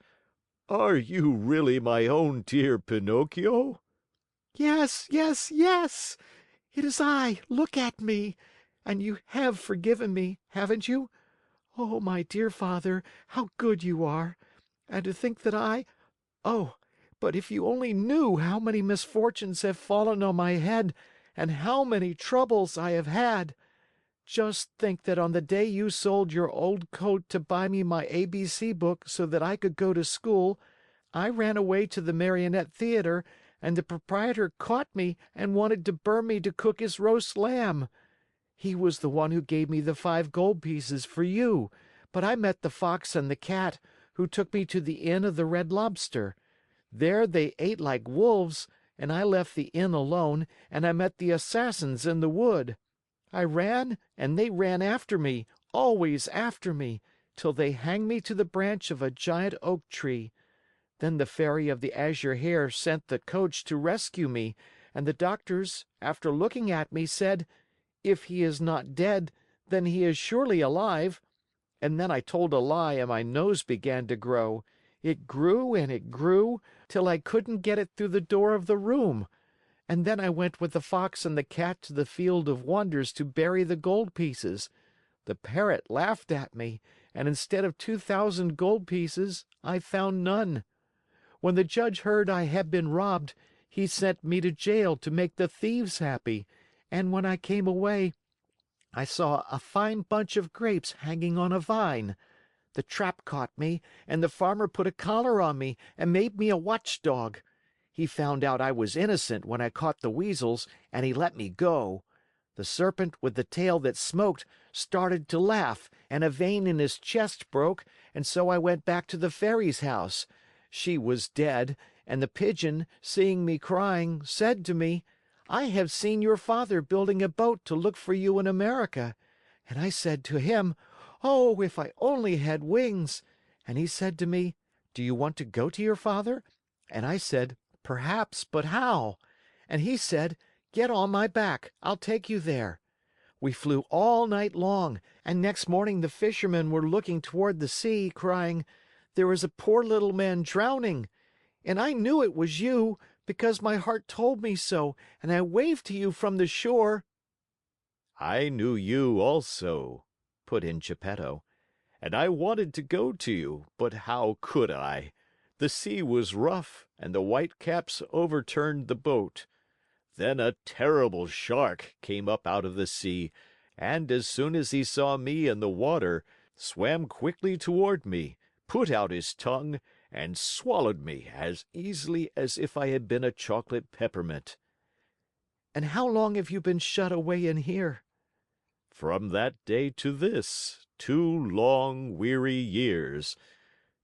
"Are you really my own dear Pinocchio?" "Yes, yes, yes! It is I. Look at me. And you have forgiven me, haven't you? Oh, my dear Father, how good you are! And to think that oh, but if you only knew how many misfortunes have fallen on my head and how many troubles I have had! Just think that on the day you sold your old coat to buy me my ABC book so that I could go to school, I ran away to the Marionette Theater and the proprietor caught me and wanted to burn me to cook his roast lamb. He was the one who gave me the 5 gold pieces for you, but I met the Fox and the Cat, who took me to the Inn of the Red Lobster. There they ate like wolves, and I left the inn alone, and I met the assassins in the wood. I ran, and they ran after me, always after me, till they hanged me to the branch of a giant oak tree. Then the Fairy of the Azure Hair sent the coach to rescue me, and the doctors, after looking at me, said, 'If he is not dead, then he is surely alive.' And then I told a lie and my nose began to grow. It grew and it grew, till I couldn't get it through the door of the room. And then I went with the Fox and the Cat to the Field of Wonders to bury the gold pieces. The parrot laughed at me, and instead of 2,000 gold pieces, I found none. When the judge heard I had been robbed, he sent me to jail to make the thieves happy, and when I came away, I saw a fine bunch of grapes hanging on a vine. The trap caught me, and the farmer put a collar on me and made me a watchdog. He found out I was innocent when I caught the weasels, and he let me go. The serpent with the tail that smoked started to laugh, and a vein in his chest broke, and so I went back to the fairy's house. She was dead, and the pigeon, seeing me crying, said to me, 'I have seen your father building a boat to look for you in America.' And I said to him, 'Oh, if I only had wings!' And he said to me, 'Do you want to go to your father?' And I said, 'Perhaps, but how?' And he said, 'Get on my back. I'll take you there.' We flew all night long, and next morning the fishermen were looking toward the sea, crying, 'There is a poor little man drowning.' And I knew it was you, because my heart told me so, and I waved to you from the shore." "I knew you also," put in Geppetto, "and I wanted to go to you, but how could I? The sea was rough, and the whitecaps overturned the boat. Then a terrible shark came up out of the sea, and as soon as he saw me in the water, swam quickly toward me, put out his tongue, and swallowed me as easily as if I had been a chocolate peppermint." "And how long have you been shut away in here?" "From that day to this, 2 long, weary years.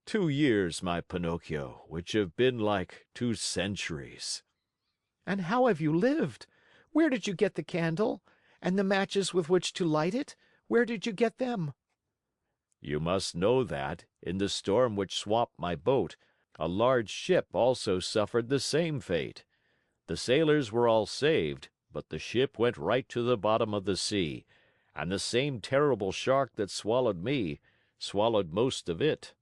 2 years, my Pinocchio, which have been like 2 centuries." "And how have you lived? Where did you get the candle? And the matches with which to light it? Where did you get them?" You must know that, in the storm which swamped my boat, a large ship also suffered the same fate. The sailors were all saved, but the ship went right to the bottom of the sea, and the same terrible shark that swallowed me swallowed most of it."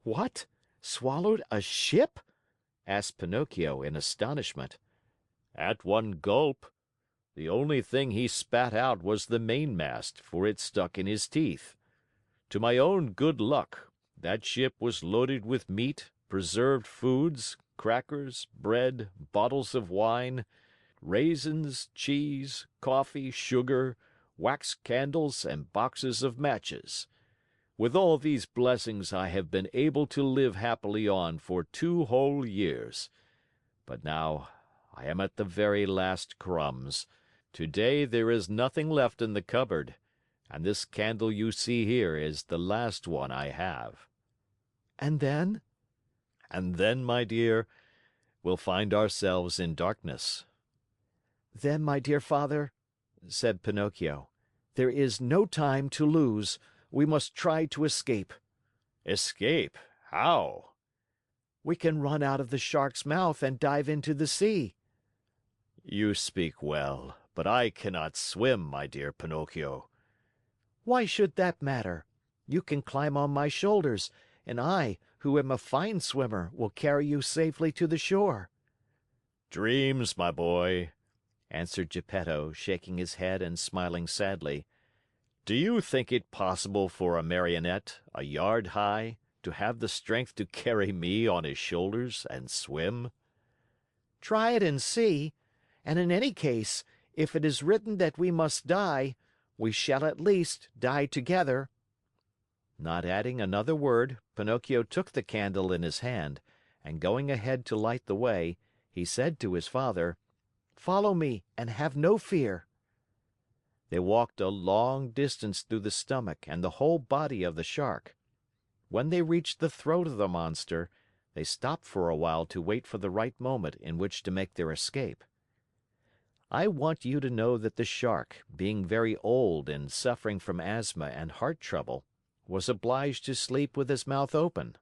"What? Swallowed a ship?" asked Pinocchio in astonishment. "At one gulp. The only thing he spat out was the mainmast, for it stuck in his teeth. To my own good luck, that ship was loaded with meat, preserved foods, crackers, bread, bottles of wine, raisins, cheese, coffee, sugar, wax candles, and boxes of matches. With all these blessings I have been able to live happily on for 2 whole years. But now I am at the very last crumbs. Today there is nothing left in the cupboard, and this candle you see here is the last one I have." "And then?" "And then, my dear, we'll find ourselves in darkness." "Then, my dear Father," said Pinocchio, There is no time to lose. We must try to escape. Escape? How? We can run out of the shark's mouth and dive into the sea. You speak well, but I cannot swim, my dear Pinocchio. Why should that matter? You can climb on my shoulders, and I, who am a fine swimmer, will carry you safely to the shore. Dreams, my boy, answered Geppetto, shaking his head and smiling sadly. Do you think it possible for a marionette, a yard high, to have the strength to carry me on his shoulders and swim? Try it and see, and in any case, if it is written that we must die, we shall at least die together. Not adding another word, Pinocchio took the candle in his hand, and going ahead to light the way, he said to his father, Follow me and have no fear. They walked a long distance through the stomach and the whole body of the shark. When they reached the throat of the monster, they stopped for a while to wait for the right moment in which to make their escape. I want you to know that the shark, being very old and suffering from asthma and heart trouble, was obliged to sleep with his mouth open.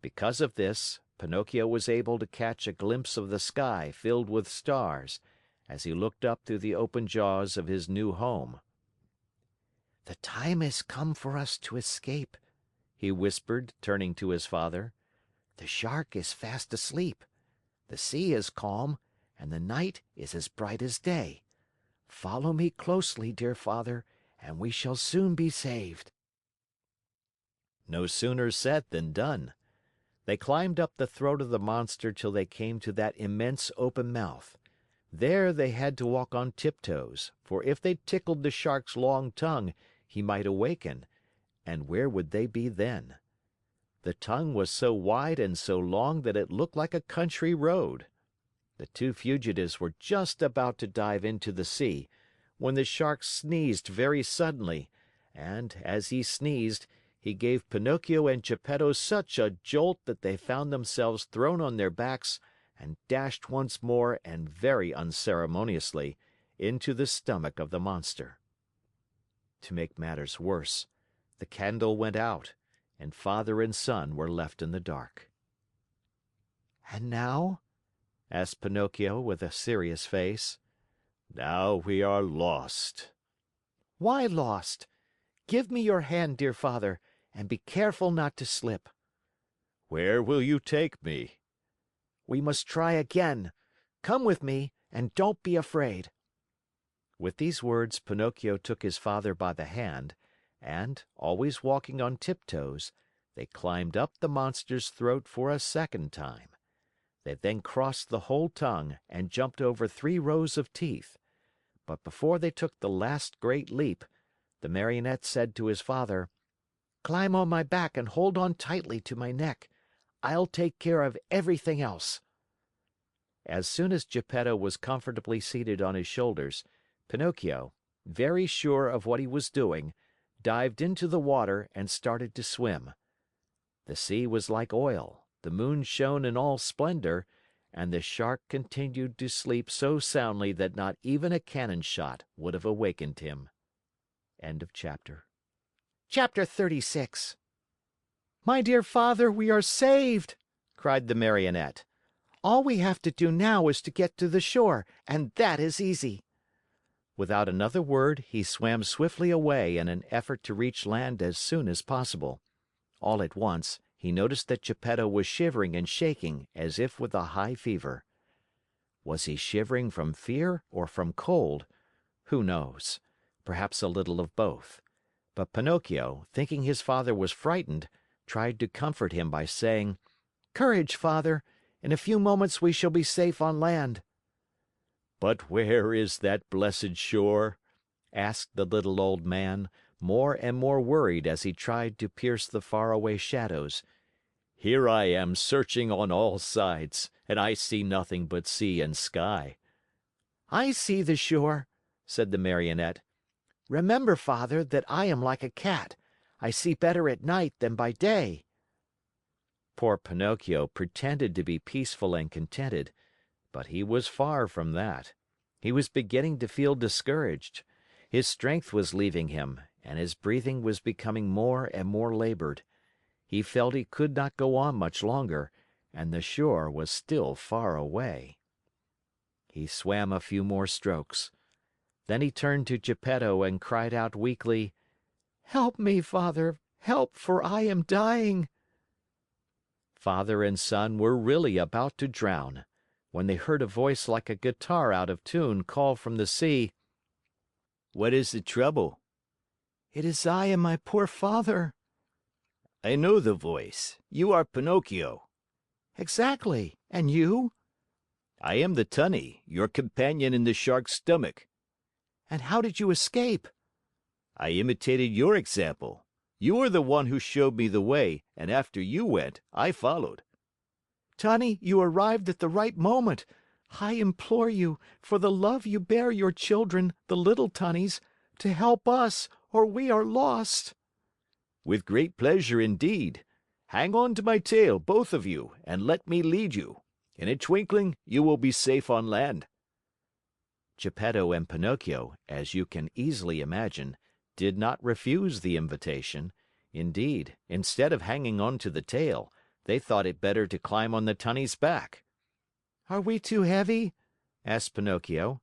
Because of this, Pinocchio was able to catch a glimpse of the sky filled with stars as he looked up through the open jaws of his new home. The time has come for us to escape, he whispered, turning to his father. The shark is fast asleep. The sea is calm, and the night is as bright as day. Follow me closely, dear father, and we shall soon be saved. No sooner said than done. They climbed up the throat of the monster till they came to that immense open mouth. There they had to walk on tiptoes, for if they tickled the shark's long tongue, he might awaken, and where would they be then? The tongue was so wide and so long that it looked like a country road. The two fugitives were just about to dive into the sea, when the shark sneezed very suddenly, and, as he sneezed, he gave Pinocchio and Geppetto such a jolt that they found themselves thrown on their backs and dashed once more and very unceremoniously into the stomach of the monster. To make matters worse, the candle went out, and father and son were left in the dark. And now? Asked Pinocchio with a serious face. Now we are lost. Why lost? Give me your hand, dear father, and be careful not to slip. Where will you take me? We must try again. Come with me, and don't be afraid. With these words, Pinocchio took his father by the hand, and, always walking on tiptoes, they climbed up the monster's throat for a second time. They then crossed the whole tongue and jumped over 3 rows of teeth. But before they took the last great leap, the Marionette said to his father, Climb on my back and hold on tightly to my neck. I'll take care of everything else. As soon as Geppetto was comfortably seated on his shoulders, Pinocchio, very sure of what he was doing, dived into the water and started to swim. The sea was like oil, the moon shone in all splendor, and the shark continued to sleep so soundly that not even a cannon shot would have awakened him. End of chapter. Chapter 36. My dear father, we are saved, cried the Marionette. All we have to do now is to get to the shore, and that is easy. Without another word, he swam swiftly away in an effort to reach land as soon as possible. All at once, he noticed that Geppetto was shivering and shaking as if with a high fever. Was he shivering from fear or from cold? Who knows? Perhaps a little of both. But Pinocchio, thinking his father was frightened, tried to comfort him by saying, Courage, father! In a few moments we shall be safe on land. But where is that blessed shore? Asked the little old man, more and more worried as he tried to pierce the faraway shadows. Here I am searching on all sides, and I see nothing but sea and sky. I see the shore, said the Marionette. Remember, father, that I am like a cat. I see better at night than by day. Poor Pinocchio pretended to be peaceful and contented, but he was far from that. He was beginning to feel discouraged. His strength was leaving him, and his breathing was becoming more and more labored. He felt he could not go on much longer, and the shore was still far away. He swam a few more strokes. Then he turned to Geppetto and cried out weakly, "Help me, Father, help, for I am dying." Father and son were really about to drown, when they heard a voice like a guitar out of tune call from the sea, What is the trouble? "It is I and my poor father." I know the voice. You are Pinocchio. "Exactly. And you?" I am the tunny, your companion in the shark's stomach. "And how did you escape?" I imitated your example. You were the one who showed me the way, and after you went, I followed." "Tunny, you arrived at the right moment. I implore you, for the love you bear your children, the little tunnies, to help us, or we are lost." "With great pleasure indeed. Hang on to my tail, both of you, and let me lead you. In a twinkling, you will be safe on land." Geppetto and Pinocchio, as you can easily imagine, did not refuse the invitation. Indeed, instead of hanging on to the tail, they thought it better to climb on the tunny's back. "Are we too heavy?" asked Pinocchio.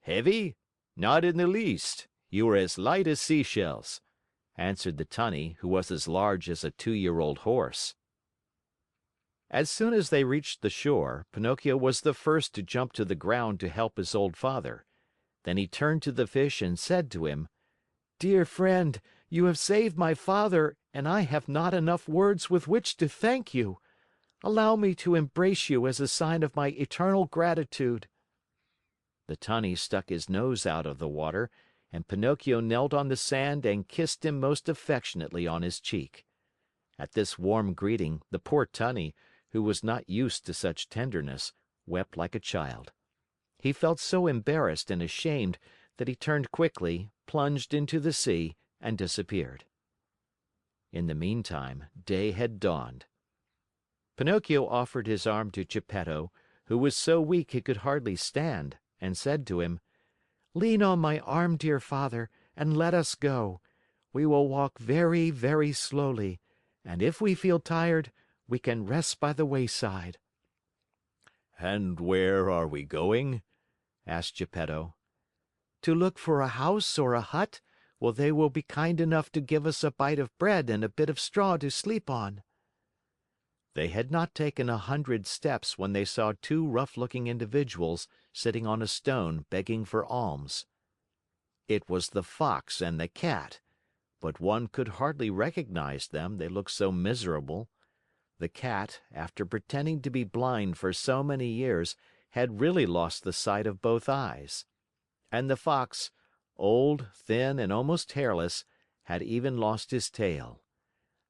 Heavy? Not in the least. You are as light as seashells," answered the tunny, who was as large as a 2-year-old horse. As soon as they reached the shore, Pinocchio was the first to jump to the ground to help his old father. Then he turned to the fish and said to him, "Dear friend, you have saved my father, and I have not enough words with which to thank you. Allow me to embrace you as a sign of my eternal gratitude." The tunny stuck his nose out of the water, and Pinocchio knelt on the sand and kissed him most affectionately on his cheek. At this warm greeting, the poor tunny, who was not used to such tenderness, wept like a child. He felt so embarrassed and ashamed that he turned quickly, plunged into the sea, and disappeared. In the meantime, day had dawned. Pinocchio offered his arm to Geppetto, who was so weak he could hardly stand, and said to him, "Lean on my arm, dear father, and let us go. We will walk very, very slowly, and if we feel tired, we can rest by the wayside." "And where are we going?" asked Geppetto. "To look for a house or a hut where they will be kind enough to give us a bite of bread and a bit of straw to sleep on." They had not taken 100 steps when they saw 2 rough-looking individuals sitting on a stone begging for alms. It was the Fox and the Cat, but one could hardly recognize them, they looked so miserable. The Cat, after pretending to be blind for so many years, had really lost the sight of both eyes. And the Fox, old, thin, and almost hairless, had even lost his tail.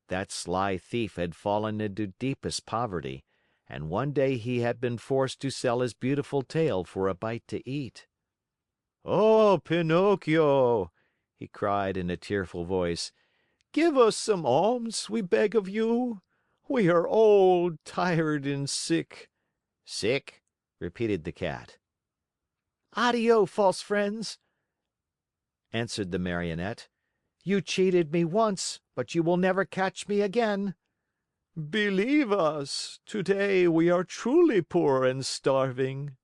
That sly thief had fallen into deepest poverty, and one day he had been forced to sell his beautiful tail for a bite to eat. "Oh, Pinocchio!" he cried in a tearful voice. "Give us some alms, we beg of you. We are old, tired, and sick." "Sick?" repeated the Cat. "Addio, false friends," answered the Marionette. "You cheated me once, but you will never catch me again." "Believe us, today we are truly poor and starving."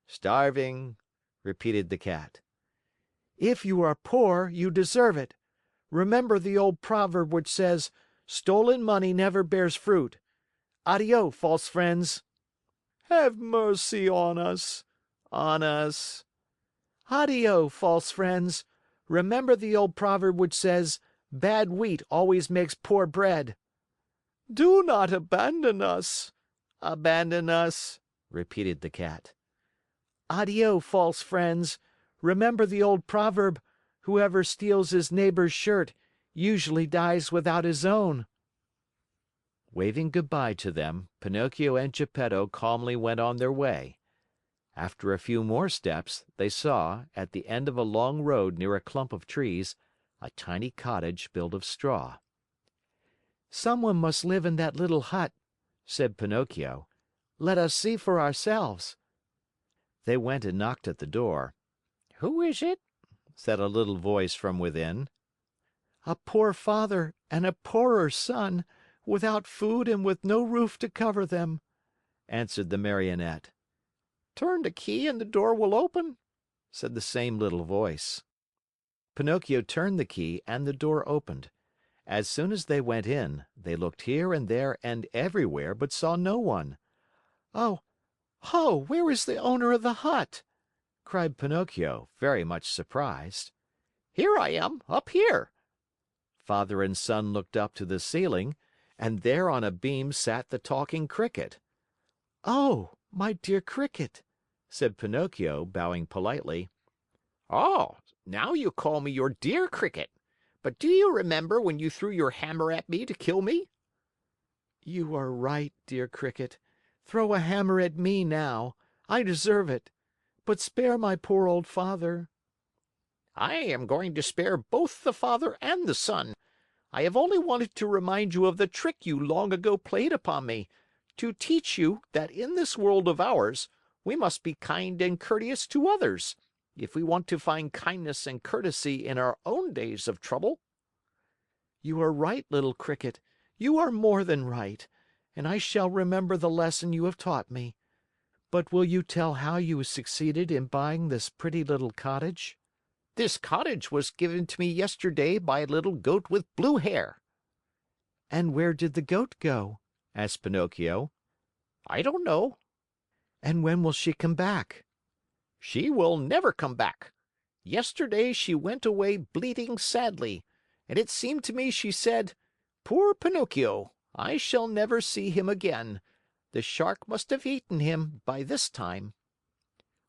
"Starving," repeated the Cat. "If you are poor, you deserve it. Remember the old proverb which says, 'Stolen money never bears fruit.' Addio, false friends." "Have mercy on us, on us." "Addio, false friends. Remember the old proverb which says, 'Bad wheat always makes poor bread.'" "Do not abandon us." "Abandon us," repeated the Cat. "Addio, false friends. Remember the old proverb, 'Whoever steals his neighbor's shirt usually dies without his own.'" Waving goodbye to them, Pinocchio and Geppetto calmly went on their way. After a few more steps, they saw, at the end of a long road near a clump of trees, a tiny cottage built of straw. "Someone must live in that little hut," said Pinocchio. "Let us see for ourselves." They went and knocked at the door. "Who is it?" said a little voice from within. A poor father and a poorer son, without food and with no roof to cover them," answered the Marionette. "Turn the key and the door will open," said the same little voice. Pinocchio turned the key and the door opened. As soon as they went in, they looked here and there and everywhere, but saw no one. "Oh, oh, where is the owner of the hut?" cried Pinocchio, very much surprised. "Here I am, up here." Father and son looked up to the ceiling, and there on a beam sat the Talking Cricket. "Oh, my dear Cricket," said Pinocchio, bowing politely. "Oh, now you call me your dear Cricket. But do you remember when you threw your hammer at me to kill me?" "You are right, dear Cricket. Throw a hammer at me now. I deserve it. But spare my poor old father." "I am going to spare both the father and the son. I have only wanted to remind you of the trick you long ago played upon me, to teach you that in this world of ours we must be kind and courteous to others, if we want to find kindness and courtesy in our own days of trouble." "You are right, little Cricket. You are more than right, and I shall remember the lesson you have taught me. But will you tell how you succeeded in buying this pretty little cottage?" "This cottage was given to me yesterday by a little goat with blue hair." "And where did the goat go?" asked Pinocchio. "I don't know." "And when will she come back?" "She will never come back. Yesterday she went away bleating sadly, and it seemed to me she said, 'Poor Pinocchio, I shall never see him again. The shark must have eaten him by this time.'"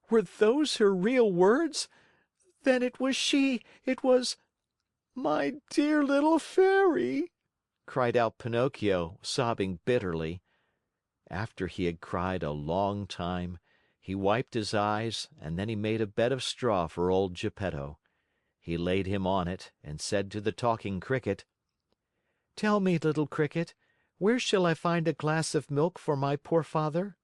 "Were those her real words? Then it was she. It was my dear little Fairy!" cried out Pinocchio, sobbing bitterly. After he had cried a long time, he wiped his eyes and then he made a bed of straw for old Geppetto. He laid him on it and said to the Talking Cricket: "Tell me, little Cricket, where shall I find a glass of milk for my poor father?"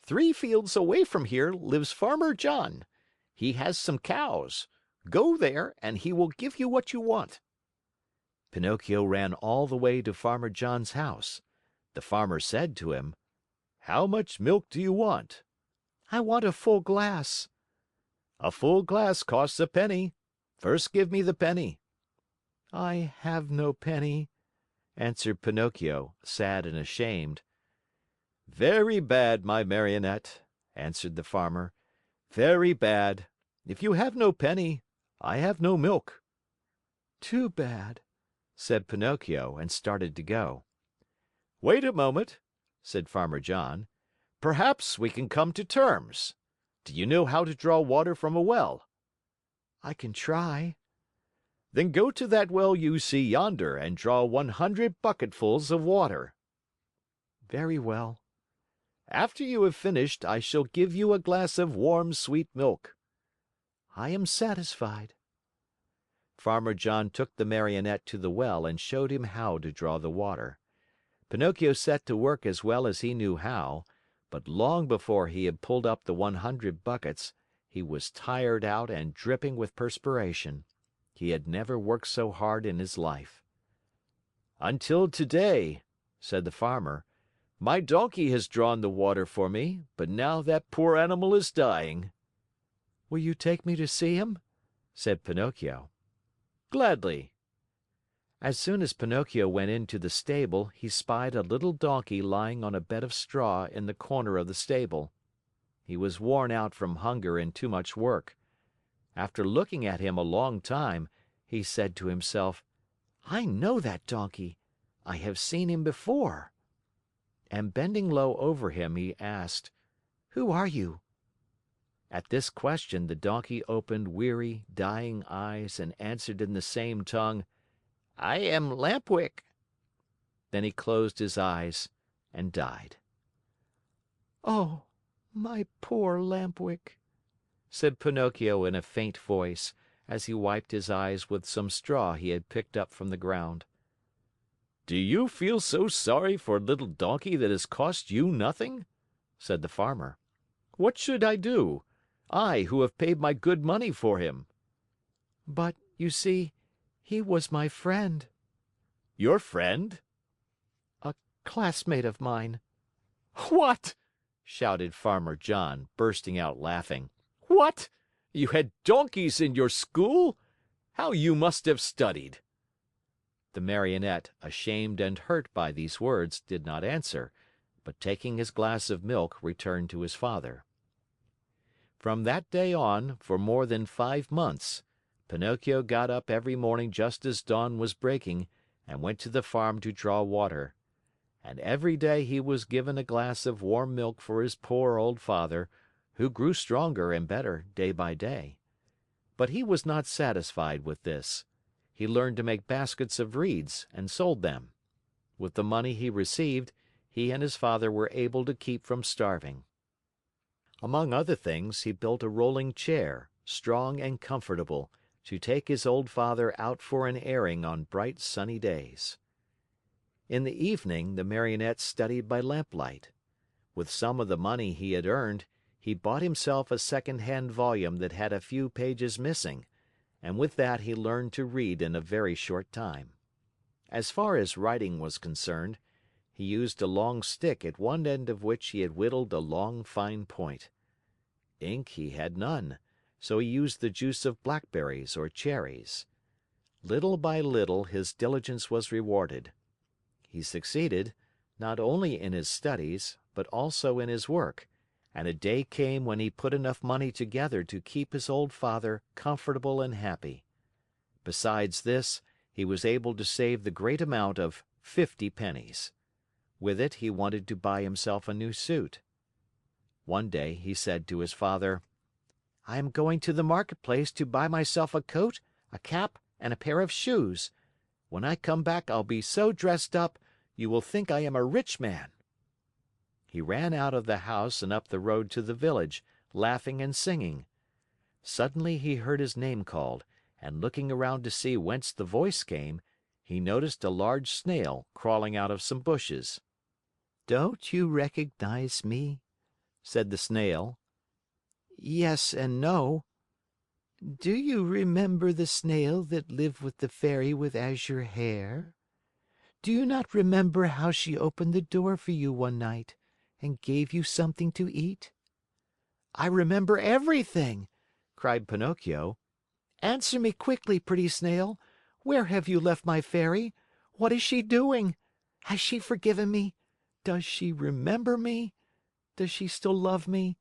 3 fields away from here lives Farmer John. He has some cows. Go there and he will give you what you want." Pinocchio ran all the way to Farmer John's house. The farmer said to him: "How much milk do you want?" "I want a full glass." "A full glass costs a penny. First give me the penny." "I have no penny," answered Pinocchio, sad and ashamed. "Very bad, my Marionette," answered the farmer. "Very bad. If you have no penny, I have no milk." "Too bad," said Pinocchio and started to go. "Wait a moment," said Farmer John. "Perhaps we can come to terms. Do you know how to draw water from a well?" "I can try." "Then go to that well you see yonder and draw 100 bucketfuls of water." "Very well." "After you have finished, I shall give you a glass of warm, sweet milk." "I am satisfied." Farmer John took the Marionette to the well and showed him how to draw the water. Pinocchio set to work as well as he knew how, but long before he had pulled up the 100 buckets, he was tired out and dripping with perspiration. He had never worked so hard in his life. "Until today," said the farmer, "my donkey has drawn the water for me, but now that poor animal is dying." "Will you take me to see him?" said Pinocchio. "Gladly." As soon as Pinocchio went into the stable, he spied a little donkey lying on a bed of straw in the corner of the stable. He was worn out from hunger and too much work. After looking at him a long time, he said to himself, "I know that donkey. I have seen him before." And bending low over him, he asked, "Who are you?" At this question, the donkey opened weary, dying eyes and answered in the same tongue, "I am Lampwick." Then he closed his eyes and died. "Oh, my poor Lampwick," said Pinocchio in a faint voice, as he wiped his eyes with some straw he had picked up from the ground. "Do you feel so sorry for a little donkey that has cost you nothing?" said the farmer. "What should I do? I, who have paid my good money for him." But, you see, he was my friend. Your friend? A classmate of mine. What? Shouted Farmer John, bursting out laughing. What? You had donkeys in your school? How you must have studied! The Marionette, ashamed and hurt by these words, did not answer, but taking his glass of milk, returned to his father. From that day on, for more than 5 months, Pinocchio got up every morning just as dawn was breaking and went to the farm to draw water. And every day he was given a glass of warm milk for his poor old father, who grew stronger and better day by day. But he was not satisfied with this. He learned to make baskets of reeds and sold them. With the money he received, he and his father were able to keep from starving. Among other things, he built a rolling chair, strong and comfortable, to take his old father out for an airing on bright sunny days. In the evening, the Marionette studied by lamplight. With some of the money he had earned, he bought himself a second-hand volume that had a few pages missing, and with that he learned to read in a very short time. As far as writing was concerned, he used a long stick at one end of which he had whittled a long, fine point. Ink he had none, so he used the juice of blackberries or cherries. Little by little his diligence was rewarded. He succeeded, not only in his studies, but also in his work, and a day came when he put enough money together to keep his old father comfortable and happy. Besides this, he was able to save the great amount of 50 pennies. With it, he wanted to buy himself a new suit. One day he said to his father, "I am going to the marketplace to buy myself a coat, a cap, and a pair of shoes. When I come back, I'll be so dressed up, you will think I am a rich man." He ran out of the house and up the road to the village, laughing and singing. Suddenly he heard his name called, and looking around to see whence the voice came, he noticed a large Snail crawling out of some bushes. "Don't you recognize me?" said the Snail. "Yes and no." "Do you remember the Snail that lived with the Fairy with azure hair? Do you not remember how she opened the door for you one night and gave you something to eat?" "I remember everything!" cried Pinocchio. "Answer me quickly, pretty Snail. Where have you left my Fairy? What is she doing? Has she forgiven me? Does she remember me? Does she still love me?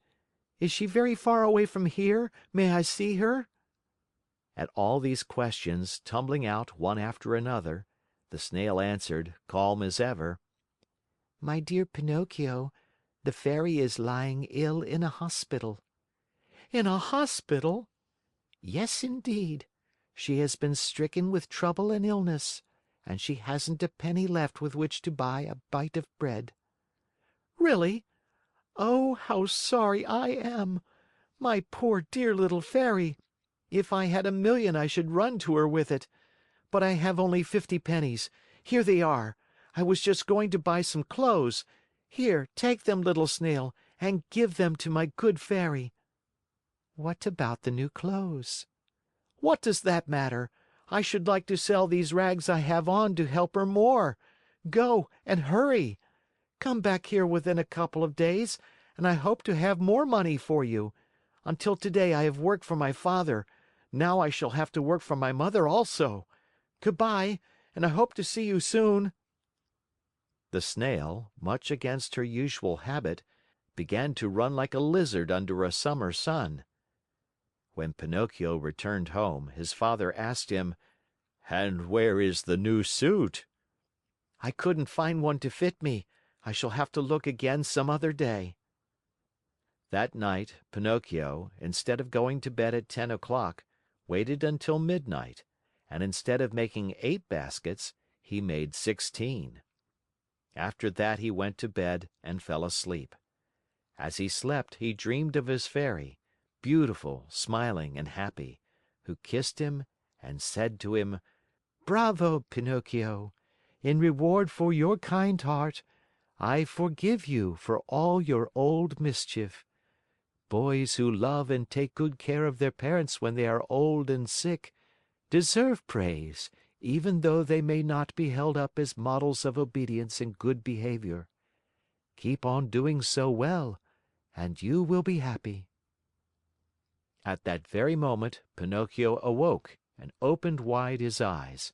Is she very far away from here? May I see her?" At all these questions, tumbling out one after another, the Snail answered, calm as ever: "My dear Pinocchio, the Fairy is lying ill in a hospital." "In a hospital?" "Yes, indeed. She has been stricken with trouble and illness, and she hasn't a penny left with which to buy a bite of bread." "Really? Oh, how sorry I am! My poor dear little Fairy! If I had 1,000,000, I should run to her with it. But I have only 50 pennies. Here they are. I was just going to buy some clothes. Here, take them, little Snail, and give them to my good Fairy." "What about the new clothes?" "What does that matter? I should like to sell these rags I have on to help her more. Go, and hurry. Come back here within a couple of days, and I hope to have more money for you. Until today I have worked for my father. Now I shall have to work for my mother also. Good bye, and I hope to see you soon." The Snail, much against her usual habit, began to run like a lizard under a summer sun. When Pinocchio returned home, his father asked him, "And where is the new suit?" "I couldn't find one to fit me. I shall have to look again some other day." That night, Pinocchio, instead of going to bed at 10 o'clock, waited until midnight, and instead of making 8 baskets, he made 16. After that he went to bed and fell asleep. As he slept, he dreamed of his Fairy, beautiful, smiling, and happy, who kissed him and said to him, "Bravo, Pinocchio! In reward for your kind heart, I forgive you for all your old mischief. Boys who love and take good care of their parents when they are old and sick deserve praise, even though they may not be held up as models of obedience and good behavior. Keep on doing so well, and you will be happy." At that very moment, Pinocchio awoke and opened wide his eyes.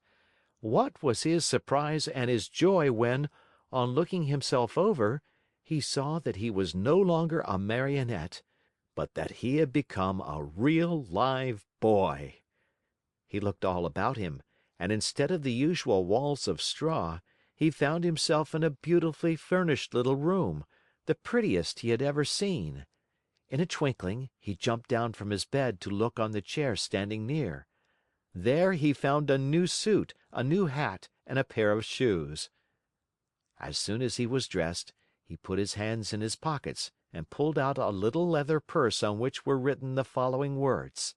What was his surprise and his joy when, on looking himself over, he saw that he was no longer a Marionette, but that he had become a real live boy. He looked all about him, and instead of the usual walls of straw, he found himself in a beautifully furnished little room, the prettiest he had ever seen. In a twinkling, he jumped down from his bed to look on the chair standing near. There he found a new suit, a new hat, and a pair of shoes. As soon as he was dressed, he put his hands in his pockets and pulled out a little leather purse on which were written the following words: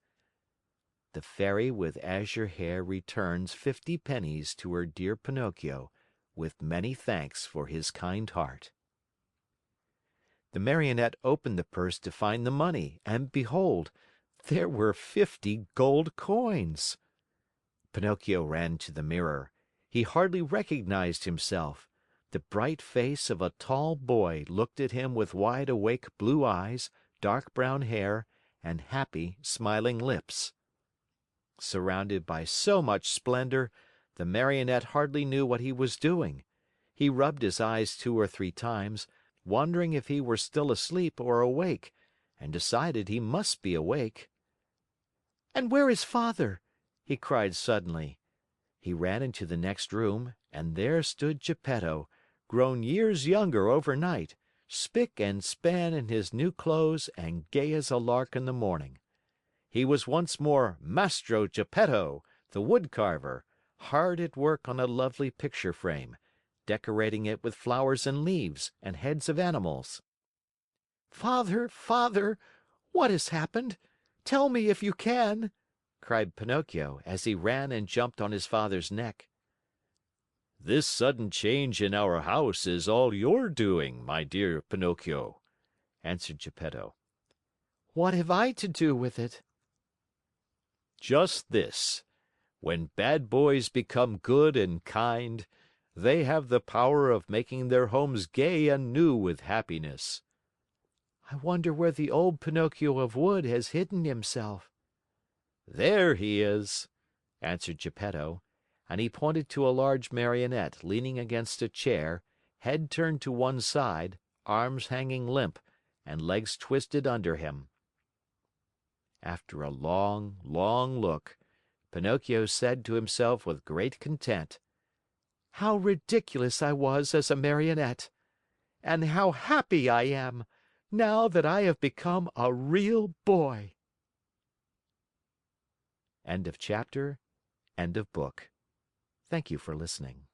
"The Fairy with azure hair returns 50 pennies to her dear Pinocchio, with many thanks for his kind heart." The Marionette opened the purse to find the money, and behold, there were 50 gold coins. Pinocchio ran to the mirror. He hardly recognized himself. The bright face of a tall boy looked at him with wide awake blue eyes, dark brown hair, and happy, smiling lips. Surrounded by so much splendor, the Marionette hardly knew what he was doing. He rubbed his eyes 2 or 3 times, wondering if he were still asleep or awake, and decided he must be awake. "And where is Father?" he cried suddenly. He ran into the next room, and there stood Geppetto, grown years younger overnight, spick and span in his new clothes and gay as a lark in the morning. He was once more Mastro Geppetto, the woodcarver, hard at work on a lovely picture frame, decorating it with flowers and leaves and heads of animals. "Father, Father, what has happened? Tell me if you can!" cried Pinocchio, as he ran and jumped on his father's neck. "This sudden change in our house is all your doing, my dear Pinocchio," answered Geppetto. "What have I to do with it?" "Just this. When bad boys become good and kind, they have the power of making their homes gay and new with happiness." "I wonder where the old Pinocchio of wood has hidden himself." "There he is," answered Geppetto, and he pointed to a large Marionette leaning against a chair, head turned to one side, arms hanging limp, and legs twisted under him. After a long, long look, Pinocchio said to himself with great content: "How ridiculous I was as a Marionette! And how happy I am, now that I have become a real boy!" End of chapter, end of book. Thank you for listening.